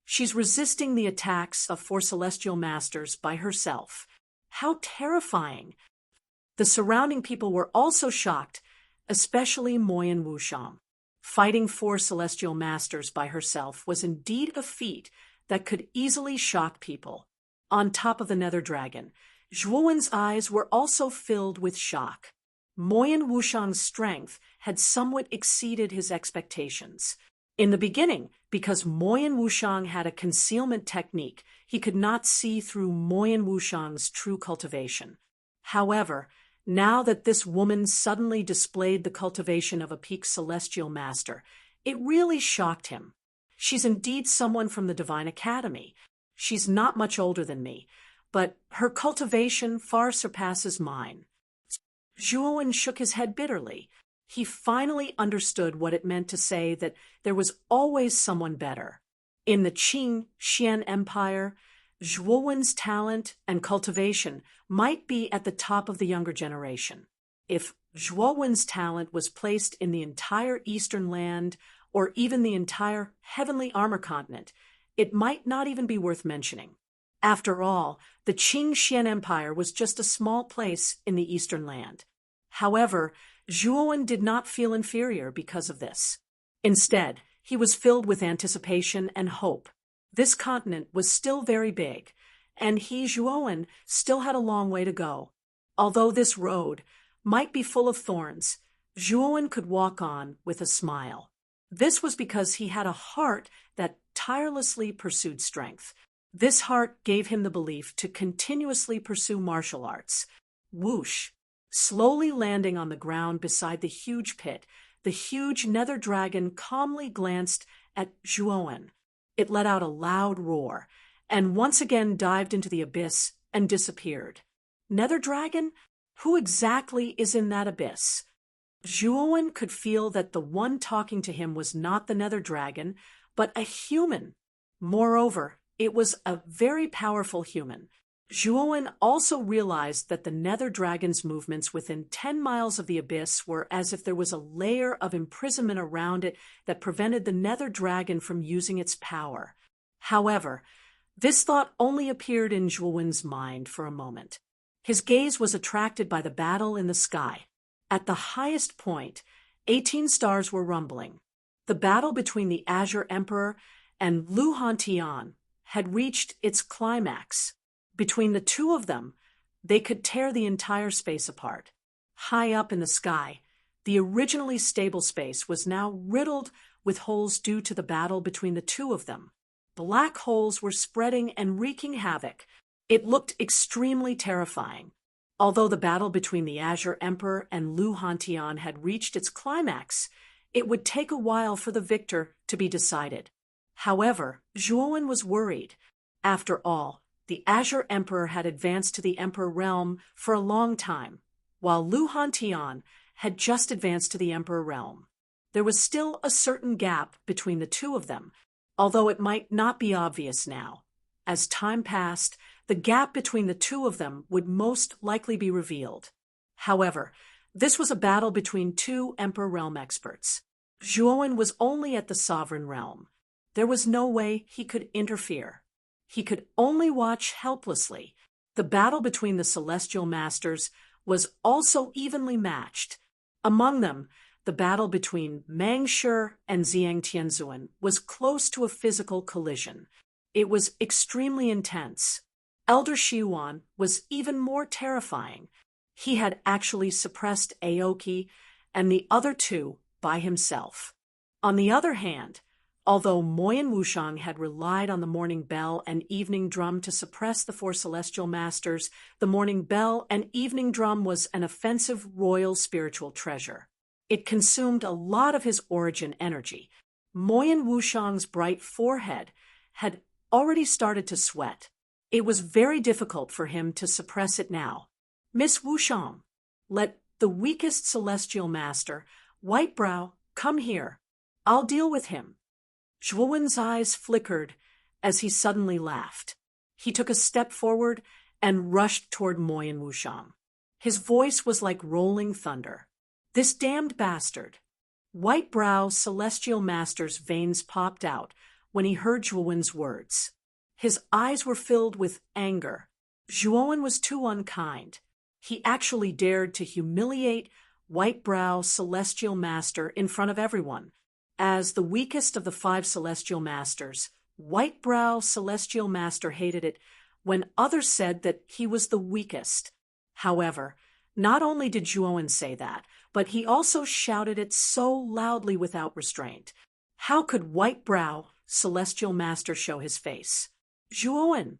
She's resisting the attacks of 4 Celestial Masters by herself. How terrifying! The surrounding people were also shocked, especially Moyan Wushang. Fighting 4 Celestial Masters by herself was indeed a feat that could easily shock people. On top of the Nether Dragon, Zhuowen's eyes were also filled with shock. Moyan Wushang's strength had somewhat exceeded his expectations. In the beginning, because Moyan Wushang had a concealment technique, he could not see through Moyan Wushang's true cultivation. However, Now that this woman suddenly displayed the cultivation of a peak celestial master, it really shocked him. She's indeed someone from the Divine Academy. She's not much older than me, but her cultivation far surpasses mine. Zhuowen shook his head bitterly. He finally understood what it meant to say that there was always someone better. In the Qing Xian Empire, Zhuowen's talent and cultivation might be at the top of the younger generation. If Zhuowen's talent was placed in the entire Eastern land or even the entire Heavenly Armor continent, it might not even be worth mentioning. After all, the Qing Xian Empire was just a small place in the Eastern land. However, Zhuowen did not feel inferior because of this. Instead, he was filled with anticipation and hope. This continent was still very big, and he, Zhuowen, still had a long way to go. Although this road might be full of thorns, Zhuowen could walk on with a smile. This was because he had a heart that tirelessly pursued strength. This heart gave him the belief to continuously pursue martial arts. Whoosh! Slowly landing on the ground beside the huge pit, the huge nether dragon calmly glanced at Zhuowen. It let out a loud roar, and once again dived into the abyss and disappeared. Nether dragon? Who exactly is in that abyss? Zhuowen could feel that the one talking to him was not the nether dragon, but a human. Moreover, it was a very powerful human. Zhuowen also realized that the nether dragon's movements within 10 miles of the abyss were as if there was a layer of imprisonment around it that prevented the nether dragon from using its power. However, this thought only appeared in Zhuowen's mind for a moment. His gaze was attracted by the battle in the sky. At the highest point, 18 stars were rumbling. The battle between the Azure Emperor and Lu Hantian had reached its climax. Between the two of them, they could tear the entire space apart. High up in the sky, the originally stable space was now riddled with holes due to the battle between the two of them. Black holes were spreading and wreaking havoc. It looked extremely terrifying. Although the battle between the Azure Emperor and Lu Hantian had reached its climax, it would take a while for the victor to be decided. However, Zhuowen was worried. After all, the Azure Emperor had advanced to the Emperor realm for a long time, while Lu Hantian had just advanced to the Emperor realm. There was still a certain gap between the two of them, although it might not be obvious now. As time passed, the gap between the two of them would most likely be revealed. However, this was a battle between two Emperor realm experts. Zhuowen was only at the sovereign realm. There was no way he could interfere. He could only watch helplessly. The battle between the celestial masters was also evenly matched. Among them, the battle between Meng Shi and Xiang Tianzuan was close to a physical collision. It was extremely intense. Elder Xiwan was even more terrifying. He had actually suppressed Aoki and the other two by himself. On the other hand, although Moyan Wushang had relied on the morning bell and evening drum to suppress the four celestial masters, the morning bell and evening drum was an offensive royal spiritual treasure. It consumed a lot of his origin energy. Moyan Wushang's bright forehead had already started to sweat. It was very difficult for him to suppress it now. Miss Wushang, let the weakest celestial master, Whitebrow, come here. I'll deal with him. Zhuowen's eyes flickered as he suddenly laughed. He took a step forward and rushed toward Moyan Wushang. His voice was like rolling thunder. This damned bastard. Whitebrow celestial master's veins popped out when he heard Zhuowen's words. His eyes were filled with anger. Zhuowen was too unkind. He actually dared to humiliate Whitebrow celestial master in front of everyone. As the weakest of the 5 celestial masters, Whitebrow celestial master hated it when others said that he was the weakest. However, not only did Zhuowen say that, but he also shouted it so loudly without restraint. How could Whitebrow celestial master show his face? Zhuowen,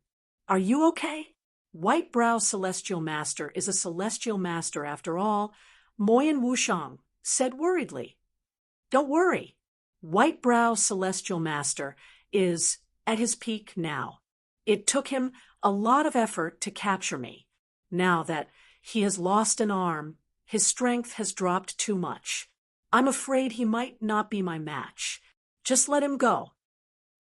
are you okay? White Brow Celestial Master is a celestial master after all, Moyan Wushang said worriedly. Don't worry. White Brow Celestial Master is at his peak now. It took him a lot of effort to capture me. Now that he has lost an arm, his strength has dropped too much. I'm afraid he might not be my match. Just let him go.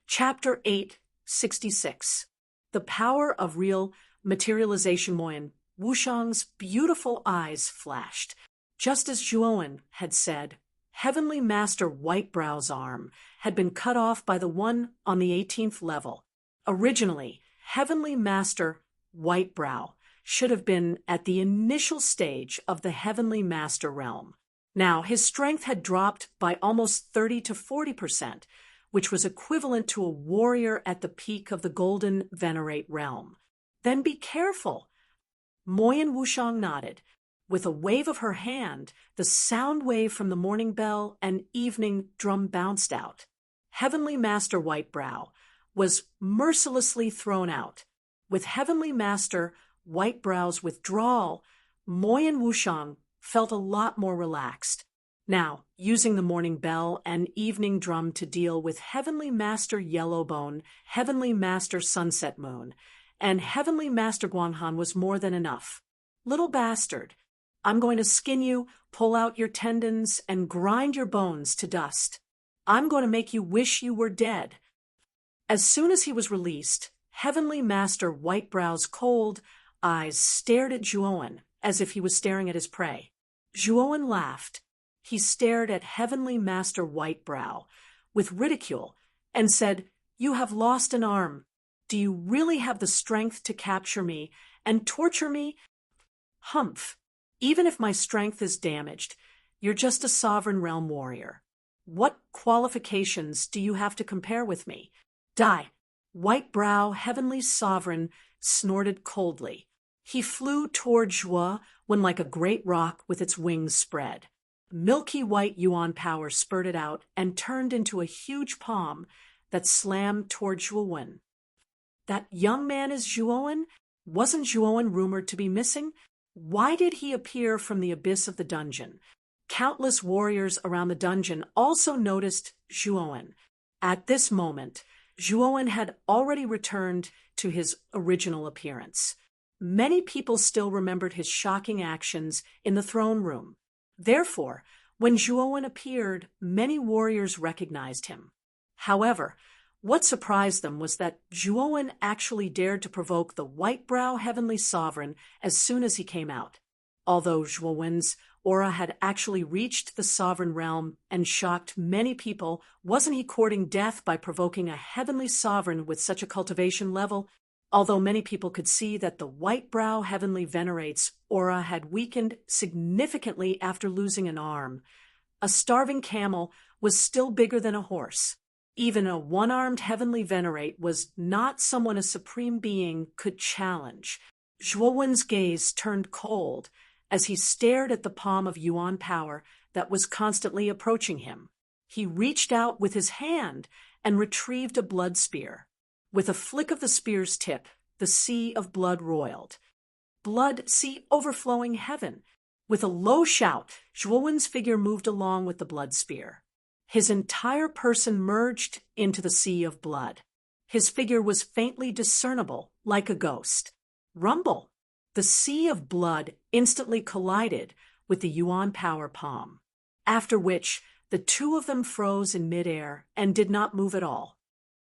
Chapter 866. The Power of Real Materialization. Moyan Wushang's beautiful eyes flashed. Just as Zhuowen had said, Heavenly Master Whitebrow's arm had been cut off by the one on the 18th level. Originally, Heavenly Master Whitebrow should have been at the initial stage of the Heavenly Master realm. Now, his strength had dropped by almost 30 to 40%, which was equivalent to a warrior at the peak of the Golden Venerate realm. Then be careful. Moyan Wushang nodded. With a wave of her hand, the sound wave from the morning bell and evening drum bounced out. Heavenly Master Whitebrow was mercilessly thrown out. With Heavenly Master Whitebrow's withdrawal, Moyan Wushang felt a lot more relaxed. Now, using the morning bell and evening drum to deal with Heavenly Master Yellowbone, Heavenly Master Sunset Moon, and Heavenly Master Guanghan was more than enough. Little bastard, I'm going to skin you, pull out your tendons, and grind your bones to dust. I'm going to make you wish you were dead. As soon as he was released, Heavenly Master Whitebrow's cold eyes stared at Zhuowen as if he was staring at his prey. Zhuowen laughed. He stared at Heavenly Master Whitebrow with ridicule and said, You have lost an arm. Do you really have the strength to capture me and torture me? Humph. Even if my strength is damaged, you're just a sovereign realm warrior. What qualifications do you have to compare with me? Die. Whitebrow, Heavenly Sovereign, snorted coldly. He flew toward Zhuo when like a great rock with its wings spread. Milky white yuan power spurted out and turned into a huge palm that slammed toward Zhuowen. That young man is Zhuowen? Wasn't Zhuowen rumored to be missing? Why did he appear from the abyss of the dungeon? Countless warriors around the dungeon also noticed Zhuowen. At this moment, Zhuowen had already returned to his original appearance. Many people still remembered his shocking actions in the throne room. Therefore, when Zhuowen appeared, many warriors recognized him. However, what surprised them was that Zhuowen actually dared to provoke the Whitebrow Heavenly Sovereign as soon as he came out. Although Zhuowen's aura had actually reached the sovereign realm and shocked many people, wasn't he courting death by provoking a Heavenly Sovereign with such a cultivation level? Although many people could see that the Whitebrow Heavenly Venerate's aura had weakened significantly after losing an arm, a starving camel was still bigger than a horse. Even a one-armed Heavenly Venerate was not someone a supreme being could challenge. Zhuowen's gaze turned cold as he stared at the palm of yuan power that was constantly approaching him. He reached out with his hand and retrieved a blood spear. With a flick of the spear's tip, the sea of blood roiled. Blood sea overflowing heaven. With a low shout, Zhuowen's figure moved along with the blood spear. His entire person merged into the sea of blood. His figure was faintly discernible, like a ghost. Rumble! The sea of blood instantly collided with the yuan power palm, after which the two of them froze in midair and did not move at all.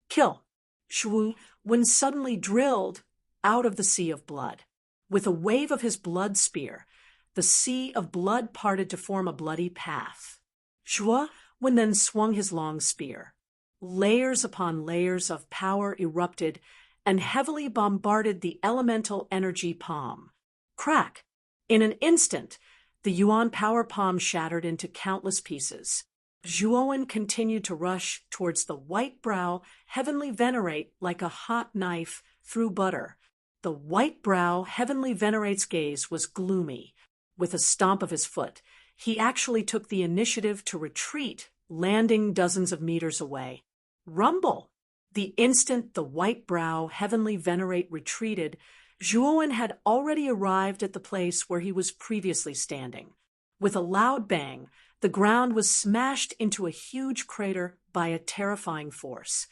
Kill! Zhuowen suddenly drilled out of the sea of blood. With a wave of his blood spear, the sea of blood parted to form a bloody path. Zhuowen then swung his long spear. Layers upon layers of power erupted and heavily bombarded the elemental energy palm. Crack! In an instant, the yuan power palm shattered into countless pieces. Zhuowen continued to rush towards the Whitebrow Heavenly Venerate like a hot knife through butter. The Whitebrow Heavenly Venerate's gaze was gloomy. With a stomp of his foot, he actually took the initiative to retreat, landing dozens of meters away. Rumble! The instant the Whitebrow Heavenly Venerate retreated, Zhuowen had already arrived at the place where he was previously standing. With a loud bang, the ground was smashed into a huge crater by a terrifying force.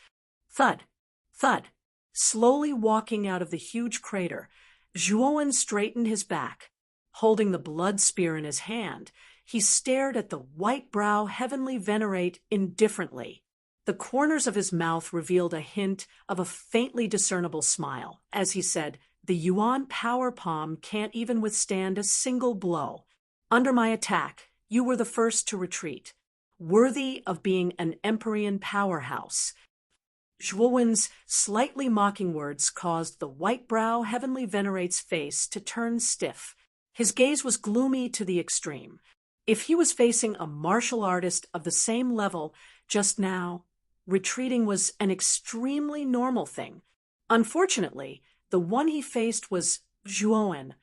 Thud, thud. Slowly walking out of the huge crater, Zhuowen straightened his back. Holding the blood spear in his hand, he stared at the white-brow heavenly venerate indifferently. The corners of his mouth revealed a hint of a faintly discernible smile, as he said, "The Yuan power palm can't even withstand a single blow. Under my attack, you were the first to retreat. Worthy of being an Empyrean powerhouse." Zhuowen's slightly mocking words caused the white-brow heavenly venerate's face to turn stiff. His gaze was gloomy to the extreme. If he was facing a martial artist of the same level just now, retreating was an extremely normal thing. Unfortunately, the one he faced was Zhuowen,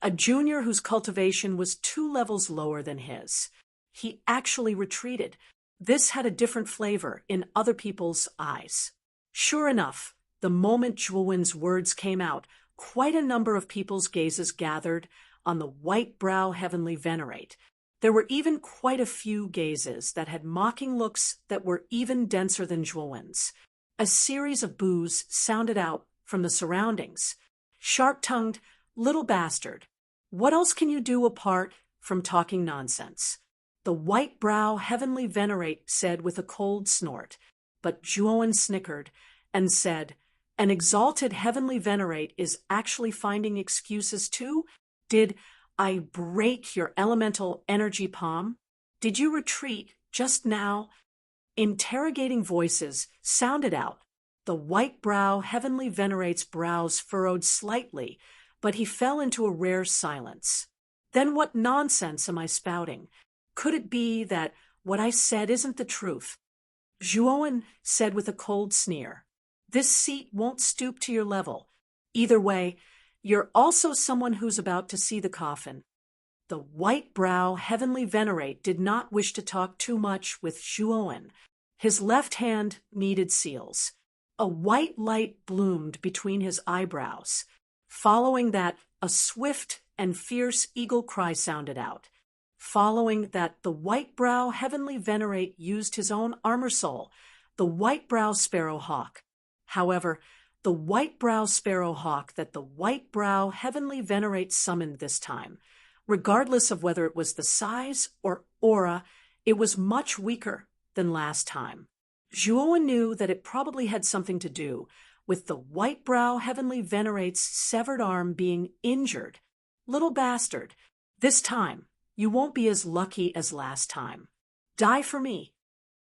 a junior whose cultivation was 2 levels lower than his. He actually retreated. This had a different flavor in other people's eyes. Sure enough, the moment Zhuowen's words came out, quite a number of people's gazes gathered on the white-brow heavenly venerate. There were even quite a few gazes that had mocking looks that were even denser than Zhuowen's. A series of boos sounded out from the surroundings. Sharp-tongued, little bastard. What else can you do apart from talking nonsense? The white-brow heavenly venerate said with a cold snort, but Zhuowen snickered and said, "An exalted heavenly venerate is actually finding excuses too? Did I break your elemental energy palm? Did you retreat just now?" Interrogating voices sounded out. The white-brow heavenly venerate's brows furrowed slightly, but he fell into a rare silence. "Then what nonsense am I spouting? Could it be that what I said isn't the truth?" Zhuowen said with a cold sneer, "This seat won't stoop to your level. Either way, you're also someone who's about to see the coffin." The white-brow heavenly venerate did not wish to talk too much with Zhuowen. His left hand kneaded seals. A white light bloomed between his eyebrows. Following that, a swift and fierce eagle cry sounded out. Following that, the white-brow heavenly venerate used his own armor soul, the white-brow sparrowhawk. However, the white-brow sparrowhawk that the white-brow heavenly venerate summoned this time, regardless of whether it was the size or aura, it was much weaker than last time. Zhuowen knew that it probably had something to do with the white-brow heavenly venerate's severed arm being injured. "Little bastard, this time you won't be as lucky as last time. Die for me."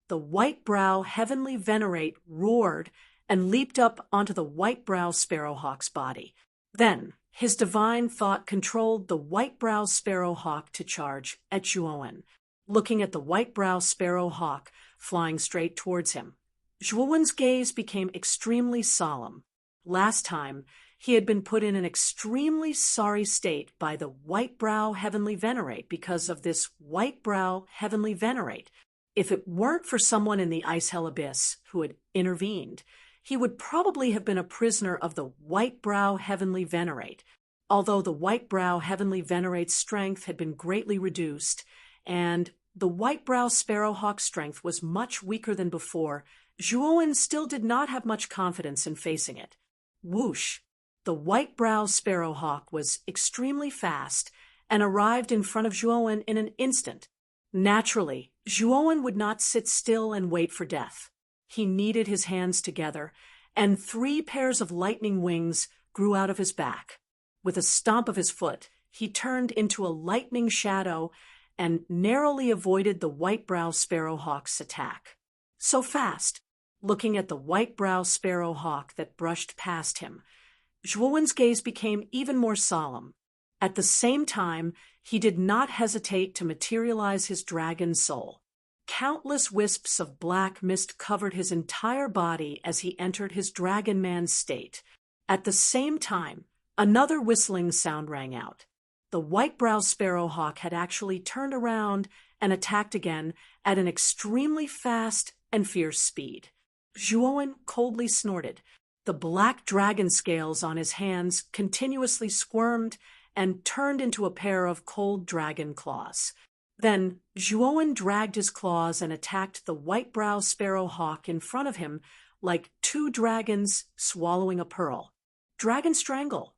The white-brow heavenly venerate roared and leaped up onto the white-brow sparrowhawk's body. Then, his divine thought controlled the white-brow sparrowhawk to charge at Zhuowen, looking at the white-brow sparrowhawk flying straight towards him. Zhuowen's gaze became extremely solemn. Last time, he had been put in an extremely sorry state by the white-brow heavenly venerate because of this white-brow heavenly venerate. If it weren't for someone in the ice hell abyss who had intervened, he would probably have been a prisoner of the white-brow heavenly venerate. Although the white-brow heavenly venerate's strength had been greatly reduced, and the white-brow sparrowhawk's strength was much weaker than before, Zhuowen still did not have much confidence in facing it. Whoosh! The white-brow sparrowhawk was extremely fast and arrived in front of Zhuowen in an instant. Naturally, Zhuowen would not sit still and wait for death. He kneaded his hands together, and 3 pairs of lightning wings grew out of his back. With a stomp of his foot, he turned into a lightning shadow and narrowly avoided the white-brow sparrowhawk's attack. So fast! Looking at the white-brow sparrowhawk that brushed past him, Zhuowen's gaze became even more solemn. At the same time, he did not hesitate to materialize his dragon soul. Countless wisps of black mist covered his entire body as he entered his dragon man state. At the same time, another whistling sound rang out. The white-brow sparrowhawk had actually turned around and attacked again at an extremely fast and fierce speed. Zhuowen coldly snorted. The black dragon scales on his hands continuously squirmed and turned into a pair of cold dragon claws. Then Zhuowen dragged his claws and attacked the white-brow sparrow hawk in front of him like two dragons swallowing a pearl. Dragon strangle.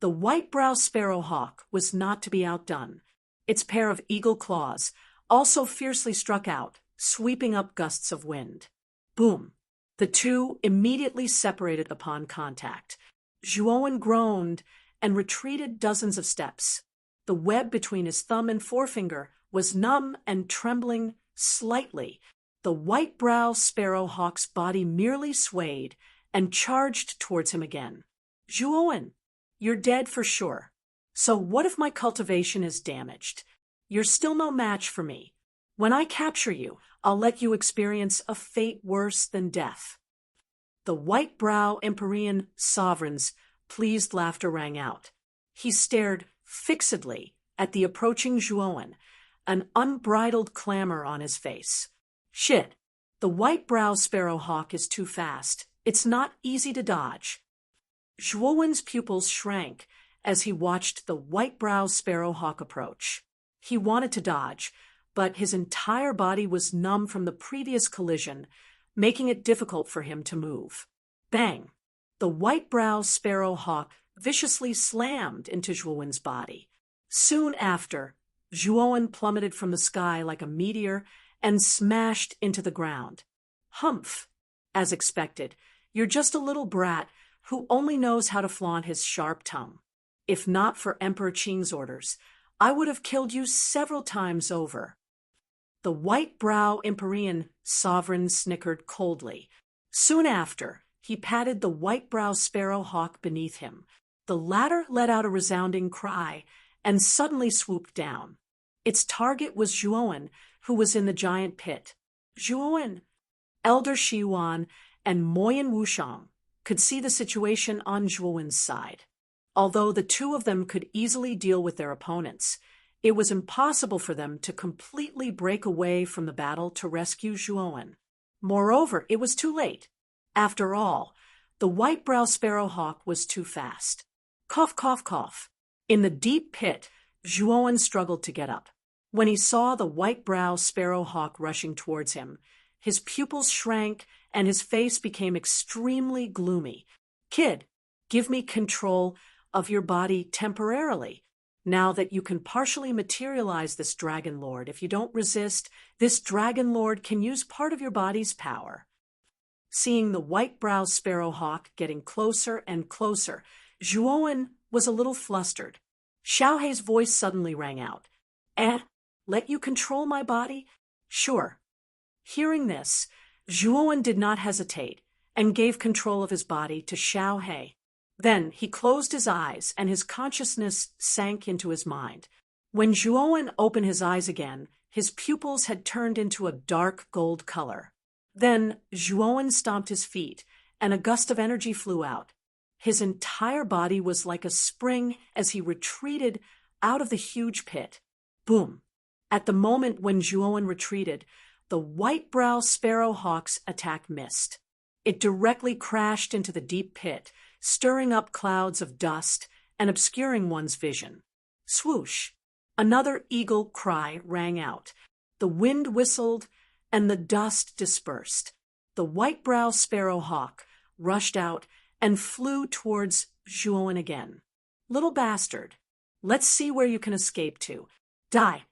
The white-brow sparrow hawk was not to be outdone. Its pair of eagle claws also fiercely struck out, sweeping up gusts of wind. Boom! The two immediately separated upon contact. Zhuowen groaned and retreated dozens of steps. The web between his thumb and forefinger was numb and trembling slightly. The white-brow sparrow hawk's body merely swayed and charged towards him again. Zhuowen, you're dead for sure. So what if my cultivation is damaged? You're still no match for me. When I capture you, I'll let you experience a fate worse than death. The white-brow Empyrean sovereign's pleased laughter rang out. He stared fixedly at the approaching Zhuowen, an unbridled clamor on his face. Shit, the white-brow sparrow hawk is too fast. It's not easy to dodge. Zhuowen's pupils shrank as he watched the white-brow sparrow hawk approach. He wanted to dodge, but his entire body was numb from the previous collision, making it difficult for him to move. Bang! The white-brow sparrow hawk viciously slammed into Zhuowen's body. Soon after, Zhuowen plummeted from the sky like a meteor and smashed into the ground. Humph! As expected, you're just a little brat who only knows how to flaunt his sharp tongue. If not for Emperor Qing's orders, I would have killed you several times over. The white-brow Empyrean sovereign snickered coldly. Soon after, he patted the white-brow sparrow hawk beneath him. The latter let out a resounding cry and suddenly swooped down. Its target was Zhuowen, who was in the giant pit. Zhuowen, Elder Xiwan, and Moyen Wushang could see the situation on Zhuowen's side. Although the two of them could easily deal with their opponents, it was impossible for them to completely break away from the battle to rescue Zhuowen. Moreover, it was too late. After all, the white-brow sparrow hawk was too fast. Cough, cough, cough. In the deep pit, Zhuowen struggled to get up. When he saw the white-brow sparrow hawk rushing towards him, his pupils shrank and his face became extremely gloomy. Kid, give me control of your body temporarily. Now that you can partially materialize this Dragon Lord, if you don't resist, this Dragon Lord can use part of your body's power. Seeing the white-brow sparrow hawk getting closer and closer, Zhuowen was a little flustered. Xiaohei's voice suddenly rang out. Let you control my body? Sure. Hearing this, Zhuowen did not hesitate and gave control of his body to Xiaohei. Then he closed his eyes and his consciousness sank into his mind. When Zhuowen opened his eyes again, his pupils had turned into a dark gold color. Then Zhuowen stomped his feet and a gust of energy flew out. His entire body was like a spring as he retreated out of the huge pit. Boom! At the moment when Zhuowen retreated, the white-brow sparrow hawk's attack missed. It directly crashed into the deep pit, stirring up clouds of dust and obscuring one's vision. Swoosh! Another eagle cry rang out. The wind whistled and the dust dispersed. The white-brow sparrow hawk rushed out and flew towards Zhuowen again. Little bastard, let's see where you can escape to. Die!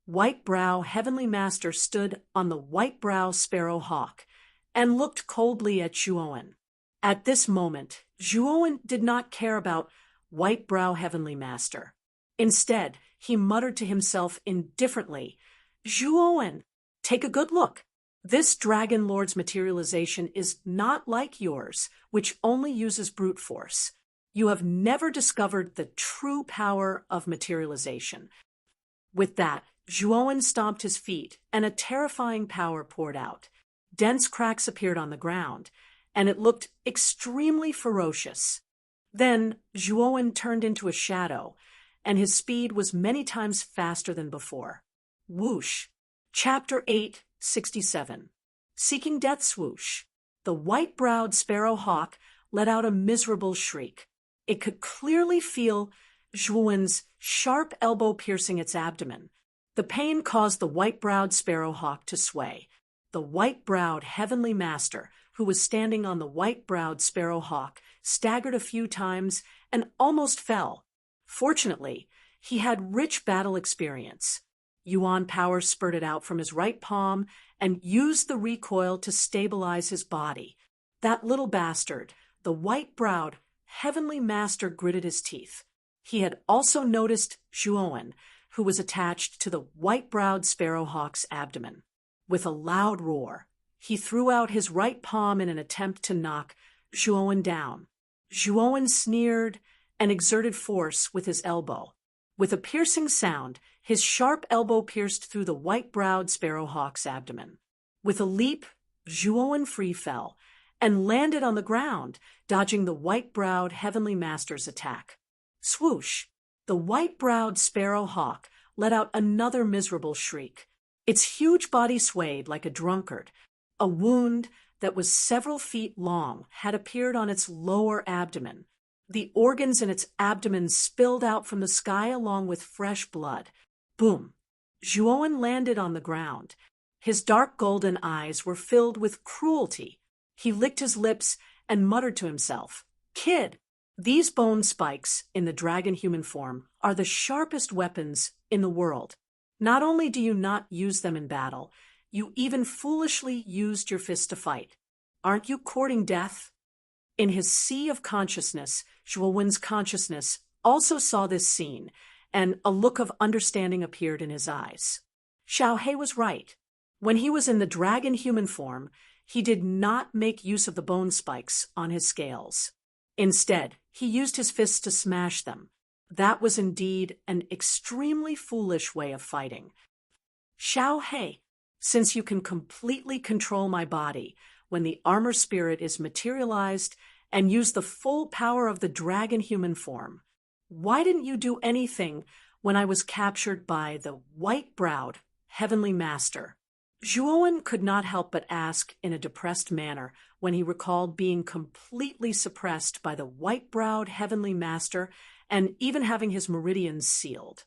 White-brow Heavenly Master stood on the white-brow sparrow hawk and looked coldly at Zhuowen. At this moment, Zhuowen did not care about white-brow Heavenly Master. Instead, he muttered to himself indifferently, Zhuowen, take a good look. This Dragon Lord's materialization is not like yours, which only uses brute force. You have never discovered the true power of materialization. With that, Zhuowen stomped his feet, and a terrifying power poured out. Dense cracks appeared on the ground, and it looked extremely ferocious. Then Zhuowen turned into a shadow, and his speed was many times faster than before. Whoosh! Chapter 8, 67. Seeking Death Swoosh. The white-browed sparrow hawk let out a miserable shriek. It could clearly feel Zhuowen's sharp elbow piercing its abdomen. The pain caused the white-browed sparrowhawk to sway. The white-browed heavenly master, who was standing on the white-browed sparrowhawk, staggered a few times and almost fell. Fortunately, he had rich battle experience. Yuan power spurted out from his right palm and used the recoil to stabilize his body. That little bastard, the white-browed heavenly master, gritted his teeth. He had also noticed Zhuowen, who was attached to the white-browed sparrowhawk's abdomen. With a loud roar, he threw out his right palm in an attempt to knock Zhuowen down. Zhuowen sneered and exerted force with his elbow. With a piercing sound, his sharp elbow pierced through the white-browed sparrowhawk's abdomen. With a leap, Zhuowen free fell and landed on the ground, dodging the white-browed heavenly master's attack. Swoosh! The white-browed sparrowhawk let out another miserable shriek. Its huge body swayed like a drunkard. A wound that was several feet long had appeared on its lower abdomen. The organs in its abdomen spilled out from the sky along with fresh blood. Boom! Zhuowen landed on the ground. His dark golden eyes were filled with cruelty. He licked his lips and muttered to himself, "Kid, these bone spikes in the dragon human form are the sharpest weapons in the world. Not only do you not use them in battle, you even foolishly used your fist to fight. Aren't you courting death?" In his sea of consciousness, Zhuowen's consciousness also saw this scene, and a look of understanding appeared in his eyes. Xiao He was right. When he was in the dragon human form, he did not make use of the bone spikes on his scales. Instead, he used his fists to smash them. That was indeed an extremely foolish way of fighting. Xiao He, since you can completely control my body when the armor spirit is materialized and use the full power of the dragon human form, why didn't you do anything when I was captured by the white-browed heavenly master? Zhuowen could not help but ask in a depressed manner when he recalled being completely suppressed by the white-browed heavenly master and even having his meridians sealed.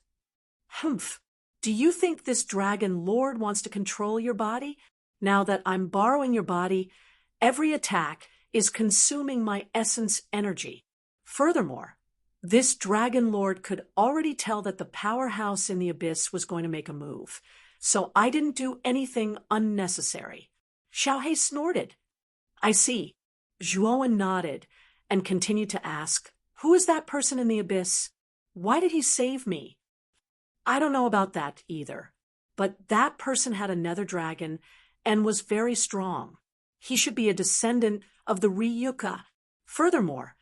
Humph! Do you think this dragon lord wants to control your body? Now that I'm borrowing your body, every attack is consuming my essence energy. Furthermore, this dragon lord could already tell that the powerhouse in the abyss was going to make a move, so I didn't do anything unnecessary. Xiao He snorted. I see. Zhuowen nodded and continued to ask, who is that person in the abyss? Why did he save me? I don't know about that either, but that person had a nether dragon and was very strong. He should be a descendant of the Ryuka. Furthermore,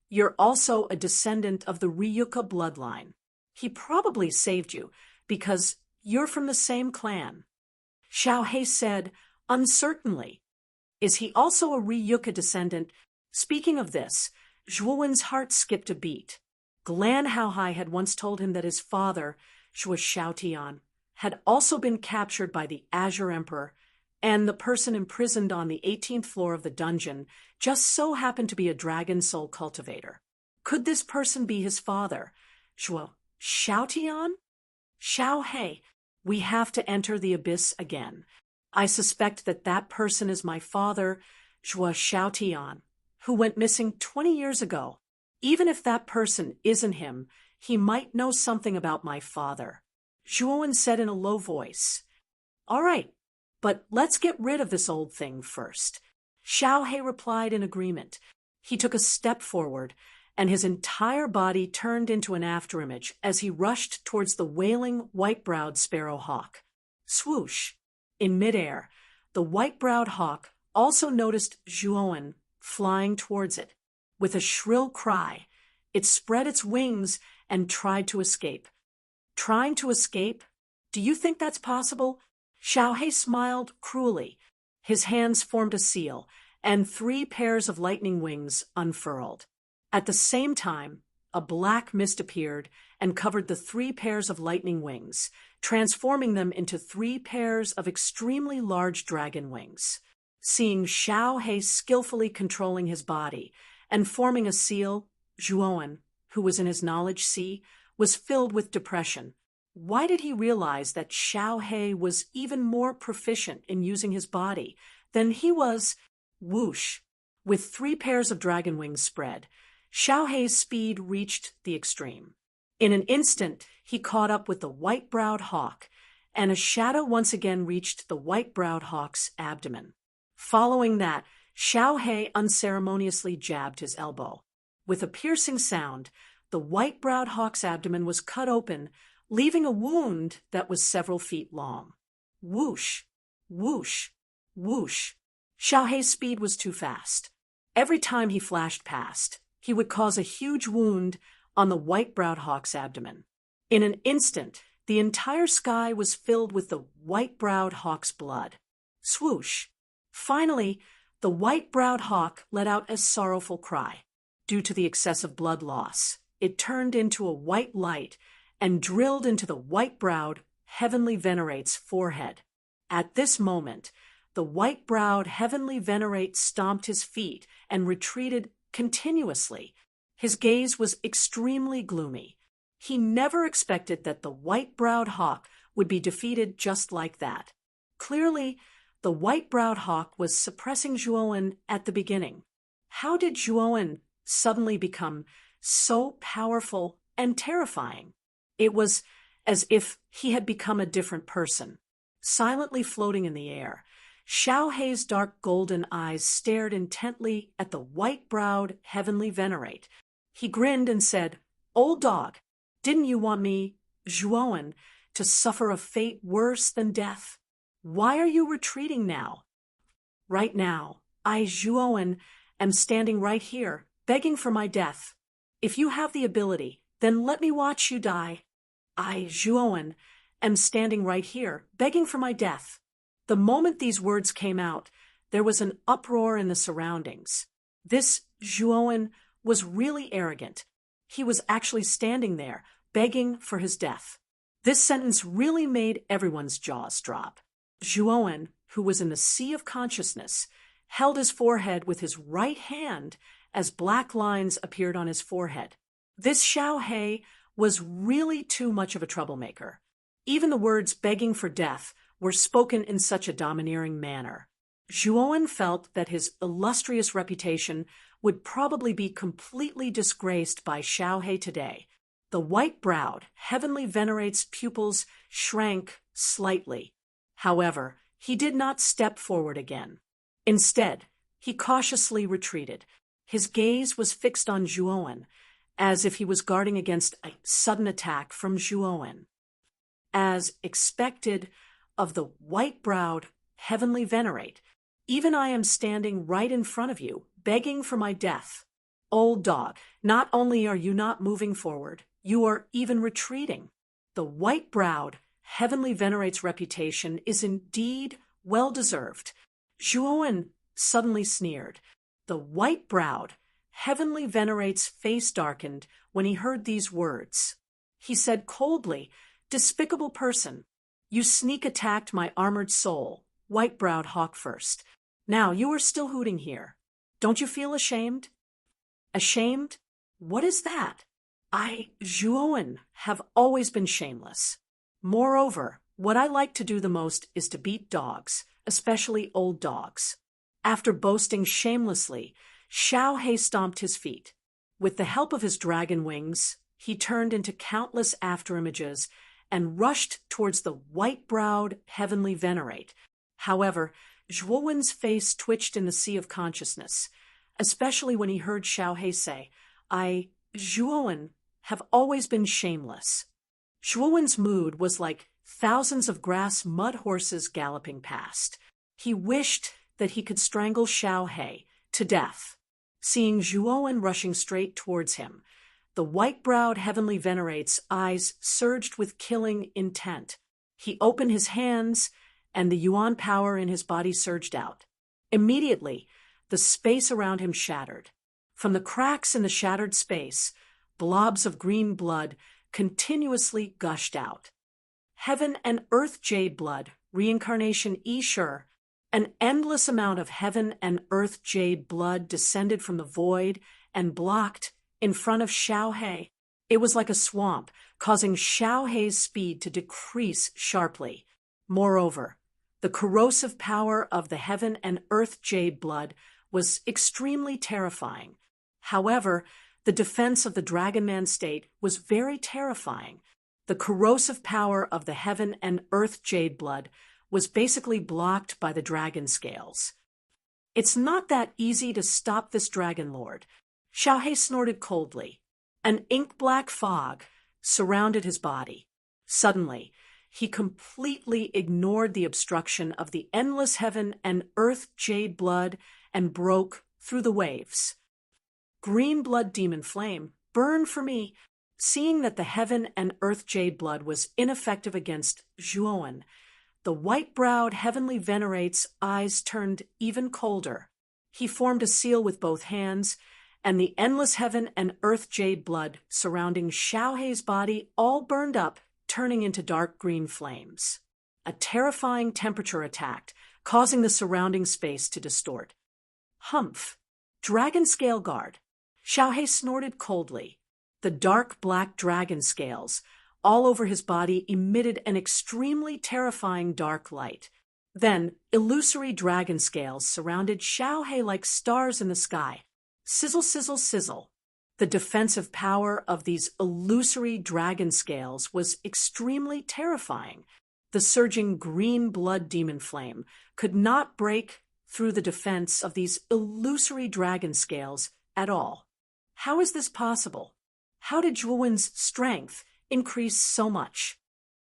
you're also a descendant of the Ryuka bloodline. He probably saved you because you're from the same clan. Xiao He said, uncertainly. Is he also a Ryuka descendant? Speaking of this, Zhuowen's heart skipped a beat. Glan Haohai had once told him that his father, Zhuo Xiaotian, had also been captured by the Azure Emperor, and the person imprisoned on the 18th floor of the dungeon just so happened to be a dragon soul cultivator. Could this person be his father, Zhuo Xiaotian? Xiao He, we have to enter the abyss again. I suspect that that person is my father, Zhuo Xiaotian, who went missing 20 years ago. Even if that person isn't him, he might know something about my father. Zhuowen said in a low voice. All right, but let's get rid of this old thing first. Xiao He replied in agreement. He took a step forward, and his entire body turned into an afterimage as he rushed towards the wailing white-browed sparrowhawk. Swoosh! In midair, the white-browed hawk also noticed Zhuowen flying towards it. With a shrill cry, it spread its wings and tried to escape. Trying to escape? Do you think that's possible? Xiao He smiled cruelly. His hands formed a seal, and 3 pairs of lightning wings unfurled. At the same time, a black mist appeared and covered the 3 pairs of lightning wings, transforming them into 3 pairs of extremely large dragon wings. Seeing Xiao He skillfully controlling his body and forming a seal, Zhuowen, who was in his knowledge sea, was filled with depression. Why did he realize that Xiao He was even more proficient in using his body than he was? Whoosh! With 3 pairs of dragon wings spread, Xiao He's speed reached the extreme. In an instant, he caught up with the white-browed hawk, and a shadow once again reached the white-browed hawk's abdomen. Following that, Xiao He unceremoniously jabbed his elbow. With a piercing sound, the white-browed hawk's abdomen was cut open, leaving a wound that was several feet long. Whoosh! Whoosh! Whoosh! Xiao He's speed was too fast. Every time he flashed past, he would cause a huge wound on the white-browed hawk's abdomen. In an instant, the entire sky was filled with the white-browed hawk's blood. Swoosh! Finally, the white-browed hawk let out a sorrowful cry. Due to the excessive blood loss, it turned into a white light and drilled into the white-browed Heavenly Venerate's forehead. At this moment, the white-browed Heavenly Venerate stomped his feet and retreated continuously. His gaze was extremely gloomy. He never expected that the white-browed hawk would be defeated just like that. Clearly, the white-browed hawk was suppressing Zhuowen at the beginning. How did Zhuowen suddenly become so powerful and terrifying? It was as if he had become a different person. Silently floating in the air, Xiao He's dark golden eyes stared intently at the white-browed Heavenly Venerate. He grinned and said, "Old dog, didn't you want me, Zhuowen, to suffer a fate worse than death? Why are you retreating now? Right now, I, Zhuowen, am standing right here, begging for my death. If you have the ability, then let me watch you die. I, Zhuowen, am standing right here, begging for my death." The moment these words came out, there was an uproar in the surroundings. This Zhuowen was really arrogant. He was actually standing there, begging for his death. This sentence really made everyone's jaws drop. Zhuowen, who was in the sea of consciousness, held his forehead with his right hand as black lines appeared on his forehead. This Xiao He was really too much of a troublemaker. Even the words begging for death were spoken in such a domineering manner. Zhuowen felt that his illustrious reputation would probably be completely disgraced by Xiao He today. The white-browed, Heavenly Venerate's pupils shrank slightly. However, he did not step forward again. Instead, he cautiously retreated. His gaze was fixed on Zhuowen, as if he was guarding against a sudden attack from Zhuowen. As expected of the white-browed Heavenly Venerate, even I am standing right in front of you, begging for my death. Old dog, not only are you not moving forward, you are even retreating. The white-browed Heavenly Venerate's reputation is indeed well-deserved. Zhuowen suddenly sneered. The white-browed Heavenly Venerate's face darkened when he heard these words. He said coldly, "Despicable person, you sneak-attacked my armored soul, white-browed hawk first. Now you are still hooting here. Don't you feel ashamed?" Ashamed? What is that? I, Zhuowen, have always been shameless. Moreover, what I like to do the most is to beat dogs, especially old dogs. After boasting shamelessly, Xiao He stomped his feet. With the help of his dragon wings, he turned into countless afterimages and rushed towards the white-browed Heavenly Venerate. However, Zhuowen's face twitched in the sea of consciousness, especially when he heard Xiao He say, I, Zhuowen, have always been shameless. Zhuowen's mood was like thousands of grass mud horses galloping past. He wished that he could strangle Xiao He to death. Seeing Zhuowen rushing straight towards him, the white-browed Heavenly Venerate's eyes surged with killing intent. He opened his hands, and the yuan power in his body surged out. Immediately, the space around him shattered. From the cracks in the shattered space, blobs of green blood continuously gushed out. Heaven and earth jade blood, reincarnation Esher, an endless amount of heaven and earth jade blood descended from the void and blocked in front of Xiao He. It was like a swamp, causing Xiao He's speed to decrease sharply. Moreover, the corrosive power of the heaven and earth jade blood was extremely terrifying. However, the defense of the Dragon Man state was very terrifying. The corrosive power of the heaven and earth jade blood was basically blocked by the dragon scales. It's not that easy to stop this dragon lord. Xiao He snorted coldly. An ink-black fog surrounded his body. Suddenly, he completely ignored the obstruction of the endless heaven and earth jade blood and broke through the waves. Green blood demon flame, burn for me. Seeing that the heaven and earth jade blood was ineffective against Zhuowen, the white-browed heavenly venerate's eyes turned even colder. He formed a seal with both hands, and the endless heaven and earth jade blood surrounding Xiao He's body all burned up, turning into dark green flames. A terrifying temperature attacked, causing the surrounding space to distort. Humph! Dragon scale guard. Xiao He snorted coldly. The dark black dragon scales all over his body emitted an extremely terrifying dark light. Then, illusory dragon scales surrounded Xiao He like stars in the sky. Sizzle, sizzle, sizzle. The defensive power of these illusory dragon scales was extremely terrifying. The surging green blood demon flame could not break through the defense of these illusory dragon scales at all. How is this possible? How did Zhuowen's strength increase so much?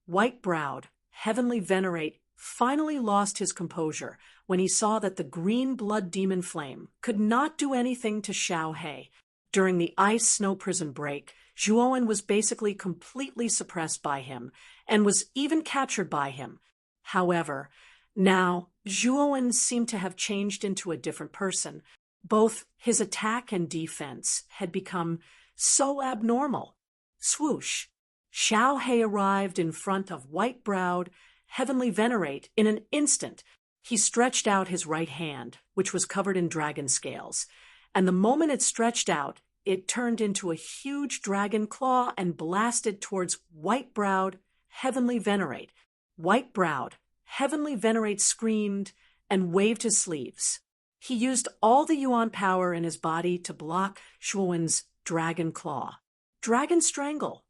White-browed, heavenly venerate finally lost his composure when he saw that the green blood demon flame could not do anything to Xiao He. During the ice snow prison break, Zhuowen was basically completely suppressed by him and was even captured by him. However, now Zhuowen seemed to have changed into a different person. Both his attack and defense had become so abnormal. Swoosh! Xiao He arrived in front of white-browed, heavenly venerate in an instant. He stretched out his right hand, which was covered in dragon scales, and the moment it stretched out, it turned into a huge dragon claw and blasted towards white-browed, heavenly venerate. White-browed, heavenly venerate screamed and waved his sleeves. He used all the yuan power in his body to block Zhuowen's dragon claw. Dragon strangle.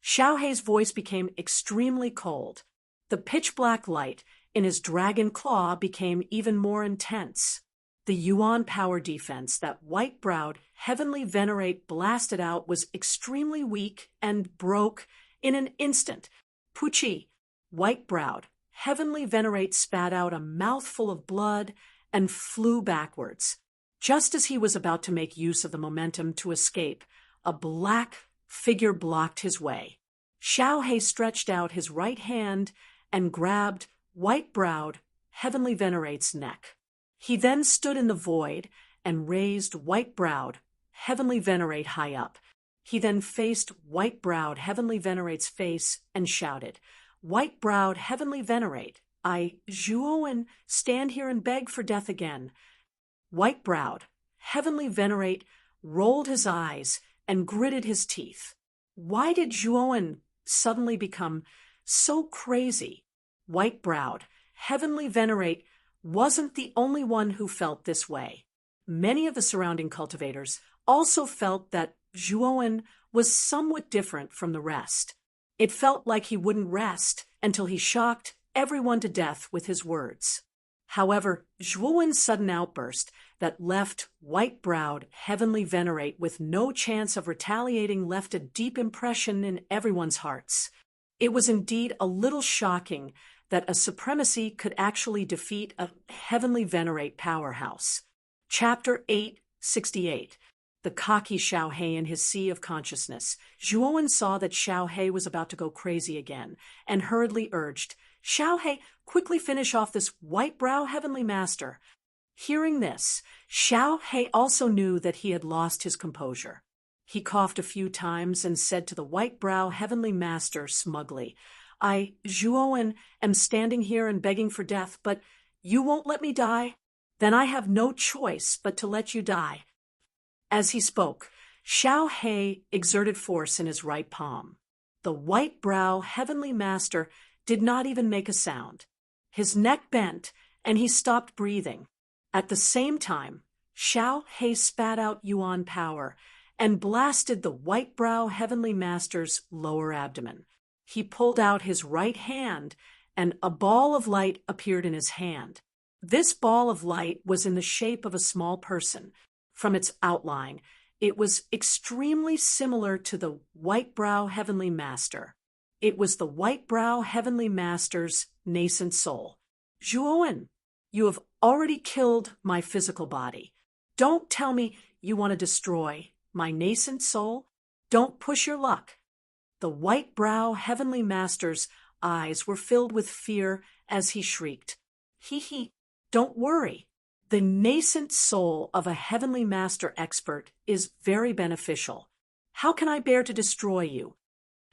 Xiao He's voice became extremely cold. The pitch-black light in his dragon claw became even more intense. The yuan power defense that white-browed heavenly venerate blasted out was extremely weak and broke in an instant. Puchi, white-browed heavenly venerate spat out a mouthful of blood and flew backwards. Just as he was about to make use of the momentum to escape, a black figure blocked his way. Xiao He stretched out his right hand and grabbed white-browed heavenly venerate's neck. He then stood in the void and raised white-browed heavenly venerate high up. He then faced white-browed heavenly venerate's face and shouted, "White-browed heavenly venerate, I, Zhuowen, stand here and beg for death again." White-browed heavenly venerate rolled his eyes and gritted his teeth. Why did Zhuowen suddenly become so crazy? White-browed heavenly venerate wasn't the only one who felt this way. Many of the surrounding cultivators also felt that Zhuowen was somewhat different from the rest. It felt like he wouldn't rest until he shocked everyone to death with his words. However, Zhuowen's sudden outburst that left white-browed heavenly venerate with no chance of retaliating left a deep impression in everyone's hearts. It was indeed a little shocking that a supremacy could actually defeat a heavenly venerate powerhouse. Chapter 868. The cocky Xiao He in his sea of consciousness. Zhuowen saw that Xiao He was about to go crazy again, and hurriedly urged, "Xiao He, quickly finish off this white-brow heavenly master." Hearing this, Xiao He also knew that he had lost his composure. He coughed a few times and said to the white-brow heavenly master smugly, "I, Zhuowen, am standing here and begging for death, but you won't let me die? Then I have no choice but to let you die." As he spoke, Xiao He exerted force in his right palm. The white-brow heavenly master did not even make a sound. His neck bent, and he stopped breathing. At the same time, Xiao He spat out yuan power and blasted the white-brow heavenly master's lower abdomen. He pulled out his right hand, and a ball of light appeared in his hand. This ball of light was in the shape of a small person. From its outline, it was extremely similar to the white-brow heavenly master. It was the white-brow heavenly master's nascent soul. Zhuowen, you have already killed my physical body. Don't tell me you want to destroy my nascent soul. Don't push your luck. The white-brow heavenly master's eyes were filled with fear as he shrieked. He, don't worry. The nascent soul of a heavenly master expert is very beneficial. How can I bear to destroy you?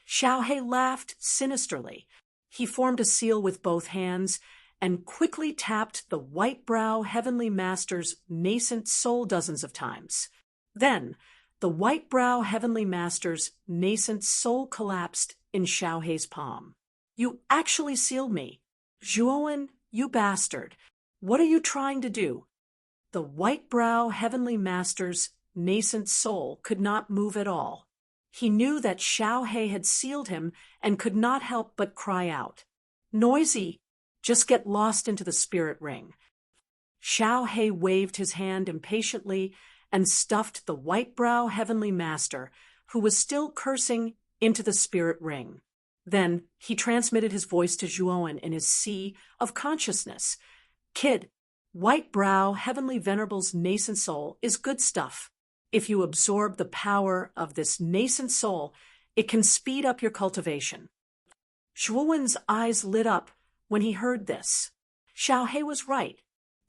Xiao He laughed sinisterly. He formed a seal with both hands and quickly tapped the white-brow heavenly master's nascent soul dozens of times. Then, the white-brow heavenly master's nascent soul collapsed in Xiao He's palm. You actually sealed me. Zhuowen, you bastard. What are you trying to do? The white-brow heavenly master's nascent soul could not move at all. He knew that Xiao He had sealed him and could not help but cry out, Noisy! Just get lost into the spirit ring. Xiao He waved his hand impatiently and stuffed the white-brow heavenly master, who was still cursing, into the spirit ring. Then he transmitted his voice to Zhuowen in his sea of consciousness. Kid, white-brow heavenly venerable's nascent soul is good stuff. If you absorb the power of this nascent soul, it can speed up your cultivation. Zhuowen's eyes lit up when he heard this. Xiao He was right.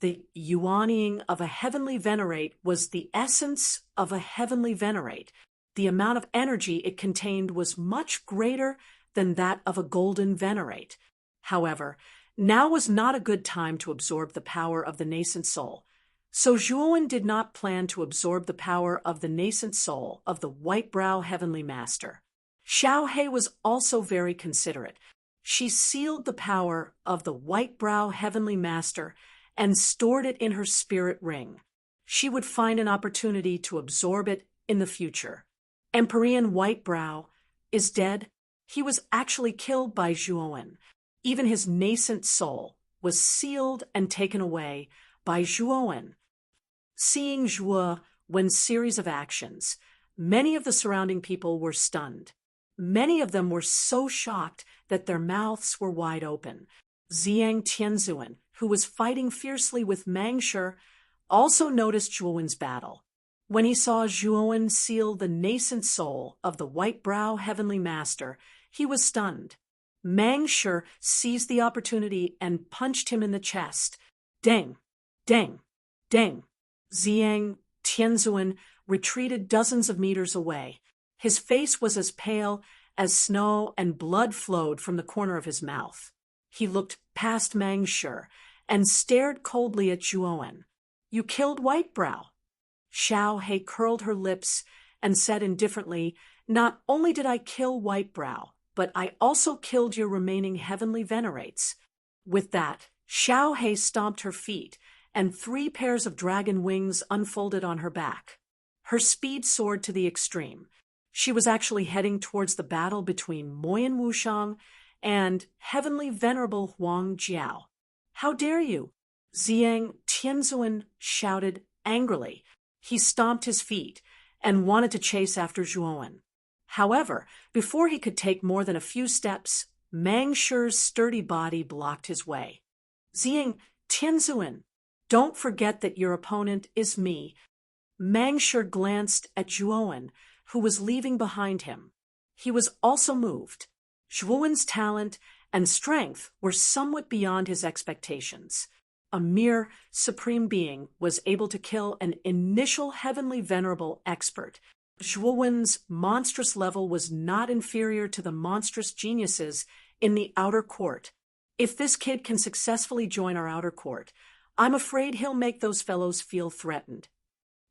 The yuaning of a heavenly venerate was the essence of a heavenly venerate. The amount of energy it contained was much greater than that of a golden venerate. However, now was not a good time to absorb the power of the nascent soul. So Zhuowen did not plan to absorb the power of the nascent soul of the white-brow heavenly master. Xiao He was also very considerate. She sealed the power of the white-brow heavenly master and stored it in her spirit ring. She would find an opportunity to absorb it in the future. Empyrean Whitebrow is dead. He was actually killed by Zhuowen. Even his nascent soul was sealed and taken away by Zhuowen. Seeing Zhuowen's series of actions, many of the surrounding people were stunned. Many of them were so shocked that their mouths were wide open. Ziyang Tianzuan, who was fighting fiercely with Mangshi, also noticed Zhuowen's battle. When he saw Zhuowen seal the nascent soul of the white-brow heavenly master, he was stunned. Mangshi seized the opportunity and punched him in the chest. Deng, deng, deng. Ziyang Tianzuan retreated dozens of meters away. His face was as pale as snow and blood flowed from the corner of his mouth. He looked past Mangshi and stared coldly at Zhuowen. You killed Whitebrow. Xiao He curled her lips and said indifferently, Not only did I kill Whitebrow, but I also killed your remaining heavenly venerates. With that, Xiao He stomped her feet, and 3 pairs of dragon wings unfolded on her back. Her speed soared to the extreme. She was actually heading towards the battle between Moyan Wushang and Heavenly Venerable Huang Jiao. How dare you? Ziyang Tianzuan shouted angrily. He stomped his feet and wanted to chase after Zhuowen. However, before he could take more than a few steps, Mangshi's sturdy body blocked his way. Ziyang Tianzuan, don't forget that your opponent is me. Mangshi glanced at Zhuowen, who was leaving behind him. He was also moved. Zhuowen's talent and strength were somewhat beyond his expectations. A mere supreme being was able to kill an initial heavenly venerable expert. Zhuowen's monstrous level was not inferior to the monstrous geniuses in the outer court. If this kid can successfully join our outer court, I'm afraid he'll make those fellows feel threatened.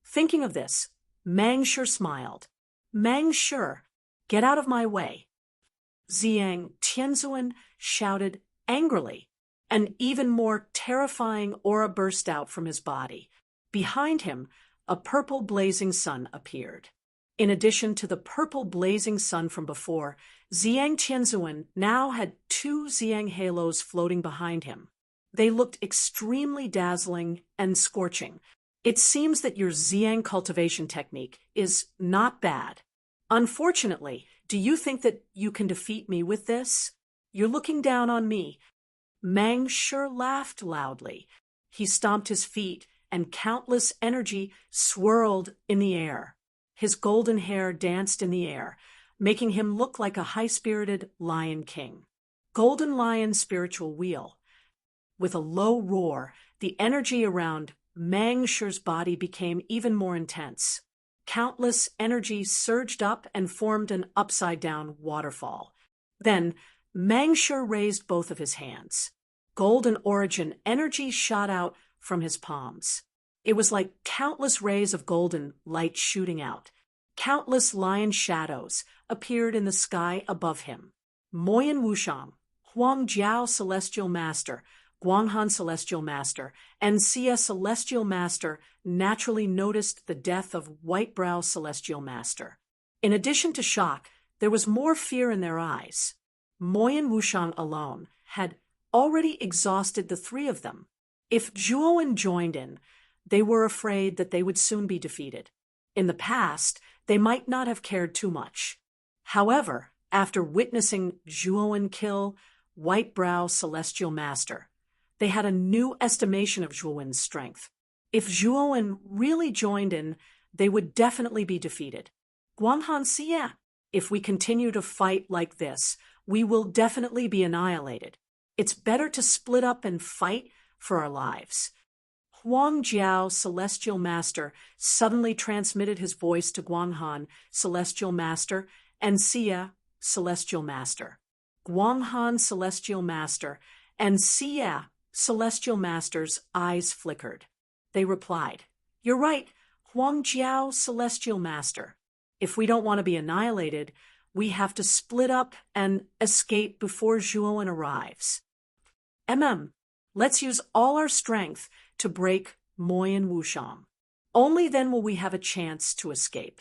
Thinking of this, Mang Shi smiled. Mang Shi, get out of my way. Zhang Tianzuan shouted angrily. An even more terrifying aura burst out from his body. Behind him, a purple blazing sun appeared. In addition to the purple blazing sun from before, Zhang Tianzuan now had two Zhang halos floating behind him. They looked extremely dazzling and scorching. It seems that your Zhang cultivation technique is not bad. Unfortunately, do you think that you can defeat me with this? You're looking down on me. Mang Shi laughed loudly. He stomped his feet, and countless energy swirled in the air. His golden hair danced in the air, making him look like a high-spirited lion king. Golden Lion Spiritual Wheel. With a low roar, the energy around Mang Shi's body became even more intense. Countless energy surged up and formed an upside-down waterfall. Then, Mang Shi raised both of his hands. Golden origin energy shot out from his palms. It was like countless rays of golden light shooting out. Countless lion shadows appeared in the sky above him. Moyan Wushang, Huang Jiao Celestial Master, Guanghan Celestial Master, and Xia Celestial Master naturally noticed the death of Whitebrow Celestial Master. In addition to shock, there was more fear in their eyes. Moyan Wushang alone had already exhausted the three of them. If Zhuowen joined in, they were afraid that they would soon be defeated. In the past, they might not have cared too much. However, after witnessing Zhuowen kill Whitebrow Celestial Master, they had a new estimation of Zhuowen's strength. If Zhuowen really joined in, they would definitely be defeated. Guanghan Xia, if we continue to fight like this, we will definitely be annihilated. It's better to split up and fight for our lives. Huang Jiao Celestial Master suddenly transmitted his voice to Guanghan Celestial Master and Xia Celestial Master. Guanghan Celestial Master and Xia Celestial Master's eyes flickered. They replied, "You're right, Huang Jiao Celestial Master. If we don't want to be annihilated, we have to split up and escape before Zhuowen arrives. Let's use all our strength to break Moyan Wushang. Only then will we have a chance to escape."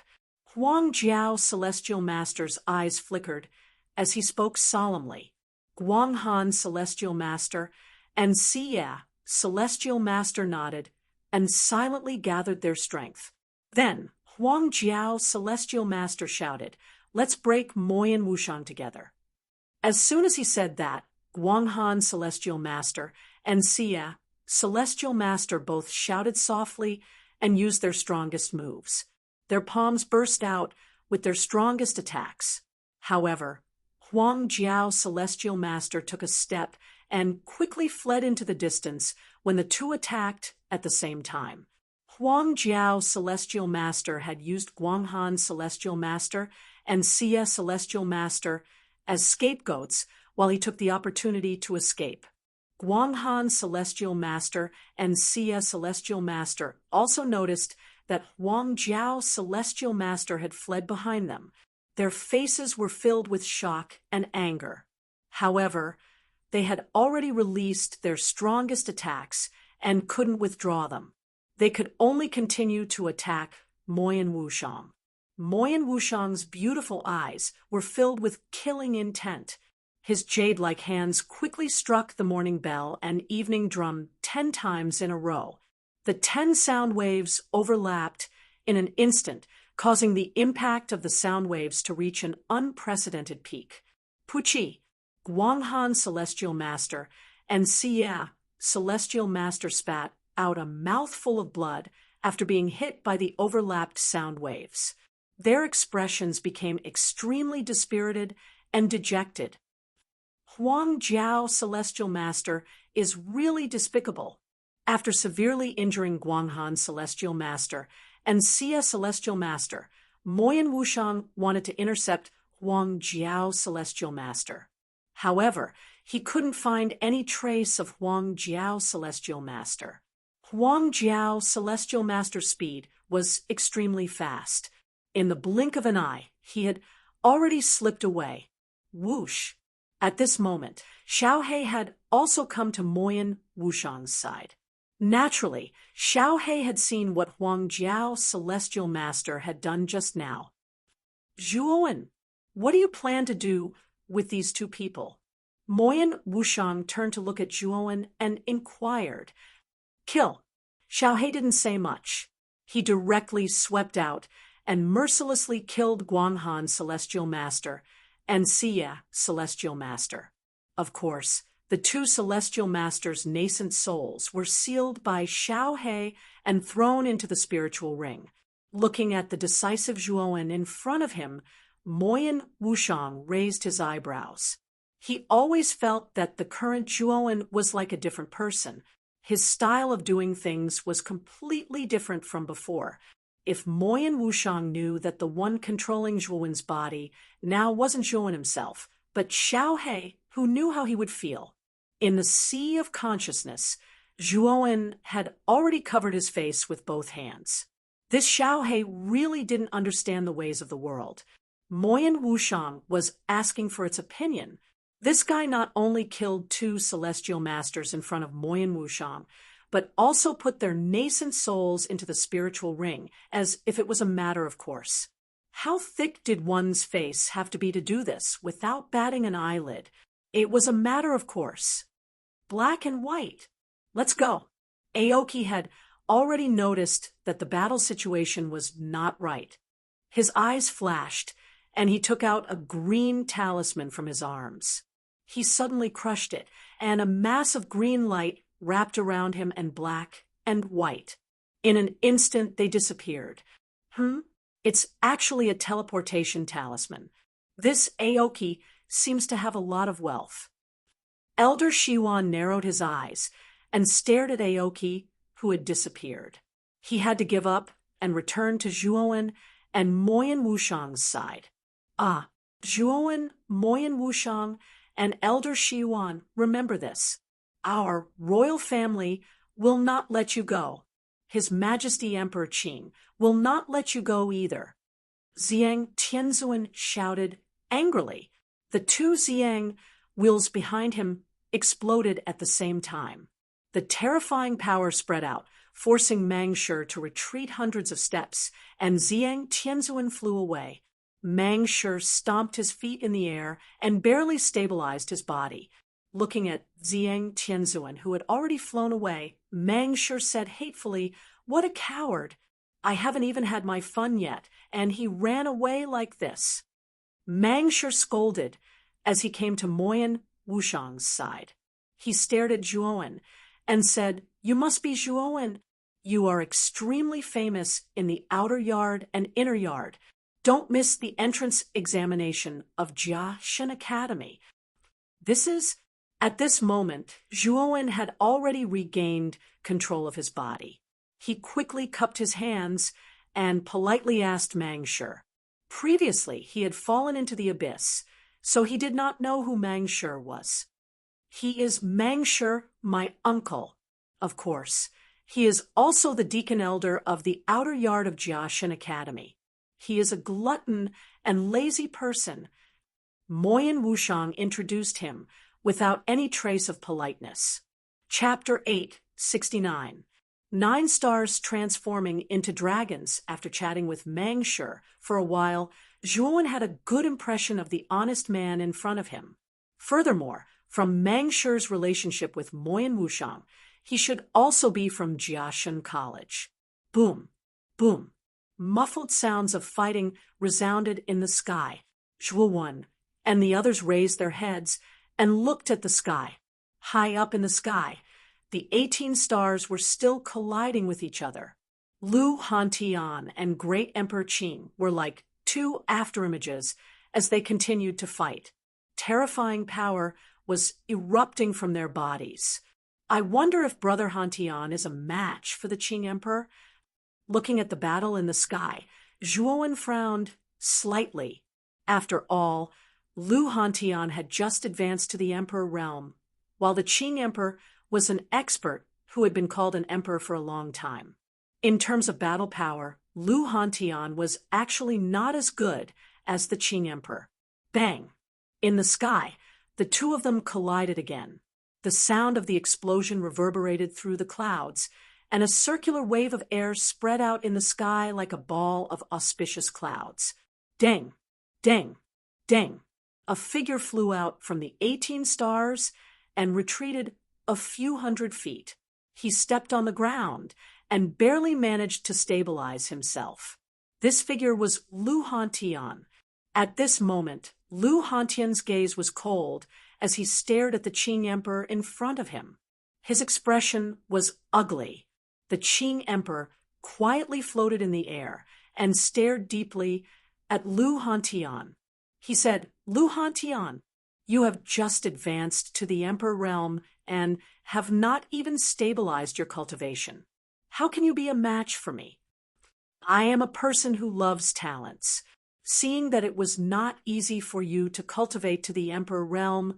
Huang Jiao Celestial Master's eyes flickered as he spoke solemnly. Guanghan Celestial Master and Xia Celestial Master nodded and silently gathered their strength. Then Huang Jiao Celestial Master shouted, "Let's break Moyan Wushang together." As soon as he said that, Guanghan Celestial Master and Xia Celestial Master both shouted softly and used their strongest moves. Their palms burst out with their strongest attacks. However, Huang Jiao Celestial Master took a step and quickly fled into the distance when the two attacked at the same time. Huang Jiao Celestial Master had used Guanghan Celestial Master and Xia Celestial Master as scapegoats while he took the opportunity to escape. Guanghan Celestial Master and Xia Celestial Master also noticed that Huang Jiao Celestial Master had fled behind them. Their faces were filled with shock and anger. However, they had already released their strongest attacks and couldn't withdraw them. They could only continue to attack Moyan Wushang. Moyan Wushang's beautiful eyes were filled with killing intent. His jade-like hands quickly struck the morning bell and evening drum 10 times in a row. The 10 sound waves overlapped in an instant, causing the impact of the sound waves to reach an unprecedented peak. Puchi, Guanghan Celestial Master, and Xia Celestial Master spat out a mouthful of blood after being hit by the overlapped sound waves. Their expressions became extremely dispirited and dejected. Huang Jiao Celestial Master is really despicable. After severely injuring Guanghan Celestial Master and Xia Celestial Master, Moyan Wushang wanted to intercept Huang Jiao Celestial Master. However, he couldn't find any trace of Huang Jiao Celestial Master. Huang Jiao's celestial master speed was extremely fast. In the blink of an eye, he had already slipped away. Whoosh! At this moment, Xiao He had also come to Moyan Wushang's side. Naturally, Xiao He had seen what Huang Jiao's celestial master had done just now. Zhuowen, what do you plan to do with these two people? Moyan Wushang turned to look at Zhuowen and inquired. Kill. Xiao He didn't say much. He directly swept out and mercilessly killed Guanghan's celestial master and Xie, celestial master. Of course, the two celestial masters' nascent souls were sealed by Xiao He and thrown into the spiritual ring. Looking at the decisive Zhuowen in front of him, Moyan Wushang raised his eyebrows. He always felt that the current Zhuowen was like a different person. His style of doing things was completely different from before. If Moyan Wushang knew that the one controlling Zhuowen's body now wasn't Zhuowen himself, but Xiao He, who knew how he would feel. In the sea of consciousness, Zhuowen had already covered his face with both hands. This Xiao He really didn't understand the ways of the world. Moyan Wushang was asking for its opinion. This guy not only killed two celestial masters in front of Moyan Wushang, but also put their nascent souls into the spiritual ring, as if it was a matter of course. How thick did one's face have to be to do this without batting an eyelid? It was a matter of course. Black and white. Let's go. Aoki had already noticed that the battle situation was not right. His eyes flashed, and he took out a green talisman from his arms. He suddenly crushed it, and a mass of green light wrapped around him and black and white. In an instant, they disappeared. It's actually a teleportation talisman. This Aoki seems to have a lot of wealth. Elder Shiwan narrowed his eyes and stared at Aoki, who had disappeared. He had to give up and return to Zhuowen and Moyan Wushang's side. Zhuowen, Moyan Wushang, and Elder Shiwan, remember this. Our royal family will not let you go. His Majesty Emperor Qing will not let you go either. Xiang Tianzuan shouted angrily. The two Xiang wheels behind him exploded at the same time. The terrifying power spread out, forcing Meng Shi to retreat hundreds of steps, and Xiang Tianzuan flew away. Meng Shi stomped his feet in the air and barely stabilized his body. Looking at Xiang Tianzuan, who had already flown away, Meng Shi said hatefully, "What a coward! I haven't even had my fun yet, and he ran away like this." Meng Shi scolded as he came to Moyan Wushang's side. He stared at Zhuowen and said, "You must be Zhuowen. You are extremely famous in the outer yard and inner yard. Don't miss the entrance examination of Jiashan Academy." At this moment, Zhuowen had already regained control of his body. He quickly cupped his hands and politely asked Meng Shi. Previously, he had fallen into the abyss, so he did not know who Meng Shi was. "He is Meng Shi, my uncle. Of course, he is also the deacon elder of the outer yard of Jiashan Academy. He is a glutton and lazy person." Moyan Wushang introduced him without any trace of politeness. Chapter 869. 9 stars transforming into dragons. After chatting with Meng Shi for a while, Zhuowen had a good impression of the honest man in front of him. Furthermore, from Meng Shi's relationship with Moyan Wushang, he should also be from Jiashan College. Boom, boom. Muffled sounds of fighting resounded in the sky. Zhuowen and the others raised their heads and looked at the sky. High up in the sky, the 18 stars were still colliding with each other. Lu Hantian and Great Emperor Qing were like two afterimages as they continued to fight. Terrifying power was erupting from their bodies. I wonder if Brother Hantian is a match for the Qing Emperor? Looking at the battle in the sky, Zhuowen frowned slightly. After all, Lu Hantian had just advanced to the Emperor realm, while the Qing Emperor was an expert who had been called an emperor for a long time. In terms of battle power, Lu Hantian was actually not as good as the Qing emperor. Bang! In the sky, the two of them collided again. The sound of the explosion reverberated through the clouds, and a circular wave of air spread out in the sky like a ball of auspicious clouds. Dang! Dang! Dang! A figure flew out from the 18 stars and retreated a few hundred feet. He stepped on the ground and barely managed to stabilize himself. This figure was Lu Hantian. At this moment, Lu Hantian's gaze was cold as he stared at the Qing emperor in front of him. His expression was ugly. The Qing emperor quietly floated in the air and stared deeply at Lu Hantian. He said, "Lu Hantian, you have just advanced to the emperor realm and have not even stabilized your cultivation. How can you be a match for me? I am a person who loves talents. Seeing that it was not easy for you to cultivate to the emperor realm,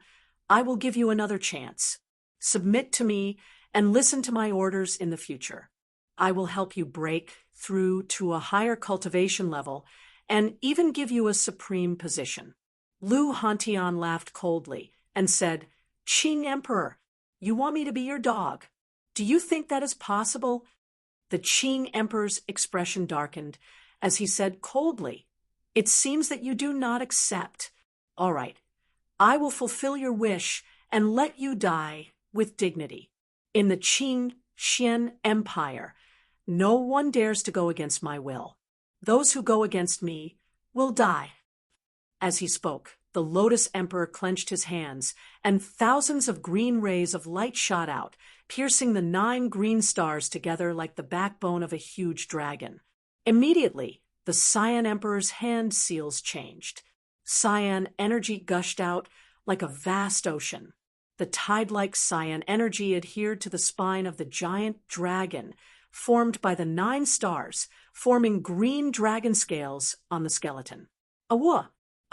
I will give you another chance. Submit to me and listen to my orders in the future. I will help you break through to a higher cultivation level and even give you a supreme position." Lu Hantian laughed coldly and said, "Qing emperor, you want me to be your dog? Do you think that is possible?" The Qing emperor's expression darkened as he said coldly, "It seems that you do not accept. All right, I will fulfill your wish and let you die with dignity. In the Qing Xian Empire, no one dares to go against my will. Those who go against me will die." As he spoke, the Lotus Emperor clenched his hands, and thousands of green rays of light shot out, piercing the 9 green stars together like the backbone of a huge dragon. Immediately, the Cyan Emperor's hand seals changed. Cyan energy gushed out like a vast ocean. The tide-like cyan energy adhered to the spine of the giant dragon, formed by the 9 stars, forming green dragon scales on the skeleton.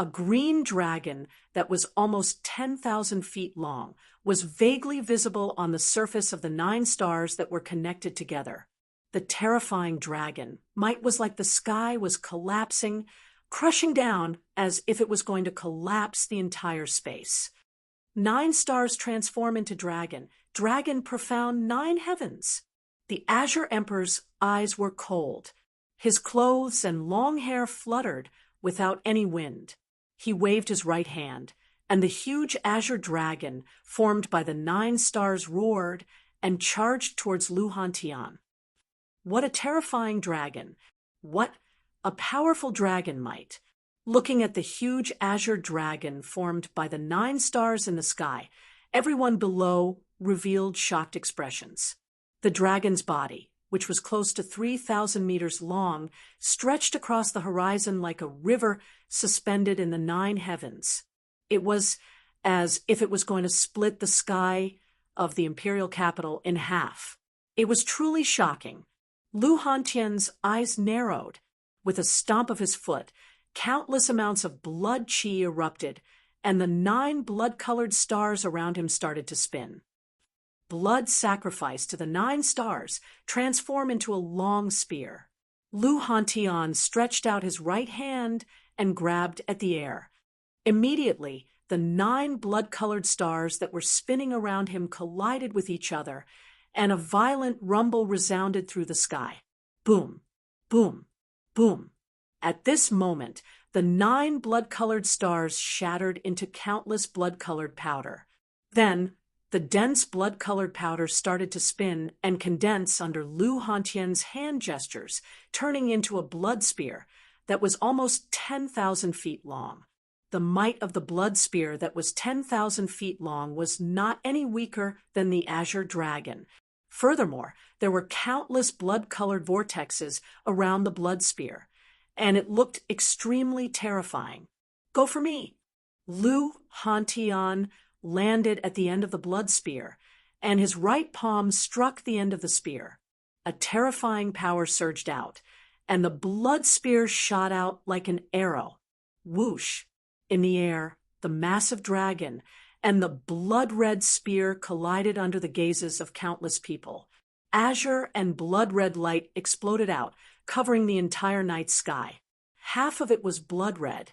A green dragon that was almost 10,000 feet long was vaguely visible on the surface of the 9 stars that were connected together. The terrifying dragon might was like the sky was collapsing, crushing down as if it was going to collapse the entire space. 9 stars transform into dragon, dragon profound 9 heavens. The Azure Emperor's eyes were cold. His clothes and long hair fluttered without any wind. He waved his right hand, and the huge azure dragon, formed by the 9 stars, roared and charged towards Lu Hantian. What a terrifying dragon! What a powerful dragon might! Looking at the huge azure dragon formed by the 9 stars in the sky, everyone below revealed shocked expressions. The dragon's body, which was close to 3,000 meters long, stretched across the horizon like a river suspended in the 9 heavens. It was as if it was going to split the sky of the imperial capital in half. It was truly shocking. Lu Hantian's eyes narrowed. With a stomp of his foot, countless amounts of blood qi erupted, and the 9 blood-colored stars around him started to spin. Blood sacrifice to the 9 stars transformed into a long spear. Lu Hantian stretched out his right hand and grabbed at the air. Immediately, the 9 blood-colored stars that were spinning around him collided with each other, and a violent rumble resounded through the sky. Boom, boom, boom. At this moment, the 9 blood-colored stars shattered into countless blood-colored powder. Then, the dense blood-colored powder started to spin and condense under Lu Hantian's hand gestures, turning into a blood spear that was almost 10,000 feet long. The might of the blood spear that was 10,000 feet long was not any weaker than the Azure Dragon. Furthermore, there were countless blood-colored vortexes around the blood spear, and it looked extremely terrifying. "Go for me!" Lu Hantian landed at the end of the blood spear, and his right palm struck the end of the spear. A terrifying power surged out, and the blood spear shot out like an arrow. Whoosh! In the air, the massive dragon and the blood-red spear collided under the gazes of countless people. Azure and blood-red light exploded out, covering the entire night sky. Half of it was blood red,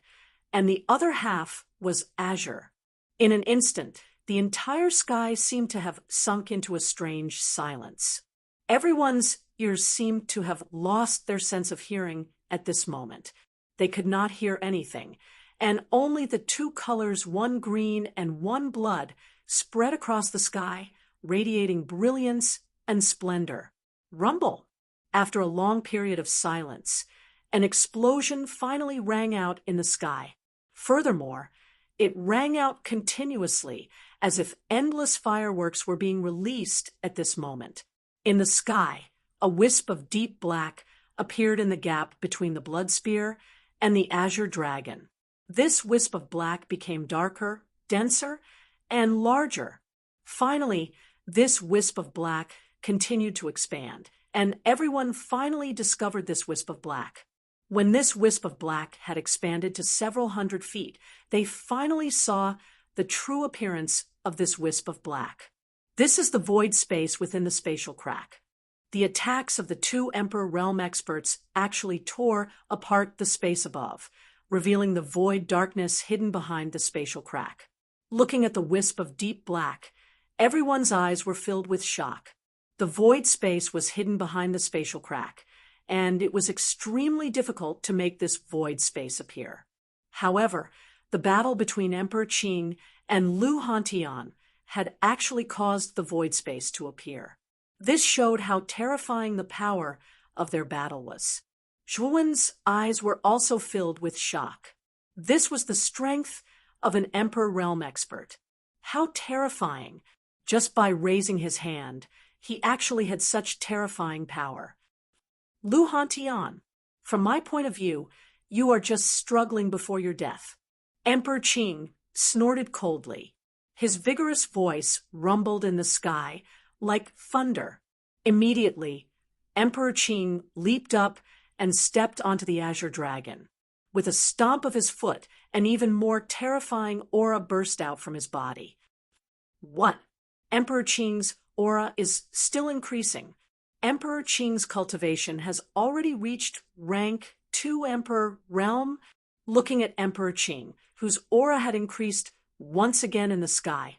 and the other half was azure. In an instant, the entire sky seemed to have sunk into a strange silence. Everyone's ears seemed to have lost their sense of hearing at this moment. They could not hear anything, and only the two colors, one green and one blood, spread across the sky, radiating brilliance and splendor. Rumble! After a long period of silence, an explosion finally rang out in the sky. Furthermore, it rang out continuously, as if endless fireworks were being released at this moment. In the sky, a wisp of deep black appeared in the gap between the blood spear and the azure dragon. This wisp of black became darker, denser, and larger. Finally, this wisp of black continued to expand, and everyone finally discovered this wisp of black. When this wisp of black had expanded to several hundred feet, they finally saw the true appearance of this wisp of black. This is the void space within the spatial crack. The attacks of the two Emperor Realm experts actually tore apart the space above, revealing the void darkness hidden behind the spatial crack. Looking at the wisp of deep black, everyone's eyes were filled with shock. The void space was hidden behind the spatial crack, and it was extremely difficult to make this void space appear. However, the battle between Emperor Qing and Lu Hantian had actually caused the void space to appear. This showed how terrifying the power of their battle was. Zhuowen's eyes were also filled with shock. This was the strength of an Emperor Realm expert. How terrifying! Just by raising his hand, he actually had such terrifying power. Lu Hantian, from my point of view, you are just struggling before your death. Emperor Qing snorted coldly. His vigorous voice rumbled in the sky like thunder. Immediately, Emperor Qing leaped up and stepped onto the azure dragon. With a stomp of his foot, an even more terrifying aura burst out from his body. What? Emperor Qing's aura is still increasing. Emperor Qing's cultivation has already reached rank 2 Emperor Realm. Looking at Emperor Qing, whose aura had increased once again in the sky,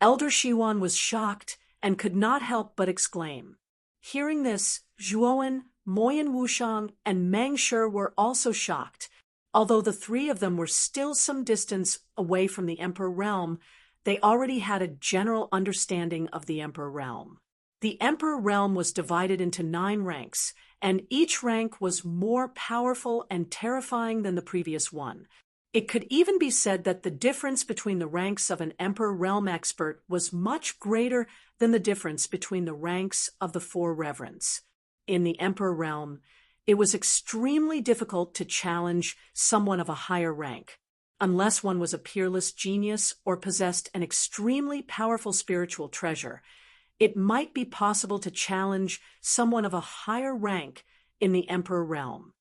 Elder Shiwan was shocked and could not help but exclaim. Hearing this, Zhuowen, Moyan Wushang, and Meng Shi were also shocked. Although the three of them were still some distance away from the Emperor Realm, they already had a general understanding of the Emperor Realm. The Emperor Realm was divided into 9 ranks, and each rank was more powerful and terrifying than the previous one. It could even be said that the difference between the ranks of an Emperor Realm expert was much greater than the difference between the ranks of the 4 reverends. In the Emperor Realm, it was extremely difficult to challenge someone of a higher rank. Unless one was a peerless genius or possessed an extremely powerful spiritual treasure, it might be possible to challenge someone of a higher rank in the Emperor Realm.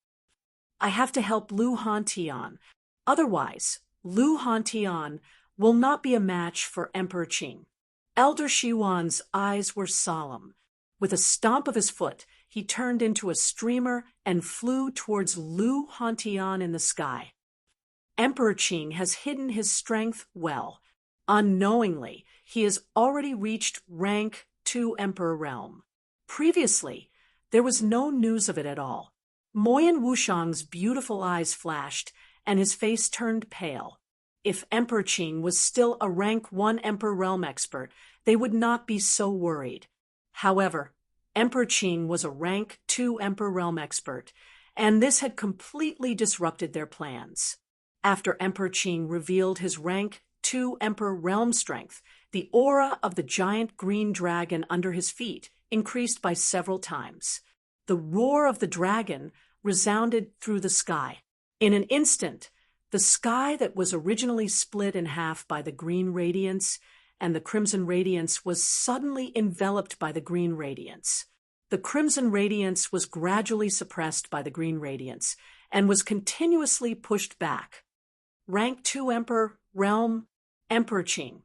I have to help Lu Hantian. Otherwise, Lu Hantian will not be a match for Emperor Qing. Elder Shiwan's eyes were solemn. With a stomp of his foot, he turned into a streamer and flew towards Lu Hantian in the sky. Emperor Qing has hidden his strength well. Unknowingly, he has already reached rank 2 Emperor Realm. Previously, there was no news of it at all. Moyan Wushang's beautiful eyes flashed, and his face turned pale. If Emperor Qing was still a rank 1 Emperor Realm expert, they would not be so worried. However, Emperor Qing was a rank 2 Emperor Realm expert, and this had completely disrupted their plans. After Emperor Qing revealed his rank 2 Emperor Realm strength, the aura of the giant green dragon under his feet increased by several times. The roar of the dragon resounded through the sky. In an instant, the sky that was originally split in half by the green radiance and the crimson radiance was suddenly enveloped by the green radiance. The crimson radiance was gradually suppressed by the green radiance and was continuously pushed back. Rank 2 Emperor Realm, Emperor Qing,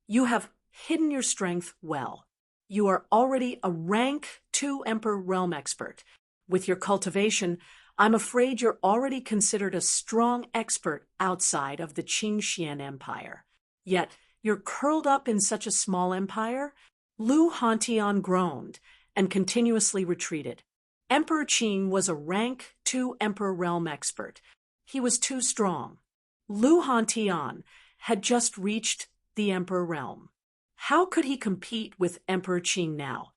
you have hidden your strength well. You are already a rank 2 Emperor realm expert. With your cultivation, I'm afraid you're already considered a strong expert outside of the Qingxian Empire. Yet, you're curled up in such a small empire? Lu Hantian groaned and continuously retreated. Emperor Qing was a rank 2 Emperor realm expert. He was too strong. Lu Hantian had just reached the Emperor realm. How could he compete with Emperor Qing now?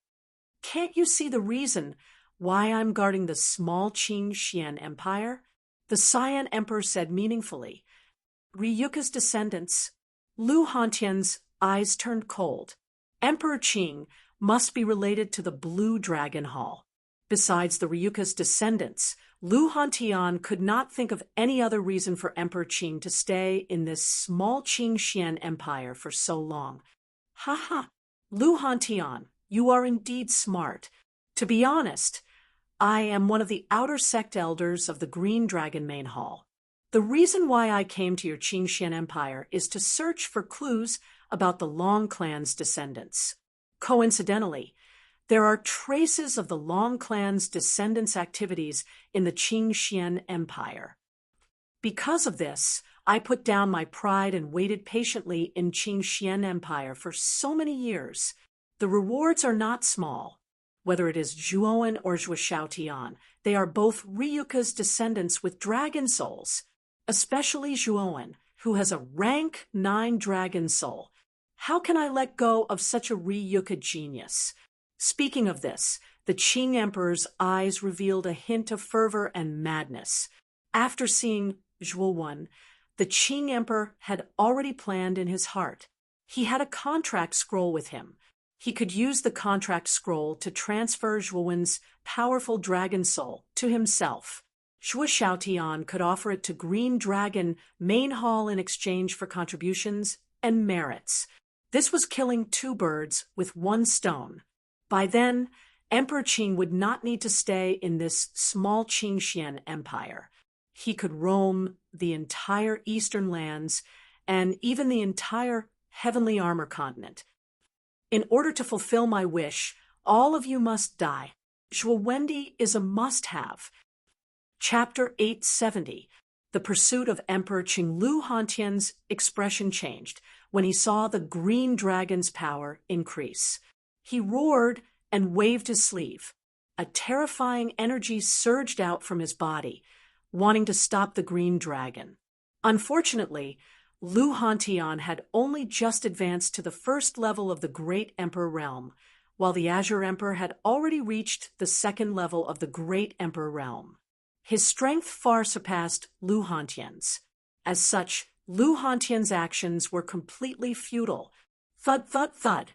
Can't you see the reason why I'm guarding the small Qingxian Empire? The Saiyan Emperor said meaningfully. Ryuka's descendants. Lu Hantian's eyes turned cold. Emperor Qing must be related to the Blue Dragon Hall. Besides the Ryuka's descendants, Lu Hantian could not think of any other reason for Emperor Qing to stay in this small Qingxian Empire for so long. Ha ha! Lu Hantian, you are indeed smart. To be honest, I am one of the outer sect elders of the Green Dragon Main Hall. The reason why I came to your Qingxian Empire is to search for clues about the Long clan's descendants. Coincidentally, there are traces of the Long clan's descendants' activities in the Qingxian Empire. Because of this, I put down my pride and waited patiently in Qingxian Empire for so many years. The rewards are not small. Whether it is Zhuowen or Zhuoxiaotian, they are both Ryuka's descendants with dragon souls, especially Zhuowen, who has a rank 9 dragon soul. How can I let go of such a Ryuka genius? Speaking of this, the Qing Emperor's eyes revealed a hint of fervor and madness. After seeing Zhuowen, the Qing Emperor had already planned in his heart. He had a contract scroll with him. He could use the contract scroll to transfer Zhuowen's powerful dragon soul to himself. Zhuoxiaotian could offer it to Green Dragon Main Hall in exchange for contributions and merits. This was killing 2 birds with 1 stone. By then, Emperor Qing would not need to stay in this small Qingxian Empire. He could roam the entire eastern lands and even the entire Heavenly Armor continent. In order to fulfill my wish, all of you must die. Zhuowendi is a must-have. Chapter 870. The pursuit of Emperor Qing. Lu Hantian's expression changed when he saw the green dragon's power increase. He roared and waved his sleeve. A terrifying energy surged out from his body, wanting to stop the green dragon. Unfortunately, Lu Hantian had only just advanced to the first level of the Great Emperor realm, while the Azure Emperor had already reached the second level of the Great Emperor realm. His strength far surpassed Lu Hantian's. As such, Lu Hantian's actions were completely futile. Thud, thud, thud.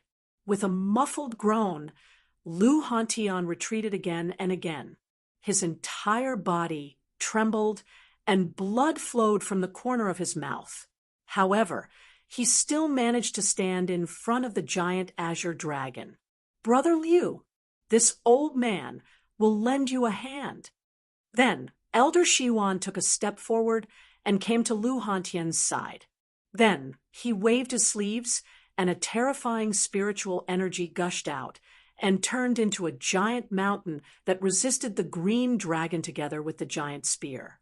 With a muffled groan, Lu Hantian retreated again and again. His entire body trembled and blood flowed from the corner of his mouth. However, he still managed to stand in front of the giant azure dragon. Brother Liu, this old man will lend you a hand. Then, Elder Shiwan took a step forward and came to Lu Hantian's side. Then, he waved his sleeves, and a terrifying spiritual energy gushed out and turned into a giant mountain that resisted the green dragon together with the giant spear.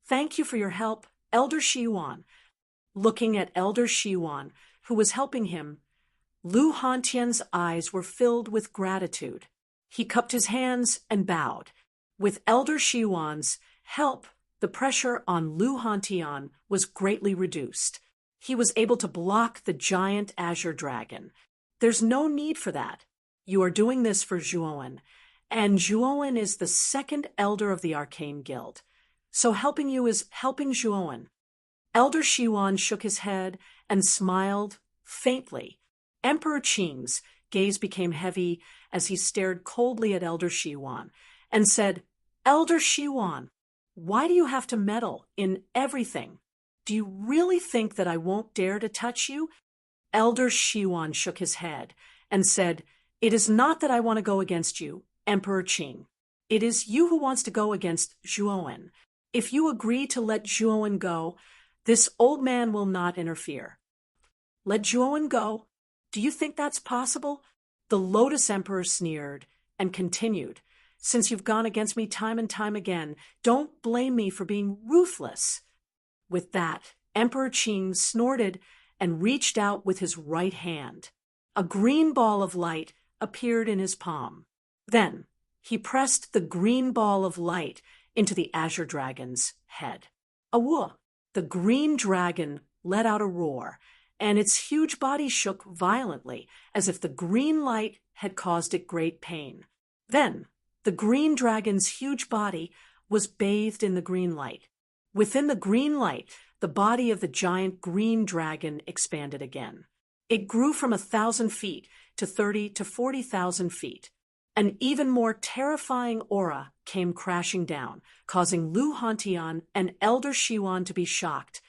Thank you for your help, Elder Shiwan. Looking at Elder Shiwan, who was helping him, Lu Hantian's eyes were filled with gratitude. He cupped his hands and bowed. With Elder Shiwan's help, the pressure on Lu Hantian was greatly reduced. He was able to block the giant azure dragon. There's no need for that. You are doing this for Zhuowen, and Zhuowen is the second elder of the Arcane Guild. So helping you is helping Zhuowen. Elder Shiwan shook his head and smiled faintly. Emperor Qing's gaze became heavy as he stared coldly at Elder Shiwan and said, Elder Shiwan, why do you have to meddle in everything? Do you really think that I won't dare to touch you? Elder Shiwan shook his head and said, It is not that I want to go against you, Emperor Qing. It is you who wants to go against Zhuowen. If you agree to let Zhuowen go, this old man will not interfere. Let Zhuowen go? Do you think that's possible? The Lotus Emperor sneered and continued, "Since you've gone against me time and time again, don't blame me for being ruthless." With that, Emperor Qing snorted and reached out with his right hand. A green ball of light appeared in his palm. Then, he pressed the green ball of light into the Azure Dragon's head. Awoo! The green dragon let out a roar, and its huge body shook violently, as if the green light had caused it great pain. Then, the green dragon's huge body was bathed in the green light. Within the green light, the body of the giant green dragon expanded again. It grew from 1,000 feet to 30 to 40,000 feet. An even more terrifying aura came crashing down, causing Lu Hantian and Elder Shiwan to be shocked.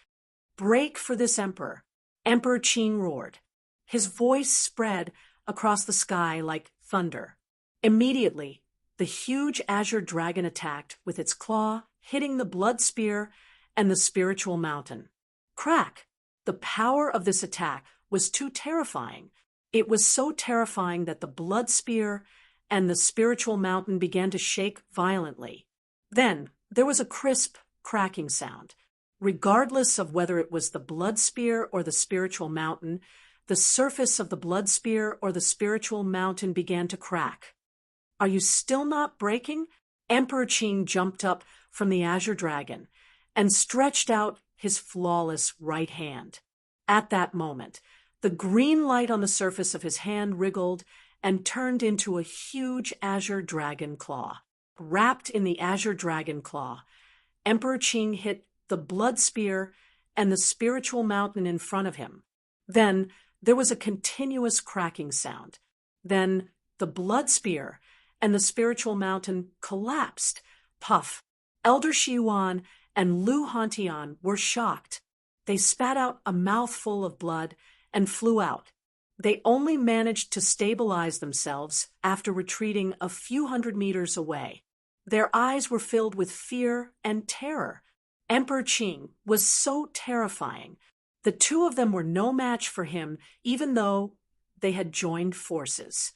"Break for this emperor," Emperor Qing roared. His voice spread across the sky like thunder. Immediately, the huge azure dragon attacked with its claw, hitting the blood spear and the spiritual mountain. Crack! The power of this attack was too terrifying. It was so terrifying that the blood spear and the spiritual mountain began to shake violently. Then there was a crisp, cracking sound. Regardless of whether it was the blood spear or the spiritual mountain, the surface of the blood spear or the spiritual mountain began to crack. "Are you still not breaking?" Emperor Qing jumped up from the azure dragon and stretched out his flawless right hand. At that moment, the green light on the surface of his hand wriggled and turned into a huge azure dragon claw. Wrapped in the azure dragon claw, Emperor Qing hit the blood spear and the spiritual mountain in front of him. Then there was a continuous cracking sound. Then the blood spear and the spiritual mountain collapsed. Puff! Elder Shiwan and Lu Hantian were shocked. They spat out a mouthful of blood and flew out. They only managed to stabilize themselves after retreating a few hundred meters away. Their eyes were filled with fear and terror. Emperor Qing was so terrifying. The two of them were no match for him, even though they had joined forces.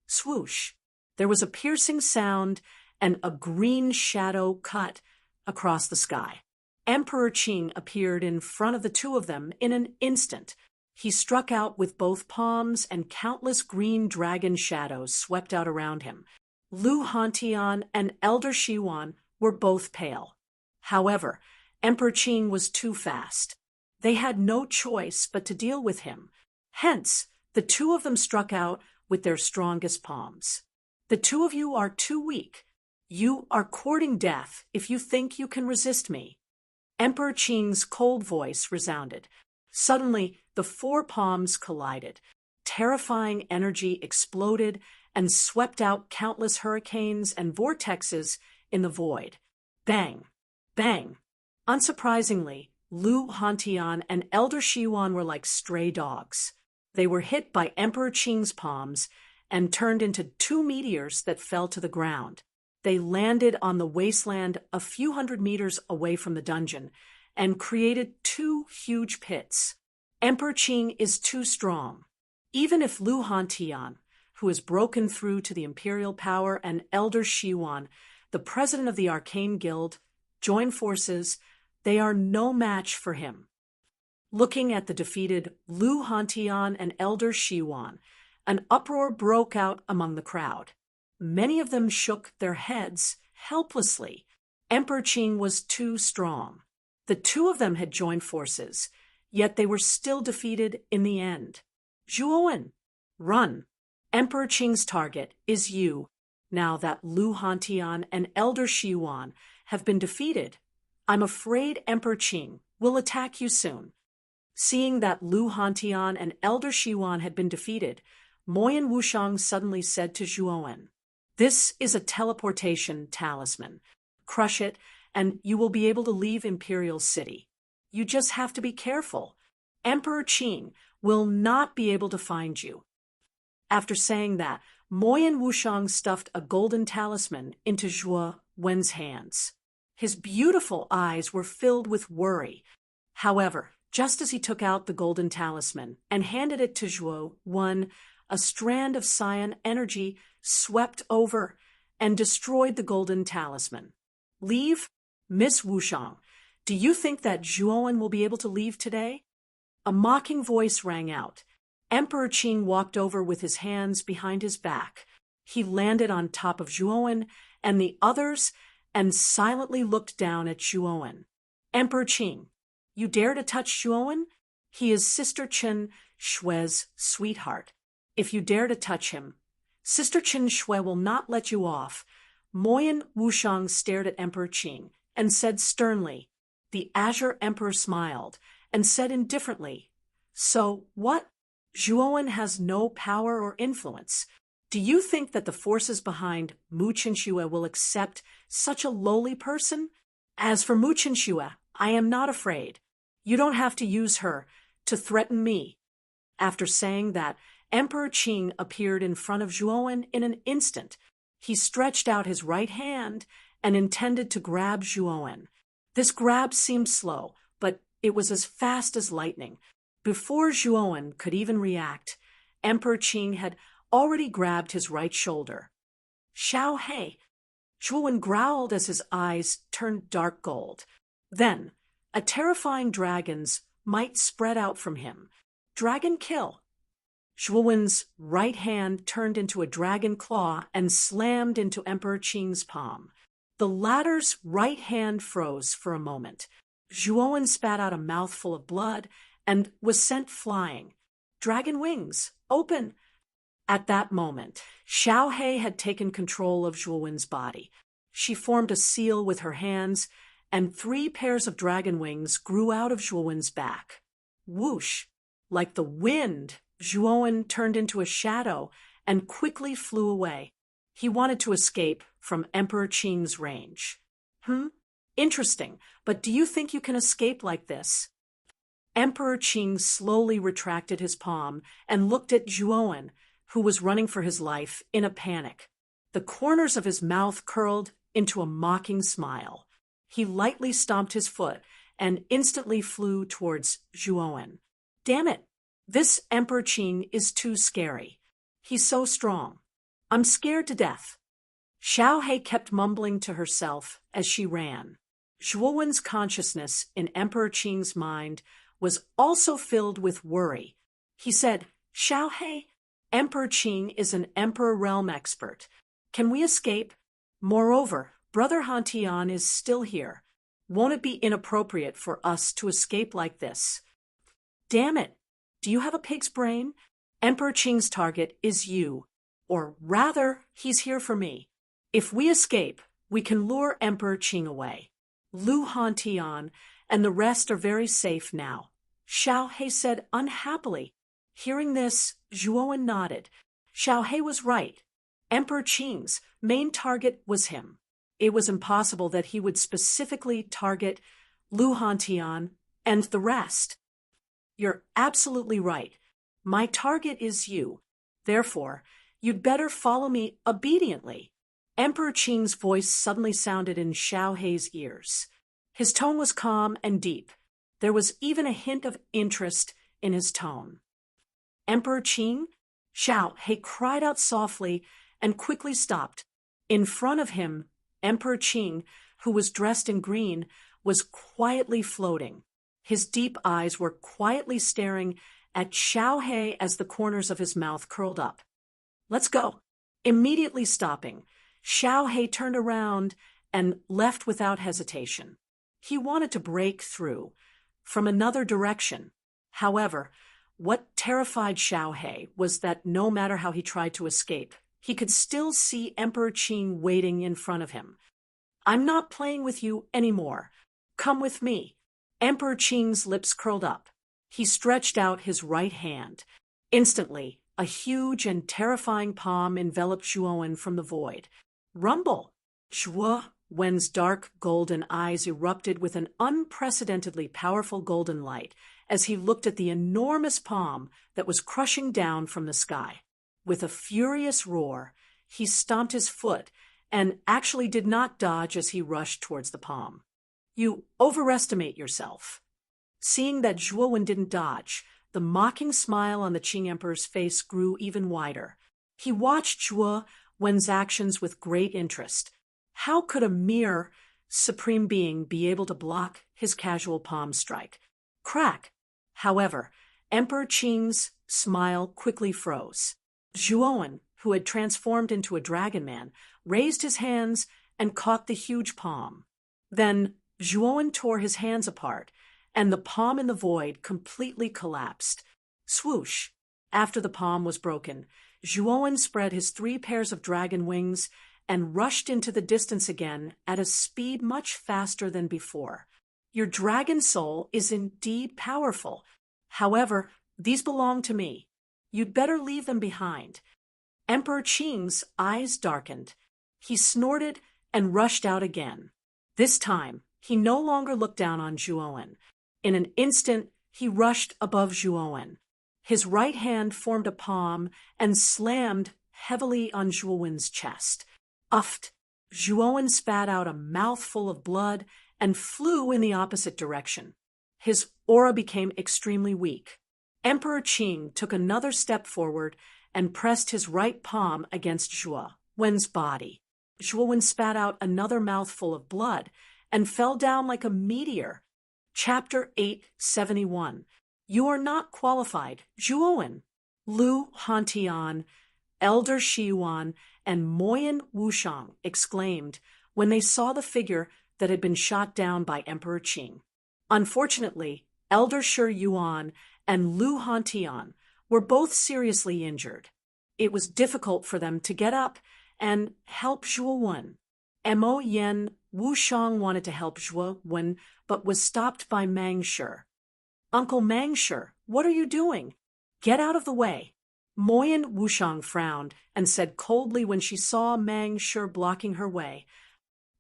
Swoosh! There was a piercing sound, and a green shadow cut across the sky. Emperor Qing appeared in front of the two of them in an instant. He struck out with both palms, and countless green dragon shadows swept out around him. Lu Hantian and Elder Shiwan were both pale. However, Emperor Qing was too fast. They had no choice but to deal with him. Hence, the two of them struck out with their strongest palms. "The two of you are too weak. You are courting death if you think you can resist me." Emperor Qing's cold voice resounded. Suddenly, the four palms collided. Terrifying energy exploded and swept out countless hurricanes and vortexes in the void. Bang! Bang! Unsurprisingly, Lu Hantian and Elder Shiwan were like stray dogs. They were hit by Emperor Qing's palms and turned into two meteors that fell to the ground. They landed on the wasteland a few hundred meters away from the dungeon and created two huge pits. Emperor Qing is too strong. Even if Lu Hantian, who has broken through to the imperial power, and Elder Shiwan, the president of the Arcane Guild, join forces, they are no match for him. Looking at the defeated Lu Hantian and Elder Shiwan, an uproar broke out among the crowd. Many of them shook their heads helplessly. Emperor Qing was too strong. The two of them had joined forces, yet they were still defeated in the end. "Zhuowen, run. Emperor Qing's target is you. Now that Lu Hantian and Elder Shiwan have been defeated, I'm afraid Emperor Qing will attack you soon." Seeing that Lu Hantian and Elder Shiwan had been defeated, Moyan Wushang suddenly said to Zhuowen, "This is a teleportation talisman. Crush it, and you will be able to leave Imperial City. You just have to be careful. Emperor Qing will not be able to find you." After saying that, Moyan Wushang stuffed a golden talisman into Zhuowen's hands. His beautiful eyes were filled with worry. However, just as he took out the golden talisman and handed it to Zhuowen, a strand of cyan energy swept over and destroyed the golden talisman. Leave? Miss Wushang, do you think that Zhuowen will be able to leave today? A mocking voice rang out. Emperor Qing walked over with his hands behind his back. He landed on top of Zhuowen and the others and silently looked down at Zhuowen. Emperor Qing, you dare to touch Zhuowen? He is Sister Chen Shui's sweetheart. If you dare to touch him, Sister Chen Shui will not let you off. Moyen Wushang stared at Emperor Qing and said sternly. The Azure Emperor smiled and said indifferently, So what? Zhuowen has no power or influence. Do you think that the forces behind Mu Qinxue will accept such a lowly person? As for Mu Qinxue, I am not afraid. You don't have to use her to threaten me. After saying that, Emperor Qing appeared in front of Zhuowen in an instant. He stretched out his right hand and intended to grab Zhuowen. This grab seemed slow, but it was as fast as lightning. Before Zhuowen could even react, Emperor Qing had already grabbed his right shoulder. Xiao He! Zhuowen growled as his eyes turned dark gold. Then, a terrifying dragon's might spread out from him. Dragon kill! Zhuowen's right hand turned into a dragon claw and slammed into Emperor Qing's palm. The latter's right hand froze for a moment. Zhuowen spat out a mouthful of blood and was sent flying. Dragon wings, open! At that moment, Xiao He had taken control of Zhuowen's body. She formed a seal with her hands, and 3 pairs of dragon wings grew out of Zhuowen's back. Whoosh! Like the wind, Zhuowen turned into a shadow and quickly flew away. He wanted to escape from Emperor Qing's range. Interesting, but do you think you can escape like this? Emperor Qing slowly retracted his palm and looked at Zhuowen, who was running for his life in a panic. The corners of his mouth curled into a mocking smile. He lightly stomped his foot and instantly flew towards Zhuowen. Damn it! This Emperor Qing is too scary. He's so strong. I'm scared to death. Xiao He kept mumbling to herself as she ran. Zhuowen's consciousness in Emperor Qing's mind was also filled with worry. He said, Xiao He, Emperor Qing is an Emperor Realm expert. Can we escape? Moreover, Brother Han Tian is still here. Won't it be inappropriate for us to escape like this? Damn it! Do you have a pig's brain? Emperor Qing's target is you. Or rather, he's here for me. If we escape, we can lure Emperor Qing away. Lu Hantian and the rest are very safe now. Xiao He said unhappily. Hearing this, Zhuowen nodded. Xiao He was right. Emperor Qing's main target was him. It was impossible that he would specifically target Lu Hantian and the rest. You're absolutely right. My target is you. Therefore, you'd better follow me obediently. Emperor Qing's voice suddenly sounded in Xiao He's ears. His tone was calm and deep. There was even a hint of interest in his tone. Emperor Qing? Xiao He cried out softly and quickly stopped. In front of him, Emperor Qing, who was dressed in green, was quietly floating. His deep eyes were quietly staring at Xiao He as the corners of his mouth curled up. Let's go. Immediately stopping, Xiao He turned around and left without hesitation. He wanted to break through from another direction. However, what terrified Xiao He was that no matter how he tried to escape, he could still see Emperor Qing waiting in front of him. I'm not playing with you anymore. Come with me. Emperor Qing's lips curled up. He stretched out his right hand. Instantly, a huge and terrifying palm enveloped Zhuowen from the void. Rumble! Zhuowen's dark golden eyes erupted with an unprecedentedly powerful golden light as he looked at the enormous palm that was crushing down from the sky. With a furious roar, he stomped his foot and actually did not dodge as he rushed towards the palm. You overestimate yourself. Seeing that Zhuowen didn't dodge, the mocking smile on the Qing Emperor's face grew even wider. He watched Zhuo Wen's actions with great interest. How could a mere supreme being be able to block his casual palm strike? Crack! However, Emperor Qing's smile quickly froze. Zhuo, who had transformed into a dragon man, raised his hands and caught the huge palm. Then Zhuo tore his hands apart, and the palm in the void completely collapsed. Swoosh! After the palm was broken, Zhuo spread his 3 pairs of dragon wings and rushed into the distance again at a speed much faster than before. Your dragon soul is indeed powerful. However, these belong to me. You'd better leave them behind. Emperor Qing's eyes darkened. He snorted and rushed out again. This time, he no longer looked down on Zhuo. In an instant, he rushed above Zhuo. His right hand formed a palm and slammed heavily on Zhuo's chest. Uffed! Zhuo spat out a mouthful of blood and flew in the opposite direction. His aura became extremely weak. Emperor Qing took another step forward and pressed his right palm against Zhuo Wen's body. Zhuo spat out another mouthful of blood and fell down like a meteor. Chapter 871. You are not qualified, Zhuo. Lu Hantian, Elder Shiyuan, and Moyan Wushang exclaimed when they saw the figure that had been shot down by Emperor Qing. Unfortunately, Elder Shi Yuan and Lu Hantian were both seriously injured. It was difficult for them to get up and help Zhuo Wen. Mo Yen Wushang wanted to help Zhuo Wen, but was stopped by Mang Shi. Uncle Mang Shi, what are you doing? Get out of the way. Moyan Wushang frowned and said coldly when she saw Mang Shi blocking her way,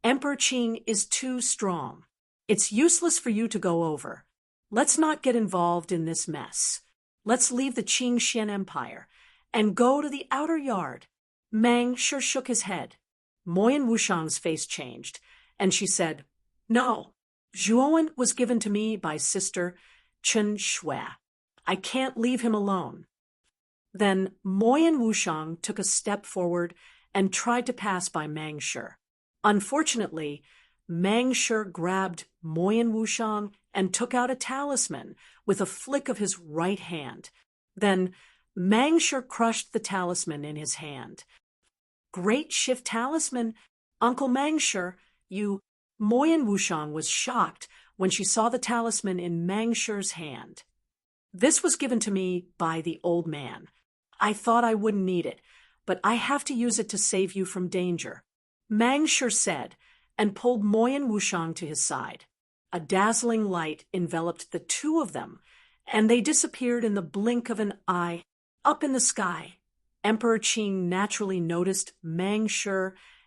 Emperor Qing is too strong. It's useless for you to go over. Let's not get involved in this mess. Let's leave the Qing Xian Empire and go to the outer yard. Mang Shi shook his head. Moyan Wushang's face changed, and she said, No, Zhuo was given to me by Sister Chen Shui. I can't leave him alone. Then Moyan Wushang took a step forward and tried to pass by Mang Shi. Unfortunately, Mang Shi grabbed Moyan Wushang and took out a talisman with a flick of his right hand. Then Mang Shi crushed the talisman in his hand. Great shift talisman, Uncle Mang Shi, you... Moyan Wushang was shocked when she saw the talisman in Mang Shi's hand. This was given to me by the old man. I thought I wouldn't need it, but I have to use it to save you from danger, Mang Shi said, and pulled Moyan Wushang to his side. A dazzling light enveloped the two of them, and they disappeared in the blink of an eye. Up in the sky, Emperor Qing naturally noticed Mang Shi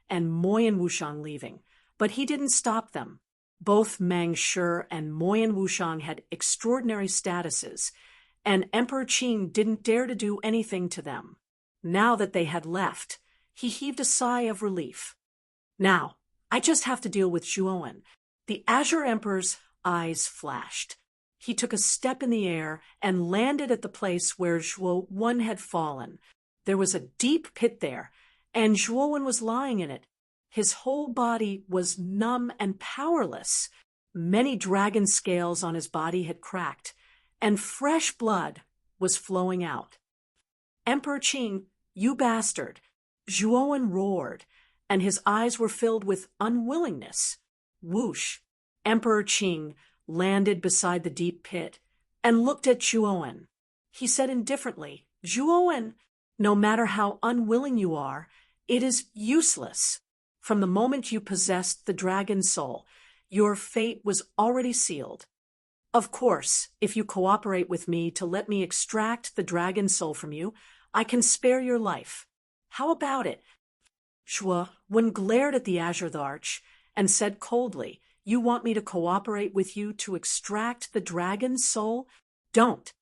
and Moyan Wushang leaving, but he didn't stop them. Both Mang Shi and Moyan Wushang had extraordinary statuses, and Emperor Qing didn't dare to do anything to them. Now that they had left, he heaved a sigh of relief. Now, I just have to deal with Zhuo. The Azure Emperor's eyes flashed. He took a step in the air and landed at the place where Zhuo Wen had fallen. There was a deep pit there, and Zhuo Wen was lying in it. His whole body was numb and powerless. Many dragon scales on his body had cracked, and fresh blood was flowing out. Emperor Qing, you bastard! Zhuo Wen roared, and his eyes were filled with unwillingness. Whoosh! Emperor Qing landed beside the deep pit and looked at Zhuo Wen. He said indifferently, Zhuo Wen, no matter how unwilling you are, it is useless. From the moment you possessed the dragon soul, your fate was already sealed. Of course, if you cooperate with me to let me extract the dragon soul from you, I can spare your life. How about it? Zhuo Wen glared at the Azure Arch and said coldly, You want me to cooperate with you to extract the dragon soul? Don't.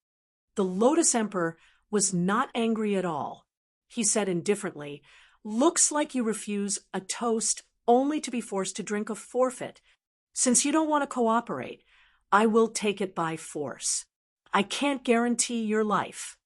The Lotus Emperor was not angry at all. He said indifferently, Looks like you refuse a toast only to be forced to drink a forfeit. Since you don't want to cooperate, I will take it by force. I can't guarantee your life."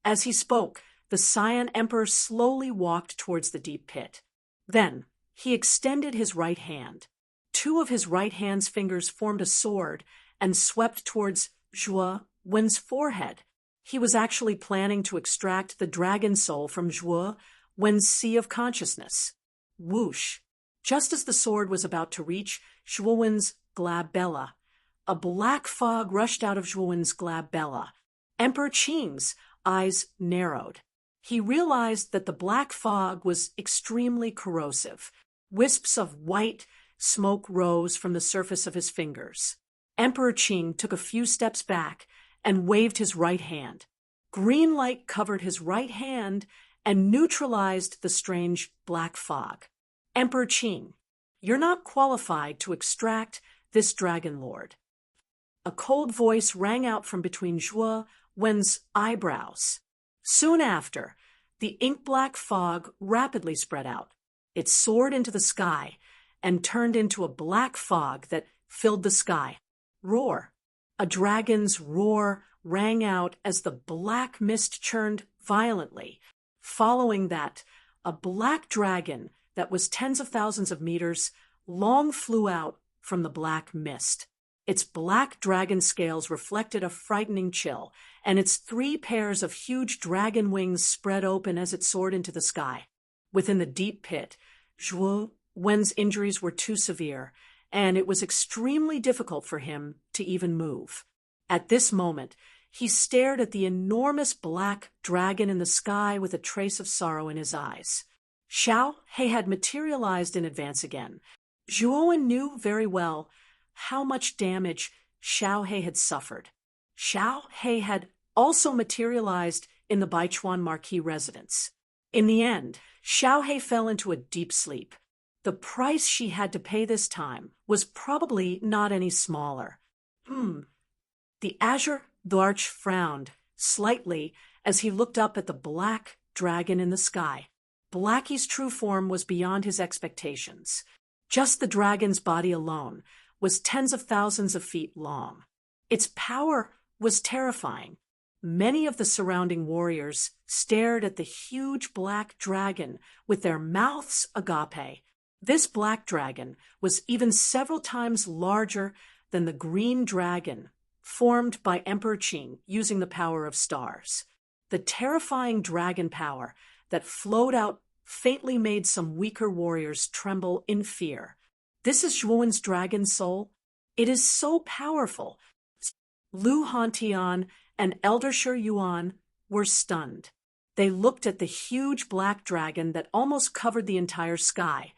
As he spoke, the Cyan Emperor slowly walked towards the deep pit. Then, he extended his right hand. Two of his right hand's fingers formed a sword and swept towards Zhuo Wen's forehead. He was actually planning to extract the dragon soul from Zhuo Wen's sea of consciousness. Whoosh! Just as the sword was about to reach Zhuo Wen's glabella, a black fog rushed out of Zhuo Wen's glabella. Emperor Qing's eyes narrowed. He realized that the black fog was extremely corrosive. Wisps of white smoke rose from the surface of his fingers. Emperor Qing took a few steps back and waved his right hand. Green light covered his right hand and neutralized the strange black fog. "Emperor Qing, you're not qualified to extract this dragon lord." A cold voice rang out from between Zhuo Wen's eyebrows. Soon after, the ink-black fog rapidly spread out. It soared into the sky and turned into a black fog that filled the sky. Roar! A dragon's roar rang out as the black mist churned violently. Following that, a black dragon that was tens of thousands of meters long flew out from the black mist. Its black dragon scales reflected a frightening chill, and its 3 pairs of huge dragon wings spread open as it soared into the sky. Within the deep pit, Zhuo Wen's injuries were too severe, and it was extremely difficult for him to even move. At this moment, he stared at the enormous black dragon in the sky with a trace of sorrow in his eyes. Xiao He had materialized in advance again. Zhuo knew very well how much damage Xiao He had suffered. Xiao He had also materialized in the Baichuan Marquis residence. In the end, Xiao He fell into a deep sleep. The price she had to pay this time was probably not any smaller. The Azure Dwarch frowned slightly as he looked up at the black dragon in the sky. Blackie's true form was beyond his expectations. Just the dragon's body alone was tens of thousands of feet long. Its power was terrifying. Many of the surrounding warriors stared at the huge black dragon with their mouths agape. This black dragon was even several times larger than the green dragon formed by Emperor Qing using the power of stars. The terrifying dragon power that flowed out faintly made some weaker warriors tremble in fear. This is Zhuowen's dragon soul. It is so powerful. Lu Hantian and Elder Shi Yuan were stunned. They looked at the huge black dragon that almost covered the entire sky,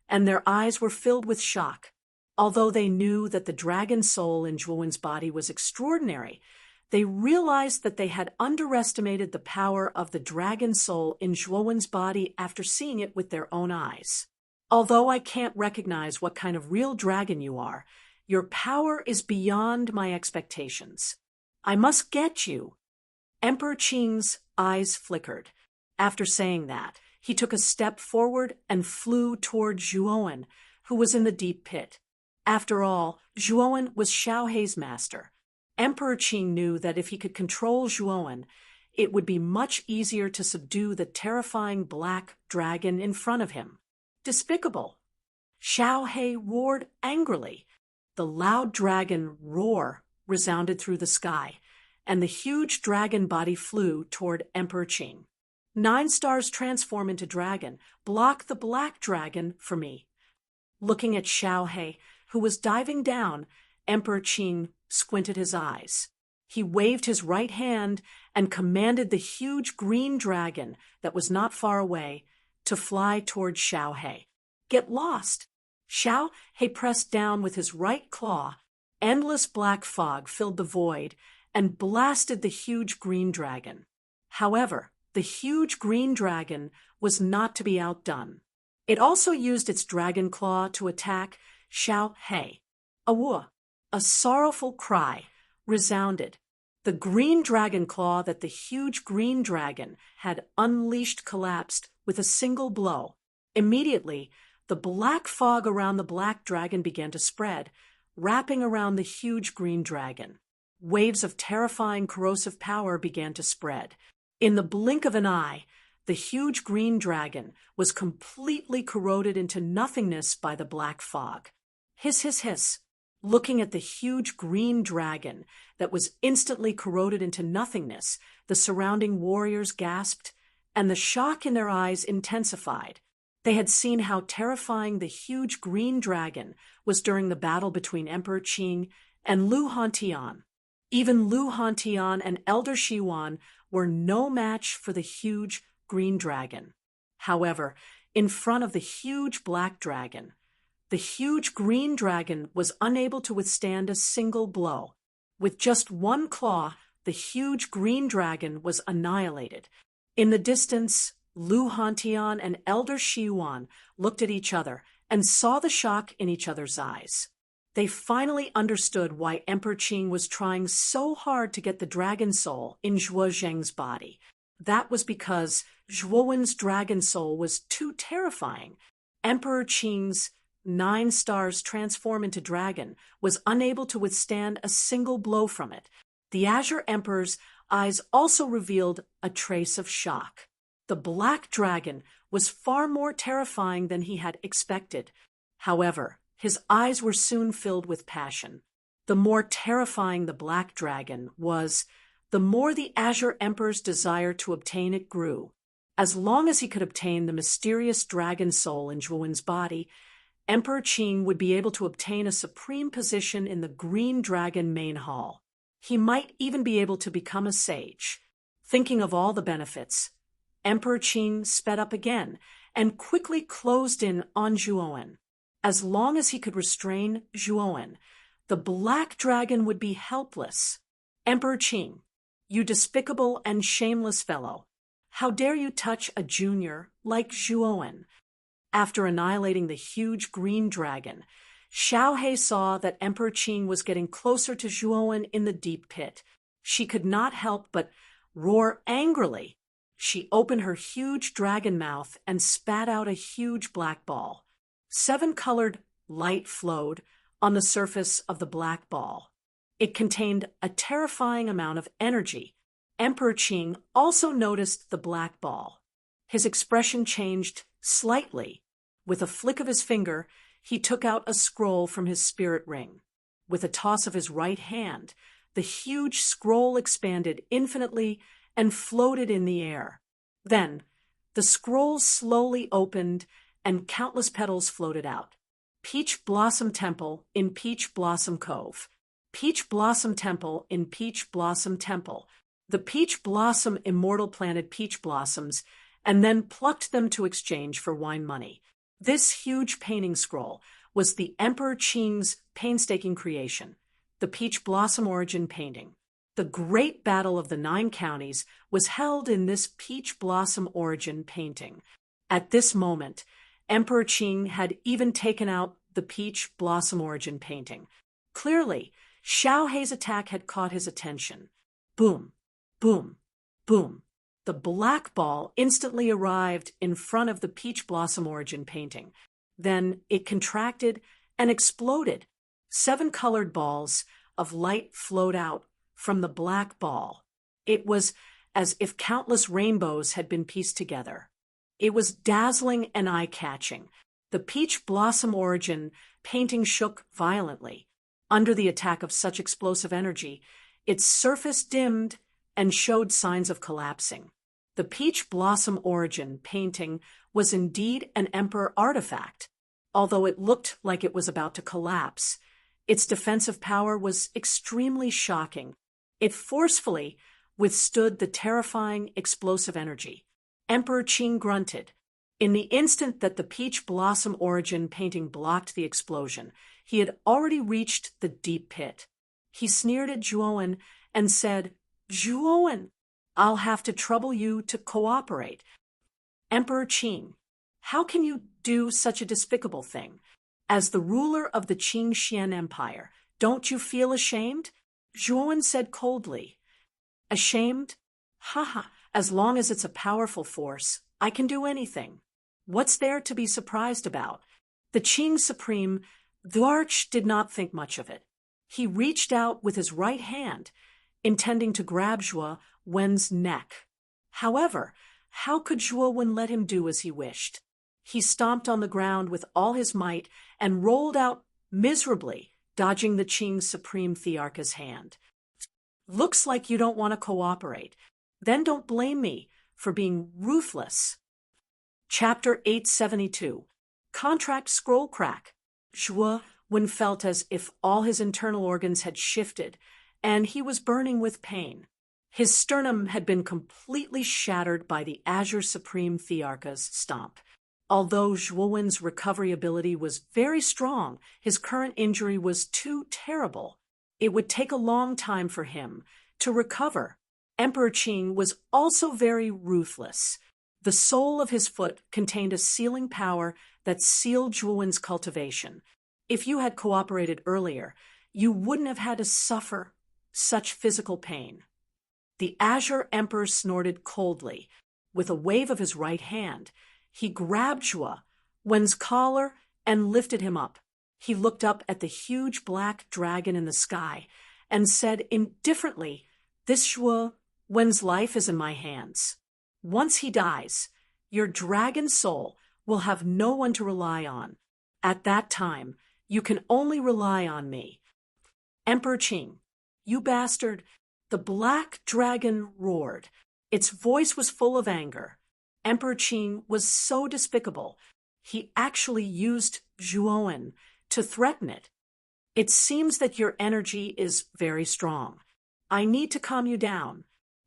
and their eyes were filled with shock. Although they knew that the dragon soul in Zhuowen's body was extraordinary, they realized that they had underestimated the power of the dragon soul in Zhuowen's body after seeing it with their own eyes. "Although I can't recognize what kind of real dragon you are, your power is beyond my expectations. I must get you." Emperor Qing's eyes flickered. After saying that, he took a step forward and flew toward Zhuowen, who was in the deep pit. After all, Zhuowen was Xiao He's master. Emperor Qing knew that if he could control Zhuowen, it would be much easier to subdue the terrifying black dragon in front of him. Despicable! Xiao He roared angrily. The loud dragon roar resounded through the sky, and the huge dragon body flew toward Emperor Qing. 9 stars transform into dragon. Block the black dragon for me." Looking at Xiao He, who was diving down, Emperor Qing squinted his eyes. He waved his right hand and commanded the huge green dragon that was not far away to fly toward Xiao He. "Get lost!" Xiao He pressed down with his right claw. Endless black fog filled the void and blasted the huge green dragon. However, the huge green dragon was not to be outdone. It also used its dragon claw to attack Xiao He. A sorrowful cry resounded. The green dragon claw that the huge green dragon had unleashed collapsed with a single blow. Immediately, the black fog around the black dragon began to spread, wrapping around the huge green dragon. waves of terrifying corrosive power began to spread. In the blink of an eye, the huge green dragon was completely corroded into nothingness by the black fog. Hiss, hiss, hiss. Looking at the huge green dragon that was instantly corroded into nothingness, the surrounding warriors gasped, and the shock in their eyes intensified. They had seen how terrifying the huge green dragon was during the battle between Emperor Qing and Lu Hantian. Even Lu Hantian and Elder Shiwan were no match for the huge green dragon. However, in front of the huge black dragon, the huge green dragon was unable to withstand a single blow. With just one claw, the huge green dragon was annihilated. In the distance, Lu Hantian and Elder Shiwan looked at each other and saw the shock in each other's eyes. They finally understood why Emperor Qing was trying so hard to get the dragon soul in Zhuo Zheng's body. That was because Zhuo Wen's dragon soul was too terrifying. Emperor Qing's 9 stars transform into dragon was unable to withstand a single blow from it. The Azure Emperor's eyes also revealed a trace of shock. The black dragon was far more terrifying than he had expected. However, his eyes were soon filled with passion. The more terrifying the black dragon was, the more the Azure Emperor's desire to obtain it grew. As long as he could obtain the mysterious dragon soul in Zhuo Wen's body, Emperor Qing would be able to obtain a supreme position in the Green Dragon main hall. He might even be able to become a sage. Thinking of all the benefits, Emperor Qing sped up again and quickly closed in on Zhuo. As long as he could restrain Zhuo, the black dragon would be helpless. Emperor Qing, you despicable and shameless fellow, how dare you touch a junior like Zhuo? After annihilating the huge green dragon, Xiao He saw that Emperor Qing was getting closer to Zhuo in the deep pit. She could not help but roar angrily. She opened her huge dragon mouth and spat out a huge black ball. 7-colored light flowed on the surface of the black ball. It contained a terrifying amount of energy. Emperor Qing also noticed the black ball. His expression changed slightly. With a flick of his finger, he took out a scroll from his spirit ring. With a toss of his right hand, the huge scroll expanded infinitely and floated in the air. Then, the scroll slowly opened and countless petals floated out. Peach Blossom Temple in Peach Blossom Cove. Peach Blossom Temple in Peach Blossom Temple. The Peach Blossom immortal planted peach blossoms and then plucked them to exchange for wine money. This huge painting scroll was the Emperor Qing's painstaking creation, the Peach Blossom Origin painting. The great battle of the 9 counties was held in this Peach Blossom Origin painting. At this moment, Emperor Qing had even taken out the Peach Blossom Origin painting. Clearly, Xiao He's attack had caught his attention. Boom, boom, boom. The black ball instantly arrived in front of the Peach Blossom Origin painting. Then it contracted and exploded. 7 colored balls of light flowed out from the black ball. It was as if countless rainbows had been pieced together. It was dazzling and eye-catching. The Peach Blossom Origin painting shook violently. Under the attack of such explosive energy, its surface dimmed and showed signs of collapsing. The Peach Blossom Origin painting was indeed an emperor artifact. Although it looked like it was about to collapse, its defensive power was extremely shocking. It forcefully withstood the terrifying explosive energy. Emperor Qing grunted. In the instant that the Peach Blossom Origin painting blocked the explosion, he had already reached the deep pit. He sneered at Zhuo and said, "Zhuo, I'll have to trouble you to cooperate." Emperor Qing, how can you do such a despicable thing? As the ruler of the Qing Xian Empire, don't you feel ashamed? Zhuo said coldly. Ashamed? Haha, as long as it's a powerful force, I can do anything. What's there to be surprised about? The Qing Supreme, Duarch, did not think much of it. He reached out with his right hand, intending to grab Zhuo Wen's neck. However, how could Zhuo Wen let him do as he wished? He stomped on the ground with all his might and rolled out miserably, dodging the Qing Supreme Thearcha's hand. Looks like you don't want to cooperate. Then don't blame me for being ruthless. Chapter 872. Contract Scroll Crack. Zhuo Wen felt as if all his internal organs had shifted, and he was burning with pain. His sternum had been completely shattered by the Azure Supreme Thearcha's stomp. Although Zhuo Wen's recovery ability was very strong, his current injury was too terrible. It would take a long time for him to recover. Emperor Qing was also very ruthless. The sole of his foot contained a sealing power that sealed Zhuo Wen's cultivation. If you had cooperated earlier, you wouldn't have had to suffer such physical pain. The Azure Emperor snorted coldly. With a wave of his right hand, he grabbed Zhuo Wen's collar and lifted him up. He looked up at the huge black dragon in the sky and said indifferently, "This Zhuo Wen's life is in my hands. Once he dies, your dragon soul will have no one to rely on. At that time, you can only rely on me." Emperor Qing, "You bastard!" The black dragon roared. Its voice was full of anger. Emperor Qing was so despicable, he actually used Zhuo Wen to threaten it. "It seems that your energy is very strong. I need to calm you down."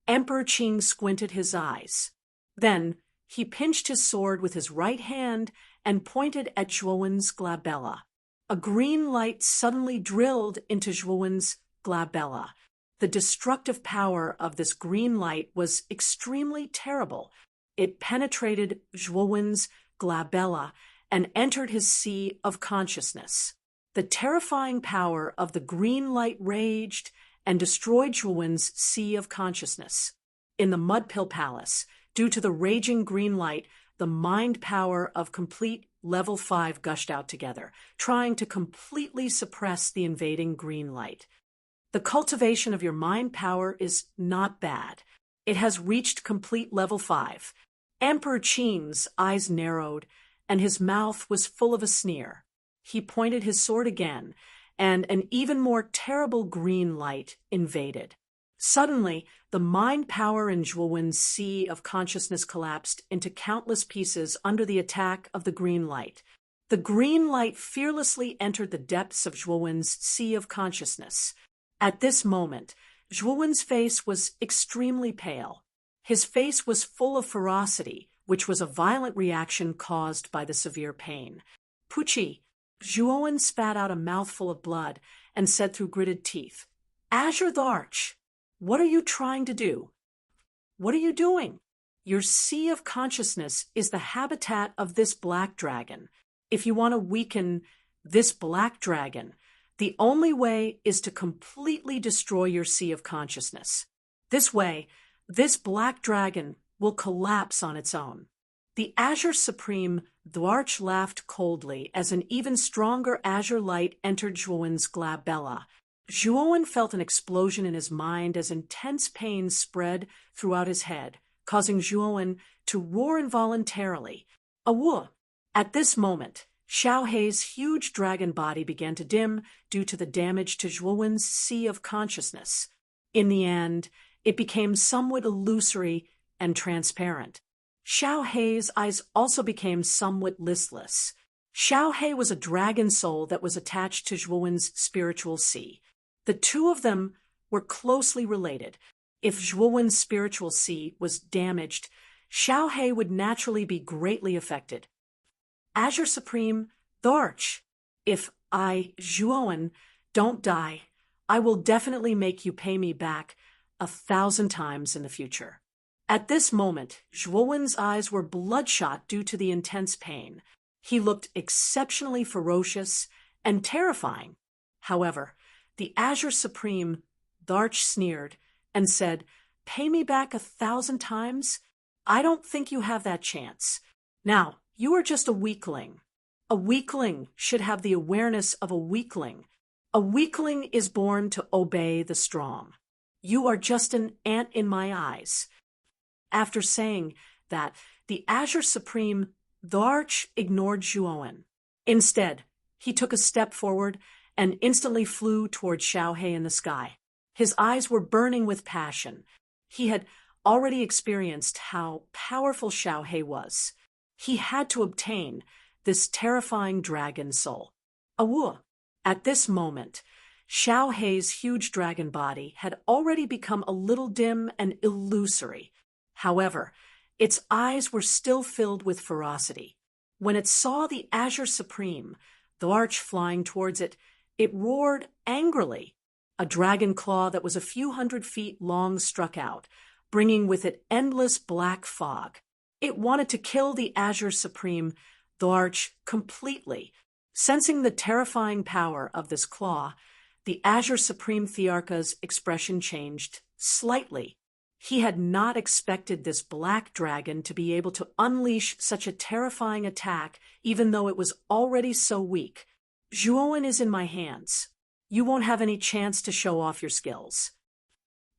Emperor Qing squinted his eyes. Then he pinched his sword with his right hand and pointed at Zhuo Wen's glabella. A green light suddenly drilled into Zhuo Wen's glabella. The destructive power of this green light was extremely terrible. It penetrated Zhuo Wen's glabella and entered his sea of consciousness. The terrifying power of the green light raged and destroyed Zhuo Wen's sea of consciousness. In the Mudpill Palace, due to the raging green light, the mind power of complete Level 5 gushed out together, trying to completely suppress the invading green light. The cultivation of your mind power is not bad. It has reached complete Level 5. Emperor Qing's eyes narrowed, and his mouth was full of a sneer. He pointed his sword again, and an even more terrible green light invaded. Suddenly, the mind power in Zhuo Wen's sea of consciousness collapsed into countless pieces under the attack of the green light. The green light fearlessly entered the depths of Zhuo Wen's sea of consciousness. At this moment, Zhuo Wen's face was extremely pale. His face was full of ferocity, which was a violent reaction caused by the severe pain. "Pucci!" Zhuo Wen spat out a mouthful of blood and said through gritted teeth, "Azure the Arch, what are you trying to do? What are you doing? Your sea of consciousness is the habitat of this black dragon. If you want to weaken this black dragon, the only way is to completely destroy your sea of consciousness. This way, this black dragon will collapse on its own." The Azure Supreme Dwarch laughed coldly as an even stronger azure light entered Zhuo Wen's glabella. Zhuo Wen felt an explosion in his mind as intense pain spread throughout his head, causing Zhuo Wen to roar involuntarily. "Awoo!" At this moment, Xiao Hei's huge dragon body began to dim due to the damage to Zhuo Wen's sea of consciousness. In the end, it became somewhat illusory and transparent. Xiao Hei's eyes also became somewhat listless. Xiao Hei was a dragon soul that was attached to Zhuo Wen's spiritual sea. The two of them were closely related. If Zhuo Wen's spiritual sea was damaged, Xiao Hei would naturally be greatly affected. "Azure Supreme Dwarch, if I, Zhuo Wen, don't die, I will definitely make you pay me back 1,000 times in the future." At this moment, Zhuo Wen's eyes were bloodshot due to the intense pain. He looked exceptionally ferocious and terrifying. However, the Azure Supreme Dwarch sneered and said, "Pay me back 1,000 times? I don't think you have that chance. Now, you are just a weakling. A weakling should have the awareness of a weakling. A weakling is born to obey the strong. You are just an ant in my eyes. After saying that, the Azure Supreme, the Arch, ignored Zhuowen. Instead, he took a step forward and instantly flew toward Xiaohe in the sky. His eyes were burning with passion. He had already experienced how powerful Xiaohe was. He had to obtain this terrifying dragon soul. Awoo! At this moment, Xiaohe's huge dragon body had already become a little dim and illusory. However, its eyes were still filled with ferocity. When it saw the Azure Supreme, the Arch, flying towards it, it roared angrily. A dragon claw that was a few hundred feet long struck out, bringing with it endless black fog. It wanted to kill the Azure Supreme, the Arch, completely. Sensing the terrifying power of this claw, the Azure Supreme Thearka's expression changed slightly. He had not expected this black dragon to be able to unleash such a terrifying attack, even though it was already so weak. Zhuowen is in my hands. You won't have any chance to show off your skills.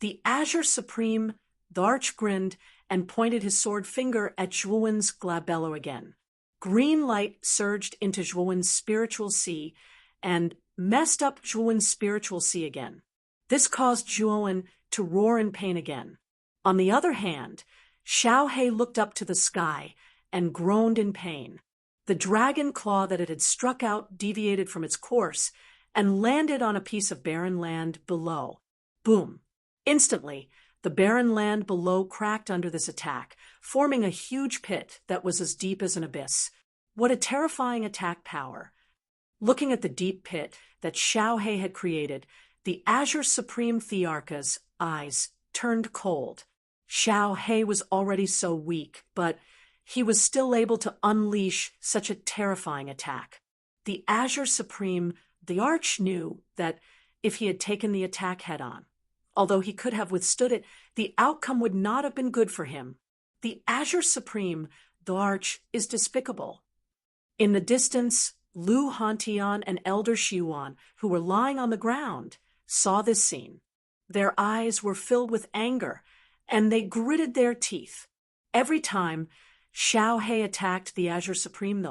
The Azure Supreme, the Arch, grinned and pointed his sword finger at Zhuowen's glabello again. Green light surged into Zhuowen's spiritual sea and messed up Zhuowen's spiritual sea again. This caused Zhuowen to roar in pain again. On the other hand, Xiaohe looked up to the sky and groaned in pain. The dragon claw that it had struck out deviated from its course and landed on a piece of barren land below. Boom! Instantly, the barren land below cracked under this attack, forming a huge pit that was as deep as an abyss. What a terrifying attack power! Looking at the deep pit that Xiaohe had created, the Azure Supreme Thearka's eyes turned cold. Xiaohe was already so weak, but he was still able to unleash such a terrifying attack. The Azure Supreme, the Arch, knew that if he had taken the attack head-on, although he could have withstood it, the outcome would not have been good for him. The Azure Supreme, the Arch, is despicable. In the distance, Lu Hantian and Elder Xiuan, who were lying on the ground, saw this scene. Their eyes were filled with anger, and they gritted their teeth. Every time Xiaohe attacked the Azure Supreme,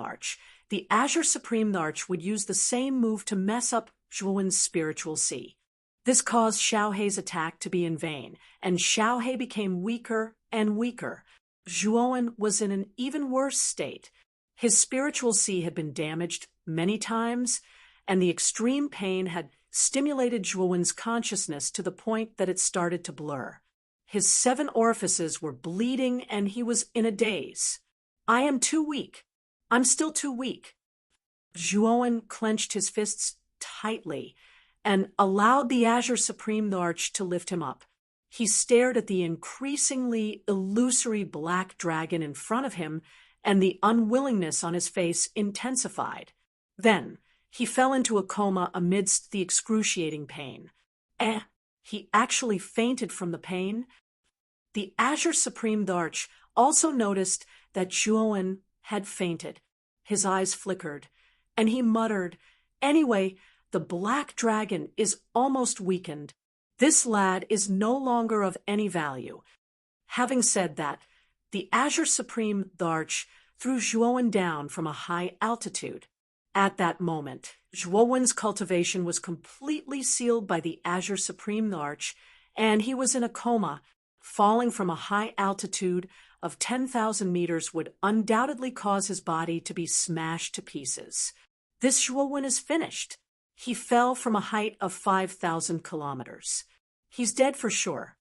the Azure Supreme would use the same move to mess up Zhuowen's spiritual sea. This caused Xiaohe's attack to be in vain, and Xiaohe became weaker and weaker. Zhuowen was in an even worse state. His spiritual sea had been damaged many times, and the extreme pain had stimulated Zhuowen's consciousness to the point that it started to blur. His 7 orifices were bleeding, and he was in a daze. I am too weak. I'm still too weak. Zhuowen clenched his fists tightly and allowed the Azure Supreme, the Arch, to lift him up. He stared at the increasingly illusory black dragon in front of him, and the unwillingness on his face intensified. Then he fell into a coma amidst the excruciating pain. He actually fainted from the pain. The Azure Supreme, the Arch, also noticed that Zhuowen had fainted. His eyes flickered, and he muttered, "Anyway, the black dragon is almost weakened. This lad is no longer of any value." Having said that, the Azure Supreme, the Arch, threw Zhuowen down from a high altitude. At that moment, Zhuowen's cultivation was completely sealed by the Azure Supreme, the Arch, and he was in a coma. Falling from a high altitude of 10,000 meters would undoubtedly cause his body to be smashed to pieces. This Zhuowen is finished. He fell from a height of 5,000 kilometers. He's dead for sure.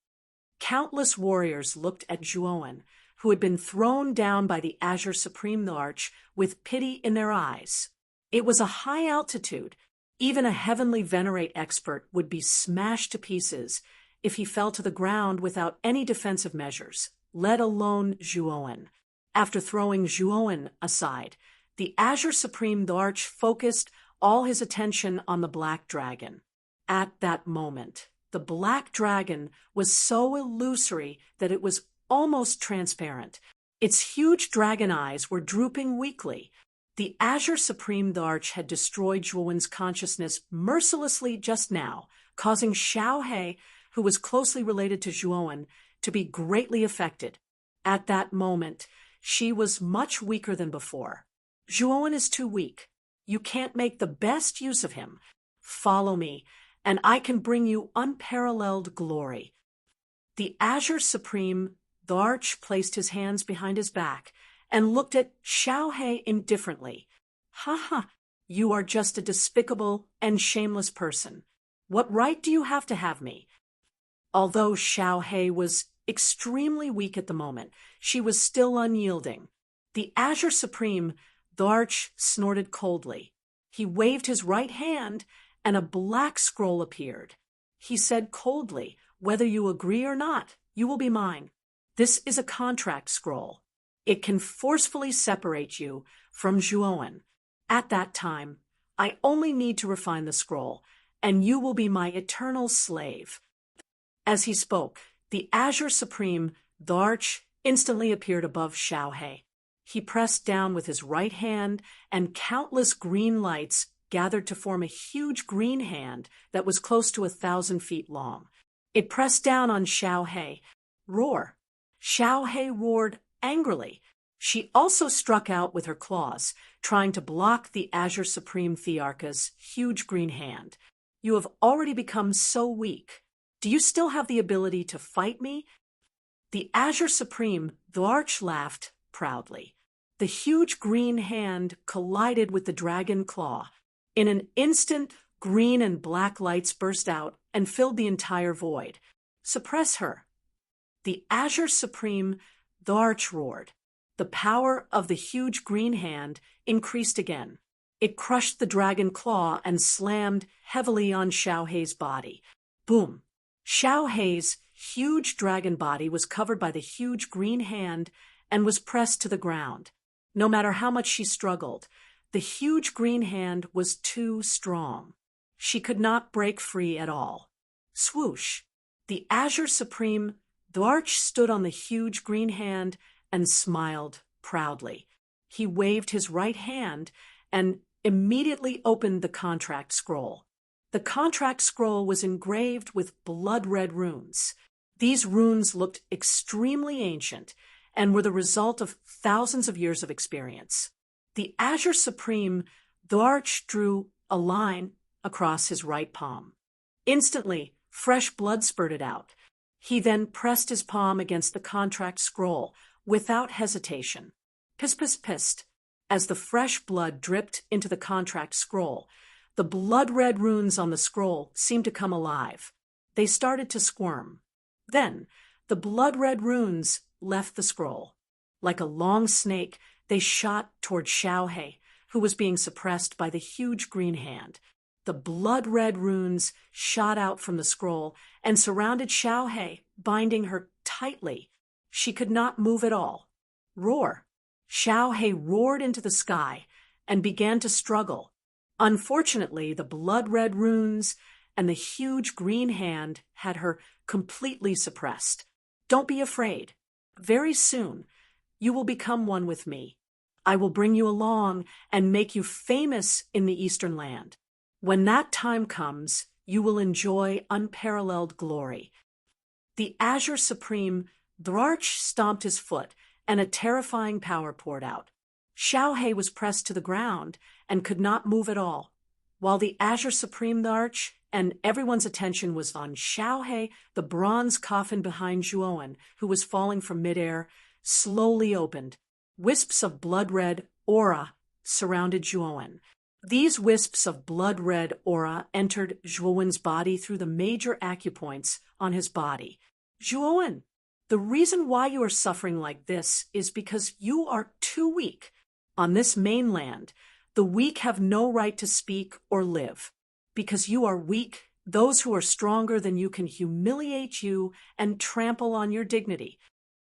Countless warriors looked at Zhuowen, who had been thrown down by the Azure Supreme, the Arch, with pity in their eyes. It was a high altitude. Even a heavenly venerate expert would be smashed to pieces if he fell to the ground without any defensive measures, let alone Zhuowen. After throwing Zhuowen aside, the Azure Supreme, the Arch, focused all his attention on the black dragon. At that moment, the black dragon was so illusory that it was almost transparent. Its huge dragon eyes were drooping weakly. The Azure Supreme the Arch had destroyed Zhuowen's consciousness mercilessly just now, causing Xiao He, who was closely related to Zhuowen, to be greatly affected. At that moment, she was much weaker than before. Zhuowen is too weak. You can't make the best use of him. Follow me, and I can bring you unparalleled glory. The Azure Supreme the Arch placed his hands behind his back and looked at Xiao He indifferently. Ha ha, you are just a despicable and shameless person. What right do you have to have me? Although Xiao He was extremely weak at the moment, she was still unyielding. The Azure Supreme the Arch snorted coldly. He waved his right hand, and a black scroll appeared. He said coldly, "Whether you agree or not, you will be mine. This is a contract scroll. It can forcefully separate you from Zhuowen. At that time, I only need to refine the scroll, and you will be my eternal slave." As he spoke, the Azure Supreme the Arch instantly appeared above Xiao He. He pressed down with his right hand, and countless green lights gathered to form a huge green hand that was close to 1,000 feet long. It pressed down on Xiao He. Roar! Xiao He roared angrily. She also struck out with her claws, trying to block the Azure Supreme Thearcha's huge green hand. You have already become so weak. Do you still have the ability to fight me? The Azure Supreme the Arch laughed proudly. The huge green hand collided with the dragon claw. In an instant, green and black lights burst out and filled the entire void. Suppress her. The Azure Supreme the Arch roared. The power of the huge green hand increased again. It crushed the dragon claw and slammed heavily on Xiao He's body. Boom! Xiao He's huge dragon body was covered by the huge green hand and was pressed to the ground. No matter how much she struggled, the huge green hand was too strong. She could not break free at all. Swoosh! The Azure Supreme the Arch stood on the huge green hand and smiled proudly. He waved his right hand and immediately opened the contract scroll. The contract scroll was engraved with blood-red runes. These runes looked extremely ancient and were the result of thousands of years of experience. The Azure Supreme the Arch drew a line across his right palm. Instantly, fresh blood spurted out. He then pressed his palm against the contract scroll without hesitation. Piss, piss, pissed. As the fresh blood dripped into the contract scroll, the blood-red runes on the scroll seemed to come alive. They started to squirm. Then, the blood-red runes left the scroll. Like a long snake, they shot toward Xiao He, who was being suppressed by the huge green hand. The blood-red runes shot out from the scroll and surrounded Xiao He, binding her tightly. She could not move at all. Roar! Xiao He roared into the sky and began to struggle. Unfortunately, the blood-red runes and the huge green hand had her completely suppressed. Don't be afraid. Very soon, you will become one with me. I will bring you along and make you famous in the Eastern land. When that time comes, you will enjoy unparalleled glory. The Azure Supreme the Arch stomped his foot, and a terrifying power poured out. Xiao He was pressed to the ground and could not move at all. While the Azure Supreme the Arch and everyone's attention was on Xiao He, the bronze coffin behind Zhuowen, who was falling from midair, slowly opened. Wisps of blood-red aura surrounded Zhuowen. These wisps of blood-red aura entered Zhuowen's body through the major acupoints on his body. Zhuowen, the reason why you are suffering like this is because you are too weak. On this mainland, the weak have no right to speak or live. Because you are weak, those who are stronger than you can humiliate you and trample on your dignity.